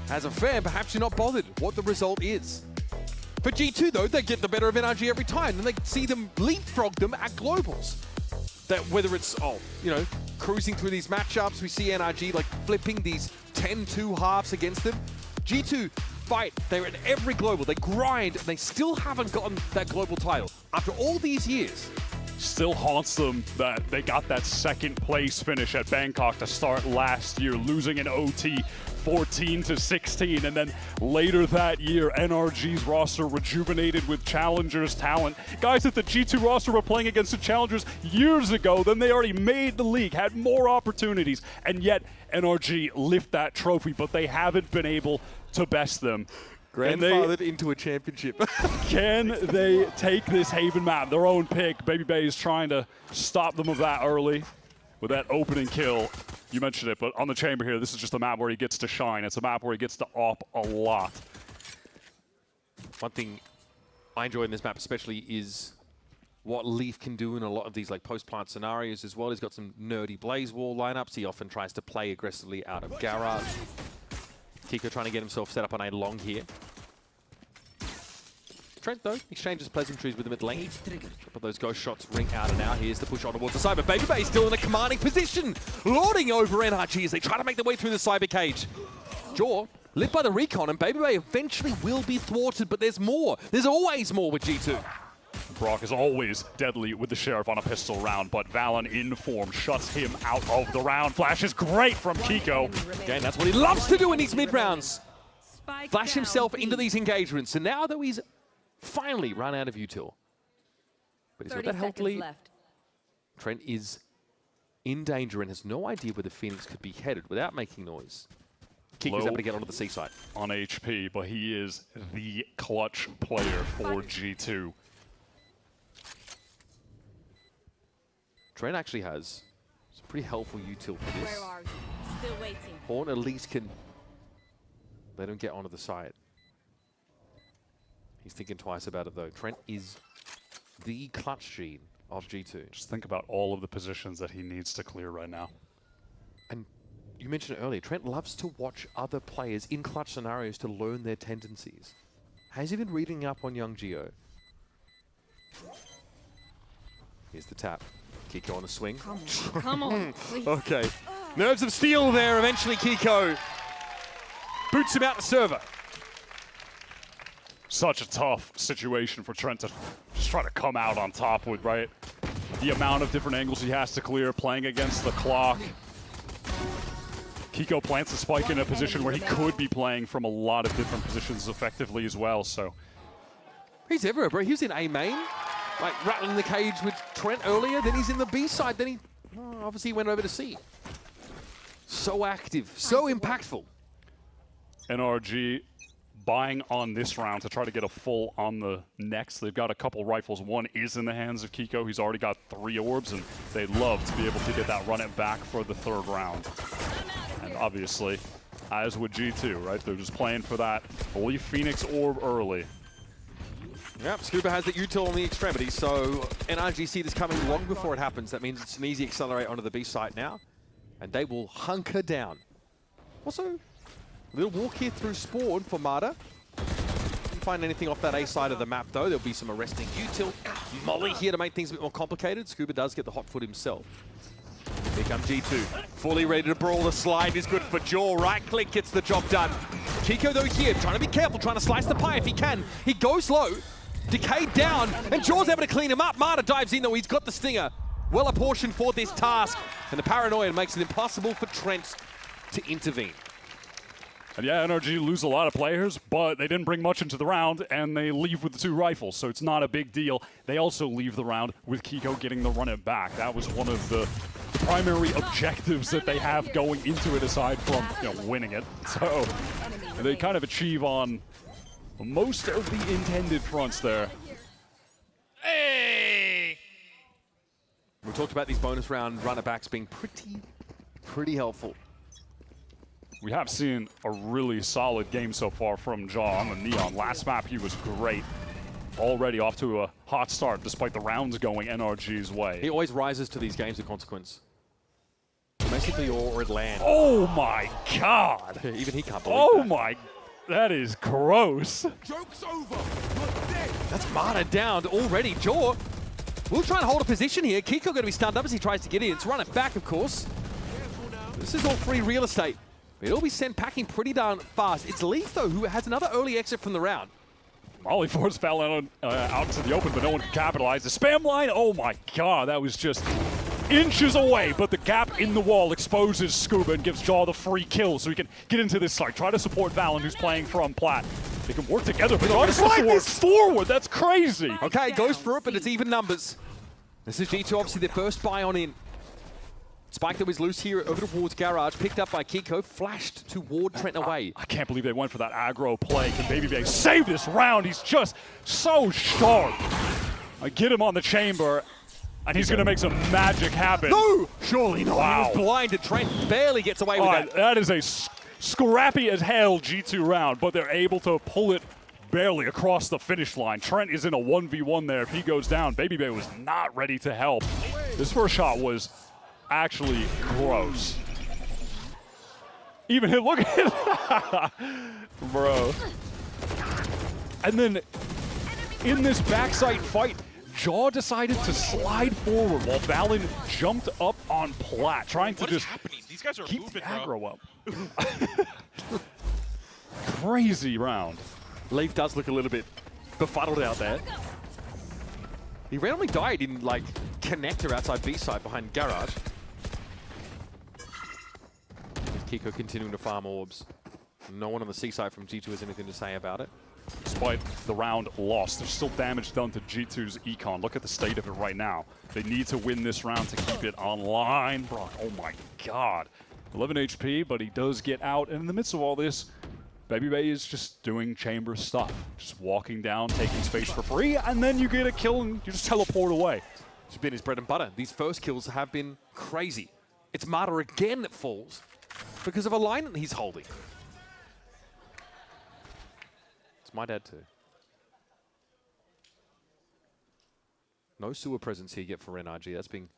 as a fan, perhaps you're not bothered what the result is. For G2, though, they get the better of NRG every time, and they see them leapfrog them at globals. That whether it's, cruising through these matchups, we see NRG like flipping these 10-2 halves against them. G2 fight, they're at every global, they grind, and they still haven't gotten that global title. After all these years. Still haunts them that they got that 2nd place finish at Bangkok to start last year, losing in OT 14-16, and then later that year, NRG's roster rejuvenated with Challengers talent. Guys at the G2 roster were playing against the Challengers years ago, then they already made the league, had more opportunities, and yet NRG lift that trophy, but they haven't been able to best them. Grandfathered into a championship. Can they take this Haven map, their own pick? Baby Bay is trying to stop them of that early with that opening kill. You mentioned it, but on the chamber here, this is just a map where he gets to shine. It's a map where he gets to op a lot. One thing I enjoy in this map especially is what Leaf can do in a lot of these like post-plant scenarios as well. He's got some nerdy Blaze Wall lineups. He often tries to play aggressively out of Garage. Kiko trying to get himself set up on a long here. Trent, though, exchanges pleasantries with him at lane. But those ghost shots ring out and out. Here's the push on towards the side, but Baby Bay still in a commanding position, lording over NRG as they try to make their way through the cyber cage. Jaw, lit by the recon, and Baby Bay eventually will be thwarted, but there's more. There's always more with G2. Brock is always deadly with the Sheriff on a pistol round, but Valen in form shuts him out of the round. Flash is great from Kiko. Again, that's what he loves to do in these mid-rounds. Flash himself into these engagements, and now that he's finally run out of util. But he's got that health lead. Trent is in danger and has no idea where the Phoenix could be headed without making noise. Kiko's able to get onto the C side. On HP, but he is the clutch player for G2. Trent actually has some pretty helpful util for this. Where are you? Still waiting. Horn at least can let him get onto the side. He's thinking twice about it though. Trent is the clutch gene of G2. Just think about all of the positions that he needs to clear right now. And you mentioned it earlier, Trent loves to watch other players in clutch scenarios to learn their tendencies. Has he been reading up on young Geo? Here's the tap. Kiko on the swing. Come on, please. Okay. Nerves of steel there. Eventually Kiko boots him out the server. Such a tough situation for Trent to just try to come out on top with, right? The amount of different angles he has to clear, playing against the clock. Kiko plants a spike in a position where he could be playing from a lot of different positions effectively as well, so. He's everywhere, bro. He was in A main, like rattling the cage with Trent earlier, then he's in the B side, then he obviously went over to C. So active, so impactful. NRG buying on this round to try to get a full on the next. They've got a couple rifles. One is in the hands of Kiko. He's already got 3 orbs, and they'd love to be able to get that run it back for the 3rd round. And obviously, as with G2, right? They're just playing for that Leaf Phoenix orb early. Yep, Scuba has the util on the extremity, so NRG see this coming long before it happens. That means it's an easy accelerate onto the B site now, and they will hunker down. Also, a little walk here through Spawn for Marta. Didn't find anything off that A side of the map, though. There'll be some arresting util. Molly here to make things a bit more complicated. Scuba does get the hot foot himself. Here comes G2. Fully ready to brawl. The slide is good for Jaw. Right click gets the job done. Kiko, though, here, trying to be careful, trying to slice the pie if he can. He goes low. Decayed down, and Jaw's able to clean him up. Marta dives in, though. He's got the stinger. Well apportioned for this task. And the paranoia makes it impossible for Trent to intervene. And yeah, NRG lose a lot of players, but they didn't bring much into the round, and they leave with the 2 rifles, so it's not a big deal. They also leave the round with Kiko getting the run it back. That was one of the primary objectives that they have going into it, aside from, you know, winning it. So they kind of achieve on most of the intended fronts there. Hey! We talked about these bonus round runner-backs being pretty helpful. We have seen a really solid game so far from Jaw on the Neon. Last map, he was great. Already off to a hot start, despite the rounds going NRG's way. He always rises to these games of consequence. Domestically or at land. Oh my God! Even he can't believe Oh my, that is gross. Joke's over. That's Marta downed already. Jaw will try and hold a position here. Kiko going to be stunned up as he tries to get in. It's run it back, of course. This is all free real estate. It'll be sent packing pretty darn fast. It's Leaf, though, who has another early exit from the round. Molly Force fell out into the open, but no one can capitalize. The spam line, oh my God, that was just inches away, but the gap in the wall exposes Scuba and gives Jaw the free kill so he can get into this site. Try to support Valen, who's playing from Plat. They can work together, but Jaw just forward. That's crazy. Okay, goes for it, but it's even numbers. This is G2, obviously their first buy on in. Spike that was loose here over towards Garage, picked up by Kiko, flashed toward Trent away. I can't believe they went for that aggro play. Can BabyBay save this round? He's just so sharp. I get him on the chamber, and he's going to make some magic happen. No! Surely not. Wow. He was blinded. Trent barely gets away with that. That is a scrappy as hell G2 round, but they're able to pull it barely across the finish line. Trent is in a 1v1 there. If he goes down, BabyBay was not ready to help. This first shot was actually gross. Even hit, look at it. Bro. And then in this backside fight, Jaw decided to slide forward while Valen jumped up on Plat, trying to just These guys are keep moving, the aggro up. Crazy round. Leaf does look a little bit befuddled out there. He randomly died in, like, connector outside B-side behind Garage. Kiko continuing to farm orbs. No one on the C side from G2 has anything to say about it. Despite the round lost, there's still damage done to G2's econ. Look at the state of it right now. They need to win this round to keep it online. Brock, oh my God. 11 HP, but he does get out. And in the midst of all this, Babybay is just doing chamber stuff. Just walking down, taking space for free, and then you get a kill and you just teleport away. It's been his bread and butter. These first kills have been crazy. It's Mata again that falls because of a line that he's holding. It's my dad too. No sewer presence here yet for NRG. That's being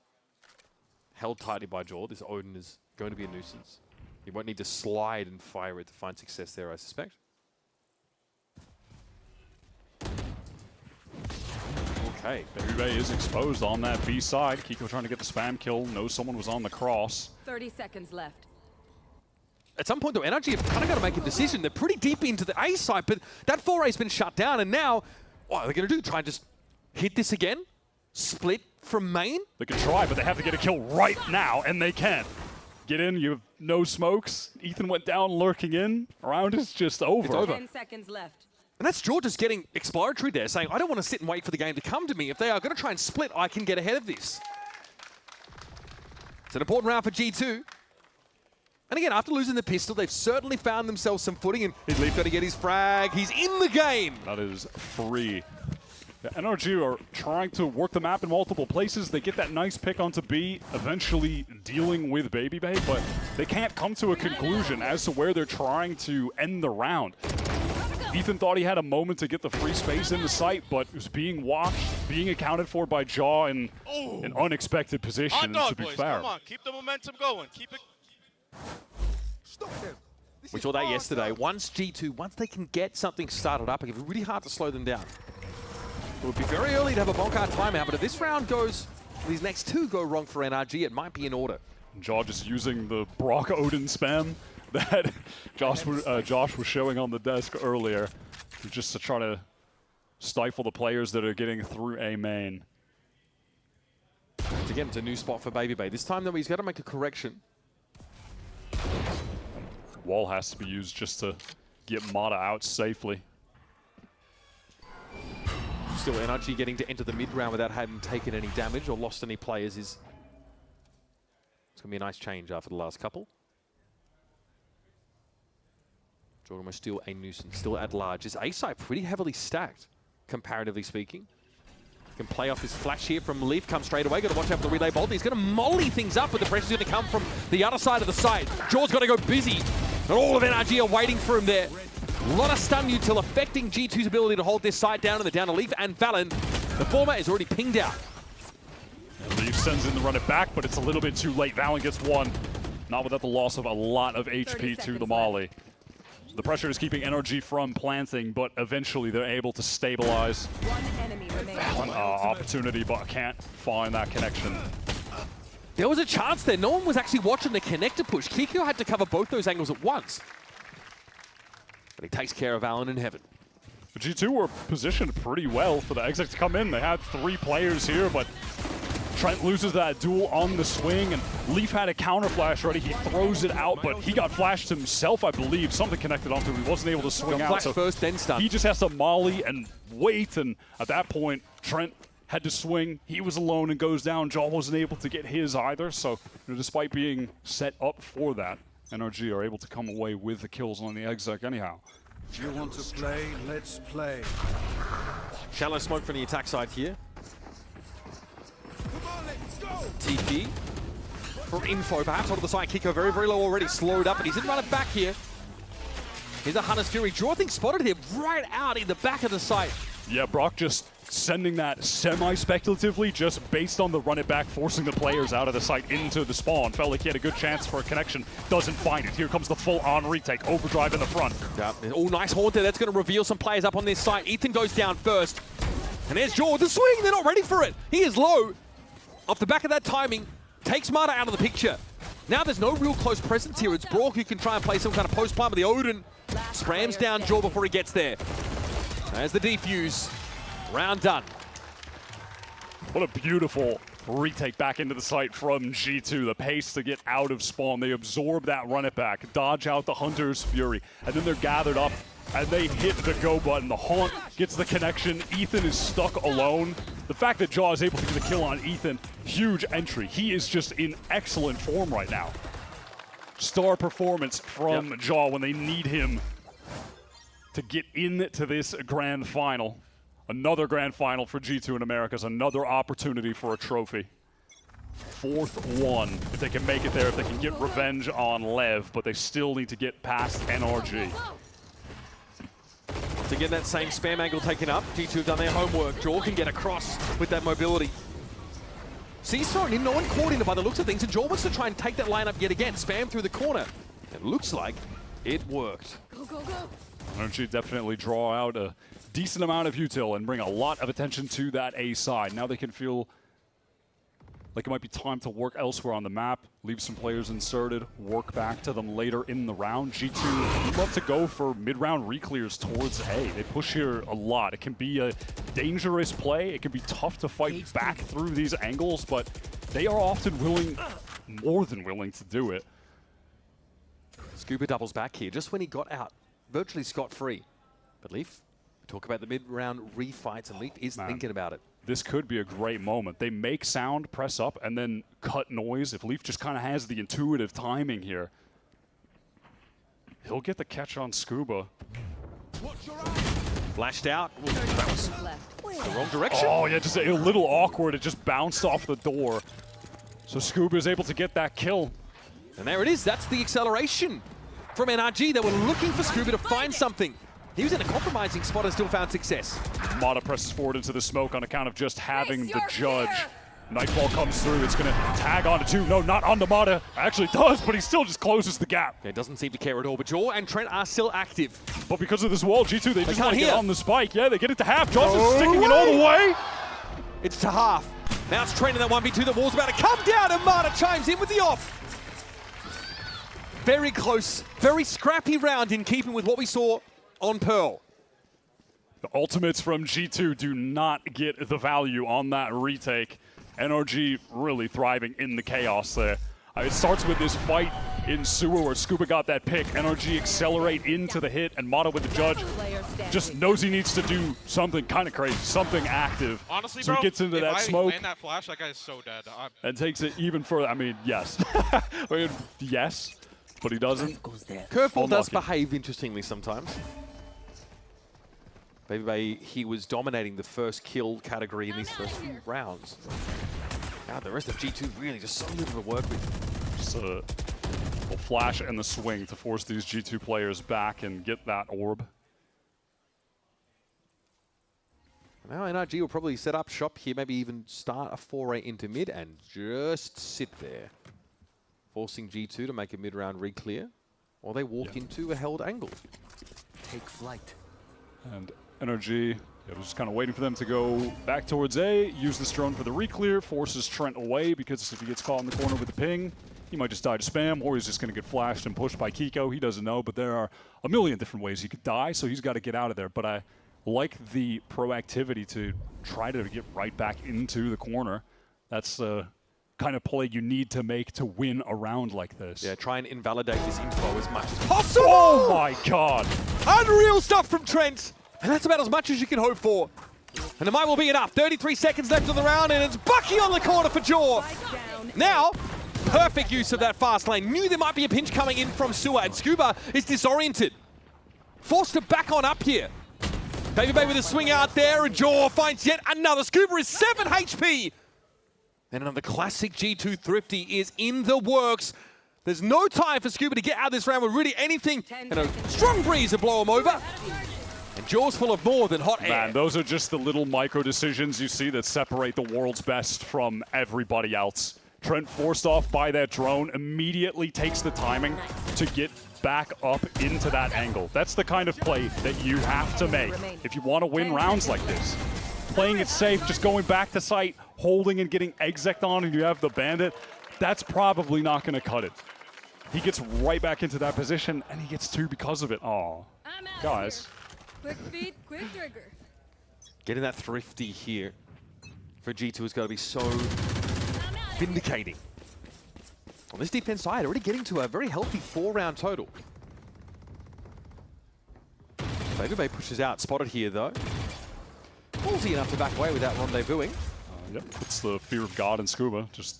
held tightly by Jaw. This Odin is going to be a nuisance. He won't need to slide and fire it to find success there, I suspect. Okay, Babybay is exposed on that B side. Kiko trying to get the spam kill. Knows someone was on the cross. 30 seconds left. At some point, though, NRG have kind of got to make a decision. They're pretty deep into the A side, but that foray's been shut down, and now, what are they going to do? Try and just hit this again? Split from main? They can try, but they have to get a kill right now, and they can. Get in, you have no smokes. Ethan went down, lurking in. Round is just over. It's over. 10 seconds left. And that's George just getting exploratory there, saying, I don't want to sit and wait for the game to come to me. If they are going to try and split, I can get ahead of this. It's an important round for G2. And again, after losing the pistol, they've certainly found themselves some footing, and he's got to get his frag. He's in the game. That is free. The NRG are trying to work the map in multiple places. They get that nice pick onto B, eventually dealing with Babybay, but they can't come to a conclusion as to where they're trying to end the round. Ethan thought he had a moment to get the free space in the site, but it was being watched, being accounted for by Jaw in an unexpected position, to be fair. Come on, keep the momentum going. Keep it. We saw that yesterday. Once they can get something started up, it can be really hard to slow them down. It would be very early to have a Bonkard timeout, but if this round goes, these next two go wrong for NRG, it might be in order. Jaw just using the Brock Odin spam that Josh was showing on the desk earlier, just to try to stifle the players that are getting through A main. Again, it's a new spot for Babybay. This time, though, he's got to make a correction. Wall has to be used just to get Mata out safely. Still, NRG getting to enter the mid-round without having taken any damage or lost any players is... It's going to be a nice change after the last couple. Jordan still a nuisance, still at large. His A side pretty heavily stacked, comparatively speaking. Can play off his flash here from Leaf, come straight away. Got to watch out for the relay bolt. He's going to molly things up, but the pressure's going to come from the other side of the site. Jaw's got to go busy, and all of NRG are waiting for him there. A lot of stun util affecting G2's ability to hold this side down, and they're down to Leaf and Valen. The former is already pinged out. Leaf sends in the run it back, but it's a little bit too late. Valen gets one, not without the loss of a lot of HP to the Molly. The pressure is keeping NRG from planting, but eventually they're able to stabilize. One enemy remaining. Opportunity, but can't find that connection. There was a chance there. No one was actually watching the connector push. Kiko had to cover both those angles at once. But he takes care of Alan in heaven. The G2 were positioned pretty well for the exit to come in. They had 3 players here, but Trent loses that duel on the swing, and Leaf had a counter flash ready. He throws it out, but he got flashed himself, I believe. Something connected onto him. He wasn't able to swing out. Flash first, then stun. He just has to molly and wait, and at that point, Trent had to swing. He was alone and goes down. Jaw wasn't able to get his either, so despite being set up for that, NRG are able to come away with the kills on the exec anyhow. If you want to play, let's play. Shallow smoke from the attack side here. TP for info, perhaps onto the side. Kiko very, very low already, slowed up, and he's in run it back here. Here's a Hunter's Fury. Draw thing spotted here right out in the back of the site. Yeah, Brock just sending that semi-speculatively, just based on the run it back, forcing the players out of the site into the spawn. Felt like he had a good chance for a connection, doesn't find it. Here comes the full-on retake, overdrive in the front. Yeah, oh, nice haunt there. That's going to reveal some players up on this site. Ethan goes down first. And there's Jaw with the swing. They're not ready for it. He is low. Off the back of that timing, takes Mata out of the picture. Now there's no real close presence here. It's Brock who can try and play some kind of post-plant, but the Odin sprams down Jaw before he gets there. There's the defuse. Round done. What a beautiful retake back into the site from G2. The pace to get out of spawn. They absorb that run it back, dodge out the Hunter's Fury, and then they're gathered up and they hit the go button. The haunt gets the connection. Ethan is stuck alone. The fact that Jaw is able to get the kill on Ethan, huge entry. He is just in excellent form right now. star performance from Jaw when they need him to get into this grand final. Another grand final for G2 in Americas, another opportunity for a trophy. 4th one, if they can make it there, if they can get revenge on Lev, but they still need to get past NRG. To get that same spam angle taken up, G2 have done their homework. Jaw can get across with that mobility. C's thrown in, no one caught in it by the looks of things, and Jaw wants to try and take that lineup yet again. Spam through the corner. It looks like it worked. Go, go, go. NRG definitely draw out a decent amount of util and bring a lot of attention to that A side. Now they can feel like it might be time to work elsewhere on the map, leave some players inserted, work back to them later in the round. G2 love to go for mid-round reclears towards A. They push here a lot. It can be a dangerous play. It can be tough to fight back through these angles, but they are often willing, more than willing to do it. Scuba doubles back here, just when he got out, virtually scot-free. But Leaf, we talk about the mid-round refights, and Leaf is thinking about it. This could be a great moment. They make sound, press up, and then cut noise. If Leaf just kind of has the intuitive timing here, he'll get the catch on Scuba. Flashed out. Ooh, that was the wrong direction. Oh, yeah, just a little awkward. It just bounced off the door. So Scuba is able to get that kill. And there it is. That's the acceleration from NRG. They were looking for Scuba to find something. He was in a compromising spot and still found success. Mata presses forward into the smoke on account of just having the judge. Nightfall comes through. It's going to tag onto 2. No, not onto Mata. Actually does, but he still just closes the gap. Yeah, doesn't seem to care at all. But Jaw and Trent are still active. But because of this wall, G2, they just want to hear. get on the spike. Yeah, they get it to half. Johnson's sticking it all the way. It's to half. Now it's Trent in that 1v2. The wall's about to come down, and Mata chimes in with the off. Very close, very scrappy round in keeping with what we saw on Pearl. The ultimates from G2 do not get the value on that retake. NRG really thriving in the chaos there. It starts with this fight in Sewer where Scuba got that pick. NRG accelerate into the hit, and Mata with the judge just knows he needs to do something kind of crazy, something active. Honestly, so bro, he gets into if that I smoke land that flash, that guy is so dead. and takes it even further. I mean, yes. I mean, yes, but he doesn't. Curveball does behave interestingly sometimes. Baby Bay, he was dominating the first kill category in these first few rounds. Now the rest of G2 really just so little to work with. Just a flash and the swing to force these G2 players back and get that orb. Now NRG will probably set up shop here, maybe even start a foray into mid and just sit there. Forcing G2 to make a mid-round re-clear, or they walk into a held angle. Take flight. And NRG, just kind of waiting for them to go back towards A, use this drone for the re-clear, forces Trent away because if he gets caught in the corner with the ping, he might just die to spam, or he's just going to get flashed and pushed by Kiko. He doesn't know, but there are a million different ways he could die, so he's got to get out of there. But I like the proactivity to try to get right back into the corner. That's the kind of play you need to make to win a round like this. Yeah, try and invalidate this info as much as possible! Oh my god! Unreal stuff from Trent! And that's about as much as you can hope for. And it might well be enough. 33 seconds left on the round, and it's Bucky on the corner for Jaw. Now, perfect use of that fast lane. Knew there might be a pinch coming in from Sewer, and Scuba is disoriented. Forced to back on up here. Baby Bay with a swing out there, and Jaw finds yet another. Scuba is 7 HP. And another classic G2 Thrifty is in the works. There's no time for Scuba to get out of this round with really anything, and a strong breeze to blow him over. And Jaw's full of more than hot air. Man, those are just the little micro decisions you see that separate the world's best from everybody else. Trent, forced off by that drone, immediately takes the timing to get back up into that angle. That's the kind of play that you have to make if you want to win rounds like this. Playing it safe, just going back to site, holding and getting exec on, and you have the bandit, that's probably not going to cut it. He gets right back into that position, and he gets 2 because of it. Aw, guys. Quick feet, quick trigger. Getting that Thrifty here for G2 has got to be so vindicating. On this defense side, already getting to a very healthy 4-round total. Baby Bay pushes out, spotted here though. Ballsy enough to back away without rendezvousing. Yep, it's the fear of God in Scuba. Just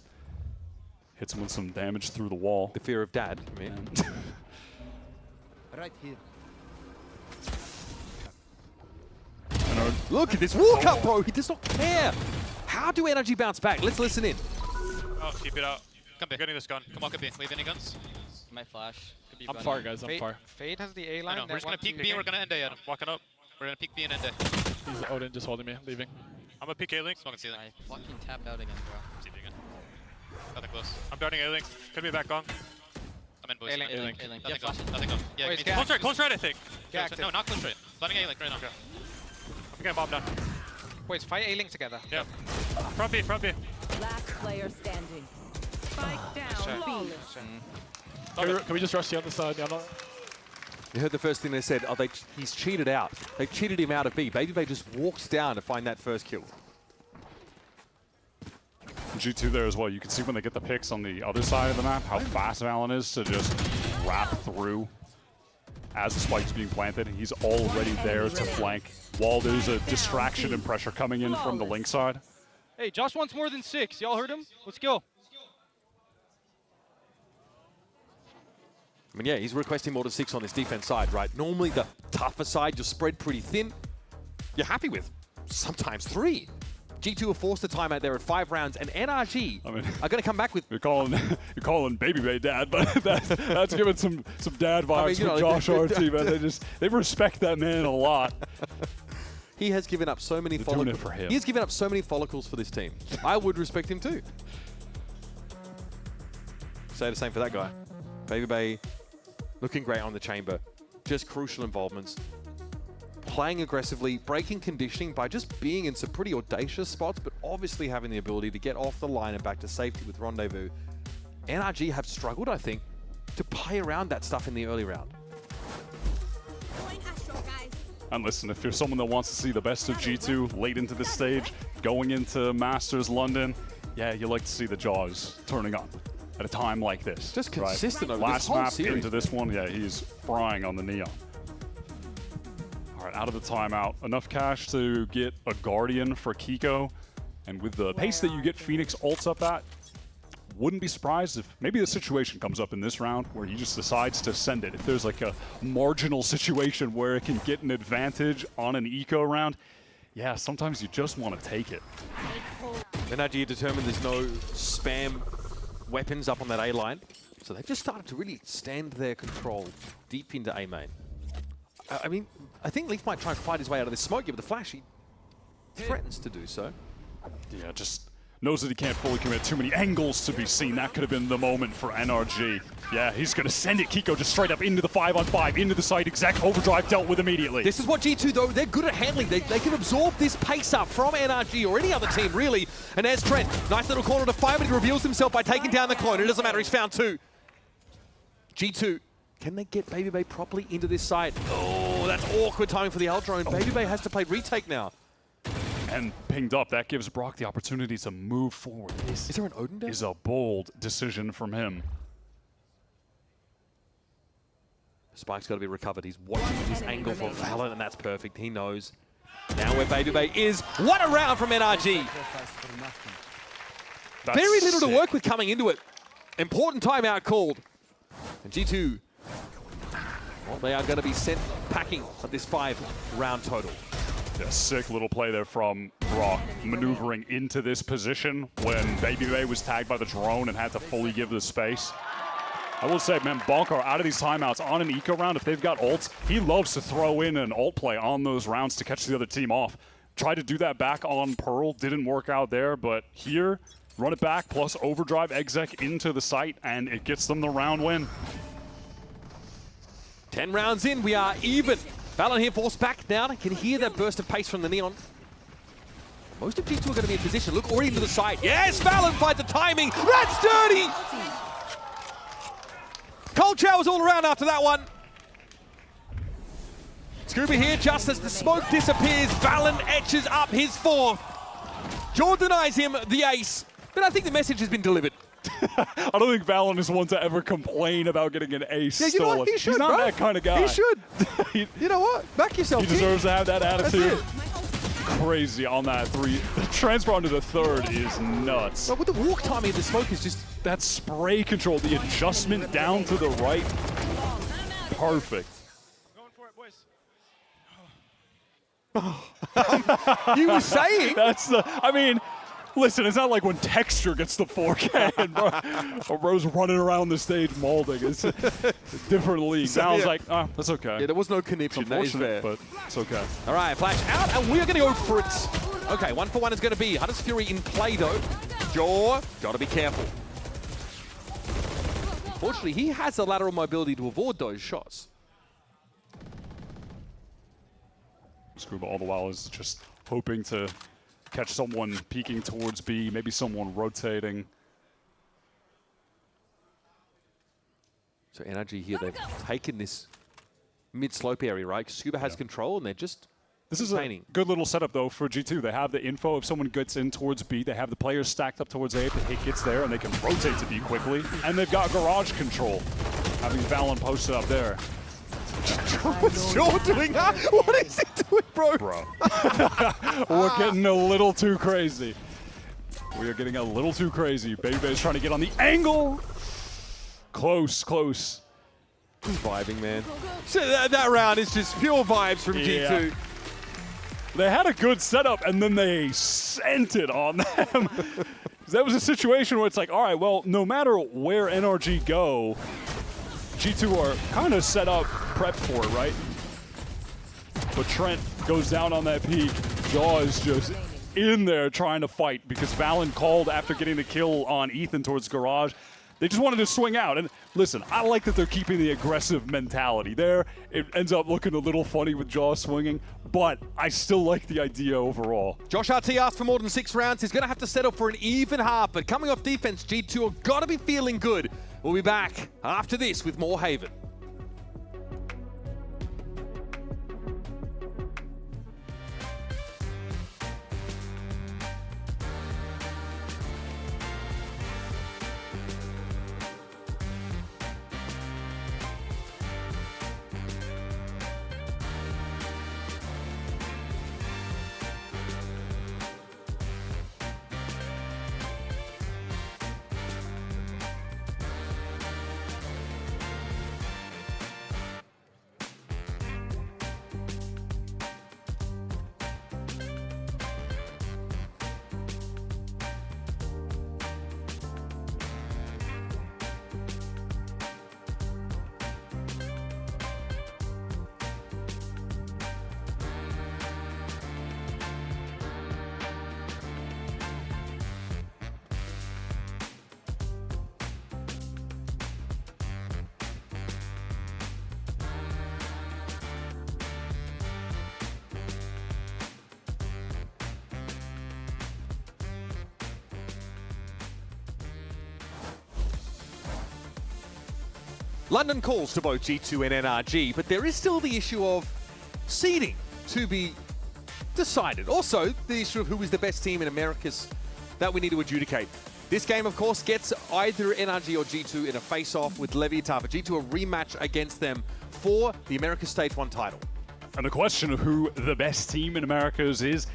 Hits him with some damage through the wall. The fear of dad, I mean. Right here. Look at this walk up, bro. He does not care. How do NRG bounce back? Let's listen in. Oh, keep it out. Come back. Getting this gun. Come on, could be. Leave any guns. My flash. Could be I'm far, guys. I'm far. Fade has the A line. We're just gonna peek B and we're gonna end A. Adam. Walking up. We're gonna peek B and end A. He's Odin just holding me, leaving. I'm gonna peek A-Link. Smoking C-Link. I fucking tapped out again, bro. See B again. Nothing close. I'm darting A-Link. Could be back on. I'm in boys. A-Link. Nothing Yeah, close. Nothing close. Yeah, Wait, close right, I think. Yeah, No, not close right. Landing A-Link right now. Okay. I'm getting bombed down. Wait, fight A-Link together. Yep. Front B, front B. Last player standing. Spike down. Flawless. Can we just rush the other side? Yeah, You heard the first thing they said. Oh, he's cheated out. They cheated him out of B. BabyBay just walks down to find that first kill. G2 there as well. You can see when they get the picks on the other side of the map how fast Valen is to just wrap through as the spike's being planted. He's already there to flank while there's a distraction and pressure coming in from the link side. Hey, Josh wants more than 6. Y'all heard him? Let's go. I mean, yeah, he's requesting more than 6 on this defense side, right? Normally the tougher side, you're spread pretty thin. You're happy with sometimes 3. G2 are forced to timeout there at 5 rounds, and NRG are going to come back with... You're calling BabyBay dad, but that's giving some dad vibes from Josh RT, man. They respect that man a lot. He has given up so many follicles. Doing it for him. He has given up so many follicles for this team. I would respect him too. Say the same for that guy. BabyBay looking great on the chamber. Just crucial involvements. Playing aggressively, breaking conditioning by just being in some pretty audacious spots, but obviously having the ability to get off the line and back to safety with Rendezvous. NRG have struggled, I think, to play around that stuff in the early round. And listen, if you're someone that wants to see the best of G2 late into the stage, going into Masters London, yeah, you like to see the jaws turning on at a time like this. Just consistent over Last this whole map series. into this one, yeah, he's frying on the neon. All right, out of the timeout, enough cash to get a Guardian for Kiko, and with the pace that you get Phoenix ults up at, wouldn't be surprised if maybe the situation comes up in this round where he just decides to send it. If there's like a marginal situation where it can get an advantage on an eco round, yeah, sometimes you just want to take it. NRG determined there's no spam weapons up on that A line, so they've just started to really extend their control deep into A main. I mean, I think Leaf might try and fight his way out of this smoke, but the Flash, he threatens to do so. Yeah, just knows that he can't fully commit. Too many angles to be seen. That could have been the moment for NRG. Yeah, he's going to send it. Kiko just straight up into the 5-on-5, into the site. Exact overdrive dealt with immediately. This is what G2, though, they're good at handling. They can absorb this pace up from NRG or any other team, really. And there's Trent. Nice little corner to fire, but he reveals himself by taking down the clone. It doesn't matter. He's found 2. G2. Can they get BabyBay properly into this site? Oh, that's awkward timing for the L-drone. BabyBay has to play retake now. And pinged up, that gives Brock the opportunity to move forward. Is there an Odin down? Is a bold decision from him. Spike's got to be recovered. He's watching this angle for Valorant, and that's perfect. He knows. Now where BabyBay is. What a round from NRG. That's Very little sick. to work with coming into it. Important timeout called. And G2, well, they are going to be sent packing at this 5-round total. Yeah, sick little play there from Brock, maneuvering into this position when BabyBay was tagged by the drone and had to fully give the space. I will say, man, Bonkar out of these timeouts on an eco round, if they've got ults, he loves to throw in an ult play on those rounds to catch the other team off. Tried to do that back on Pearl, didn't work out there, but here, run it back, plus overdrive exec into the site, and it gets them the round win. 10 rounds in, we are even. Valen here forced back down. Can hear that burst of pace from the Neon. Most of G2 are going to be in position. Look already to the side. Yes, Valen finds the timing. That's dirty! Cold showers all around after that one. Scuba here, just as the smoke disappears, Valen etches up his 4th. Jaw denies him the ace, but I think the message has been delivered. I don't think Valen is one to ever complain about getting an ace Yeah, you know stolen. what? He should, He's not bro. that kind of guy. He should. You know what? Back yourself, He deserves to have that attitude. That's it. Crazy on that 3. The transfer onto the 3rd is nuts. But with the walk timing of the smoke is just that spray control, the adjustment down to the right, perfect. You were saying? That's the, I mean, listen, it's not like when Texture gets the 4K and bro's running around the stage molding. It's a different league. So, now I was yeah. like, oh, that's okay. Yeah, there was no connection. That is fair. But it's okay. All right, Flash out, and we're going to go for it. Okay, 1-for-1 is going to be Hunter's Fury in play, though. Jaw, got to be careful. Fortunately, he has the lateral mobility to avoid those shots. Scuba all the while is just hoping to catch someone peeking towards B, maybe someone rotating. So NRG here, they've taken this mid-slope area, right? Scuba has control, and they're just This is a good little setup, though, for G2. They have the info if someone gets in towards B. They have the players stacked up towards A if the hit gets there, and they can rotate to B quickly. And they've got garage control, having VALORANT posted up there. What's Jaw doing? Huh? What is he doing, bro? We're getting a little too crazy. We are getting a little too crazy. Baby's trying to get on the angle. Close, close. Vibing, man. So that round is just pure vibes from G2. They had a good setup, and then they sent it on them. That was a situation where it's like, all right, well, no matter where NRG go, G2 are kind of set up, prepped for it, right? But Trent goes down on that peak. Jaw is just in there trying to fight because VALORANT called after getting the kill on Ethan towards garage. They just wanted to swing out. And listen, I like that they're keeping the aggressive mentality there. It ends up looking a little funny with Jaw swinging, but I still like the idea overall. Josh RT asked for more than 6 rounds. He's going to have to settle for an even half, but coming off defense, G2 have got to be feeling good. We'll be back after this with more Haven. London calls to both G2 and NRG, but there is still the issue of seeding to be decided. Also, the issue of who is the best team in Americas that we need to adjudicate. This game, of course, gets either NRG or G2 in a face-off with Leviatán, but G2 a rematch against them for the Americas Stage 1 title. And the question of who the best team in Americas is,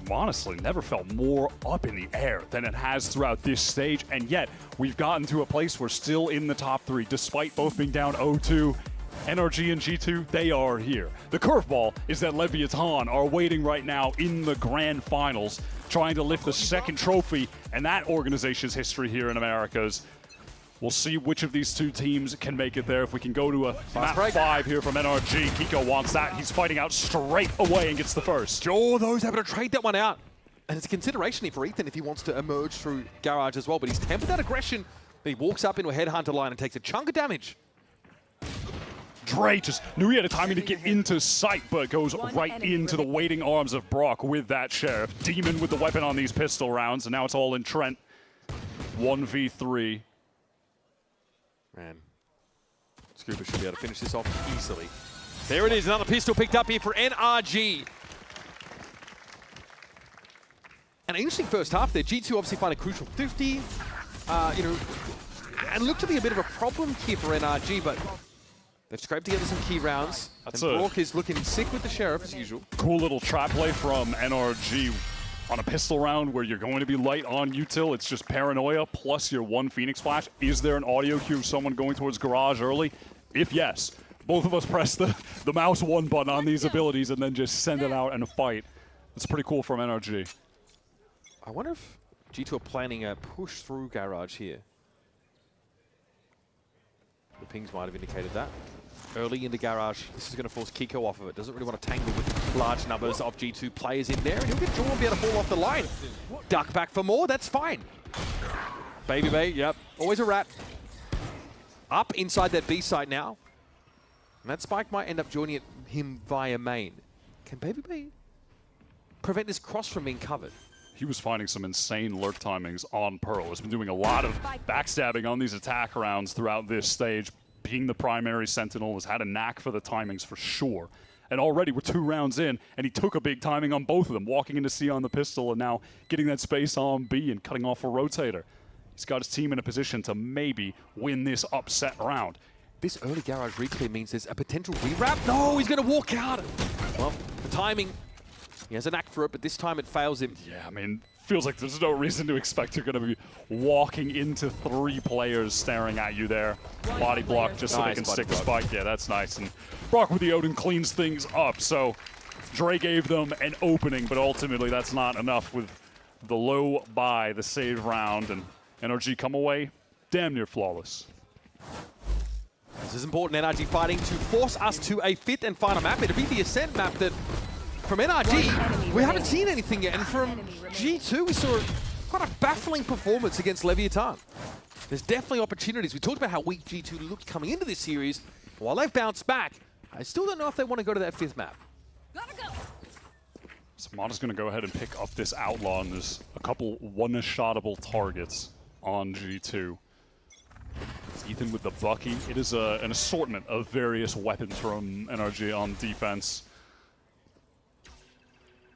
honestly, never felt more up in the air than it has throughout this stage, and yet we've gotten to a place where still in the top 3, despite both being down 0-2. NRG and G2, they are here. The curveball is that Leviatán are waiting right now in the grand finals, trying to lift the second trophy, and that organization's history here in Americas. We'll see which of these two teams can make it there. If we can go to a map 5 here from NRG, Kiko wants that. He's fighting out straight away and gets the first. Jaw, though, is able to trade that one out. And it's a consideration here for Ethan if he wants to emerge through garage as well. But he's tempered that aggression. He walks up into a headhunter line and takes a chunk of damage. Dre just knew he had a timing to get into sight, but goes right into the waiting arms of Brock with that Sheriff. Demon with the weapon on these pistol rounds, and now it's all in Trent. 1v3. Man, Scuba should be able to finish this off easily. There it is, another pistol picked up here for NRG. An interesting first half there. G2 obviously find a crucial 50, and look to be a bit of a problem here for NRG, but they've scraped together some key rounds. And Brock is looking sick with the Sheriff as usual. Cool little trap play from NRG. on a pistol round where you're going to be light on util, it's just paranoia plus your one Phoenix flash. Is there an audio cue of someone going towards garage early? If yes, both of us press the mouse 1 button on these abilities and then just send it out and fight. It's pretty cool from NRG. I wonder if G2 are planning a push through garage here. The pings might have indicated that. Early in the garage, this is going to force Kiko off of it. Doesn't really want to tangle with large numbers of G2 players in there, and he'll get drawn and be able to fall off the line. Duck back for more, that's fine. Baby Bay, yep, always a rat. Up inside that B site now. And that spike might end up joining him via main. Can Baby Bay prevent this cross from being covered? He was finding some insane lurk timings on Pearl. He's been doing a lot of backstabbing on these attack rounds throughout this stage. Being the primary sentinel, has had a knack for the timings for sure. And already we're 2 rounds in, and he took a big timing on both of them, walking into C on the pistol and now getting that space on B and cutting off a rotator. He's got his team in a position to maybe win this upset round. This early garage reclear means there's a potential rewrap. No, he's going to walk out. Well, the timing, he has a knack for it, but this time it fails him. Yeah, I mean, feels like there's no reason to expect you're going to be walking into 3 players staring at you there. Body block just so they can stick the spike. Yeah, that's nice. And Brock with the Odin cleans things up. So Dre gave them an opening, but ultimately that's not enough with the low buy, the save round, and NRG come away damn near flawless. This is important, NRG fighting to force us to a 5th and final map. It'll be the Ascent map that from NRG, we haven't seen anything yet. And from G2, we saw quite a baffling performance against Leviatán. There's definitely opportunities. We talked about how weak G2 looked coming into this series. While they've bounced back, I still don't know if they want to go to that 5th map. Samada's going to go ahead and pick up this Outlaw, and there's a couple one-shottable targets on G2. It's Ethan with the Bucky. It is an assortment of various weapons from NRG on defense.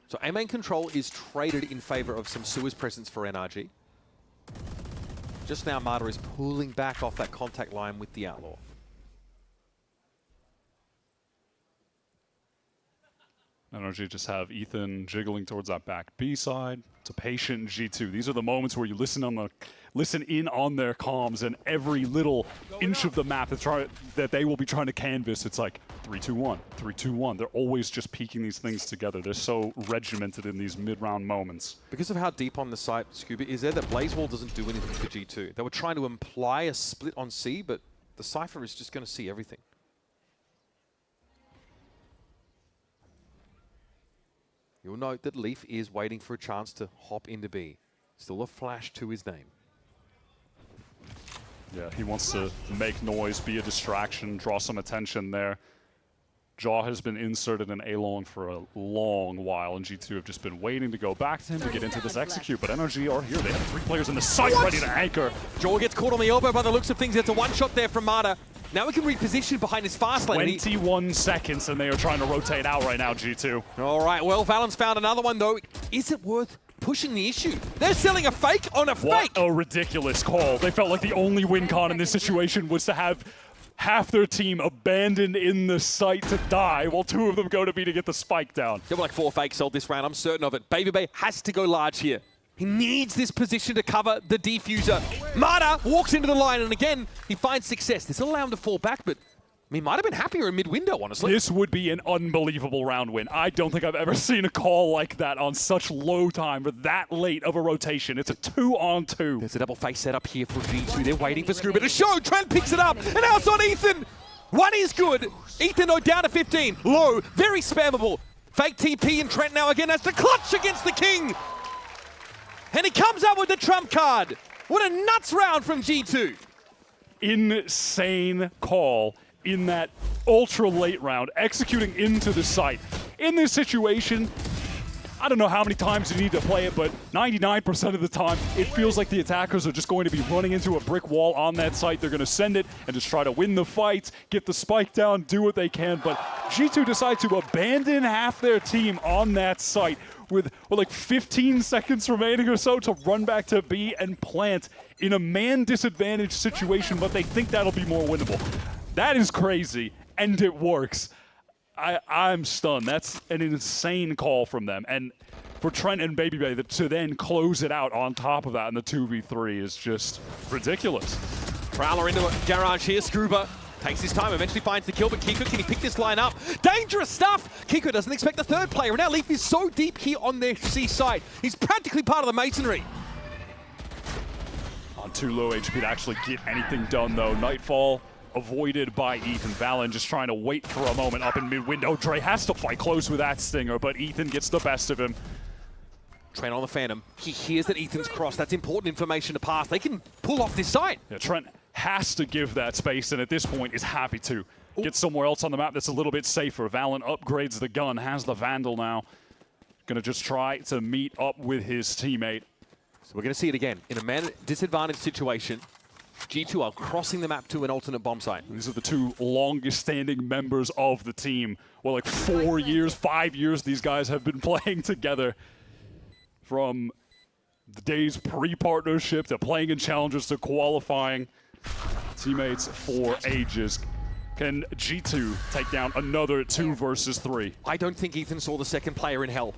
So A main control is traded in favor of some sewers presence for NRG. Just now, Marta is pulling back off that contact line with the Outlaw. NRG just have Ethan jiggling towards that back B side. It's a patient G2. These are the moments where you listen in on their comms, and every little inch of the map that they will be trying to canvas, it's like 3-2-1, 3-2-1. They're always just peeking these things together. They're so regimented in these mid-round moments. Because of how deep on the site Scuba is there, that Blaze Wall doesn't do anything for G2. They were trying to imply a split on C, but the Cypher is just going to see everything. You'll note that Leaf is waiting for a chance to hop into B. Still a flash to his name. Yeah, he wants to make noise, be a distraction, draw some attention there. Jaw has been inserted in A-Long for a long while, and G2 have just been waiting to go back to him to get into this execute, but NRG are here. They have 3 players in the site ready to anchor. Jaw gets caught on the elbow by the looks of things. It's a one-shot there from Marta. Now we can reposition behind his fast lane. 21 seconds, and they are trying to rotate out right now, G2. All right, well, Valon's found another one, though. Is it worth pushing the issue? They're selling a fake on a fake! What a ridiculous call. They felt like the only win con in this situation was to have half their team abandoned in the site to die, while 2 of them go to B to get the spike down. There were like 4 fakes sold this round, I'm certain of it. Baby Bay has to go large here. He needs this position to cover the defuser. Marta walks into the line, and again, he finds success. This will allow him to fall back, but he might have been happier in mid-window, honestly. This would be an unbelievable round win. I don't think I've ever seen a call like that on such low time or that late of a rotation. It's a 2-on-2. There's a double face set up here for G2. They're waiting for Scuba to show. Trent picks it up, and now it's on Ethan. One is good. Ethan, though, down to 15. Low, very spammable. Fake TP, and Trent now again has to clutch against the King. And he comes up with the trump card. What a nuts round from G2. Insane call in that ultra late round, executing into the site. In this situation, I don't know how many times you need to play it, but 99% of the time, it feels like the attackers are just going to be running into a brick wall on that site. They're going to send it and just try to win the fight, get the spike down, do what they can. But G2 decide to abandon half their team on that site with like 15 seconds remaining or so to run back to B and plant in a man disadvantaged situation, but they think that'll be more winnable. That is crazy, and it works. I'm stunned. That's an insane call from them. And for Trent and BabyBay to then close it out on top of that in the 2v3 is just ridiculous. Prowler into a garage here. Scuba takes his time, eventually finds the kill, but Kiko, can he pick this line up? Dangerous stuff! Kiko doesn't expect the third player, and now Leaf is so deep here on their C side. He's practically part of the masonry. On too low HP to actually get anything done, though. Nightfall avoided by Ethan. Valen just trying to wait for a moment up in mid-window. Dre has to fight close with that Stinger, but Ethan gets the best of him. Trent on the Phantom. He hears that Ethan's crossed. That's important information to pass. They can pull off this side. Yeah, Trent has to give that space, and at this point is happy to get somewhere else on the map that's a little bit safer. Valen upgrades the gun, has the Vandal now. Gonna just try to meet up with his teammate. So we're gonna see it again. In a man disadvantaged situation, G2 are crossing the map to an alternate bomb site. These are the two longest standing members of the team. Well, like 4 years, 5 years these guys have been playing together. From the days pre-partnership to playing in Challengers to qualifying. Teammates for ages. Can G2 take down another 2 versus 3? I don't think Ethan saw the second player in hell.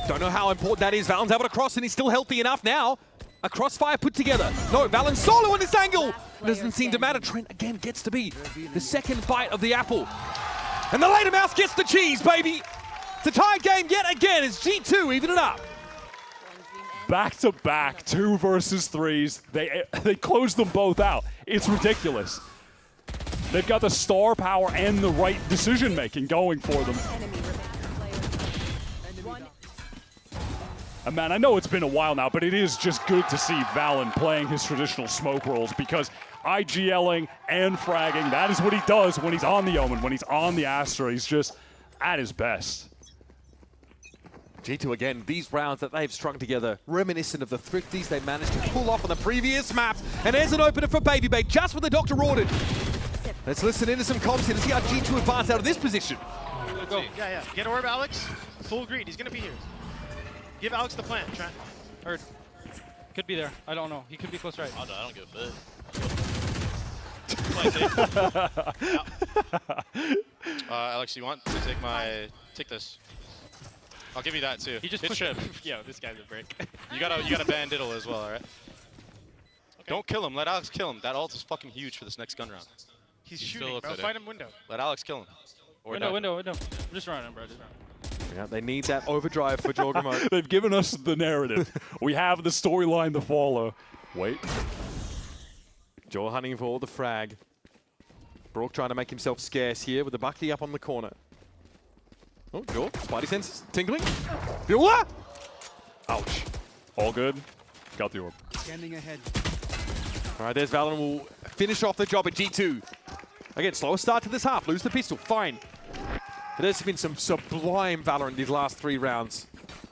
Don't know how important that is. Valen's able to cross and he's still healthy enough now. A crossfire put together. No, Valen's solo on this angle. It doesn't seem to matter. Trent again gets to be the second bite of the apple. And the later mouse gets the cheese, baby. It's a tied game yet again as G2 even it up. Back-to-back 2 versus 3s. They closed them both out. It's ridiculous. They've got the star power and the right decision-making going for them. And man, I know it's been a while now, but it is just good to see Valen playing his traditional smoke rolls because IGLing and fragging, that is what he does when he's on the Omen, when he's on the Astra. He's just at his best. G2 again, these rounds that they've strung together, reminiscent of the thrifties they managed to pull off on the previous maps. And there's an opener for BabyBay, just what the doctor ordered. Let's listen into some comms here to see how G2 advance out of this position. Go. Yeah. Get orb, Alex. Full greed. He's going to be here. Give Alex the plant, Trent. Or could be there. I don't know. He could be close right. I don't give a bit. Alex, you want to take this? I'll give you that too. He just hit ship. Yo, this guy's a brick. You gotta ban Diddle as well, alright? Okay. Don't kill him. Let Alex kill him. That ult is fucking huge for this next gun round. He's shooting, bro. Fight him window. Let Alex kill him. Or window. Just run him, bro. Just run. Yeah, they need that overdrive for Jorgamo. They've given us the narrative. We have the storyline to follow. Wait. Jor hunting for the frag. Brook trying to make himself scarce here with the Bucky up on the corner. Oh, Jor, Spidey senses tingling. Viola! Ouch. All good. Got the orb. Scanning ahead. All right, there's Valen. Will finish off the job at G2. Again, slower start to this half. Lose the pistol. Fine. But there's been some sublime Valorant these last 3 rounds.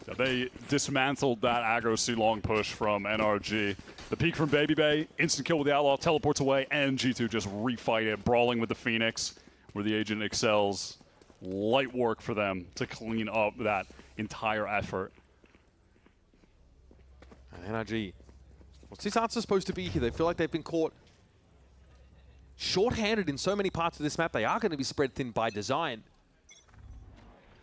Yeah, they dismantled that aggro C-long push from NRG. The peek from BabyBay, instant kill with the Outlaw, teleports away, and G2 just refight it, brawling with the Phoenix, where the Agent excels. Light work for them to clean up that entire effort. And NRG, what's this answer supposed to be here? They feel like they've been caught short-handed in so many parts of this map. They are going to be spread thin by design.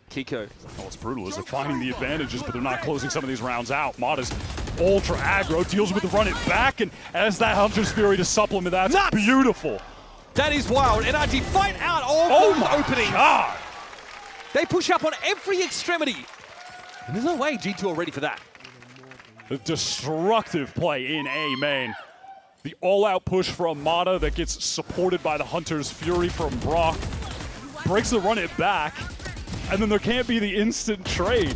Kiko. Oh, it's brutal. Is they're finding the advantages, but they're not closing some of these rounds out. Mata's ultra aggro, deals with the run it back, and as that Hunter's Fury to supplement that, that's beautiful. That is wild. NRG fight out all those openings. God. They push up on every extremity. And there's no way G2 are ready for that. The destructive play in A main. The all-out push from Mata that gets supported by the Hunter's Fury from Brock. Breaks the run it back. And then there can't be the instant trade.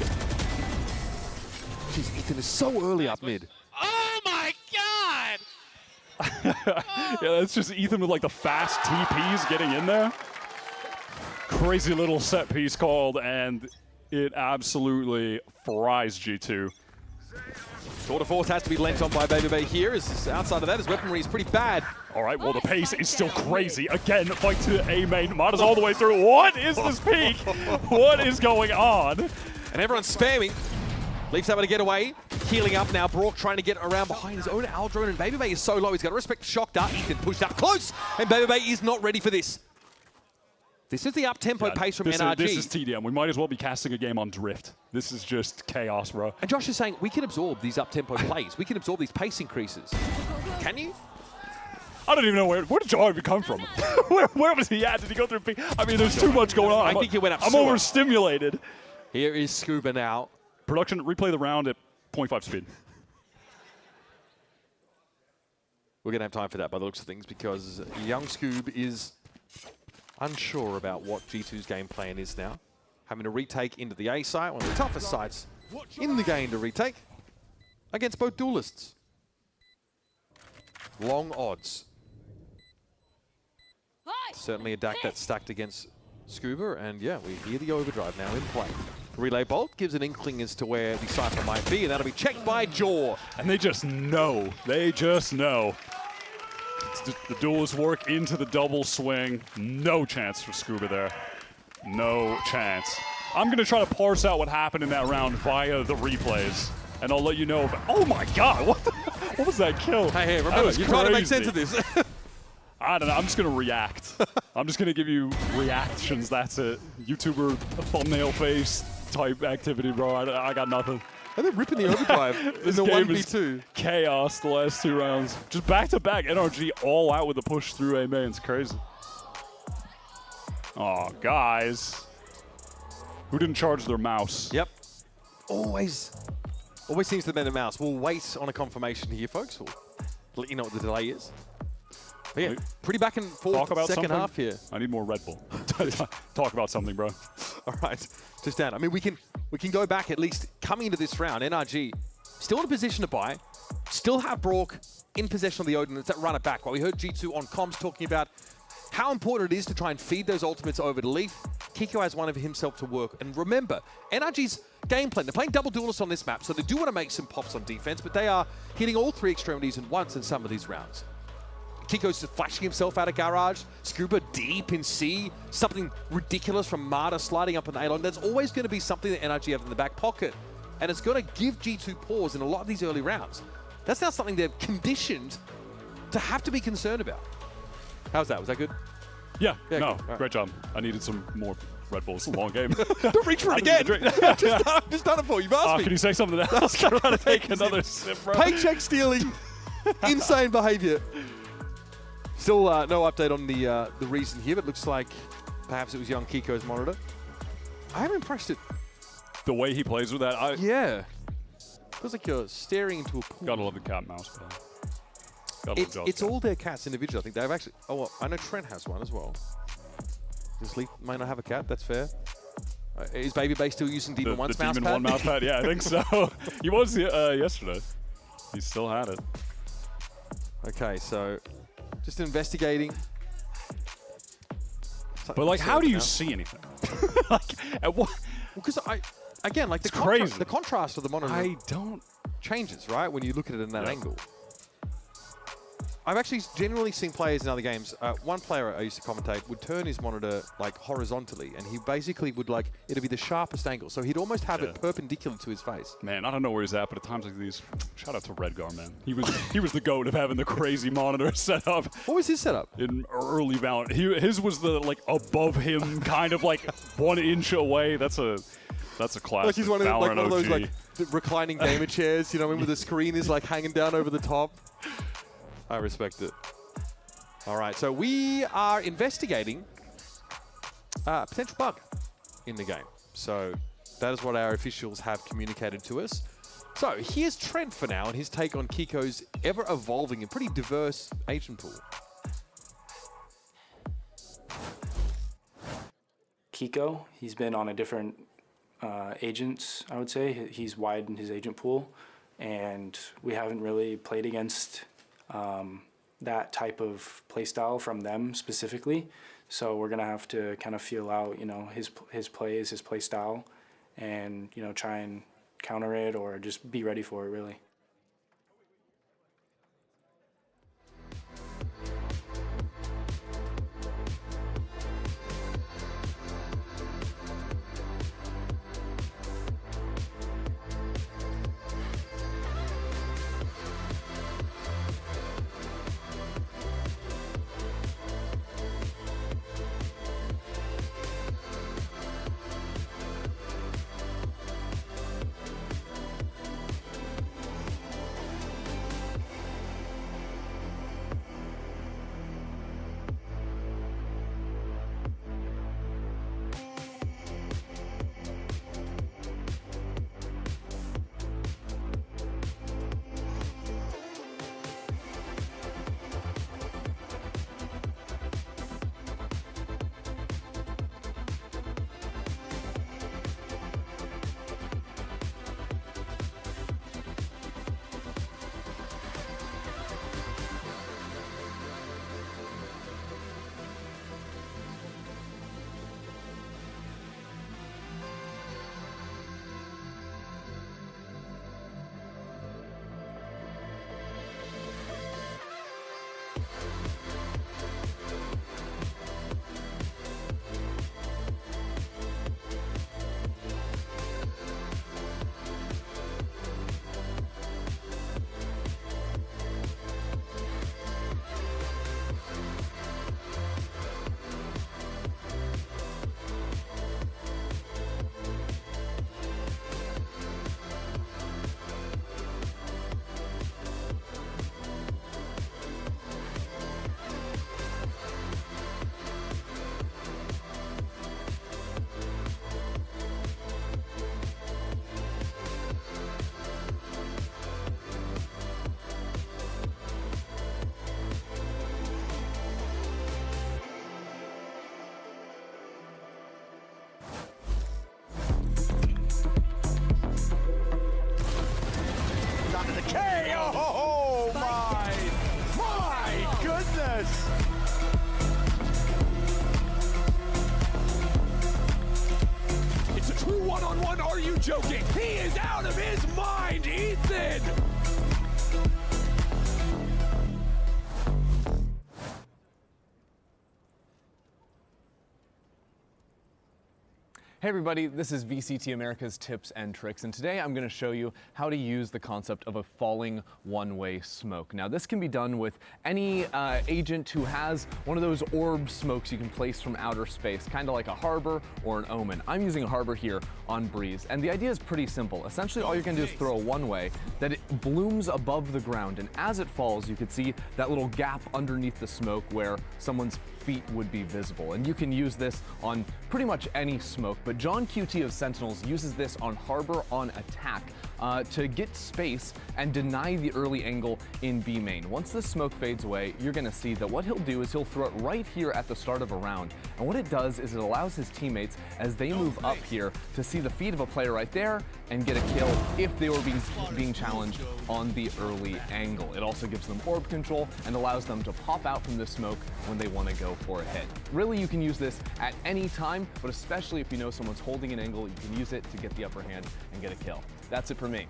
Jeez, Ethan is so early up mid. Oh my god! Yeah, that's just Ethan with like the fast TPs getting in there. Crazy little set piece called, and it absolutely fries G2. Tour de force has to be lent on by BabyBay here. As outside of that, his weaponry is pretty bad. All right, well, the pace is still crazy. Again, fight to A main. Mata's all the way through. What is this peak? What is going on? And everyone's spamming. Leaf's able to get away. Healing up now. Brock trying to get around behind his own Aldrone, and BabyBay is so low. He's got to respect the shock dart. Ethan pushed up close, and BabyBay is not ready for this. This is the up-tempo pace from NRG. This is TDM. We might as well be casting a game on Drift. This is just chaos, bro. And Josh is saying, we can absorb these up-tempo plays. We can absorb these pace increases. Can you? I don't even know where did Joe even come from? where was he at? Did he go through? I mean, there's too much going on. I think he went up. I'm overstimulated. Here is Scuba now. Production, replay the round at 0.5 speed. We're going to have time for that by the looks of things because young Scoob is unsure about what G2's game plan is now. Having to retake into the A site, one of the toughest sites in the game to retake against both duelists. Long odds. Certainly a deck that's stacked against Scuba, and yeah, we hear the overdrive now in play. Relay Bolt gives an inkling as to where the Cypher might be, and that'll be checked by Jaw. And they just know. They just know. The duelist work into the double swing. No chance for Scuba there. No chance. I'm going to try to parse out what happened in that round via the replays, and I'll let you know. Oh my God, what was that kill? Hey, remember, you're trying to make sense of this. I don't know, I'm just going to react. I'm just going to give you reactions, that's it. YouTuber thumbnail face type activity, bro. I got nothing. And they're ripping the overdrive in the 1v2. Chaos the last 2 rounds. Just back-to-back NRG all out with the push through A main. It's crazy. Oh, guys. Who didn't charge their mouse? Yep. Always seems to be the mouse. We'll wait on a confirmation here, folks. We'll let you know what the delay is. But yeah, pretty back and forth second half here. I need more Red Bull. Talk about something, bro. All right, just down. I mean, we can go back at least coming into this round. NRG still in a position to buy, still have Brock in possession of the Odin. Let's run it back. While we heard G2 on comms talking about how important it is to try and feed those ultimates over to Leaf, Kiko has one of himself to work. And remember, NRG's game plan, they're playing double duelists on this map, so they do want to make some pops on defense, but they are hitting all 3 extremities at once in some of these rounds. Kiko's just flashing himself out of garage. Scuba deep in C. Something ridiculous from Marta sliding up in A-long. There's always going to be something that NRG have in the back pocket. And it's going to give G2 pause in a lot of these early rounds. That's now something they're conditioned to have to be concerned about. How's that? Was that good? Yeah, no, great job. I needed some more Red Bull. It's a long game. Don't reach for it again. Just done it for you. You've asked me. Can you say something else? I'm trying to take another sip, bro. Paycheck stealing. Insane behavior. Still no update on the reason here, but looks like perhaps it was young Kiko's monitor. I am impressed at the way he plays with that. Yeah. Feels like you're staring into a pool. Gotta love the cat mouse, bro. It's all their cats individually. I think they've actually... Oh, well, I know Trent has one as well. Does Leaf might not have a cat? That's fair. Is Baby Bay still using Demon 1's mouse pad? Demon 1 mouse pad, yeah, I think so. He was yesterday. He still had it. Okay, so... Just investigating. But like, how do you see anything? Like, at what? Because again, like the contrast of the monitor changes, right? When you look at it in that angle. I've actually generally seen players in other games. One player I used to commentate would turn his monitor like horizontally, and he basically would like it'd be the sharpest angle, so he'd almost have it perpendicular to his face. Man, I don't know where he's at, but at times like these, shout out to Redgar, man. He was the goat of having the crazy monitor set up. What was his setup? In early VALORANT, his was the like above him, kind of like 1 inch away. That's a classic. Like he's one of those like OG. reclining gamer chairs, you know, where the screen is like hanging down over the top. I respect it. All right, so we are investigating a potential bug in the game. So that is what our officials have communicated to us. So here's Trent for now and his take on Kiko's ever-evolving and pretty diverse agent pool. Kiko, he's been on a different agents, I would say. He's widened his agent pool, and we haven't really played against that type of play style from them specifically. So we're gonna have to kind of feel out, you know, his plays, his play style, and you know, try and counter it or just be ready for it, really. joking? He is out of his mind, Ethan! Hey everybody, this is VCT Americas Tips and Tricks, and today I'm going to show you how to use the concept of a falling one-way smoke. Now this can be done with any agent who has one of those orb smokes you can place from outer space, kind of like a Harbor or an Omen. I'm using a Harbor here on Breeze, and the idea is pretty simple. Essentially all you're going to do is throw a one-way that it blooms above the ground, and as it falls you can see that little gap underneath the smoke where someone's feet would be visible. And you can use this on pretty much any smoke, but John QT of Sentinels uses this on Harbor on attack to get space and deny the early angle in B main. Once the smoke fades away, you're gonna see that what he'll do is he'll throw it right here at the start of a round. And what it does is it allows his teammates, as they move up here, to see the feet of a player right there and get a kill if they were being challenged on the early angle. It also gives them orb control and allows them to pop out from the smoke when they want to go for a hit. Really, you can use this at any time, but especially if you know someone's holding an angle, you can use it to get the upper hand and get a kill. That's it for me.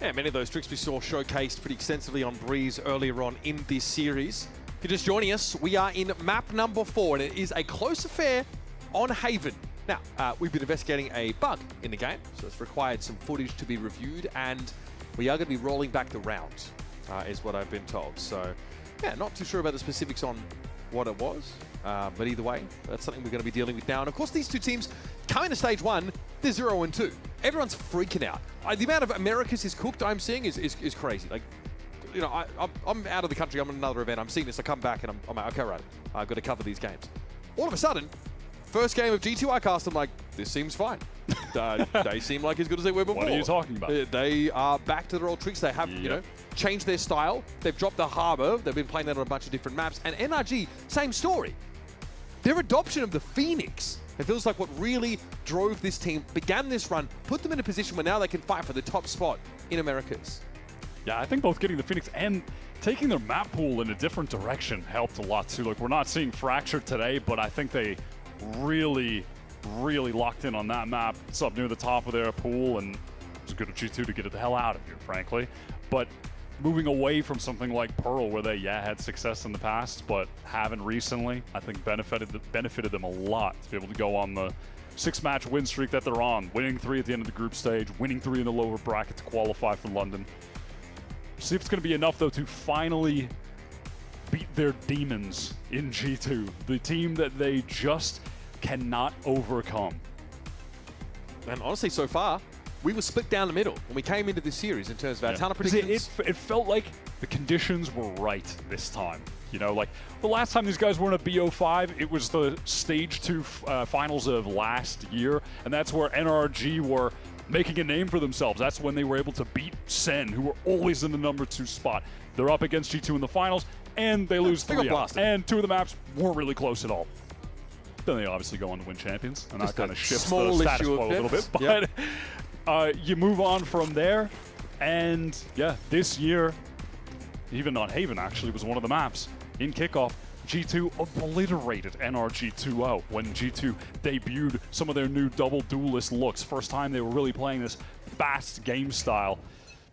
Yeah, many of those tricks we saw showcased pretty extensively on Breeze earlier on in this series. If you're just joining us, we are in map number 4, and it is a close affair on Haven. Now, we've been investigating a bug in the game, so it's required some footage to be reviewed, and we are going to be rolling back the round, is what I've been told. So, yeah, not too sure about the specifics on what it was, but either way, that's something we're going to be dealing with now. And of course, these two teams coming to stage 1, they're 0-2. Everyone's freaking out. The amount of Americas is cooked I'm seeing is crazy. Like, you know, I'm out of the country, I'm at another event, I'm seeing this, I come back and I'm like, okay, right, I've got to cover these games. All of a sudden, first game of G2 I cast, I'm like, this seems fine. They seem like as good as they were before. What are you talking about? They are back to their old tricks. They have, you know, changed their style. They've dropped the Harbor. They've been playing that on a bunch of different maps. And NRG, same story. Their adoption of the Phoenix, it feels like what really drove this team, began this run, put them in a position where now they can fight for the top spot in Americas. Yeah, I think both getting the Phoenix and taking their map pool in a different direction helped a lot too. Like, we're not seeing Fracture today, but I think they really locked in on that map. It's up near the top of their pool, and it's good of G2 to get it the hell out of here, frankly. But moving away from something like Pearl, where they, had success in the past, but haven't recently, I think benefited them a lot to be able to go on the 6-match win streak that they're on, winning 3 at the end of the group stage, winning 3 in the lower bracket to qualify for London. See if it's going to be enough, though, to finally beat their demons in G2, the team that they just cannot overcome. And honestly, so far, we were split down the middle when we came into this series in terms of our ton of predictions. It felt like the conditions were right this time. You know, like the last time these guys were in a BO5, it was the Stage 2 finals of last year, and that's where NRG were making a name for themselves. That's when they were able to beat Sen, who were always in the number 2 spot. They're up against G2 in the finals, and they lose 3 out. And 2 of the maps weren't really close at all. Then they obviously go on to win Champions, and that kind of shifts the status quo a little bit. But you move on from there, and yeah, this year, even on Haven actually, was one of the maps. In kickoff, G2 obliterated NRG 2-0 when G2 debuted some of their new double duelist looks. First time they were really playing this fast game style.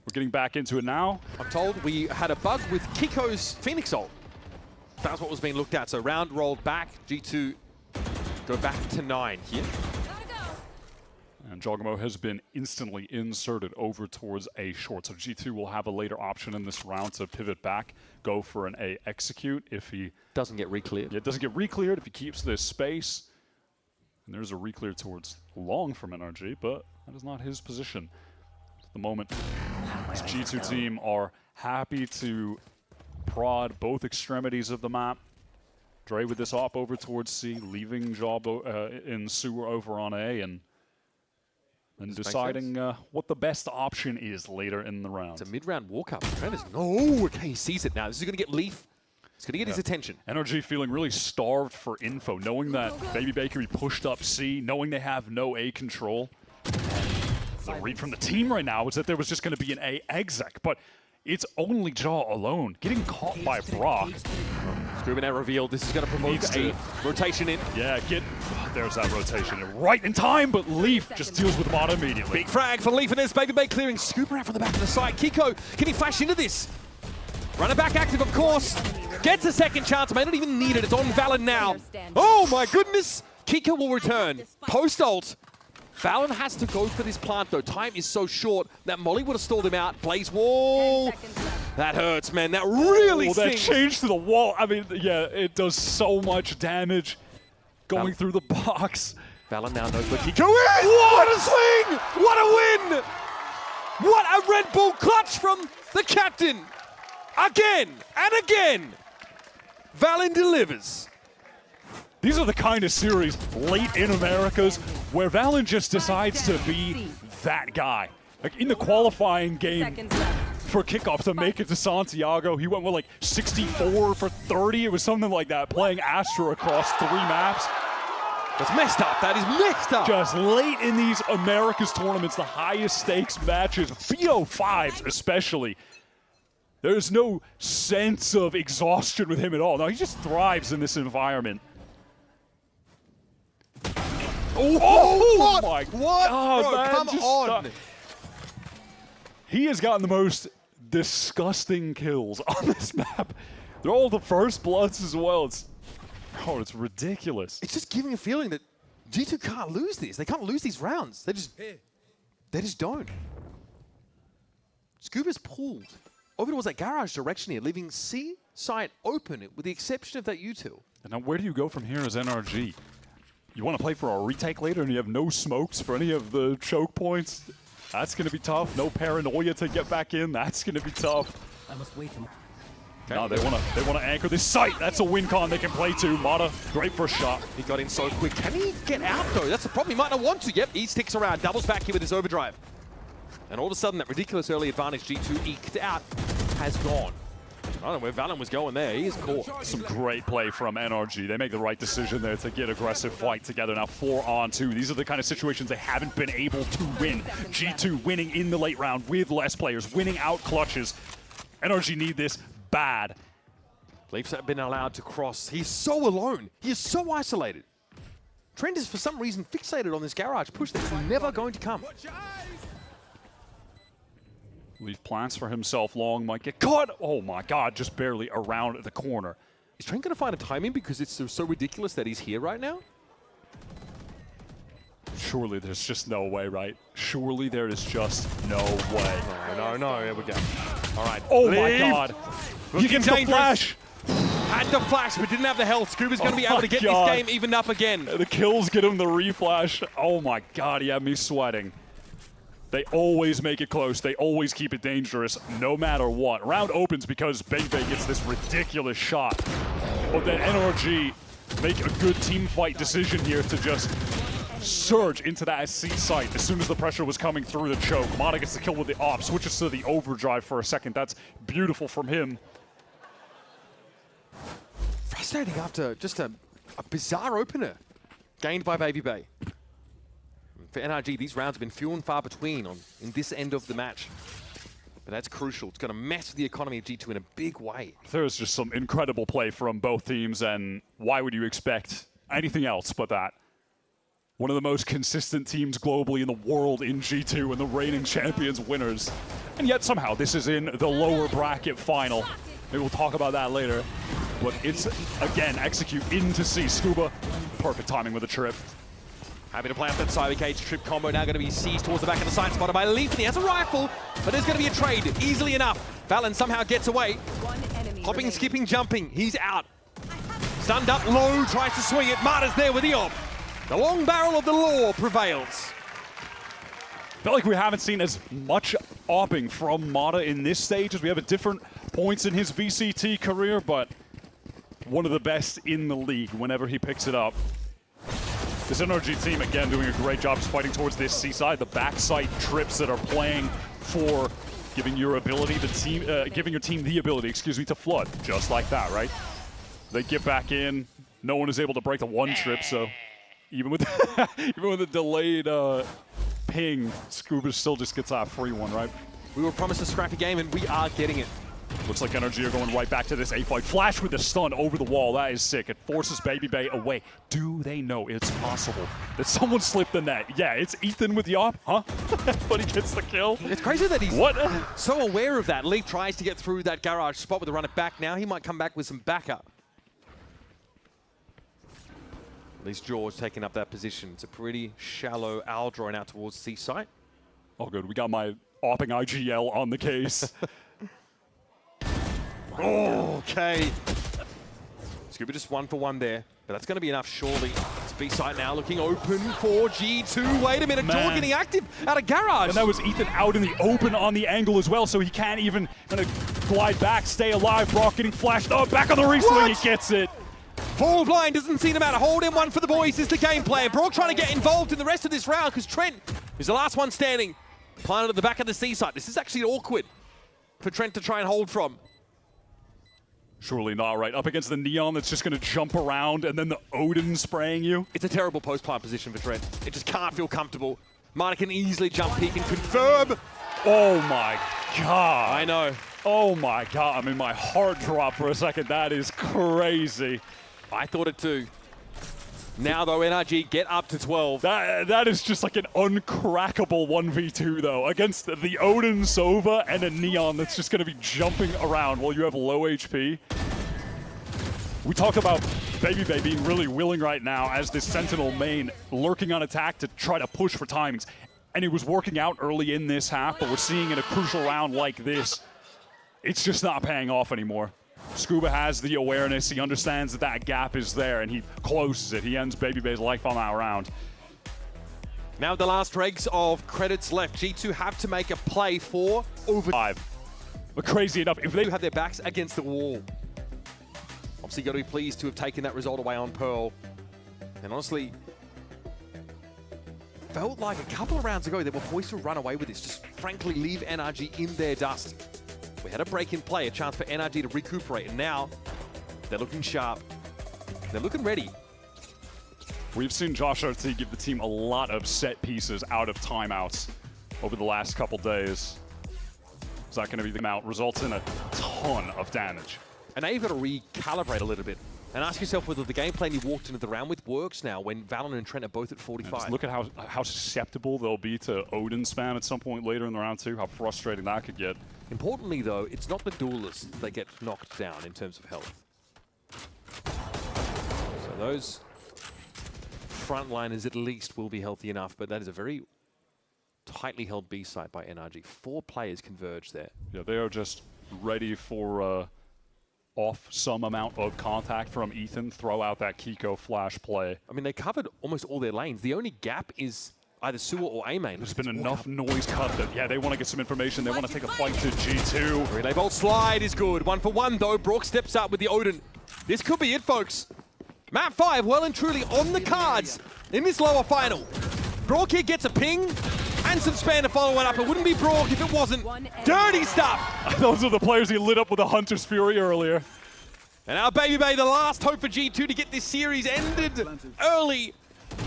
We're getting back into it now. I'm told we had a bug with Kiko's Phoenix ult. That's what was being looked at. So round rolled back, G2 go back to 9 here. And Jogamo has been instantly inserted over towards A short. So G2 will have a later option in this round to pivot back, go for an A execute if he doesn't get re-cleared. Yeah, it doesn't get re-cleared if he keeps this space. And there's a re-clear towards long from NRG, but that is not his position at the moment. This G2 team are happy to prod both extremities of the map. Dre with this op over towards C, leaving Job in sewer over on A, and deciding what the best option is later in the round. It's a mid-round walk-up. Okay, he sees it now. This is going to get Leaf. It's going to get his attention. NRG feeling really starved for info, knowing that Baby Bakery pushed up C, knowing they have no A control. The read from the team right now is that there was just going to be an A exec, but it's only Jaw alone. Getting caught by Brock. Scuba now revealed. This is going to provoke a rotation in. Yeah, there's that rotation right in time, but Leaf just deals with Mata immediately. Big frag for Leaf and there's Baby Bay clearing Scuba out from the back of the side. Kiko, can he flash into this? Runner back active, of course. Gets a second chance, may not even need it. It's on Valen now. Oh my goodness! Kiko will return. Post-ult. Valen has to go for this plant though. Time is so short that Molly would have stalled him out. Blaze wall. That hurts, man. That really that stings. change to the wall. I mean, yeah, it does so much damage going through the box. Valen now knows where Kiko is. What a swing! What a win! What a Red Bull clutch from the captain. Again and again. Valen delivers. These are the kind of series late in Americas where Valen just decides to be that guy. Like in the qualifying game for kickoff to make it to Santiago, he went with like 64 for 30. It was something like that, playing Astra across 3 maps. That's messed up. That is messed up. Just late in these Americas tournaments, the highest stakes matches, BO5s especially. There's no sense of exhaustion with him at all. No, he just thrives in this environment. Oh, my what? God, Bro, man, come on. He has gotten the most disgusting kills on this map. They're all the first bloods as well. It's ridiculous. It's just giving a feeling that G2 can't lose this. They can't lose these rounds. They just don't. Scuba's pulled over towards that garage direction here, leaving C site open with the exception of that util. And now where do you go from here as NRG? You want to play for a retake later and you have no smokes for any of the choke points? That's going to be tough. No paranoia to get back in. That's going to be tough. I must wait. Okay. No, they want to anchor this site. That's a win con they can play to. Mata, great first shot. He got in so quick. Can he get out though? That's the problem. He might not want to. Yep, he sticks around, doubles back here with his overdrive. And all of a sudden, that ridiculous early advantage G2 eked out has gone. I don't know where Valen was going there. He is caught. Some great play from NRG. They make the right decision there to get aggressive fight together. Now 4-on-2. These are the kind of situations they haven't been able to win. G2 winning in the late round with less players, winning out clutches. NRG need this bad. Leafs have been allowed to cross. He's so alone. He is so isolated. Trent is for some reason fixated on this garage push that's never going to come. Leaf plants for himself long, might get caught. Oh my God, just barely around the corner. Is Trent going to find a timing because it's so ridiculous that he's here right now? Surely there's just no way, right? Surely there is just no way. No, here we go. All right. Oh Leaf. my God. He gets the flash. Had the flash, but didn't have the health. Scuba's going to be able to get this game evened up again. The kills get him the reflash. Oh my God, he had me sweating. They always make it close. They always keep it dangerous, no matter what. Round opens because Bang Bang gets this ridiculous shot. But then NRG make a good team fight decision here to just surge into that C site as soon as the pressure was coming through the choke. Mata gets the kill with the op, switches to the overdrive for a second. That's beautiful from him. Frustrating after just a bizarre opener gained by Baby Bay. For NRG, these rounds have been few and far between in this end of the match. But that's crucial. It's going to mess with the economy of G2 in a big way. There's just some incredible play from both teams, and why would you expect anything else but that? One of the most consistent teams globally in the world in G2 and the reigning champions winners. And yet somehow this is in the lower bracket final. Maybe we'll talk about that later. But it's, again, execute into C. Scuba, perfect timing with the trip. Happy to play up that side cage. Trip combo now going to be seized towards the back of the side, spotted by Leaf. He has a rifle, but there's going to be a trade easily enough. Valen somehow gets away. Hopping, skipping, jumping. He's out. Stunned up low, tries to swing it. Mata's there with the op. The long barrel of the law prevails. Felt like we haven't seen as much opping from Mata in this stage as we have at different points in his VCT career, but one of the best in the league whenever he picks it up. This NRG team, again, doing a great job just fighting towards this C-side. The backside trips that are playing for giving your ability, giving your team the ability, to flood. Just like that, right? They get back in. No one is able to break the one trip, so even with even with a delayed ping, Scuba still just gets that free one, right? We were promised a scrappy game, and we are getting it. Looks like NRG are going right back to this A fight. Flash with the stun over the wall. That is sick. It forces Baby Bay away. Do they know it's possible that someone slipped the net? Yeah, it's Ethan with the op, huh? But he gets the kill. It's crazy that he's so aware of that. Leaf tries to get through that garage spot with the run it back. Now he might come back with some backup. At least George taking up that position. It's a pretty shallow owl drawing out towards C site. Oh, good. We got my opping IGL on the case. Oh, okay. Scuba just 1 for 1 there, but that's going to be enough, surely. It's B-side now looking open for G2. Wait a minute, George getting active out of garage. And that was Ethan out in the open on the angle as well, so he can't even kind of glide back, stay alive. Brock getting flashed. Oh, back on the re-swing, he gets it. Fall blind doesn't seem to matter. Hold in 1 for the boys is the game plan. Brock trying to get involved in the rest of this round because Trent is the last one standing. Planted at the back of the C site. This is actually awkward for Trent to try and hold from. Surely not, right? Up against the Neon that's just going to jump around and then the Odin spraying you. It's a terrible post-plant position for Trent. It just can't feel comfortable. Marta can easily jump peek and confirm. Oh my God. I know. Oh my God. I mean, my heart dropped for a second. That is crazy. I thought it too. Now, though, NRG get up to 12. That is just like an uncrackable 1v2, though, against the Odin Sova and a Neon that's just going to be jumping around while you have low HP. We talk about Baby Bay being really willing right now as this Sentinel main lurking on attack to try to push for timings. And it was working out early in this half, but we're seeing in a crucial round like this, it's just not paying off anymore. Scuba has the awareness, he understands that that gap is there, and he closes it. He ends Baby Bay's life on that round. Now the last dregs of credits left. G2 have to make a play for over 5. But crazy enough, if they have their backs against the wall. Obviously got to be pleased to have taken that result away on Pearl. And honestly, felt like a couple of rounds ago they were poised to run away with this. Just frankly leave NRG in their dust. We had a break in play, a chance for NRG to recuperate, and now they're looking sharp. They're looking ready. We've seen Josh RT give the team a lot of set pieces out of timeouts over the last couple days. Is that going to be the amount? Results in a ton of damage. And now you've got to recalibrate a little bit and ask yourself whether the game plan you walked into the round with works now when VALORANT and Trent are both at 45. Just look at how susceptible they'll be to Odin spam at some point later in the round too, how frustrating that could get. Importantly, though, it's not the duelists that get knocked down in terms of health. So those frontliners at least will be healthy enough, but that is a very tightly held B site by NRG. 4 players converge there. Yeah, they are just ready for off some amount of contact from Ethan, throw out that Kiko flash play. I mean, they covered almost all their lanes. The only gap is either sewer or A main. There's been enough noise cut that, yeah, they want to get some information. They want to take a fight to G2. Relay bolt slide is good. 1 for 1, though. Brock steps up with the Odin. This could be it, folks. Map 5 well and truly on the cards in this lower final. Brock here gets a ping and some spam to follow it up. It wouldn't be Brock if it wasn't dirty stuff. Those are the players he lit up with a Hunter's Fury earlier. And our Baby Bay, the last hope for G2 to get this series ended early.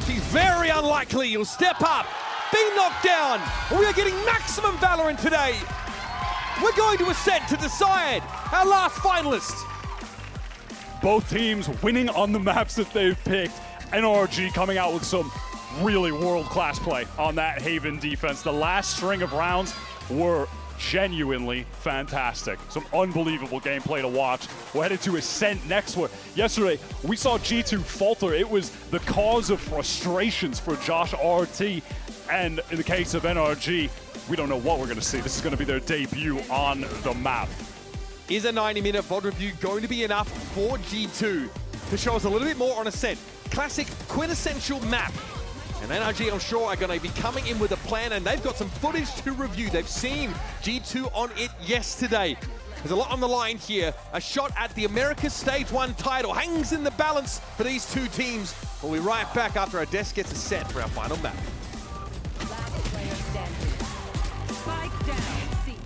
She's very unlikely. He'll step up, be knocked down. We are getting maximum VALORANT today. We're going to ascend to decide our last finalist. Both teams winning on the maps that they've picked. NRG coming out with some really world-class play on that Haven defense. The last string of rounds were genuinely fantastic. Some unbelievable gameplay to watch. We're headed to Ascent next one. Yesterday, we saw G2 falter. It was the cause of frustrations for Josh RT. And in the case of NRG, we don't know what we're going to see. This is going to be their debut on the map. Is a 90-minute VOD review going to be enough for G2 to show us a little bit more on Ascent? Classic, quintessential map. And NRG, I'm sure, are going to be coming in with a plan, and they've got some footage to review. They've seen G2 on it yesterday. There's a lot on the line here. A shot at the Americas Stage 1 title hangs in the balance for these two teams. We'll be right back after our desk gets a set for our final map. Last player standing. Spike down, C.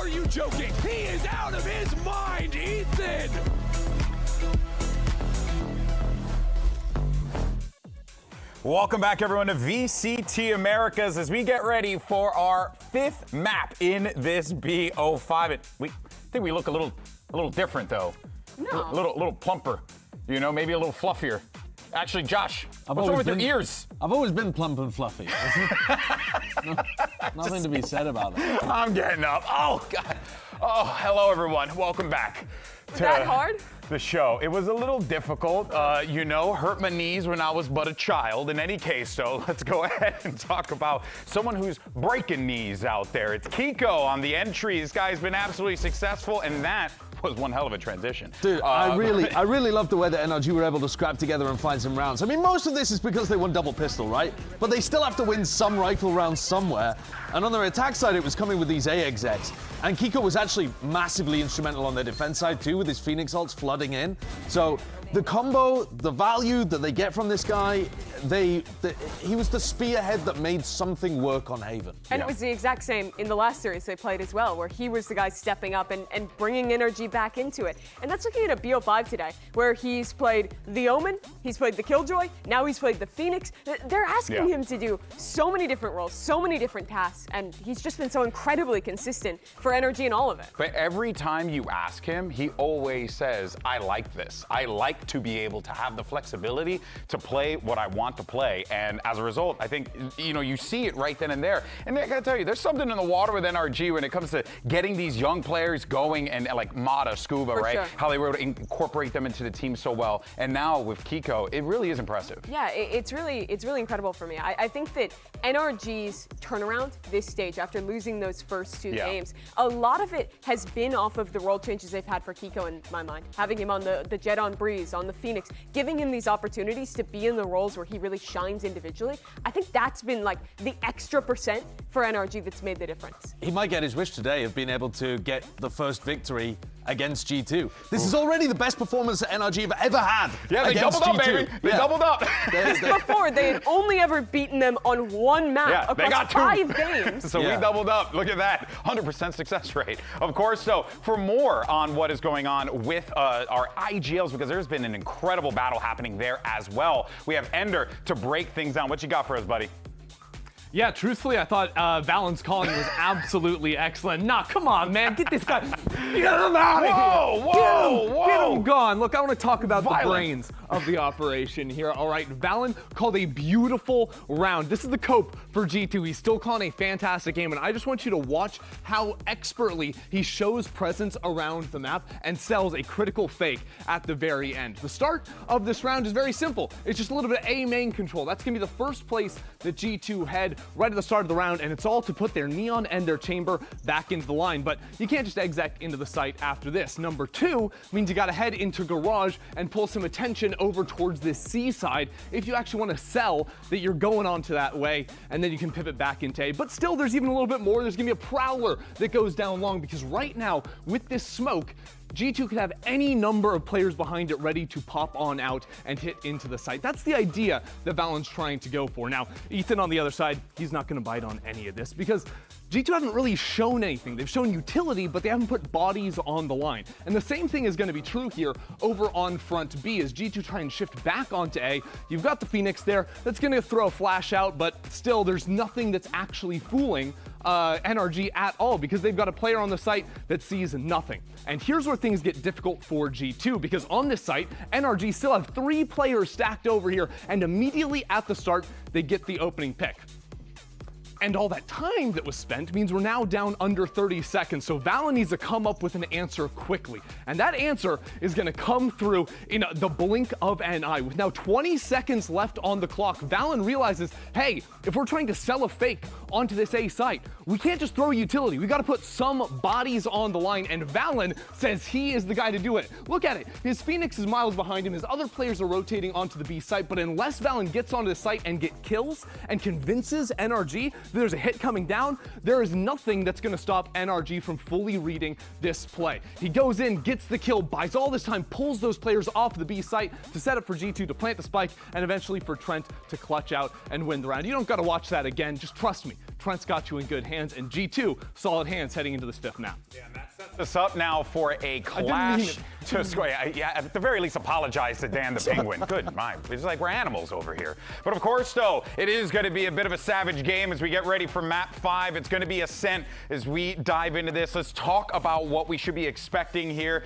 Are you joking? He is out of his mind, Ethan! Welcome back, everyone, to VCT Americas as we get ready for our 5th map in this BO5. I think we look a little different, though. No. A little plumper, you know, maybe a little fluffier. Actually, Josh, what's wrong with your ears? I've always been plump and fluffy. Nothing to be said about that. I'm getting up. Oh, God. Oh, hello, everyone. Welcome back. Was that hard? The show. It was a little difficult, you know, hurt my knees when I was but a child. In any case, so let's go ahead and talk about someone who's breaking knees out there. It's Kiko on the entry. This guy's been absolutely successful, and that was one hell of a transition. Dude, I really love the way that NRG were able to scrap together and find some rounds. I mean, most of this is because they won double pistol, right? But they still have to win some rifle rounds somewhere. And on their attack side, it was coming with these AXX. And Kiko was actually massively instrumental on their defense side too, with his Phoenix ults flooding in. So the combo, the value that they get from this guy, he was the spearhead that made something work on Haven. And it was the exact same in the last series they played as well, where he was the guy stepping up and bringing energy back into it. And that's looking at a BO5 today, where he's played the Omen, he's played the Killjoy, now he's played the Phoenix. They're asking him to do so many different roles, so many different tasks, and he's just been so incredibly consistent for energy in all of it. But every time you ask him, he always says, I like this. I like to be able to have the flexibility to play what I want to play. And as a result, I think, you know, you see it right then and there. And I gotta tell you, there's something in the water with NRG when it comes to getting these young players going, and like Mata, Scuba, right? Sure. How they were able to incorporate them into the team so well. And now with Kiko, it really is impressive. Yeah, it's really incredible for me. I think that NRG's turnaround this stage after losing those first 2 games, a lot of it has been off of the role changes they've had for Kiko in my mind. Having him on the Jet on Breeze, on the Phoenix, giving him these opportunities to be in the roles where he really shines individually. I think that's been like the extra percent for NRG that's made the difference. He might get his wish today of being able to get the first victory against G2. This is already the best performance that NRG have ever had. Yeah, they doubled up, baby. They doubled up. Before, they had only ever beaten them on one map across they got 5 games. So we doubled up. Look at that. 100% success rate. Of course, so for more on what is going on with our IGLs, because there's been an incredible battle happening there as well, we have Ender to break things down. What you got for us, buddy? Yeah, truthfully, I thought Valen's calling was absolutely excellent. Nah, come on, man. Get this guy. Get him out of here. Get him gone. Look, I want to talk about the brains of the operation here. All right, Valen called a beautiful round. This is the cope for G2. He's still calling a fantastic game, and I just want you to watch how expertly he shows presence around the map and sells a critical fake at the very end. The start of this round is very simple. It's just a little bit of A main control. That's going to be the first place that G2 head right at the start of the round, and it's all to put their Neon and their Chamber back into the line. But you can't just exec into the site after this. Number 2 means you got to head into Garage and pull some attention over towards this C side if you actually want to sell that you're going onto that way, and then you can pivot back into A. But still, there's even a little bit more. There's going to be a Prowler that goes down long, because right now, with this smoke, G2 could have any number of players behind it ready to pop on out and hit into the site. That's the idea that Valen's trying to go for. Now, Ethan on the other side, he's not going to bite on any of this, because G2 haven't really shown anything. They've shown utility, but they haven't put bodies on the line. And the same thing is going to be true here over on front B as G2 try and shift back onto A. You've got the Phoenix there that's going to throw a flash out, but still there's nothing that's actually fooling NRG at all, because they've got a player on the site that sees nothing. And here's where things get difficult for G2, because on this site, NRG still have 3 players stacked over here, and immediately at the start, they get the opening pick. And all that time that was spent means we're now down under 30 seconds. So Valen needs to come up with an answer quickly. And that answer is going to come through in the blink of an eye. With now 20 seconds left on the clock, Valen realizes, hey, if we're trying to sell a fake onto this A site, we can't just throw utility. We got to put some bodies on the line. And Valen says he is the guy to do it. Look at it. His Phoenix is miles behind him. His other players are rotating onto the B site. But unless Valen gets onto the site and get kills and convinces NRG there's a hit coming down, there is nothing that's going to stop NRG from fully reading this play. He goes in, gets the kill, buys all this time, pulls those players off the B site to set up for G2 to plant the spike, and eventually for Trent to clutch out and win the round. You don't got to watch that again. Just trust me. Trent's got you in good hands, and G2, solid hands heading into this 5th map. Yeah, and that sets us up now for a clash to score. Yeah, at the very least, apologize to Dan the Penguin. Good, my. It's like we're animals over here. But of course, though, it is going to be a bit of a savage game as we get ready for map 5. It's going to be Ascent as we dive into this. Let's talk about what we should be expecting here.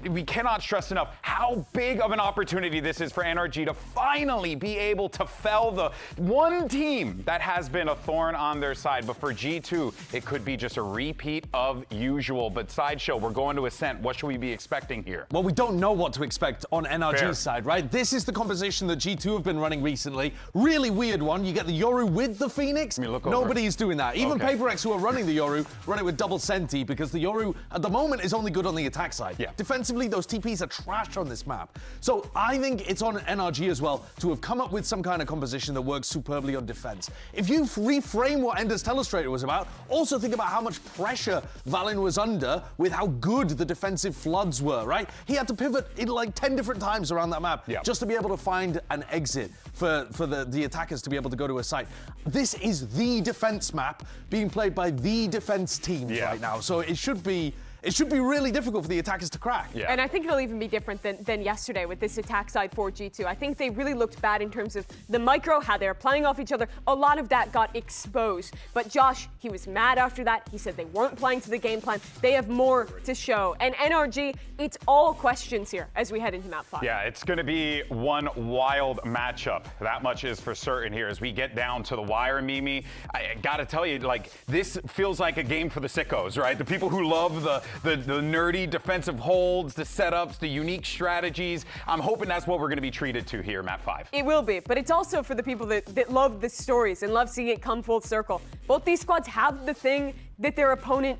We cannot stress enough how big of an opportunity this is for NRG to finally be able to fell the one team that has been a thorn on their side. But for G2, it could be just a repeat of usual. But Sideshow, we're going to Ascent. What should we be expecting here? Well, we don't know what to expect on NRG's Fair. side, right? This is the composition that G2 have been running recently. Really weird one. You get the Yoru with the Phoenix. Nobody's doing that. Even PaperX, who are running the Yoru, run it with double Senti because the Yoru, at the moment, is only good on the attack side. Yeah. Defensively, those TPs are trash on this map. So I think it's on NRG as well to have come up with some kind of composition that works superbly on defense. If you reframe what Ender's Telestrator was about, also think about how much pressure Valin was under with how good the defensive floods were, right? He had to pivot in like 10 different times around that map just to be able to find an exit for the attackers to be able to go to a site. This is the defense map being played by the defense teams right now. So it should be really difficult for the attackers to crack. Yeah. And I think it'll even be different than yesterday with this attack side for G2. I think they really looked bad in terms of the micro, how they were playing off each other. A lot of that got exposed. But Josh, he was mad after that. He said they weren't playing to the game plan. They have more to show. And NRG, it's all questions here as we head into map 5. Yeah, it's going to be one wild matchup. That much is for certain here as we get down to the wire, Mimi. I got to tell you, like, this feels like a game for the sickos, right? The people who love the nerdy defensive holds, the setups, the unique strategies. I'm hoping that's what we're going to be treated to here, map 5. It will be, but it's also for the people that love the stories and love seeing it come full circle. Both these squads have the thing that their opponent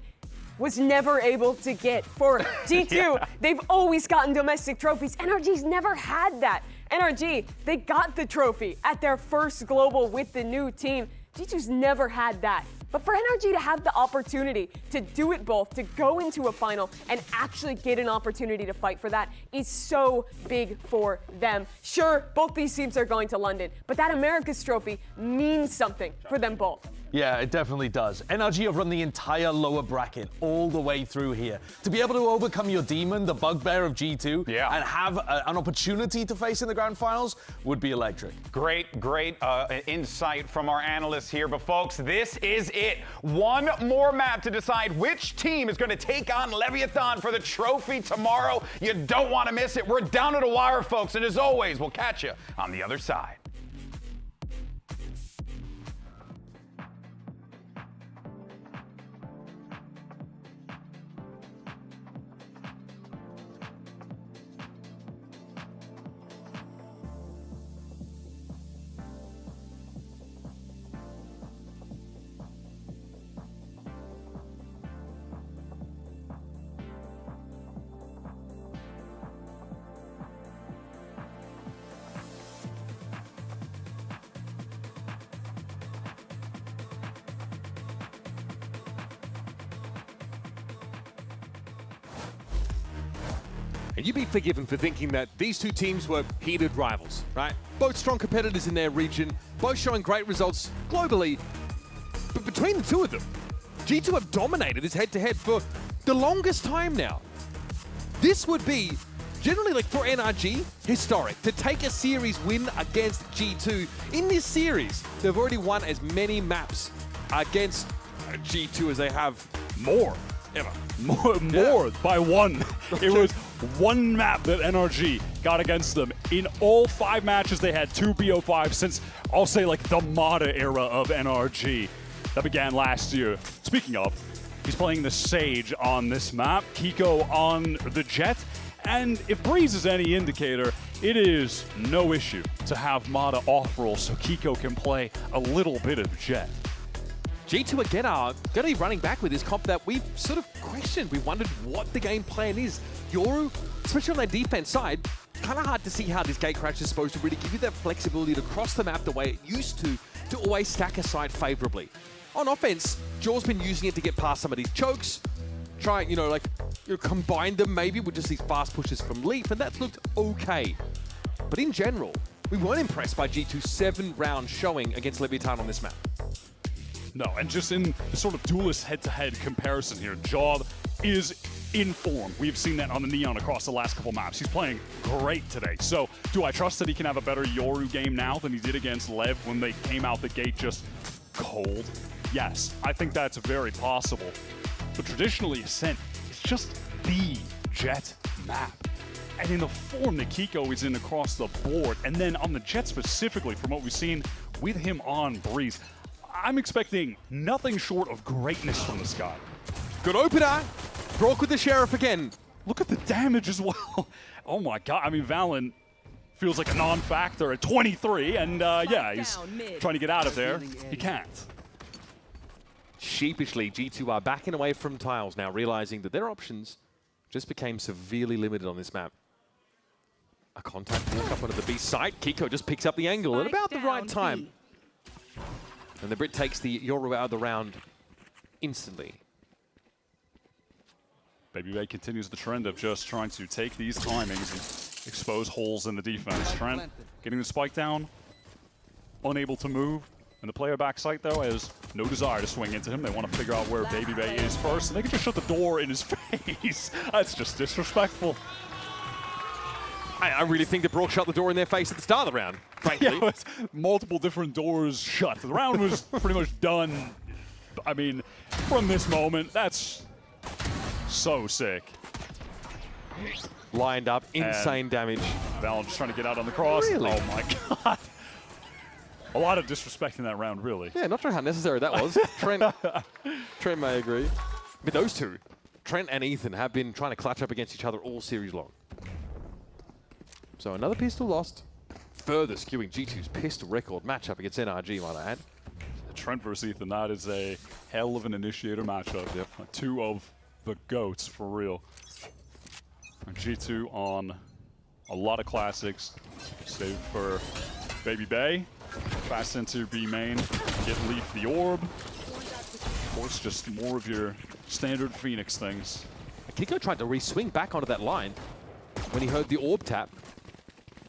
was never able to get. For G2, they've always gotten domestic trophies. NRG's never had that. NRG, they got the trophy at their first global with the new team. G2's never had that. But for NRG to have the opportunity to do it both, to go into a final and actually get an opportunity to fight for that is so big for them. Sure, both these teams are going to London, but that Americas trophy means something for them both. Yeah, it definitely does. NRG have run the entire lower bracket all the way through here. To be able to overcome your demon, the bugbear of G2, and have an opportunity to face in the grand finals would be electric. Great insight from our analysts here. But folks, this is it. One more map to decide which team is going to take on Leviathan for the trophy tomorrow. You don't want to miss it. We're down to the wire, folks. And as always, we'll catch you on the other side. And you'd be forgiven for thinking that these two teams were heated rivals, right? Both strong competitors in their region, both showing great results globally. But between the two of them, G2 have dominated this head-to-head for the longest time now. This would be, generally, like for NRG, historic. To take a series win against G2 in this series, they've already won as many maps against G2 as they have more ever. More by one. It was one map that NRG got against them. In all 5 matches, they had 2 BO5 since, I'll say, like the Mata era of NRG that began last year. Speaking of, he's playing the Sage on this map, Kiko on the Jet, and if Breeze is any indicator, it is no issue to have Mata off-roll so Kiko can play a little bit of Jet. G2 again are going to be running back with this comp that we sort of questioned. We wondered what the game plan is. Yoru, especially on their defense side, kind of hard to see how this gate crash is supposed to really give you that flexibility to cross the map the way it used to always stack a side favorably. On offense, Jaw's been using it to get past some of these chokes, try, combine them maybe with just these fast pushes from Leaf, and that's looked okay. But in general, we weren't impressed by G2's 7-round showing against Leviathan on this map. No, and just in the sort of duelist head-to-head comparison here, Jaw is in form. We've seen that on the Neon across the last couple maps. He's playing great today. So do I trust that he can have a better Yoru game now than he did against Lev when they came out the gate just cold? Yes, I think that's very possible. But traditionally, Ascent is just the Jet map. And in the form that Kiko is in across the board, and then on the Jet specifically, from what we've seen with him on Breeze, I'm expecting nothing short of greatness from this guy. Good opener. Broke with the Sheriff again. Look at the damage as well. Oh my god, I mean, Valen feels like a non-factor at 23, and yeah, he's trying to get out of there. He can't. Sheepishly, G2 are backing away from tiles now, realizing that their options just became severely limited on this map. A contact walk up onto the B site. Kiko just picks up the angle at about the right time. And the Brit takes the Yoru out of the round instantly. BabyBay continues the trend of just trying to take these timings and expose holes in the defense. Trent getting the spike down, unable to move. And the player backside, though, has no desire to swing into him. They want to figure out where BabyBay is first, and they can just shut the door in his face. That's just disrespectful. I really think that Brock shut the door in their face at the start of the round, frankly. Yeah, multiple different doors shut. The round was pretty much done. I mean, from this moment, that's so sick. Lined up, insane damage. Valen just trying to get out on the cross. Really? Oh my god. A lot of disrespect in that round, really. Yeah, not sure how necessary that was. Trent may agree. But those two, Trent and Ethan, have been trying to clutch up against each other all series long. So another pistol lost, further skewing G2's pistol record matchup against NRG, might I add. Trent versus Ethan, that is a hell of an initiator matchup. Yep. Two of the GOATs, for real. And G2 on a lot of classics. Save for BabyBay. Fast into B main, get Leaf the orb. Of course, just more of your standard Phoenix things. Kiko tried to re-swing back onto that line when he heard the orb tap.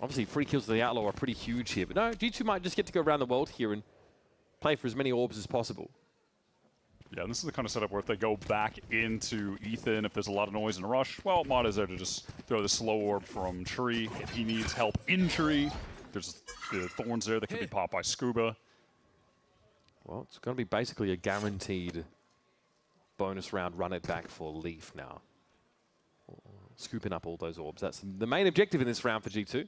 Obviously, free kills to the Outlaw are pretty huge here, but no, G2 might just get to go around the world here and play for as many orbs as possible. Yeah, and this is the kind of setup where if they go back into Ethan, if there's a lot of noise in a rush, well, Mod is there to just throw the slow orb from Tree. If he needs help in Tree, there's the thorns there that can be popped by Scuba. Well, it's going to be basically a guaranteed bonus round run it back for Leaf now. Scooping up all those orbs. That's the main objective in this round for G2.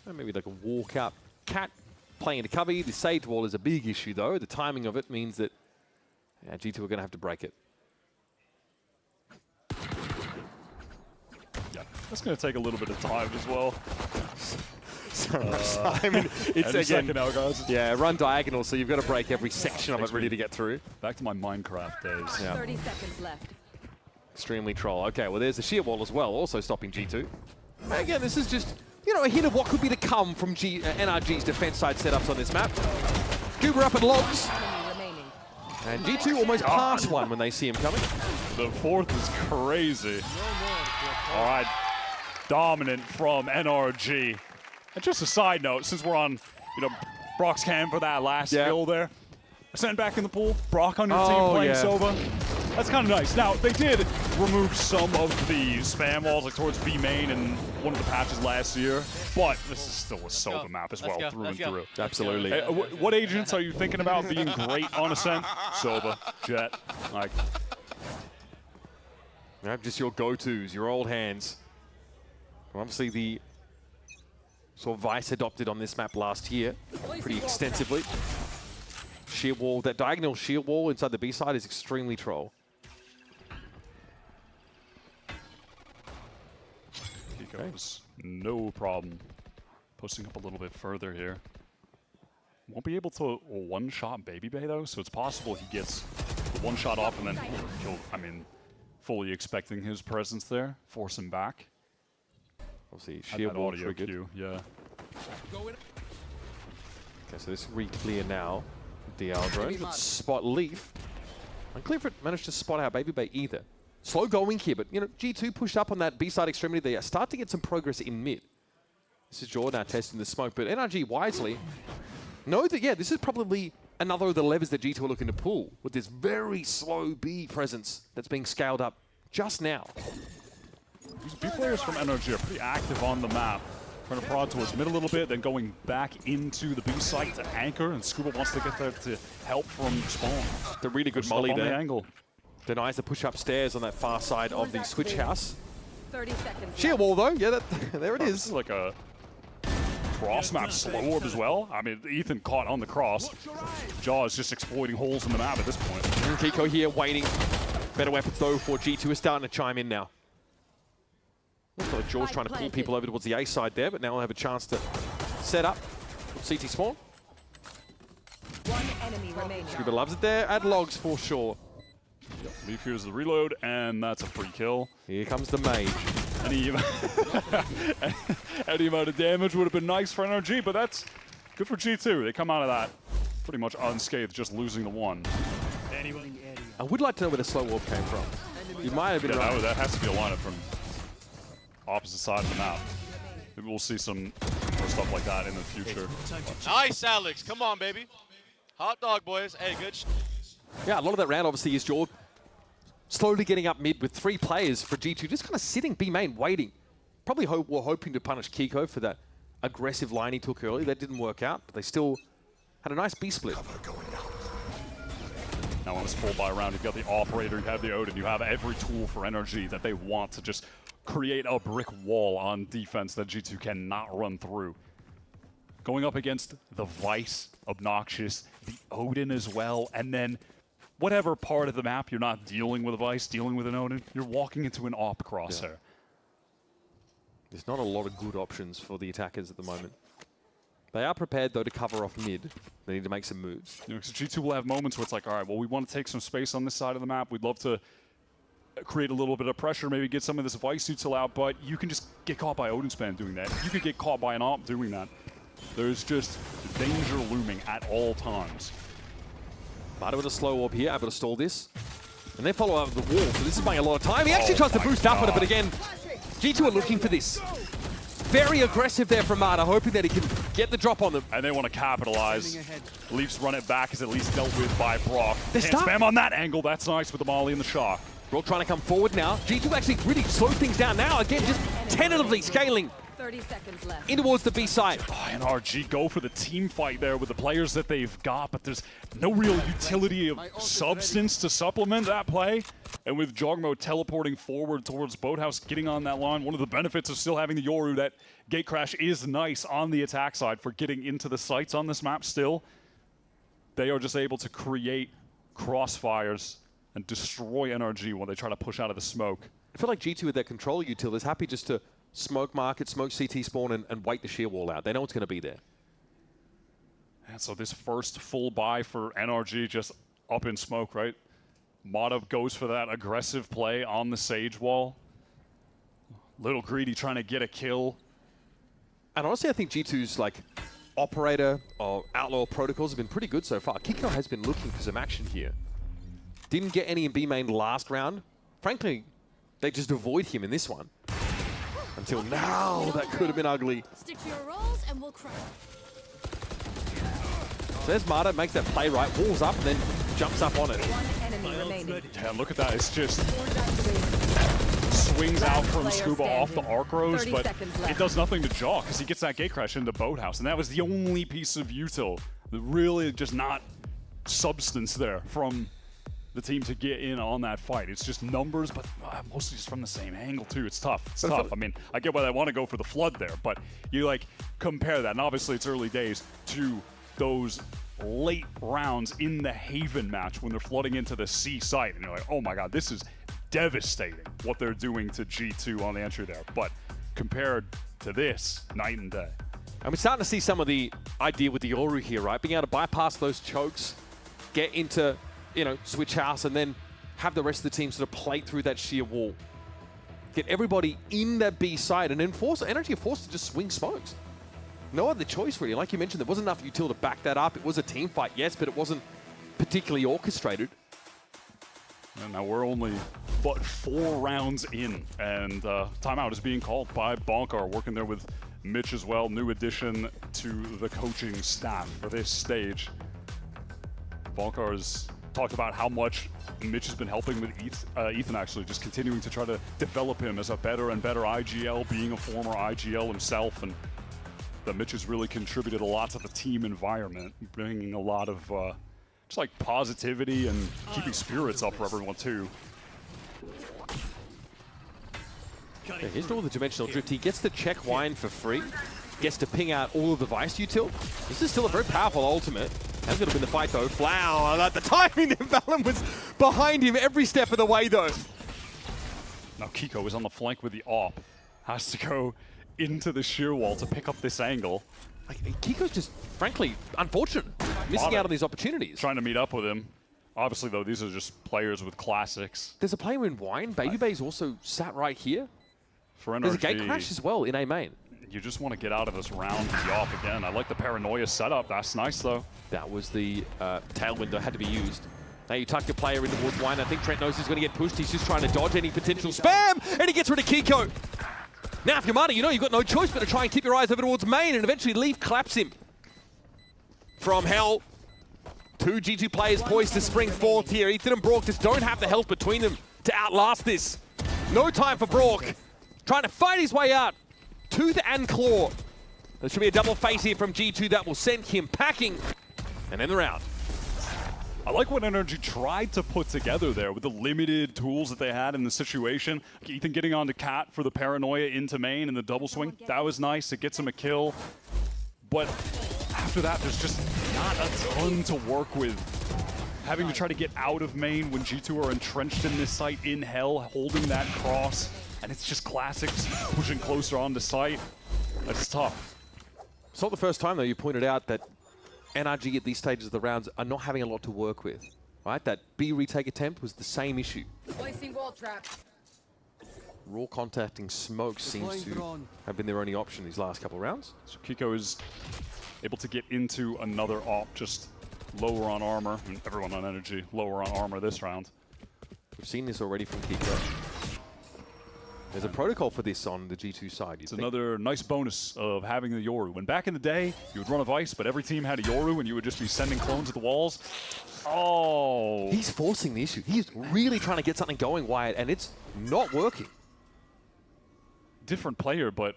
And maybe like a walk up. Cat playing into cover. The Sage Wall is a big issue, though. The timing of it means that G2 are going to have to break it. Yeah, that's going to take a little bit of time as well. Simon, it's again, now, guys. Yeah, run diagonal, so you've got to break every section of it really to get through. Back to my Minecraft days. Yeah. 30 seconds left. Extremely troll. Okay, well, there's the sheer wall as well, also stopping G2. Again, this is just, you know, a hint of what could be to come from NRG's defense side setups on this map. Goober up at logs. And G2 almost pass one when they see him coming. The fourth is crazy. All right, dominant from NRG. And just a side note, since we're on, you know, Brock's cam for that last skill there, send back in the pool. Brock on your team playing Sova. That's kind of nice. Now, they did remove some of the spam walls like towards B main in one of the patches last year, but this is still a Sova map as well, through and through. Absolutely. Hey, what agents are you thinking about being great on Ascent? Sova, Jet, like. Just your go-tos, your old hands. Obviously, the saw Vice adopted on this map last year pretty extensively. Sheer wall, that diagonal sheer wall inside the B side is extremely troll. Kiko's no problem posting up a little bit further here. Won't be able to one-shot BabyBay though, so it's possible he gets the one shot off and then he'll, I mean, fully expecting his presence there, force him back. Obviously, sheer wall triggered. Cue, yeah. Okay, so this re-clear now. DL drone, spot Leaf. Unclear if it managed to spot out BabyBay either. Slow going here, but you know, G2 pushed up on that B-side extremity. They start to get some progress in mid. This is Jordan now testing the smoke, but NRG wisely know that, yeah, this is probably another of the levers that G2 are looking to pull with this very slow B presence that's being scaled up just now. These B players from NRG are pretty active on the map. Trying to prod towards mid a little bit, then going back into the B site to anchor, and Scuba wants to get there to help from spawn. The really good molly there. The angle. Denies the push upstairs on that far side of the switch house. 30 seconds. Sheer wall though, yeah, there it is. Like a cross map slow orb as well. I mean, Ethan caught on the cross. Jaw is just exploiting holes in the map at this point. And Kiko here waiting. Better weapons though for G2 is starting to chime in now. Looks like Jaws trying to pull people over towards the A side there, but now we'll have a chance to set up. CT spawn. One enemy remaining. Scuba loves it there. Add logs for sure. Yep. Leaf here's the reload, and that's a free kill. Here comes the mage. Any amount of damage would have been nice for NRG, but that's good for G2. They come out of that pretty much unscathed, just losing the one. I would like to know where the slow warp came from. You might have been right. That has to be a lineup from opposite side of the map. Maybe we'll see some more stuff like that in the future. Nice, Alex. Come on, baby. Hot dog, boys. Hey, good. Yeah, a lot of that round obviously is Jord slowly getting up mid with 3 players for G2, just kind of sitting B main, waiting. Probably were hoping to punish Kiko for that aggressive line he took early. That didn't work out, but they still had a nice B split. Now on this full buy round, you've got the operator, you have the Odin, you have every tool for NRG that they want to just create a brick wall on defense that G2 cannot run through. Going up against the Vice, Obnoxious, the Odin as well, and then whatever part of the map you're not dealing with a Vice, dealing with an Odin, you're walking into an op crosshair. Yeah. There's not a lot of good options for the attackers at the moment. They are prepared, though, to cover off mid. They need to make some moves. You know, so G2 will have moments where it's like, all right, well, we want to take some space on this side of the map. We'd love to create a little bit of pressure, maybe get some of this Vice util out, but you can just get caught by Odin Span doing that. You could get caught by an op doing that. There's just danger looming at all times. Marta with a slow orb here, able to stall this. And they follow up the wall, so this is buying a lot of time. He actually tries to boost up on it, but again, G2 are looking for this. Very aggressive there from Marta, hoping that he can get the drop on them. And they want to capitalize. Leafs run it back, is at least dealt with by Brock. They Can't spam on that angle, that's nice with the Molly and the shock. Brock trying to come forward now. G2 actually really slow things down now. Again, just tentatively scaling 30 seconds left. in towards the B side. Oh, NRG go for the team fight there with the players that they've got, but there's no real utility of substance to supplement that play. And with Jogmo teleporting forward towards Boathouse, getting on that line, one of the benefits of still having the Yoru, that gate crash is nice on the attack side for getting into the sites on this map still. They are just able to create crossfires and destroy NRG when they try to push out of the smoke. I feel like G2 with their controller util is happy just to smoke market, smoke CT spawn, and wait the sheer wall out. They know it's going to be there. And so this first full buy for NRG just up in smoke, right? Mata goes for that aggressive play on the Sage wall. Little greedy trying to get a kill. And honestly, I think G2's like operator or outlaw protocols have been pretty good so far. Kiko has been looking for some action here. Didn't get any in B main last round. Frankly, they just avoid him in this one. Until now, that could have been ugly. Stick to your roles and we'll crush. So there's Marta, makes that play right, walls up, and then jumps up on it. One enemy remaining. Yeah, look at that. It's just swings out from Scuba off the arc rose, but it does nothing to Jaw because he gets that gate crash into Boathouse, and that was the only piece of util. Really just not substance there from the team to get in on that fight. It's just numbers, but mostly just from the same angle too. It's tough. It's tough. I mean, I get why they want to go for the flood there, but you like compare that, and obviously it's early days, to those late rounds in the Haven match when they're flooding into the C site, and you're like, oh my god, this is devastating what they're doing to G2 on the entry there. But compared to this, night and day. And we're starting to see some of the idea with the Yoru here, right? Being able to bypass those chokes, get into, you know, switch house, and then have the rest of the team sort of play through that sheer wall. Get everybody in that B side, and then NRG are forced to just swing smokes. No other choice, really. Like you mentioned, there wasn't enough util to back that up. It was a team fight, yes, but it wasn't particularly orchestrated. And now we're only but 4 rounds in, and timeout is being called by Bonkar, working there with Mitch as well. New addition to the coaching staff for this stage. Volkar's talked about how much Mitch has been helping with Ethan, actually, just continuing to try to develop him as a better and better IGL, being a former IGL himself, and that Mitch has really contributed a lot to the team environment, bringing a lot of just like positivity and keeping spirits up for everyone too. Okay, here's all the dimensional drift. He gets to check wine for free, gets to ping out all of the Vice util. This is still a very powerful ultimate. That's going to win the fight though. Flower, like the timing, Valen was behind him every step of the way though. Now Kiko is on the flank with the AWP. Has to go into the shear wall to pick up this angle. Like, Kiko's just, frankly, unfortunate. Missing out on these opportunities. Trying to meet up with him. Obviously though, these are just players with classics. There's a player in Wine. Baby Bay's also sat right here. For NRG, there's a gate crash as well in A main. You just want to get out of this round with the AWP again. I like the paranoia setup. That's nice though. That was the tailwind that had to be used. Now you tuck your player in towards Wine. I think Trent knows he's going to get pushed. He's just trying to dodge any potential spam, and he gets rid of Kiko. Now if you're Marty, you know you've got no choice but to try and keep your eyes over towards main, and eventually Leaf claps him. From hell, two G2 players poised to spring forth here. Ethan and Brock just don't have the health between them to outlast this. No time for Brock. Trying to fight his way out. Tooth and claw. There should be a double face here from G2 that will send him packing and end the round. I like what NRG tried to put together there with the limited tools that they had in the situation. Ethan getting onto Cat for the paranoia into main and the double swing. That was nice. It gets him a kill. But after that, there's just not a ton to work with. Having to try to get out of main when G2 are entrenched in this site in hell, holding that cross. And it's just classics pushing closer onto site. That's tough. It's not the first time, though, you pointed out that NRG at these stages of the rounds are not having a lot to work with. Right? That B retake attempt was the same issue. Placing wall trap. Raw contacting smoke seems to have been their only option these last couple of rounds. So Kiko is able to get into another AWP, just lower on armor. I mean, everyone on energy, lower on armor this round. We've seen this already from Kiko. There's a protocol for this on the G2 side. It's another nice bonus of having the Yoru. When back in the day, you would run a Vice, but every team had a Yoru and you would just be sending clones at the walls. Oh. He's forcing the issue. He's really trying to get something going, Wyatt, and it's not working. Different player, but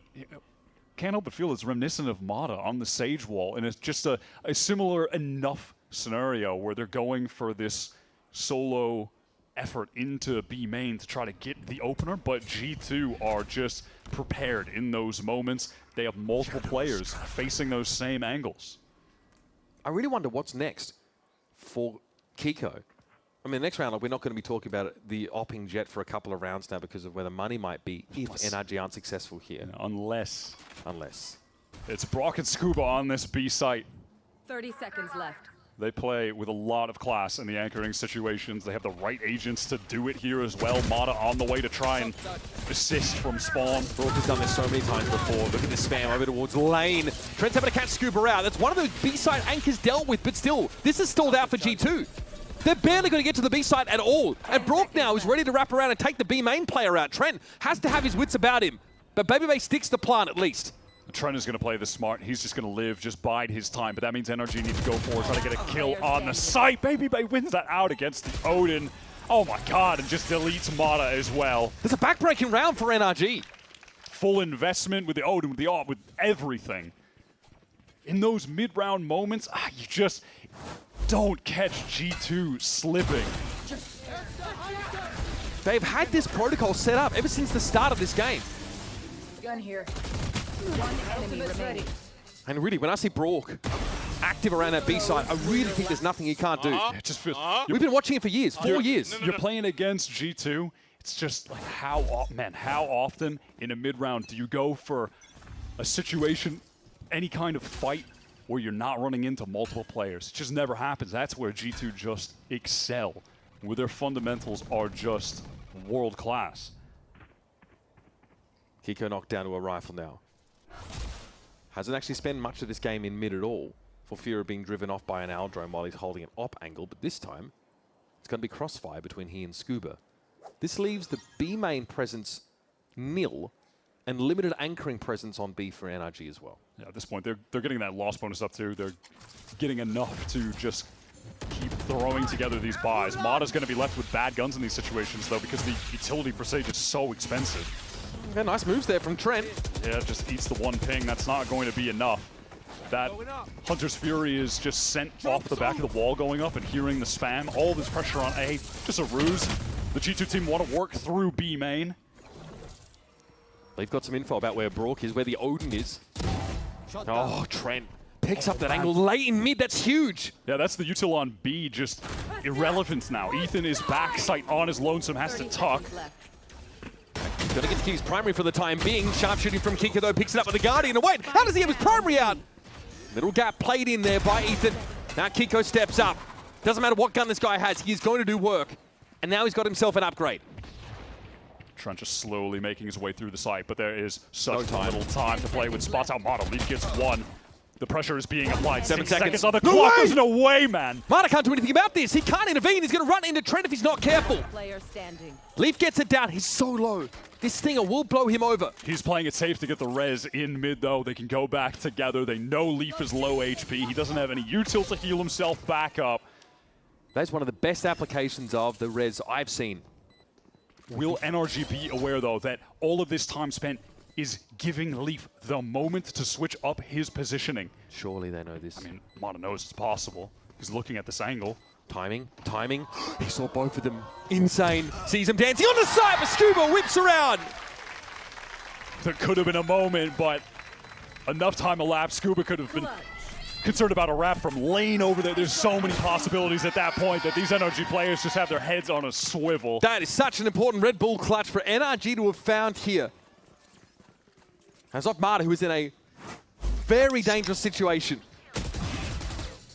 can't help but feel it's reminiscent of Mata on the Sage wall. And it's just a similar enough scenario where they're going for this solo effort into B main to try to get the opener, but G2 are just prepared in those moments. They have multiple players facing those same angles. I really wonder what's next for Kiko. I mean, the next round, we're not going to be talking about the opping Jet for a couple of rounds now because of where the money might be if NRG aren't successful here. Unless. It's Brock and Scuba on this B site. 30 seconds left. They play with a lot of class in the anchoring situations. They have the right agents to do it here as well. Mata on the way to try and assist from spawn. Brock has done this so many times before. Look at this spam over towards lane. Trent's having to catch Scuba out. That's one of those B-side anchors dealt with, but still, this is stalled out for G2. They're barely going to get to the B side at all. And Brock now is ready to wrap around and take the B main player out. Trent has to have his wits about him, but Baby Bay sticks to plan at least. Trent is going to play this smart. He's just going to live, just bide his time. But that means NRG needs to go forward, try to get a kill on the site. Baby Bay wins that out against the Odin. Oh my god, and just deletes Mata as well. There's a backbreaking round for NRG. Full investment with the Odin, with the AWP, with everything. In those mid-round moments, you just don't catch G2 slipping. They've had this protocol set up ever since the start of this game. Gun here. One enemy remaining. And really, when I see Brock active around that B side, I really think there's nothing he can't do. It just feels, We've been watching it for years, 4 years. You're playing against G2. It's just like how often in a mid-round do you go for a situation, any kind of fight where you're not running into multiple players? It just never happens. That's where G2 just excel, where their fundamentals are just world class. Kiko knocked down to a rifle now. Hasn't actually spent much of this game in mid at all, for fear of being driven off by an Aldrome while he's holding an op angle, but this time it's going to be crossfire between he and Scuba. This leaves the B main presence nil and limited anchoring presence on B for NRG as well. Yeah, at this point, they're getting that loss bonus up too. They're getting enough to just keep throwing together these buys. Mata's going to be left with bad guns in these situations, though, because the utility for Sage is so expensive. Yeah, nice moves there from Trent. Yeah, just eats the one ping. That's not going to be enough. That Hunter's Fury is just sent off the back of the wall going up and hearing the spam. All this pressure on A, just a ruse. The G2 team want to work through B main. They've got some info about where Brook is, where the Odin is. Oh, Trent picks up that angle late in mid. That's huge. Yeah, that's the util on B, just irrelevant now. Ethan is back, sight on his lonesome, has to tuck. Gonna get to keep his primary for the time being. Sharpshooting from Kiko, though, picks it up with the Guardian. And wait, how does he have his primary out? Little gap played in there by Ethan. Now Kiko steps up. Doesn't matter what gun this guy has, he's going to do work. And now he's got himself an upgrade. Trent just slowly making his way through the site, but there is such little time to play with spots out Mata. Leaf gets one. The pressure is being applied. 7 seconds on the clock. There's no way, man. Mata can't do anything about this. He can't intervene. He's going to run into Trent if he's not careful. Player standing. Leaf gets it down. He's so low. This Stinger will blow him over. He's playing it safe to get the res in mid, though. They can go back together. They know Leaf is low HP. He doesn't have any util to heal himself back up. That's one of the best applications of the res I've seen. Will NRG be aware, though, that all of this time spent is giving Leaf the moment to switch up his positioning? Surely they know this. I mean, Mata knows it's possible. He's looking at this angle. Timing. He saw both of them. Insane. Sees him dancing on the side, but Scuba whips around. There could have been a moment, but enough time elapsed. Scuba could have been concerned about a wrap from lane over there. There's so many possibilities at that point that these NRG players just have their heads on a swivel. That is such an important Red Bull clutch for NRG to have found here. As off Mata, who is in a very dangerous situation.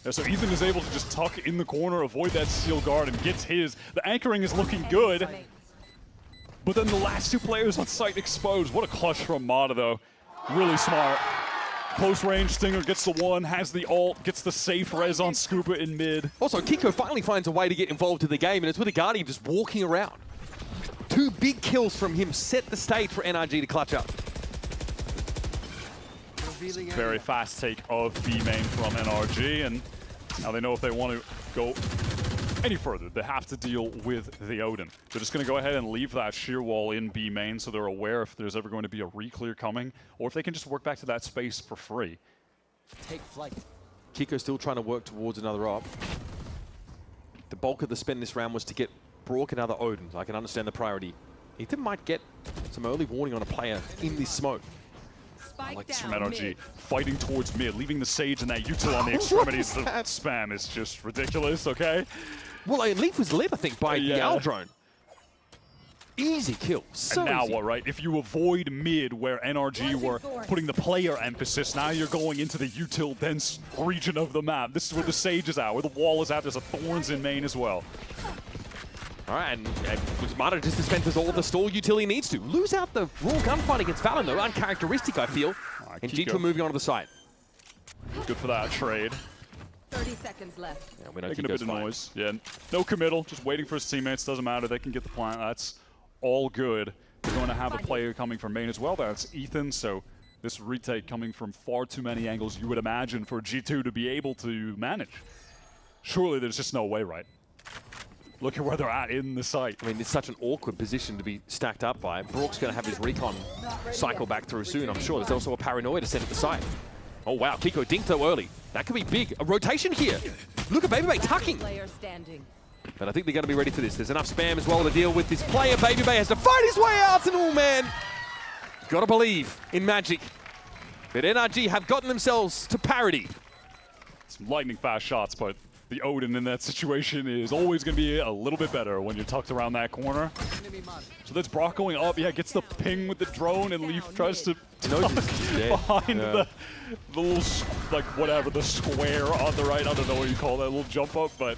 Yeah, so Ethan is able to just tuck in the corner, avoid that steel guard, and gets his. The anchoring is looking good. But then the last two players on site exposed. What a clutch from Mata, though. Really smart. Close range, Stinger gets the one, has the ult, gets the safe res on Scuba in mid. Also, Kiko finally finds a way to get involved in the game, and it's with a Guardian just walking around. 2 big kills from him set the stage for NRG to clutch up. Very fast take of B main from NRG, and now they know if they want to go any further, they have to deal with the Odin. They're just going to go ahead and leave that shear wall in B main so they're aware if there's ever going to be a re-clear coming, or if they can just work back to that space for free. Take flight. Kiko still trying to work towards another op. The bulk of the spend this round was to get Brook another Odin. I can understand the priority. Ethan might get some early warning on a player in this smoke. I like this from NRG. Fighting towards mid, leaving the Sage and that util on the extremities. The spam is just ridiculous, okay? Well, Leaf was led, I think, by the Owl drone. Easy kill. So and now easy. what, right? If you avoid mid where NRG were putting the player emphasis, now you're going into the util dense region of the map. This is where the Sage is at, where the wall is at. There's a Thorns in main as well. All right, and Mata just dispenses all the stall utility needs to. Lose out the raw gunfight against VALORANT, though. Uncharacteristic, I feel. And G2 moving on to the side. Good for that trade. 30 seconds left. Yeah, we know Making a bit of noise. Yeah, no committal, just waiting for his teammates. Doesn't matter, they can get the plant. That's all good. We're going to have a player coming from main as well. That's Ethan, so this retake coming from far too many angles you would imagine for G2 to be able to manage. Surely there's just no way, right? Look at where they're at in the site. I mean, it's such an awkward position to be stacked up by. Brook's going to have his recon cycle back through soon, I'm sure. There's also a paranoia to set at the site. Oh, wow. Kiko dinked though early. That could be big. A rotation here. Look at Baby Bay tucking. But I think they're going to be ready for this. There's enough spam as well to deal with this player. Baby Bay has to fight his way out. And oh, man. Got to believe in magic. But NRG have gotten themselves to parity. Some lightning fast shots, but the Odin in that situation is always going to be a little bit better when you're tucked around that corner. So that's Brock going up. Yeah, gets the ping with the drone, and Leaf tries to tuck behind the little, like, whatever, the square on the right. I don't know what you call that, little jump up, but...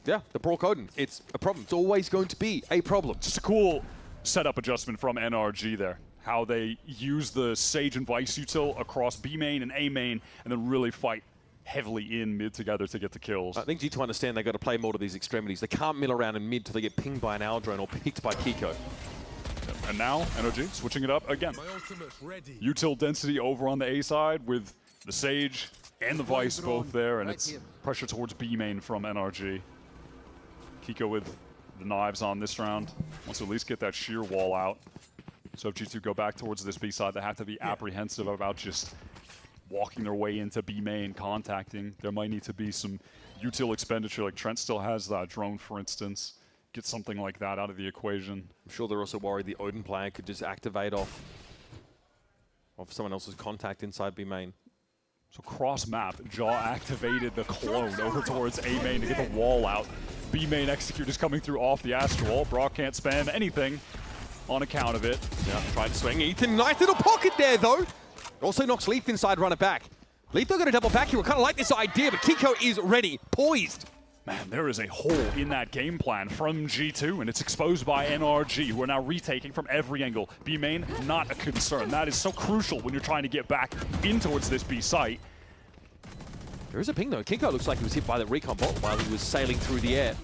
Yeah, the Brock Odin. It's a problem. It's always going to be a problem. Just a cool setup adjustment from NRG there. How they use the Sage and Vice util across B main and A main, and then really fight heavily in mid together to get the kills. I think G2 understand they've got to play more to these extremities. They can't mill around in mid till they get pinged by an Owl drone or picked by Kiko. And now, NRG switching it up again. Util density over on the A side with the Sage and the Vice both there, and it's pressure towards B main from NRG. Kiko with the knives on this round. Wants to at least get that sheer wall out. So if G2 go back towards this B side, they have to be apprehensive about just walking their way into B main, contacting. There might need to be some util expenditure, like Trent still has that drone, for instance. Get something like that out of the equation. I'm sure they're also worried the Odin player could just activate off someone else's contact inside B main. So cross map, Jaw activated the clone over towards A main to get the wall out. B main execute is coming through off the Astral. Brock can't spam anything on account of it. Yeah, tried to swing. Ethan, nice little pocket there though. Also knocks Leaf inside, run it back. Leaf though got a double back here. We kind of like this idea, but Kiko is ready, poised. Man, there is a hole in that game plan from G2, and it's exposed by NRG, who are now retaking from every angle. B main, not a concern. That is so crucial when you're trying to get back in towards this B site. There is a ping though. Kiko looks like he was hit by the recon bolt while he was sailing through the air.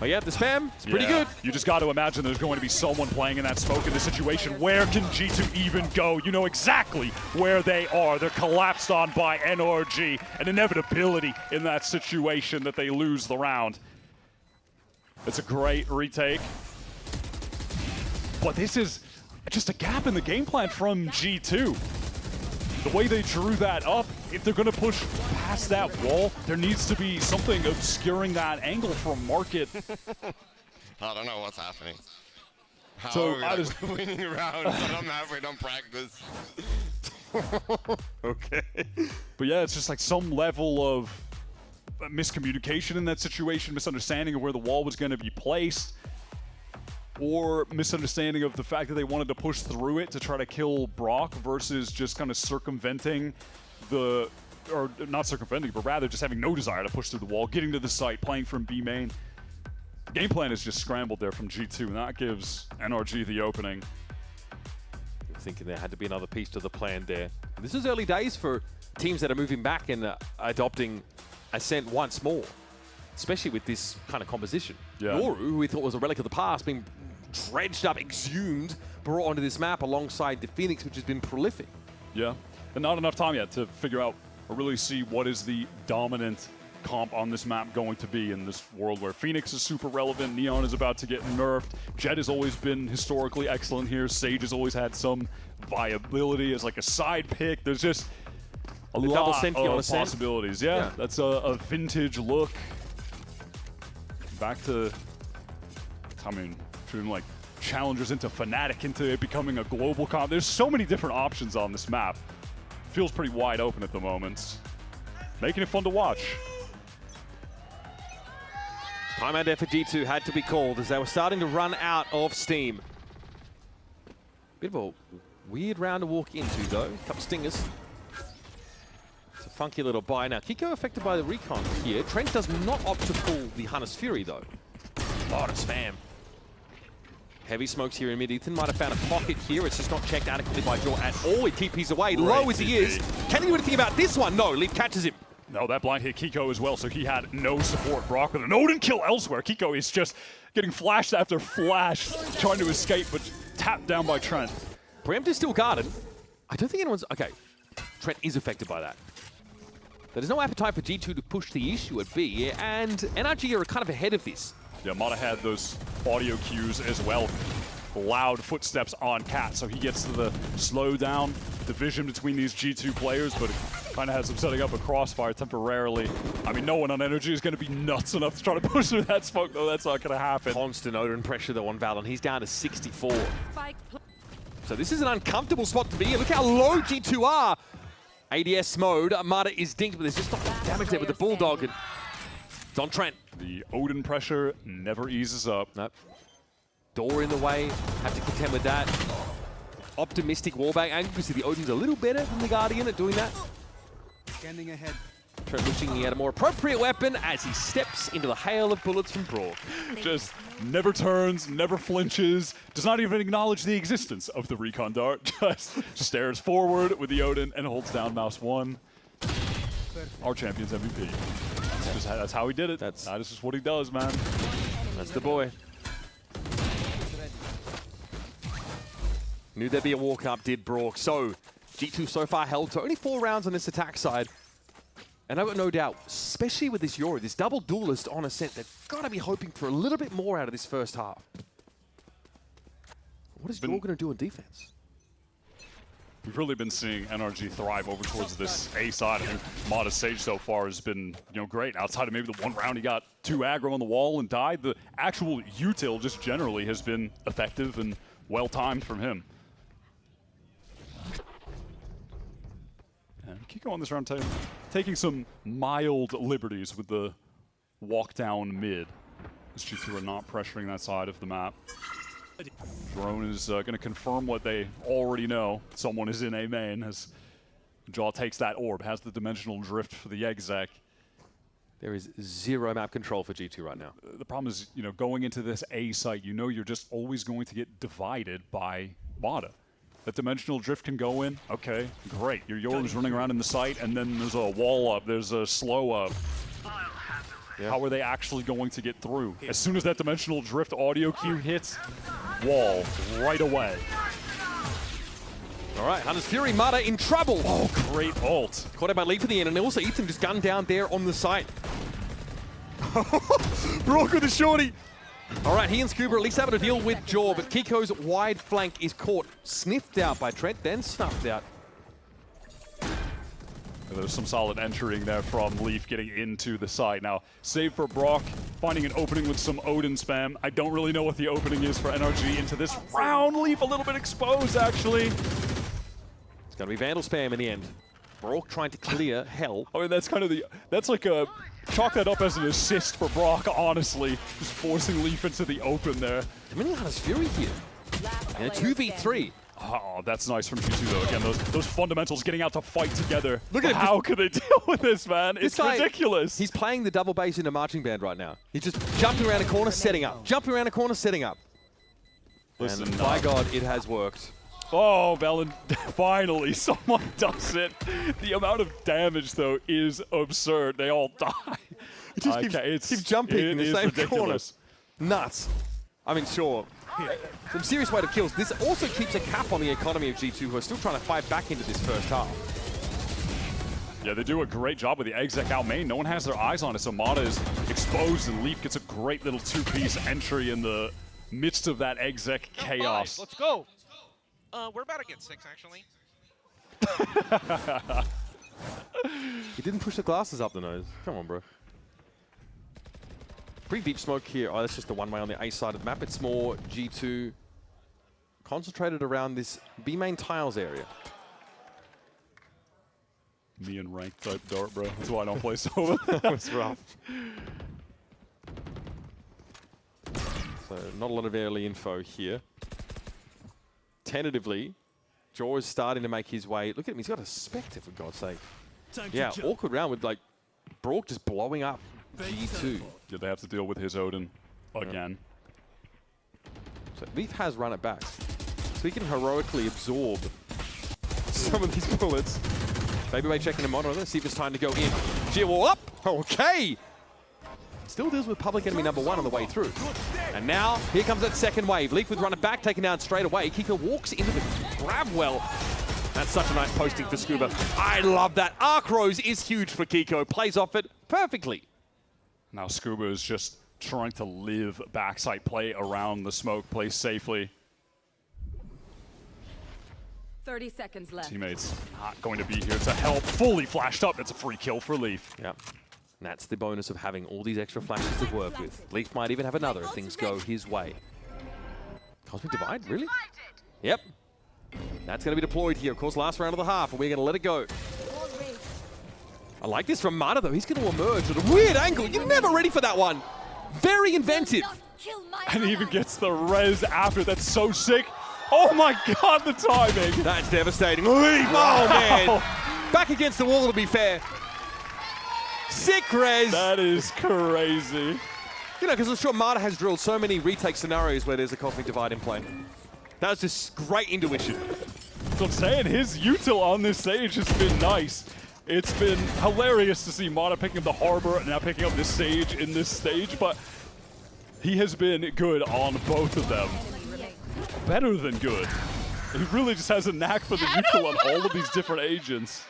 Oh yeah, the spam, it's pretty good. You just got to imagine there's going to be someone playing in that smoke in this situation. Where can G2 even go? You know exactly where they are. They're collapsed on by NRG. An inevitability in that situation that they lose the round. It's a great retake. But this is just a gap in the game plan from G2. The way they drew that up, if they're going to push past that wall, there needs to be something obscuring that angle from Market. I don't know what's happening. How So are we winning rounds? I'm halfway done practice. Okay. But yeah, it's just like some level of miscommunication in that situation, misunderstanding of where the wall was going to be placed, or misunderstanding of the fact that they wanted to push through it to try to kill Brock versus just kind of circumventing the, or not circumventing, but rather just having no desire to push through the wall, getting to the site, playing from B main. The game plan is just scrambled there from G2, and that gives NRG the opening. Thinking there had to be another piece to the plan there. This is early days for teams that are moving back and adopting Ascent once more, especially with this kind of composition. Yeah. Yoru, who we thought was a relic of the past, being dredged up, exhumed, brought onto this map alongside the Phoenix, which has been prolific. Yeah, and not enough time yet to figure out or really see what is the dominant comp on this map going to be in this world where Phoenix is super relevant, Neon is about to get nerfed, Jet has always been historically excellent here, Sage has always had some viability as like a side pick. There's just a lot of possibilities. Yeah, that's a vintage look. Back to, I mean, turning like challengers into Fnatic, into it becoming a global comp. There's so many different options on this map. Feels pretty wide open at the moment. Making it fun to watch. Timeout there for G2 had to be called as they were starting to run out of steam. Bit of a weird round to walk into though. Couple stingers. It's a funky little buy. Now Kiko affected by the recon here. Trent does not opt to pull the Hunter's Fury though. A lot of spam. Heavy smokes here in mid. Ethan might have found a pocket here. It's just not checked adequately by Jaw at all. He TP's away, low as he is. Can he do anything about this one? No, Leaf catches him. No, that blind hit Kiko as well, so he had no support. Brock with an Odin kill elsewhere. Kiko is just getting flashed after flash, trying to escape, but tapped down by Trent. Preemptive still guarded. I don't think anyone's... Okay, Trent is affected by that. There's no appetite for G2 to push the issue at B, and NRG are kind of ahead of this. Yeah, Mata had those audio cues as well. Loud footsteps on Cat, so he gets to the slowdown division between these G2 players, but it kind of has him setting up a crossfire temporarily. I mean, no one on NRG is going to be nuts enough to try to push through that smoke, though. That's not going to happen. Constant Odin pressure, though, on VALORANT. He's down to 64. So this is an uncomfortable spot to be in. Look how low G2 are. ADS mode. Mata is dinked, but there's just not enough damage there with the Bulldog. And it's on Trent. The Odin pressure never eases up. Nope. Door in the way. Have to contend with that. Optimistic wallbang angle. You see the Odin's a little better than the Guardian at doing that. Scanning ahead. Trent wishing he had a more appropriate weapon as he steps into the hail of bullets from Brock. Just never turns, never flinches, does not even acknowledge the existence of the recon dart. Just stares forward with the Odin and holds down mouse 1. Our Champions MVP. That's how he did it. That's just what he does, man. That's the boy. Knew there'd be a walk up, did Brock. So, G2 so far held to only 4 rounds on this attack side. And I've got no doubt, especially with this Yori, this double duelist on Ascent, they've got to be hoping for a little bit more out of this first half. What is Yori going to do on defense? We've really been seeing NRG thrive over towards this A side. I think Mada's Sage so far has been, great. Outside of maybe the one round he got 2 aggro on the wall and died, the actual util just generally has been effective and well-timed from him. And Kiko on this round taking some mild liberties with the walk down mid. As G2 are not pressuring that side of the map. Drone is going to confirm what they already know. Someone is in A main as Jaw takes that orb, has the dimensional drift for the exec. There is zero map control for G2 right now. The problem is, going into this A site, you're just always going to get divided by Mada. That dimensional drift can go in, okay, great. Your Yoru's running around in the site, and then there's a wall up, there's a slow up. Yeah. How are they actually going to get through? As soon as that dimensional drift audio cue hits, wall right away. All right, Hunter's Fury, Mada in trouble. Oh, great ult. Caught out by Lee for the end, and also Ethan just gunned down there on the site. Brock with the shorty. All right, he and Scuba at least having to deal with Jaw, but Kiko's wide flank is caught, sniffed out by Trent, then snuffed out. There's some solid entering there from Leaf getting into the site. Now, save for Brock, finding an opening with some Odin spam. I don't really know what the opening is for NRG into this round. Leaf a little bit exposed, actually. It's going to be Vandal spam in the end. Brock trying to clear hell. I mean, that's kind of that's like a, chalk that up as an assist for Brock, honestly. Just forcing Leaf into the open there. Dominion has Fury here. And a 2v3. Oh, that's nice from G2 though. Again, those fundamentals getting out to fight together. Look at him. How could they deal with this, man? It's ridiculous. He's playing the double bass in a marching band right now. He's just jumping around a corner, setting up. Jumping around a corner, setting up. Listen, and by God, it has worked. Oh, Valen, finally, someone does it. The amount of damage, though, is absurd. They all die. It just keeps jumping in the same corner. Nuts. I mean, sure. Some serious way to kills. This also keeps a cap on the economy of G2, who are still trying to fight back into this first half. Yeah, they do a great job with the exec out main. No one has their eyes on it, so Mada is exposed, and Leaf gets a great little two-piece entry in the midst of that exec chaos. Let's go. We're about to get 6, actually. He didn't push the glasses up the nose. Come on, bro. Pretty deep smoke here. Oh, that's just the one way on the A side of the map. It's more G2 concentrated around this B main tiles area. Me and ranked type dart, bro. That's why I don't play solo. That was rough. So not a lot of early info here. Tentatively, Jaw is starting to make his way. Look at him. He's got a Spectre, for God's sake. Yeah, awkward round with, like, Brock just blowing up G2. Yeah, they have to deal with his Odin again. So Leaf has run it back. So he can heroically absorb some of these bullets. Babyway checking the monitor. See if it's time to go in. G-Wall up. Okay. Still deals with public enemy number 1 on the way through. And now, here comes that second wave. Leaf with run it back, taken down straight away. Kiko walks into the grab well. That's such a nice posting for Scuba. I love that. Arc Rose is huge for Kiko. Plays off it perfectly. Now Scuba is just trying to live backside play around the smoke, play safely. 30 seconds left. Teammates not going to be here to help. Fully flashed up. It's a free kill for Leaf. Yep. And that's the bonus of having all these extra flashes to work with. Leaf might even have another if things go his way. Cosmic Divide, really? Yep. That's going to be deployed here. Of course, last round of the half, and we're going to let it go. I like this from Mada, though. He's going to emerge at a weird angle. You're never ready for that one. Very inventive. And he even gets the res after. That's so sick. Oh my God, the timing. That's devastating. Leaf, oh man. Back against the wall, to be fair. Sick res. That is crazy. You know, because I'm sure Mada has drilled so many retake scenarios where there's a Cosmic Divide in play. That was just great intuition. So I'm saying his util on this stage has been nice. It's been hilarious to see Mada picking up the Harbor and now picking up this stage in this stage, but he has been good on both of them. Better than good. He really just has a knack for the util on all of these different agents.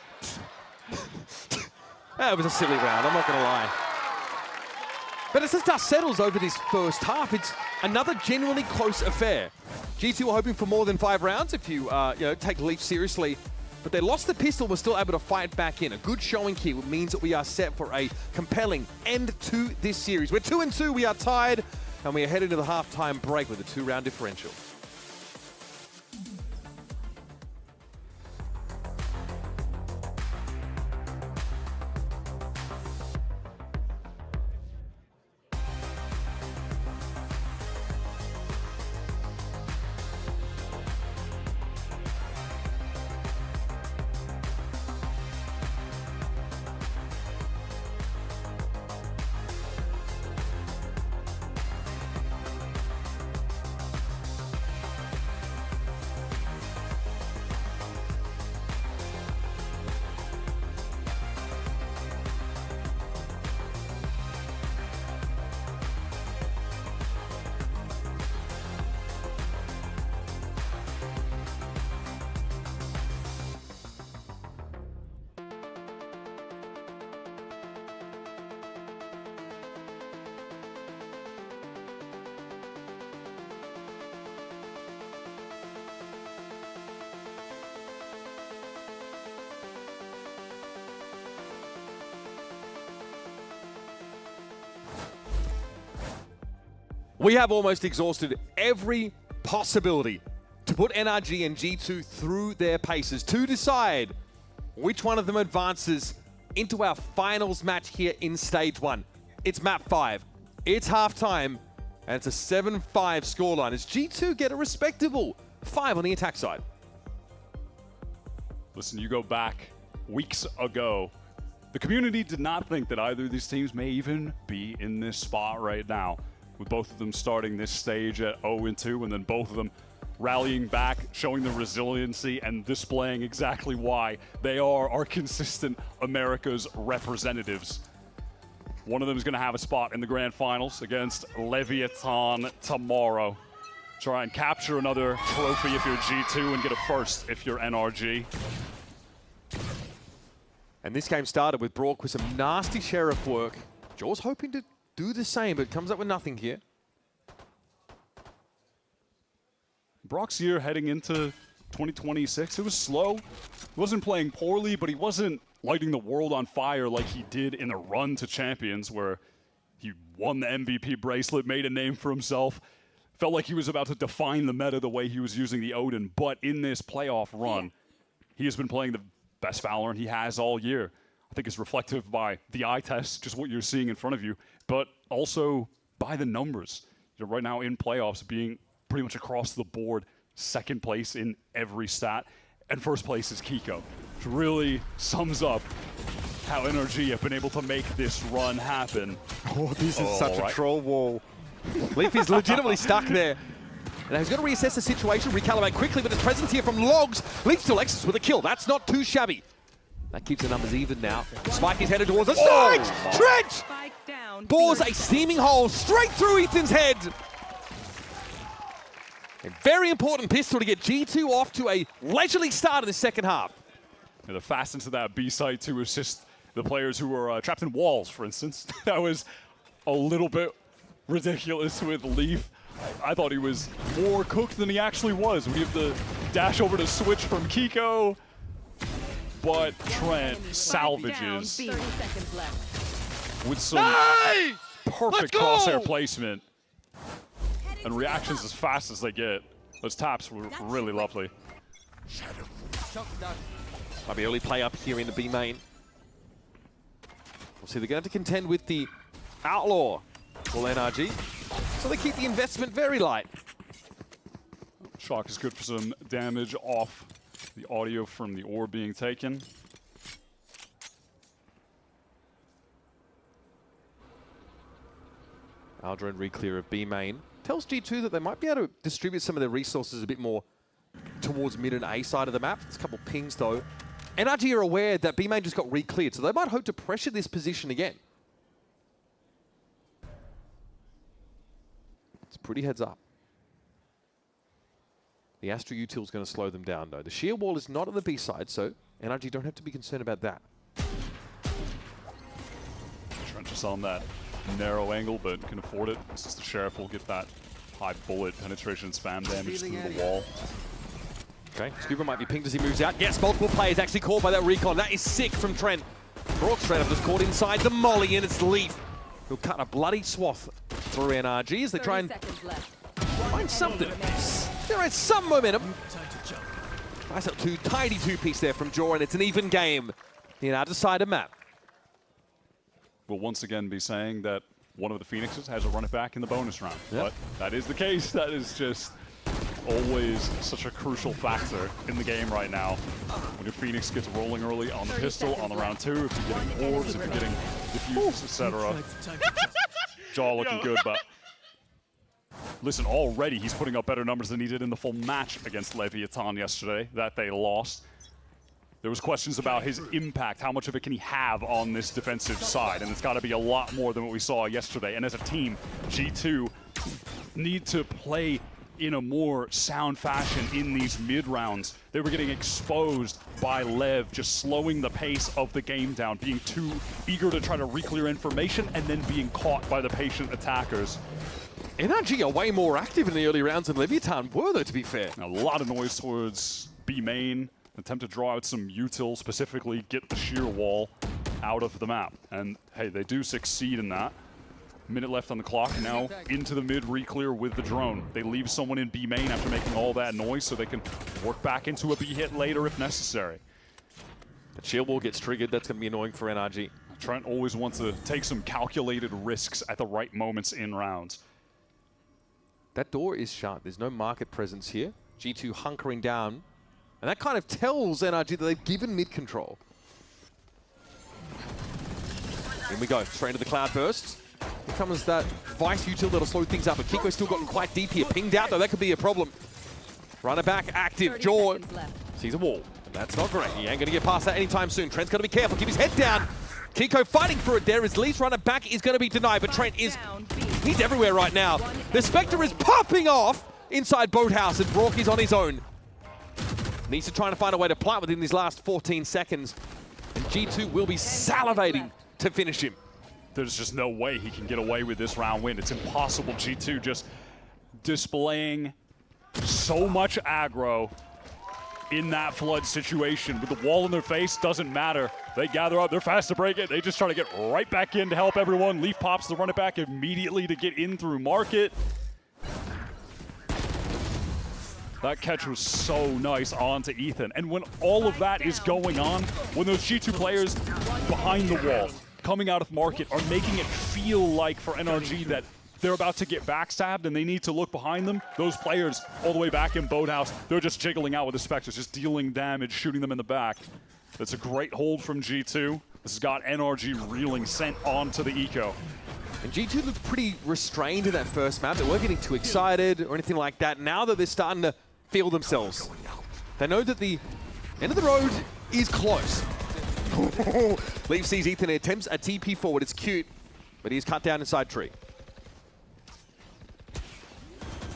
That was a silly round, I'm not going to lie. But as the dust settles over this first half, it's another genuinely close affair. G2 were hoping for more than 5 rounds if you, take Leaf seriously. But they lost the pistol, were still able to fight back in. A good showing here means that we are set for a compelling end to this series. We're 2-2, we are tied, and we are headed to the halftime break with a 2-round differential. We have almost exhausted every possibility to put NRG and G2 through their paces to decide which one of them advances into our finals match here in Stage 1. It's map 5. It's halftime, and it's a 7-5 scoreline as G2 get a respectable 5 on the attack side. Listen, you go back weeks ago, the community did not think that either of these teams may even be in this spot right now, with both of them starting this stage at 0-2, and then both of them rallying back, showing the resiliency and displaying exactly why they are our consistent America's representatives. One of them is going to have a spot in the grand finals against Leviatán tomorrow. Try and capture another trophy if you're G2 and get a first if you're NRG. And this game started with Brock with some nasty Sheriff work. Jaw's hoping to do the same, but comes up with nothing here. Brock's year heading into 2026, it was slow. He wasn't playing poorly, but he wasn't lighting the world on fire like he did in the run to Champions, where he won the MVP bracelet, made a name for himself. Felt like he was about to define the meta the way he was using the Odin, but in this playoff run, he has been playing the best Valorant he has all year. I think it's reflective by the eye test, just what you're seeing in front of you, but also by the numbers. You're right now in playoffs being pretty much across the board, second place in every stat, and first place is Kiko, which really sums up how NRG have been able to make this run happen. Oh, this is such a troll wall. Leaf is legitimately stuck there. Now he's going to reassess the situation, recalibrate quickly, but his presence here from Logs. Leaf still exits with a kill. That's not too shabby. That keeps the numbers even now. Spike is headed towards the side. Trent bores a seaming hole straight through Ethan's head. A very important pistol to get G2 off to a leisurely start of the second half. And the fast into that B site to assist the players who were trapped in walls, for instance. That was a little bit ridiculous with Leaf. I thought he was more cooked than he actually was. We have the dash over to switch from Kiko, but Trent salvages with some perfect crosshair placement and reactions as fast as they get. Those taps were really lovely. Might be early play up here in the B main. We'll see, they're going to have to contend with the Outlaw, or NRG. So they keep the investment very light. Shock is good for some damage off the audio from the orb being taken. Aldrin re-clear of B main. Tells G2 that they might be able to distribute some of their resources a bit more towards mid and A side of the map. It's a couple pings though. NRG are aware that B main just got re-cleared, so they might hope to pressure this position again. It's pretty heads up. The Astra util is going to slow them down though. The sheer wall is not on the B side, so NRG don't have to be concerned about that. Aspas on that narrow angle, but can afford it. Since the Sheriff will get that high bullet penetration and spam damage through the wall. Okay, Scuba might be pinged as he moves out. Yes, multiple players actually caught by that recon. That is sick from Trent. Brock straight up just caught inside the molly, and it's Leaf. He'll cut a bloody swath through NRG as they try and find something. There is some momentum. Nice up two, tidy two-piece there from Jaw, and it's an even game. The other side of map. We'll once again be saying that one of the Phoenixes has a run it back in the bonus round. Yep. But that is the case. That is just always such a crucial factor in the game right now. When your Phoenix gets rolling early on the pistol, on the round 2, if you're getting orbs, if you're getting diffuse, etc. Jaw looking good, but listen, already he's putting up better numbers than he did in the full match against Leviatán yesterday that they lost. There was questions about his impact, how much of it can he have on this defensive side, and it's got to be a lot more than what we saw yesterday. And as a team, G2 need to play in a more sound fashion in these mid rounds. They were getting exposed by Lev, just slowing the pace of the game down, being too eager to try to re-clear information and then being caught by the patient attackers. NRG are way more active in the early rounds than Leviatán were, though, to be fair. A lot of noise towards B main. Attempt to draw out some util, specifically get the shear wall out of the map. And hey, they do succeed in that. Minute left on the clock, now into the mid re-clear with the drone. They leave someone in B main after making all that noise so they can work back into a B hit later if necessary. The shield wall gets triggered, that's going to be annoying for NRG. Trent always wants to take some calculated risks at the right moments in rounds. That door is shut, there's no market presence here. G2 hunkering down. And that kind of tells NRG that they've given mid control. In we go, straight into the cloud burst. Here comes that Vice util that'll slow things up, but Kiko's still gotten quite deep here. Pinged out though, that could be a problem. Runner back, active, Jaw sees a wall. And that's not great, he ain't gonna get past that anytime soon. Trent's gotta be careful, keep his head down. Kiko fighting for it there as Lee's runner back is gonna be denied, but Trent is, he's everywhere right now. The Spectre is popping off inside Boathouse and Brock is on his own. Needs to try to find a way to plant within these last 14 seconds. And G2 will be salivating to finish him. There's just no way he can get away with this round win. It's impossible. G2 just displaying so much aggro in that flood situation. With the wall in their face, doesn't matter. They gather up, they're fast to break it. They just try to get right back in to help everyone. Leaf pops the run it back immediately to get in through market. That catch was so nice onto Ethan. And when all of that is going on, when those G2 players behind the wall, coming out of market, are making it feel like for NRG that they're about to get backstabbed and they need to look behind them, those players all the way back in Boathouse, they're just jiggling out with the Spectres, just dealing damage, shooting them in the back. That's a great hold from G2. This has got NRG reeling, sent onto the eco. And G2 looked pretty restrained in that first map. They weren't getting too excited or anything like that. Now that they're starting to feel themselves, they know that the end of the road is close. Leaf sees Ethan and attempts a TP forward. It's cute, but he's cut down inside tree.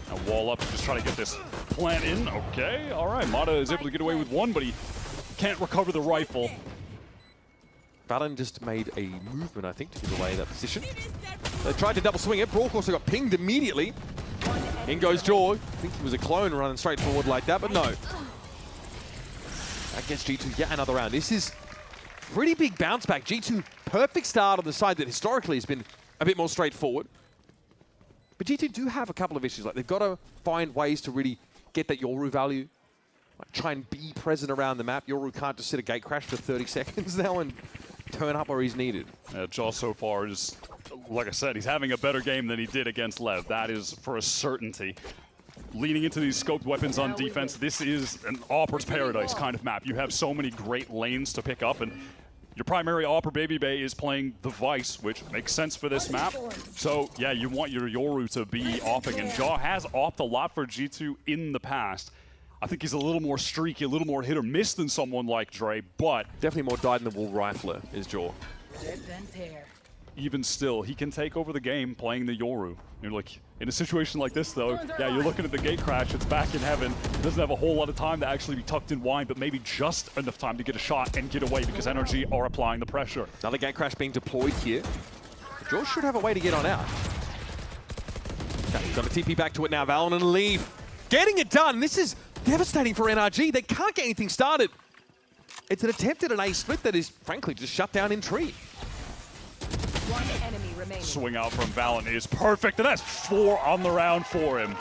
Now wall up, just trying to get this plant in. Okay, all right. Mata is able to get away with one, but he can't recover the rifle. VALORANT just made a movement, I think, to give away that position. They tried to double swing it. Brock also got pinged immediately. In goes Jaw. I think he was a clone running straight forward like that, but no. That gets G2 yet another round. This is pretty big bounce back. G2, perfect start on the side that historically has been a bit more straightforward. But G2 do have a couple of issues. Like, they've got to find ways to really get that Yoru value. Like, try and be present around the map. Yoru can't just sit a gate crash for 30 seconds now and turn up where he's needed. Jaw so far is, like I said, he's having a better game than he did against Lev. That is for a certainty. Leaning into these scoped weapons on defense, this is an Opper's paradise kind of map. You have so many great lanes to pick up, and your primary Opper Baby Bay is playing the Vice, which makes sense for this map. So yeah, you want your Yoru to be opping, and Jaw has opped a lot for G2 in the past. I think he's a little more streaky, a little more hit or miss than someone like Dre, but definitely more dyed-in-the-wool rifler is Jaw. Even still, he can take over the game playing the Yoru. You're like, in a situation like this though, yeah, you're looking at the gate crash, it's back in heaven. Doesn't have a whole lot of time to actually be tucked in wine, but maybe just enough time to get a shot and get away because NRG are applying the pressure. Another gate crash being deployed here. George should have a way to get on out. Okay, got a TP back to it now. VALORANT and Leaf getting it done. This is devastating for NRG. They can't get anything started. It's an attempt at an A split that is, frankly, just shut down in tree. One enemy remaining. Swing out from VALORANT is perfect, and that's 4 on the round for him.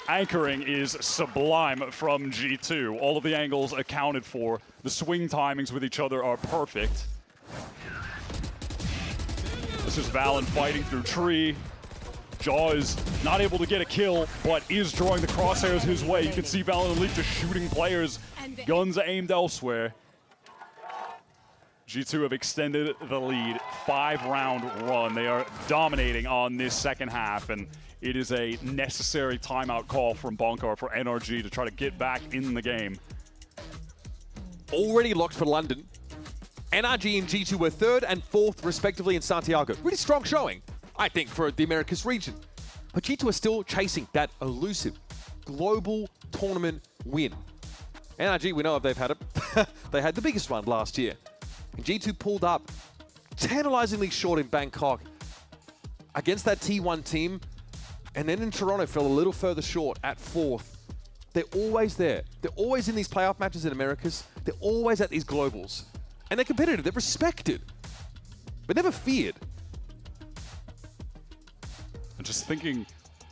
Anchoring is sublime from G2. All of the angles accounted for. The swing timings with each other are perfect. This is VALORANT fighting through tree. Jaw is not able to get a kill, but is drawing the crosshairs his way. You can see VALORANT and Leaf just shooting players, guns aimed elsewhere. G2 have extended the lead, 5-round run. They are dominating on this second half, and it is a necessary timeout call from Bonkar for NRG to try to get back in the game. Already locked for London. NRG and G2 were 3rd and 4th, respectively, in Santiago. Really strong showing, I think, for the Americas region. But G2 are still chasing that elusive global tournament win. NRG, we know if they've had it. They had the biggest one last year. And G2 pulled up tantalizingly short in Bangkok against that T1 team. And then in Toronto fell a little further short at 4th. They're always there. They're always in these playoff matches in Americas. They're always at these globals. And they're competitive. They're respected. But never feared. And just thinking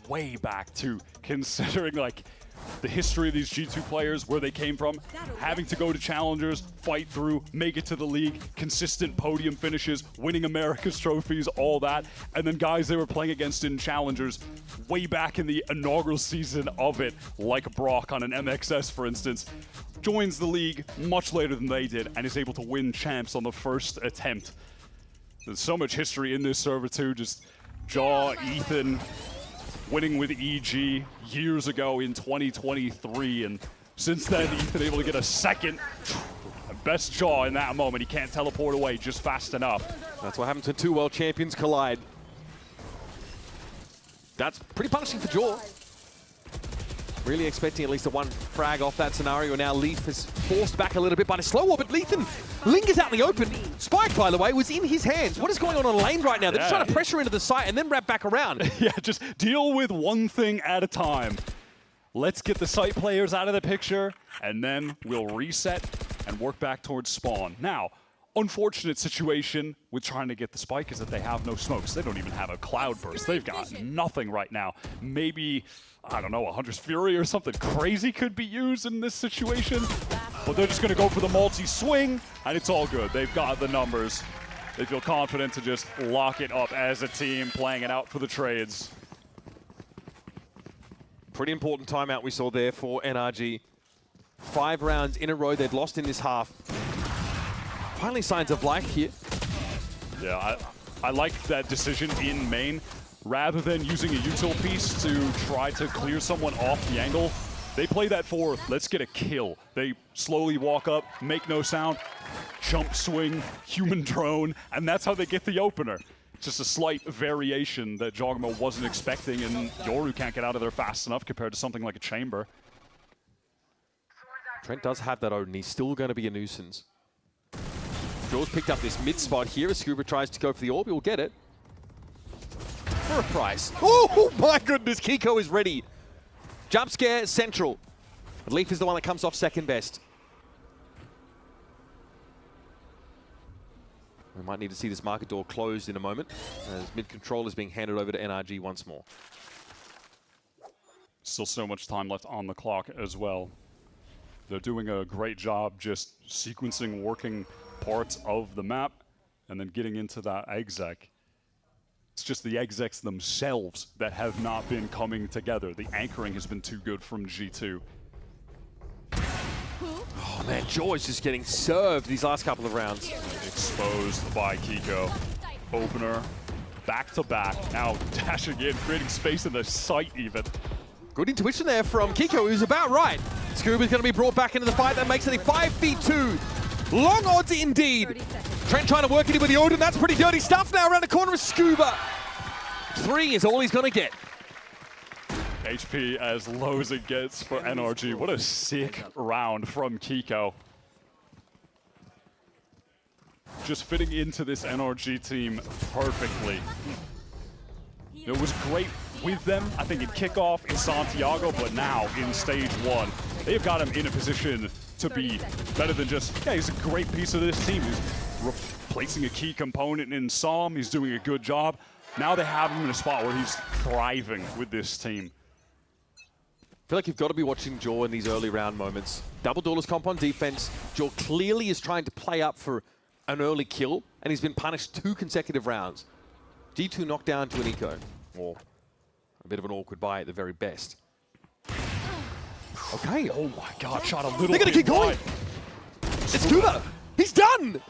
way back to considering like the history of these G2 players, where they came from, having to go to challengers, fight through, make it to the league, consistent podium finishes, winning America's trophies, all that. And then guys they were playing against in challengers way back in the inaugural season of it, like Brock on an MXS, for instance, joins the league much later than they did and is able to win champs on the first attempt. There's so much history in this server too, just Jaw, Ethan, winning with EG years ago in 2023, and since then Ethan able to get a second. Best Jaw in that moment. He can't teleport away just fast enough. That's what happens when 2 world champions collide. That's pretty punishing for Jaw. Really expecting at least a 1 frag off that scenario. Now Leaf is forced back a little bit by the slow orbit. Ethan lingers out in the open. Spike, by the way, was in his hands. What is going on lane right now? They're just trying to pressure into the site and then wrap back around. Yeah, just deal with one thing at a time. Let's get the site players out of the picture, and then we'll reset and work back towards spawn. Now, unfortunate situation with trying to get the spike is that they have no smokes. They don't even have a cloud burst. They've got nothing right now. Maybe, I don't know, a Hunter's Fury or something crazy could be used in this situation. But they're just going to go for the multi-swing, and it's all good. They've got the numbers. They feel confident to just lock it up as a team, playing it out for the trades. Pretty important timeout we saw there for NRG. 5 rounds in a row they'd lost in this half. Finally signs of life here. Yeah, I like that decision in main. Rather than using a util piece to try to clear someone off the angle, they play that for, let's get a kill. They slowly walk up, make no sound, jump swing, human drone, and that's how they get the opener. Just a slight variation that Jogma wasn't expecting, and Yoru can't get out of there fast enough compared to something like a chamber. Trent does have that Odin. He's still going to be a nuisance. Jaws picked up this mid spot here as Scuba tries to go for the orb. He'll get it. For a price. Oh my goodness, Kiko is ready. Jump scare central. But Leaf is the one that comes off second best. We might need to see this market door closed in a moment as mid control is being handed over to NRG once more. Still so much time left on the clock as well. They're doing a great job just sequencing working parts of the map and then getting into that exec. It's just the execs themselves that have not been coming together. The anchoring has been too good from G2. Oh man, Jaw is just getting served these last couple of rounds. Exposed by Kiko. Opener, back to back. Now dashing in, creating space in the site even. Good intuition there from Kiko, who's about right. Scuba's going to be brought back into the fight. That makes it a 5v2. Long odds indeed. Trent trying to work it in with the Odin. That's pretty dirty stuff now around the corner of Scuba. 3 is all he's going to get. HP as low as it gets for NRG. What a sick round from Kiko. just fitting into this NRG team perfectly. It was great with them, I think, in kickoff in Santiago, but now in stage 1, they've got him in a position to be better than just, yeah, he's a great piece of this team. He's replacing a key component in Psalm. He's doing a good job. Now they have him in a spot where he's thriving with this team. I feel like you've got to be watching Jaw in these early round moments. Double Duelist comp on defense. Jaw clearly is trying to play up for an early kill, and he's been punished 2 consecutive rounds. G2 knocked down to an eco, or a bit of an awkward buy at the very best. Okay. Oh my God, shot a little They're going to keep going. It's Scuba. He's done.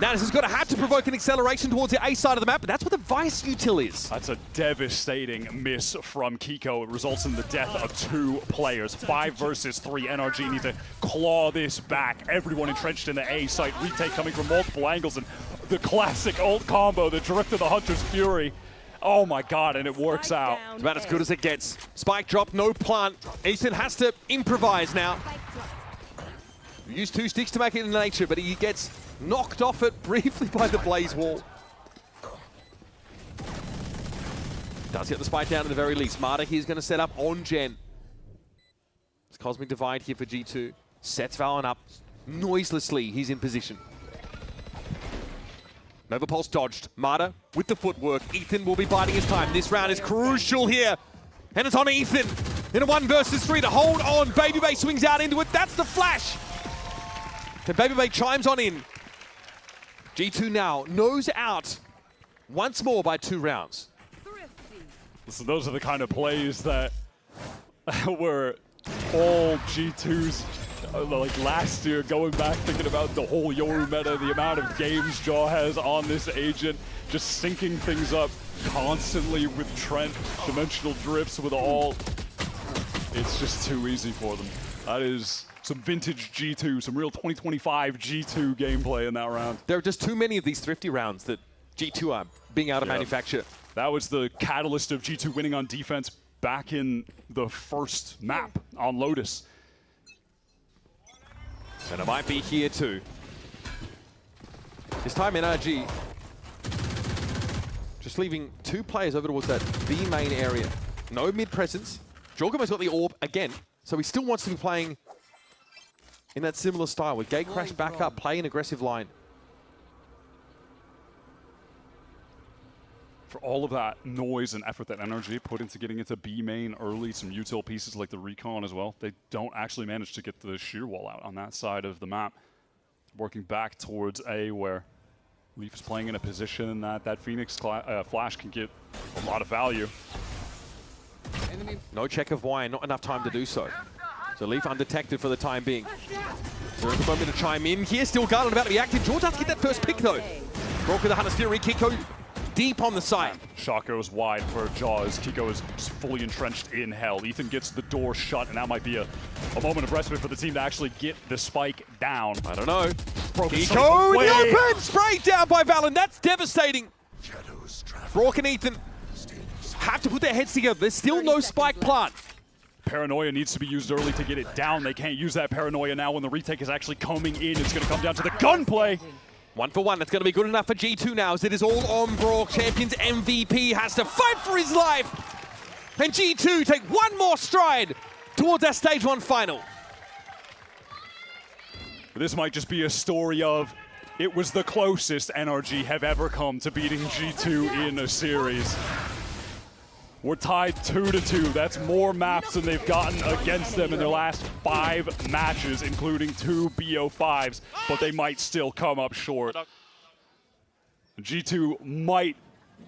Now this has got to have to provoke an acceleration towards the A side of the map, but that's what the Vice util is. That's a devastating miss from Kiko. It results in the death of 2 players. 5 versus 3. NRG need to claw this back. Everyone entrenched in the A site. Retake coming from multiple angles, and the classic ult combo, the Drift of the Hunter's Fury. Oh my God, and it works out. It's about as good as it gets. Spike drop, no plant. Ethan has to improvise now. Use 2 sticks to make it in nature, but he gets knocked off it briefly by the Blaze Wall. Does get the spike down at the very least. Marta here is going to set up on Gen. It's Cosmic Divide here for G2. Sets Valen up noiselessly. He's in position. Nova Pulse dodged. Marta with the footwork. Ethan will be biding his time. This round is crucial here. And it's on Ethan in a 1 versus 3 to hold on. Baby Bay swings out into it. That's the flash. And Baby Bay chimes on in. G2 now nose out once more by 2 rounds. So those are the kind of plays that were all G2's like last year, going back thinking about the whole Yoru meta, the amount of games Jaw has on this agent, just syncing things up constantly with Trent, dimensional drifts with all. It's just too easy for them. That is some vintage G2, some real 2025 G2 gameplay in that round. There are just too many of these thrifty rounds that G2 are being able to manufacture. That was the catalyst of G2 winning on defense back in the first map on Lotus. And it might be here too. This time NRG just leaving 2 players over towards that B main area. No mid presence. Jorgamo's got the orb again, so he still wants to be playing in that similar style with Gatecrash back up, play an aggressive line. For all of that noise and effort that NRG put into getting into B main early, some util pieces like the Recon as well, they don't actually manage to get the shear wall out on that side of the map. Working back towards A, where Leaf is playing in a position that that Phoenix Flash can get a lot of value. No check of why, not enough time to do so. So Leaf undetected for the time being. There is a moment to chime in here, still guarded, about to be active. Jaw does get that first pick though. Broke with the Hunter's Fury, Kiko deep on the side. Shot goes wide for Jaws. Kiko is just fully entrenched in hell. Ethan gets the door shut, and that might be a moment of respite for the team to actually get the spike down. I don't know. Kiko in the open! Sprayed down by Valen. That's devastating. Brock and Ethan have to put their heads together. There's still no spike plant. Paranoia needs to be used early to get it down. They can't use that Paranoia now when the retake is actually coming in. It's going to come down to the gunplay. 1 for 1. That's going to be good enough for G2 now, as it is all on Brock. Champions MVP has to fight for his life. And G2 take 1 more stride towards that Stage 1 final. This might just be a story of it was the closest NRG have ever come to beating G2 in a series. We're tied 2-2. That's more maps than they've gotten against them in their last 5 matches, including 2 BO5s, but they might still come up short. G2 might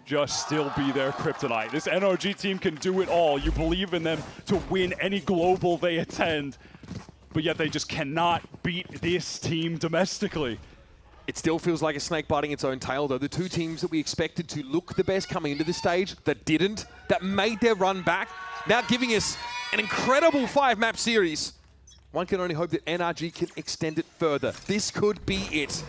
just still be their kryptonite. This NRG team can do it all. You believe in them to win any global they attend, but yet they just cannot beat this team domestically. It still feels like a snake biting its own tail, though. The 2 teams that we expected to look the best coming into this stage, that didn't, that made their run back, now giving us an incredible 5-map series. One can only hope that NRG can extend it further. This could be it.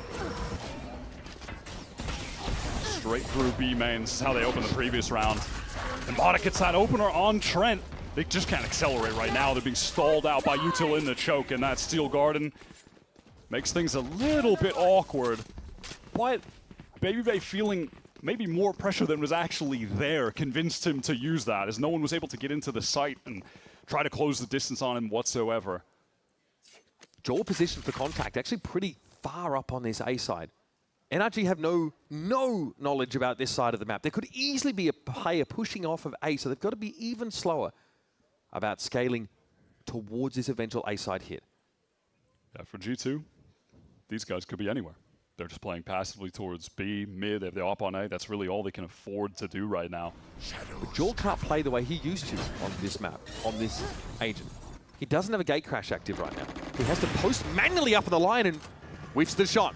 Straight through B main. This is how they opened the previous round. And Bada gets that opener on Trent. They just can't accelerate right now. They're being stalled out by util in the choke, and that Steel Garden makes things a little bit awkward. but BabyBay feeling maybe more pressure than was actually there convinced him to use that, as no one was able to get into the site and try to close the distance on him whatsoever. Joel positioned for contact, actually pretty far up on this A side. NRG have no knowledge about this side of the map. There could easily be a player pushing off of A, so they've got to be even slower about scaling towards this eventual A side hit. Yeah, for G2, these guys could be anywhere. They're just playing passively towards B, mid, if they're up on A. That's really all they can afford to do right now. But Joel can't play the way he used to on this map, on this agent. He doesn't have a gate crash active right now. He has to post manually up on the line and whiffs the shot.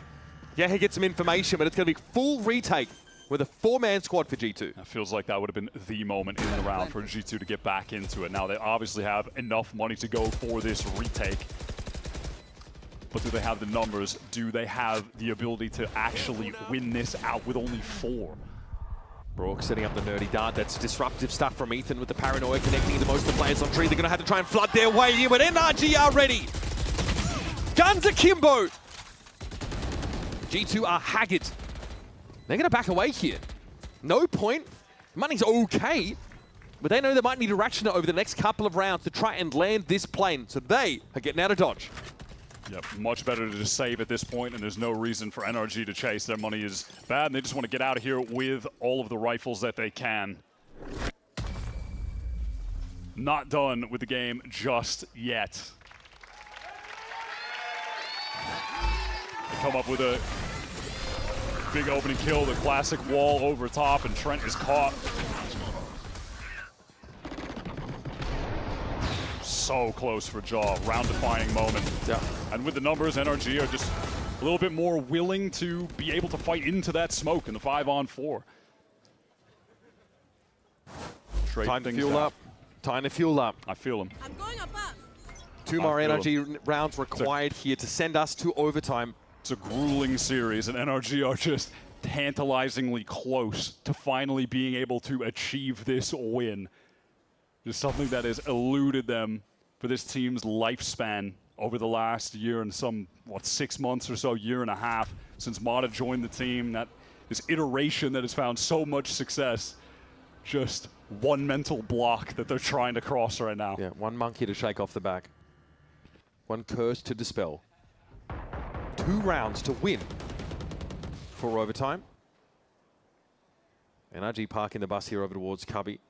Yeah, he gets some information, but it's going to be full retake with a 4-man squad for G2. It feels like that would have been the moment in the round for G2 to get back into it. Now they obviously have enough money to go for this retake. But do they have the numbers? Do they have the ability to actually win this out with only 4? Brook setting up the nerdy dart. That's disruptive stuff from Ethan with the paranoia connecting to most of the players on tree. They're going to have to try and flood their way here, but NRG are ready. Guns akimbo. G2 are haggard. They're going to back away here. No point. Money's okay, but they know they might need to ration it over the next couple of rounds to try and land this plane, so they are getting out of dodge. Yep, much better to just save at this point, and there's no reason for NRG to chase. Their money is bad, and they just want to get out of here with all of the rifles that they can. Not done with the game just yet. They come up with a big opening kill, the classic wall over top, and Trent is caught. So close for Jaw, round-defining moment. Yeah. And with the numbers, NRG are just a little bit more willing to be able to fight into that smoke in the 5-on-4. Time to fuel up. Time to fuel up. I feel him. I'm going above. 2 more NRG rounds required here to send us to overtime. It's a grueling series, and NRG are just tantalizingly close to finally being able to achieve this win. Just something that has eluded them for this team's lifespan over the last year and some, 6 months or so, year and a half since Mata joined the team. This iteration that has found so much success, just one mental block that they're trying to cross right now. Yeah, one monkey to shake off the back. One curse to dispel. 2 rounds to win for overtime. NRG parking the bus here over towards Cubby.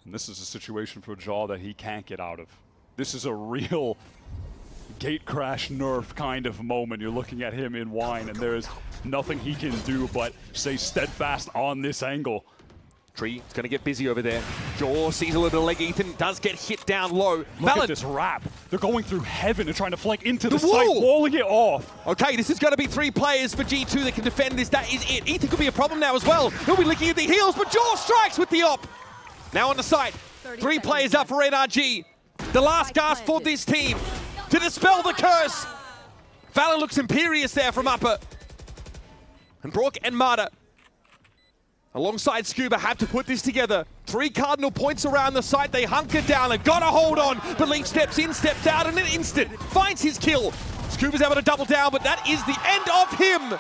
And this is a situation for Jaw that he can't get out of. This is a real gate crash nerf kind of moment. You're looking at him in wine, and there is nothing he can do but stay steadfast on this angle. Tree is going to get busy over there. Jaw sees a little bit of leg. Ethan does get hit down low. Look at this wrap. They're going through heaven and trying to flank into the site, walling it off. Okay, this is going to be 3 players for G2 that can defend this. That is it. Ethan could be a problem now as well. He'll be licking at the heels, but Jaw strikes with the op. Now on the site. 3 players up for NRG. The last gasp for this team to dispel the curse. Valor looks imperious there from upper. And Brook and Mata, alongside Scuba, have to put this together. 3 cardinal points around the site. They hunker down and gotta hold on. Belief steps in, steps out in an instant. Finds his kill. Scuba's able to double down, but that is the end of him.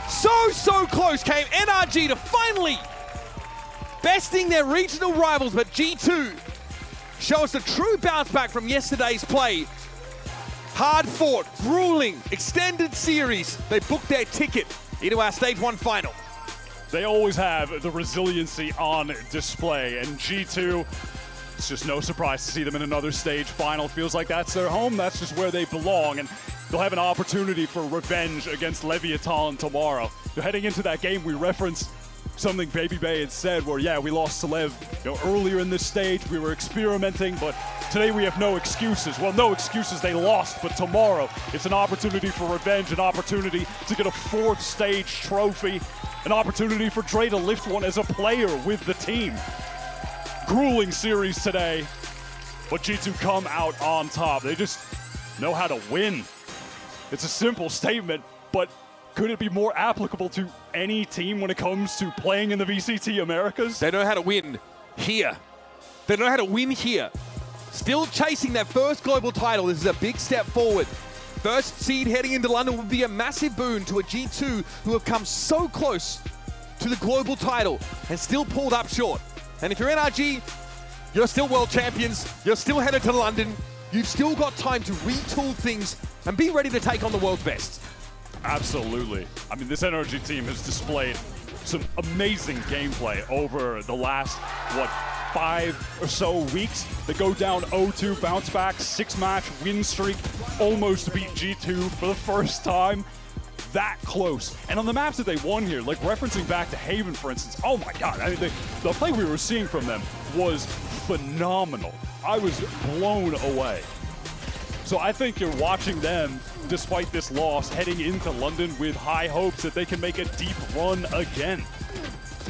So close came NRG to finally besting their regional rivals, but G2 show us a true bounce back from yesterday's play. Hard fought, grueling, extended series. They booked their ticket into our Stage 1 final. They always have the resiliency on display, and G2, it's just no surprise to see them in another stage final. Feels like that's their home, that's just where they belong, and they'll have an opportunity for revenge against Leviatán tomorrow. They're heading into that game, we referenced something BabyBay had said where, yeah, we lost to Lev earlier in this stage, we were experimenting, but today we have no excuses. Well, no excuses, they lost, but tomorrow it's an opportunity for revenge, an opportunity to get a 4th stage trophy, an opportunity for Dre to lift one as a player with the team. Grueling series today, but G2 come out on top. They just know how to win. It's a simple statement, but could it be more applicable to any team when it comes to playing in the VCT Americas? They know how to win here. They know how to win here. Still chasing that first global title. This is a big step forward First seed heading into London would be a massive boon to a G2 who have come so close to the global title and still pulled up short. And if you're NRG, you're still world champions, you're still headed to London, you've still got time to retool things and be ready to take on the world's best. Absolutely. I mean, this NRG team has displayed some amazing gameplay over the last, 5 or so weeks. They go down 0-2, bounce back, 6-match win streak, almost beat G2 for the first time. That close. And on the maps that they won here, like referencing back to Haven, for instance, oh my God, I mean, the play we were seeing from them was phenomenal. I was blown away. So I think you're watching them, despite this loss, heading into London with high hopes that they can make a deep run again.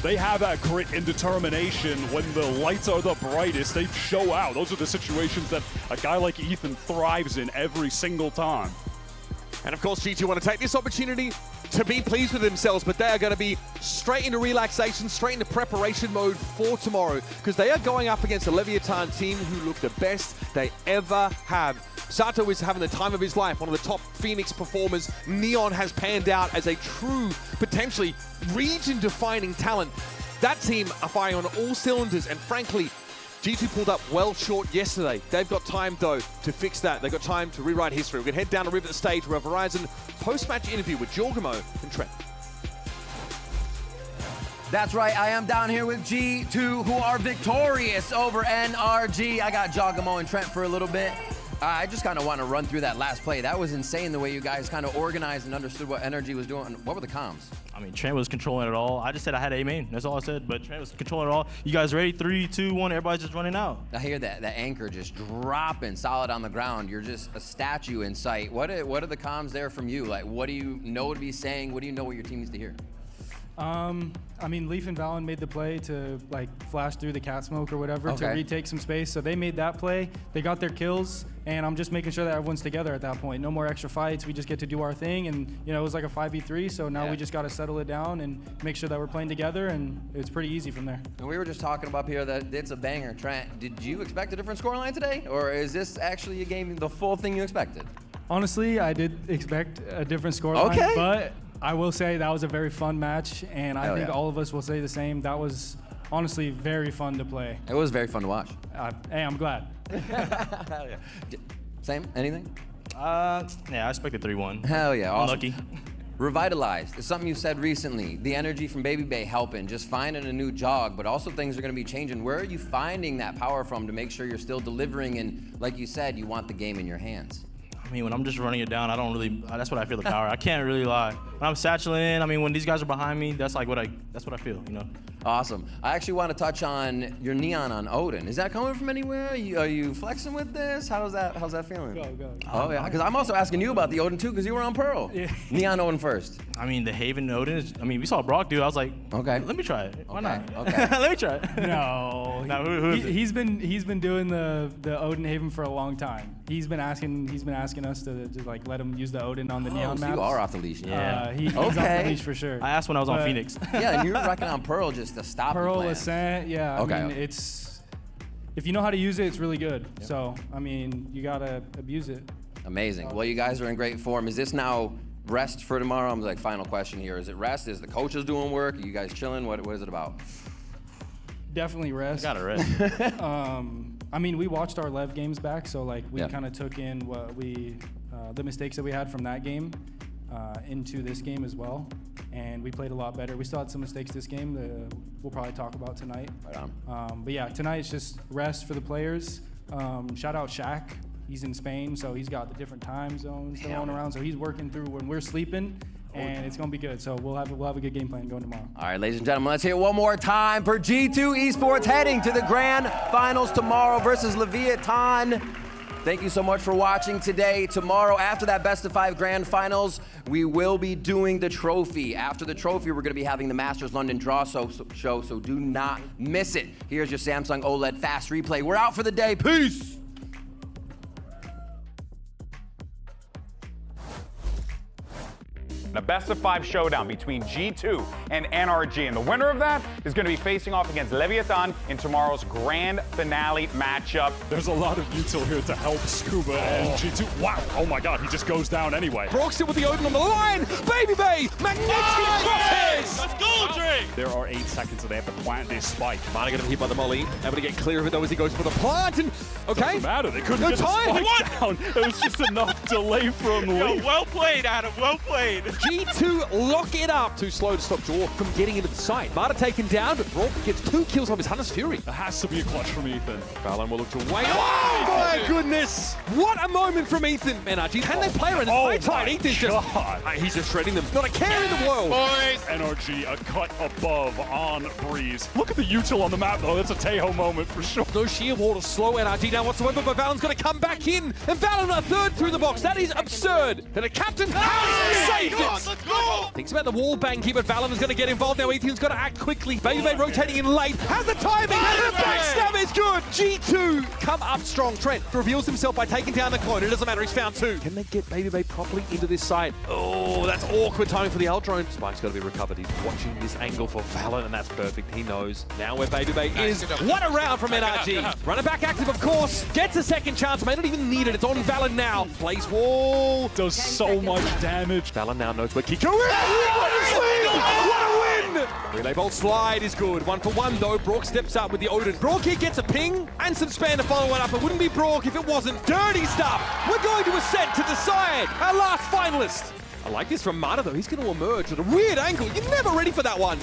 They have that grit and determination. When the lights are the brightest, they show out. Those are the situations that a guy like Ethan thrives in every single time. And of course, G2 want to take this opportunity to be pleased with themselves, but they are going to be straight into relaxation, straight into preparation mode for tomorrow, because they are going up against a Leviatán team who look the best they ever have. Sato is having the time of his life, one of the top Phoenix performers. Neon has panned out as a true, potentially region-defining talent. That team are firing on all cylinders, and frankly, G2 pulled up well short yesterday. They've got time, though, to fix that. They've got time to rewrite history. We're going to head down to River Stage for a Verizon post-match interview with Giorgamo and Trent. That's right, I am down here with G2, who are victorious over NRG. I got Giorgamo and Trent for a little bit. I just kind of want to run through that last play. That was insane, the way you guys kind of organized and understood what NRG was doing. What were the comms? I mean, Trent was controlling it all. I just said I had A main. That's all I said. But Trent was controlling it all. You guys ready? 3, 2, 1. Everybody's just running out. I hear that anchor just dropping solid on the ground. You're just a statue in sight. What are the comms there from you? Like, what do you know to be saying? What do you know what your team needs to hear? I mean, Leaf and Valen made the play to like flash through the cat smoke or whatever to retake some space. So they made that play. They got their kills, and I'm just making sure that everyone's together at that point. No more extra fights. We just get to do our thing, and you know it was like a 5v3. So now we just got to settle it down and make sure that we're playing together, and it's pretty easy from there. And we were just talking about here that it's a banger. Trent, did you expect a different scoreline today, or is this actually a game the full thing you expected? Honestly, I did expect a different scoreline, but I will say that was a very fun match, and I think all of us will say the same. That was honestly very fun to play. It was very fun to watch. Hey, I'm glad. Hell yeah. Same? Anything? Yeah, I expected 3-1. Hell yeah, awesome. Unlucky. Revitalized. It's something you said recently. The energy from Baby Bay helping, just finding a new jog, but also things are going to be changing. Where are you finding that power from to make sure you're still delivering? And like you said, you want the game in your hands. I mean, when I'm just running it down, I don't really. That's what I feel the power. I can't really lie. When I'm satchelating in, I mean, when these guys are behind me, that's like that's what I feel, you know. Awesome. I actually want to touch on your neon on Odin. Is that coming from anywhere? Are you flexing with this? How's that feeling? Go. Oh yeah, because I'm also asking you about the Odin too, because you were on Pearl. Yeah. Neon Odin first. I mean, the Haven Odin is. I mean, we saw Brock do. I was like, okay, let me try it. Why not? Okay. Let me try it. No. Who is it? He's been doing the Odin Haven for a long time. He's been asking us to just like let him use the Odin on the neon so maps. You are off the leash. Yeah. He's off the leash for sure. I asked when I was on Phoenix. Yeah, and you were wrecking on Pearl just to stop Pearl, the plan. Ascent, yeah. Okay. I mean, it's if you know how to use it, it's really good. Yep. So I mean, you gotta abuse it. Amazing. Well, you guys are in great form. Is this now rest for tomorrow? I'm like, final question here. Is it rest? Is the coaches doing work? Are you guys chilling? What is it about? Definitely rest. Gotta rest. I mean, we watched our Lev games back, so like we kind of took in what the mistakes that we had from that game into this game as well, and we played a lot better. We still had some mistakes this game that we'll probably talk about tonight. Right on. But yeah, tonight it's just rest for the players. Shout out Shaq. He's in Spain, so he's got the different time zones going around. So he's working through when we're sleeping, and it's gonna be good. So we'll have a good game plan going tomorrow. All right, ladies and gentlemen, let's hear it one more time for G2 Esports heading to the grand finals tomorrow versus Leviatán. Thank you so much for watching today. Tomorrow, after that best of 5 grand finals, we will be doing the trophy. After the trophy, we're going to be having the Masters London Draw show, so do not miss it. Here's your Samsung OLED fast replay. We're out for the day. Peace. A best-of-5 showdown between G2 and NRG. And the winner of that is going to be facing off against Leviatán in tomorrow's grand finale matchup. There's a lot of util here to help Scuba and G2. Wow, oh my god, he just goes down anyway. Brock still with the Odin on the line. Baby Bay, magnetic crosses. Let's go, Drake! There are 8 seconds that they have to plant this spike. Mana gonna be hit by the molly. Able to get clear of it though as he goes for the plant. And okay, doesn't matter. They couldn't no get time. the spike down. It was just enough delay from Leaf. Well played, Adam. Well played. G2 lock it up. Too slow to stop Jaw from getting into the site. Marta taken down, but Brock gets 2 kills off his Hunter's Fury. It has to be a clutch from Ethan. Valorant will look to wait. Oh my goodness! What a moment from Ethan. NRG, can they play around? Oh It's high tide. Ethan's just, he's just shredding them. Not a care in the world. Boys, NRG a cut above on Breeze. Look at the util on the map though. That's a Tejo moment for sure. No shield wall to slow NRG down whatsoever, but Valon's going to come back in. And Valon a third through the box. That is absurd. And the captain has saved it. Let's go! Thinks about the wall bang here, but Valon is going to get involved now. Ethan's got to act quickly. Baby Bay rotating in late. Has the timing. And the backstab is good. G2 come up strong. Trent reveals himself by taking down the clone. It doesn't matter. He's found 2. Can they get Baby Bay properly into this site? Oh, that's awkward timing for the L drone. Spike's got to be recovered. He's watching this angle for Valon, and that's perfect. He knows now where Baby Bay is. What a round from NRG. Runner back active, of course. Gets a second chance. May not even need it. It's on Valon now. Plays wall. Does so much damage. Valon now knows where Kiko is. What a win! Relay bolt slide is good. 1 for 1 though. Brock steps up with the Odin. Brock here gets a ping and some span to follow it up. It wouldn't be Brock if it wasn't. Dirty stuff. We're going to ascend to decide our last finalist. I like this from Marta though. He's going to emerge at a weird angle. You're never ready for that one.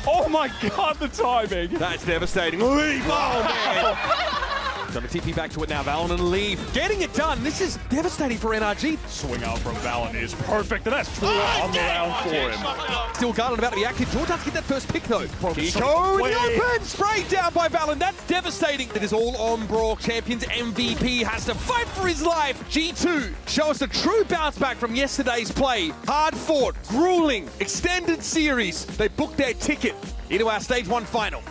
Oh my god, the timing. That's devastating. Leave. Oh man. Gonna TP back to it now, Valon and Leaf. Getting it done. This is devastating for NRG. Swing out from Valon is perfect, and that's 4 on the round for him. Still guarded about to be active. Jordan's get that first pick though. Kiko in the open, sprayed down by Valon. That's devastating. It is all on Brock. Champions MVP has to fight for his life. G2 show us a true bounce back from yesterday's play. Hard fought, grueling, extended series. They booked their ticket into our Stage 1 final.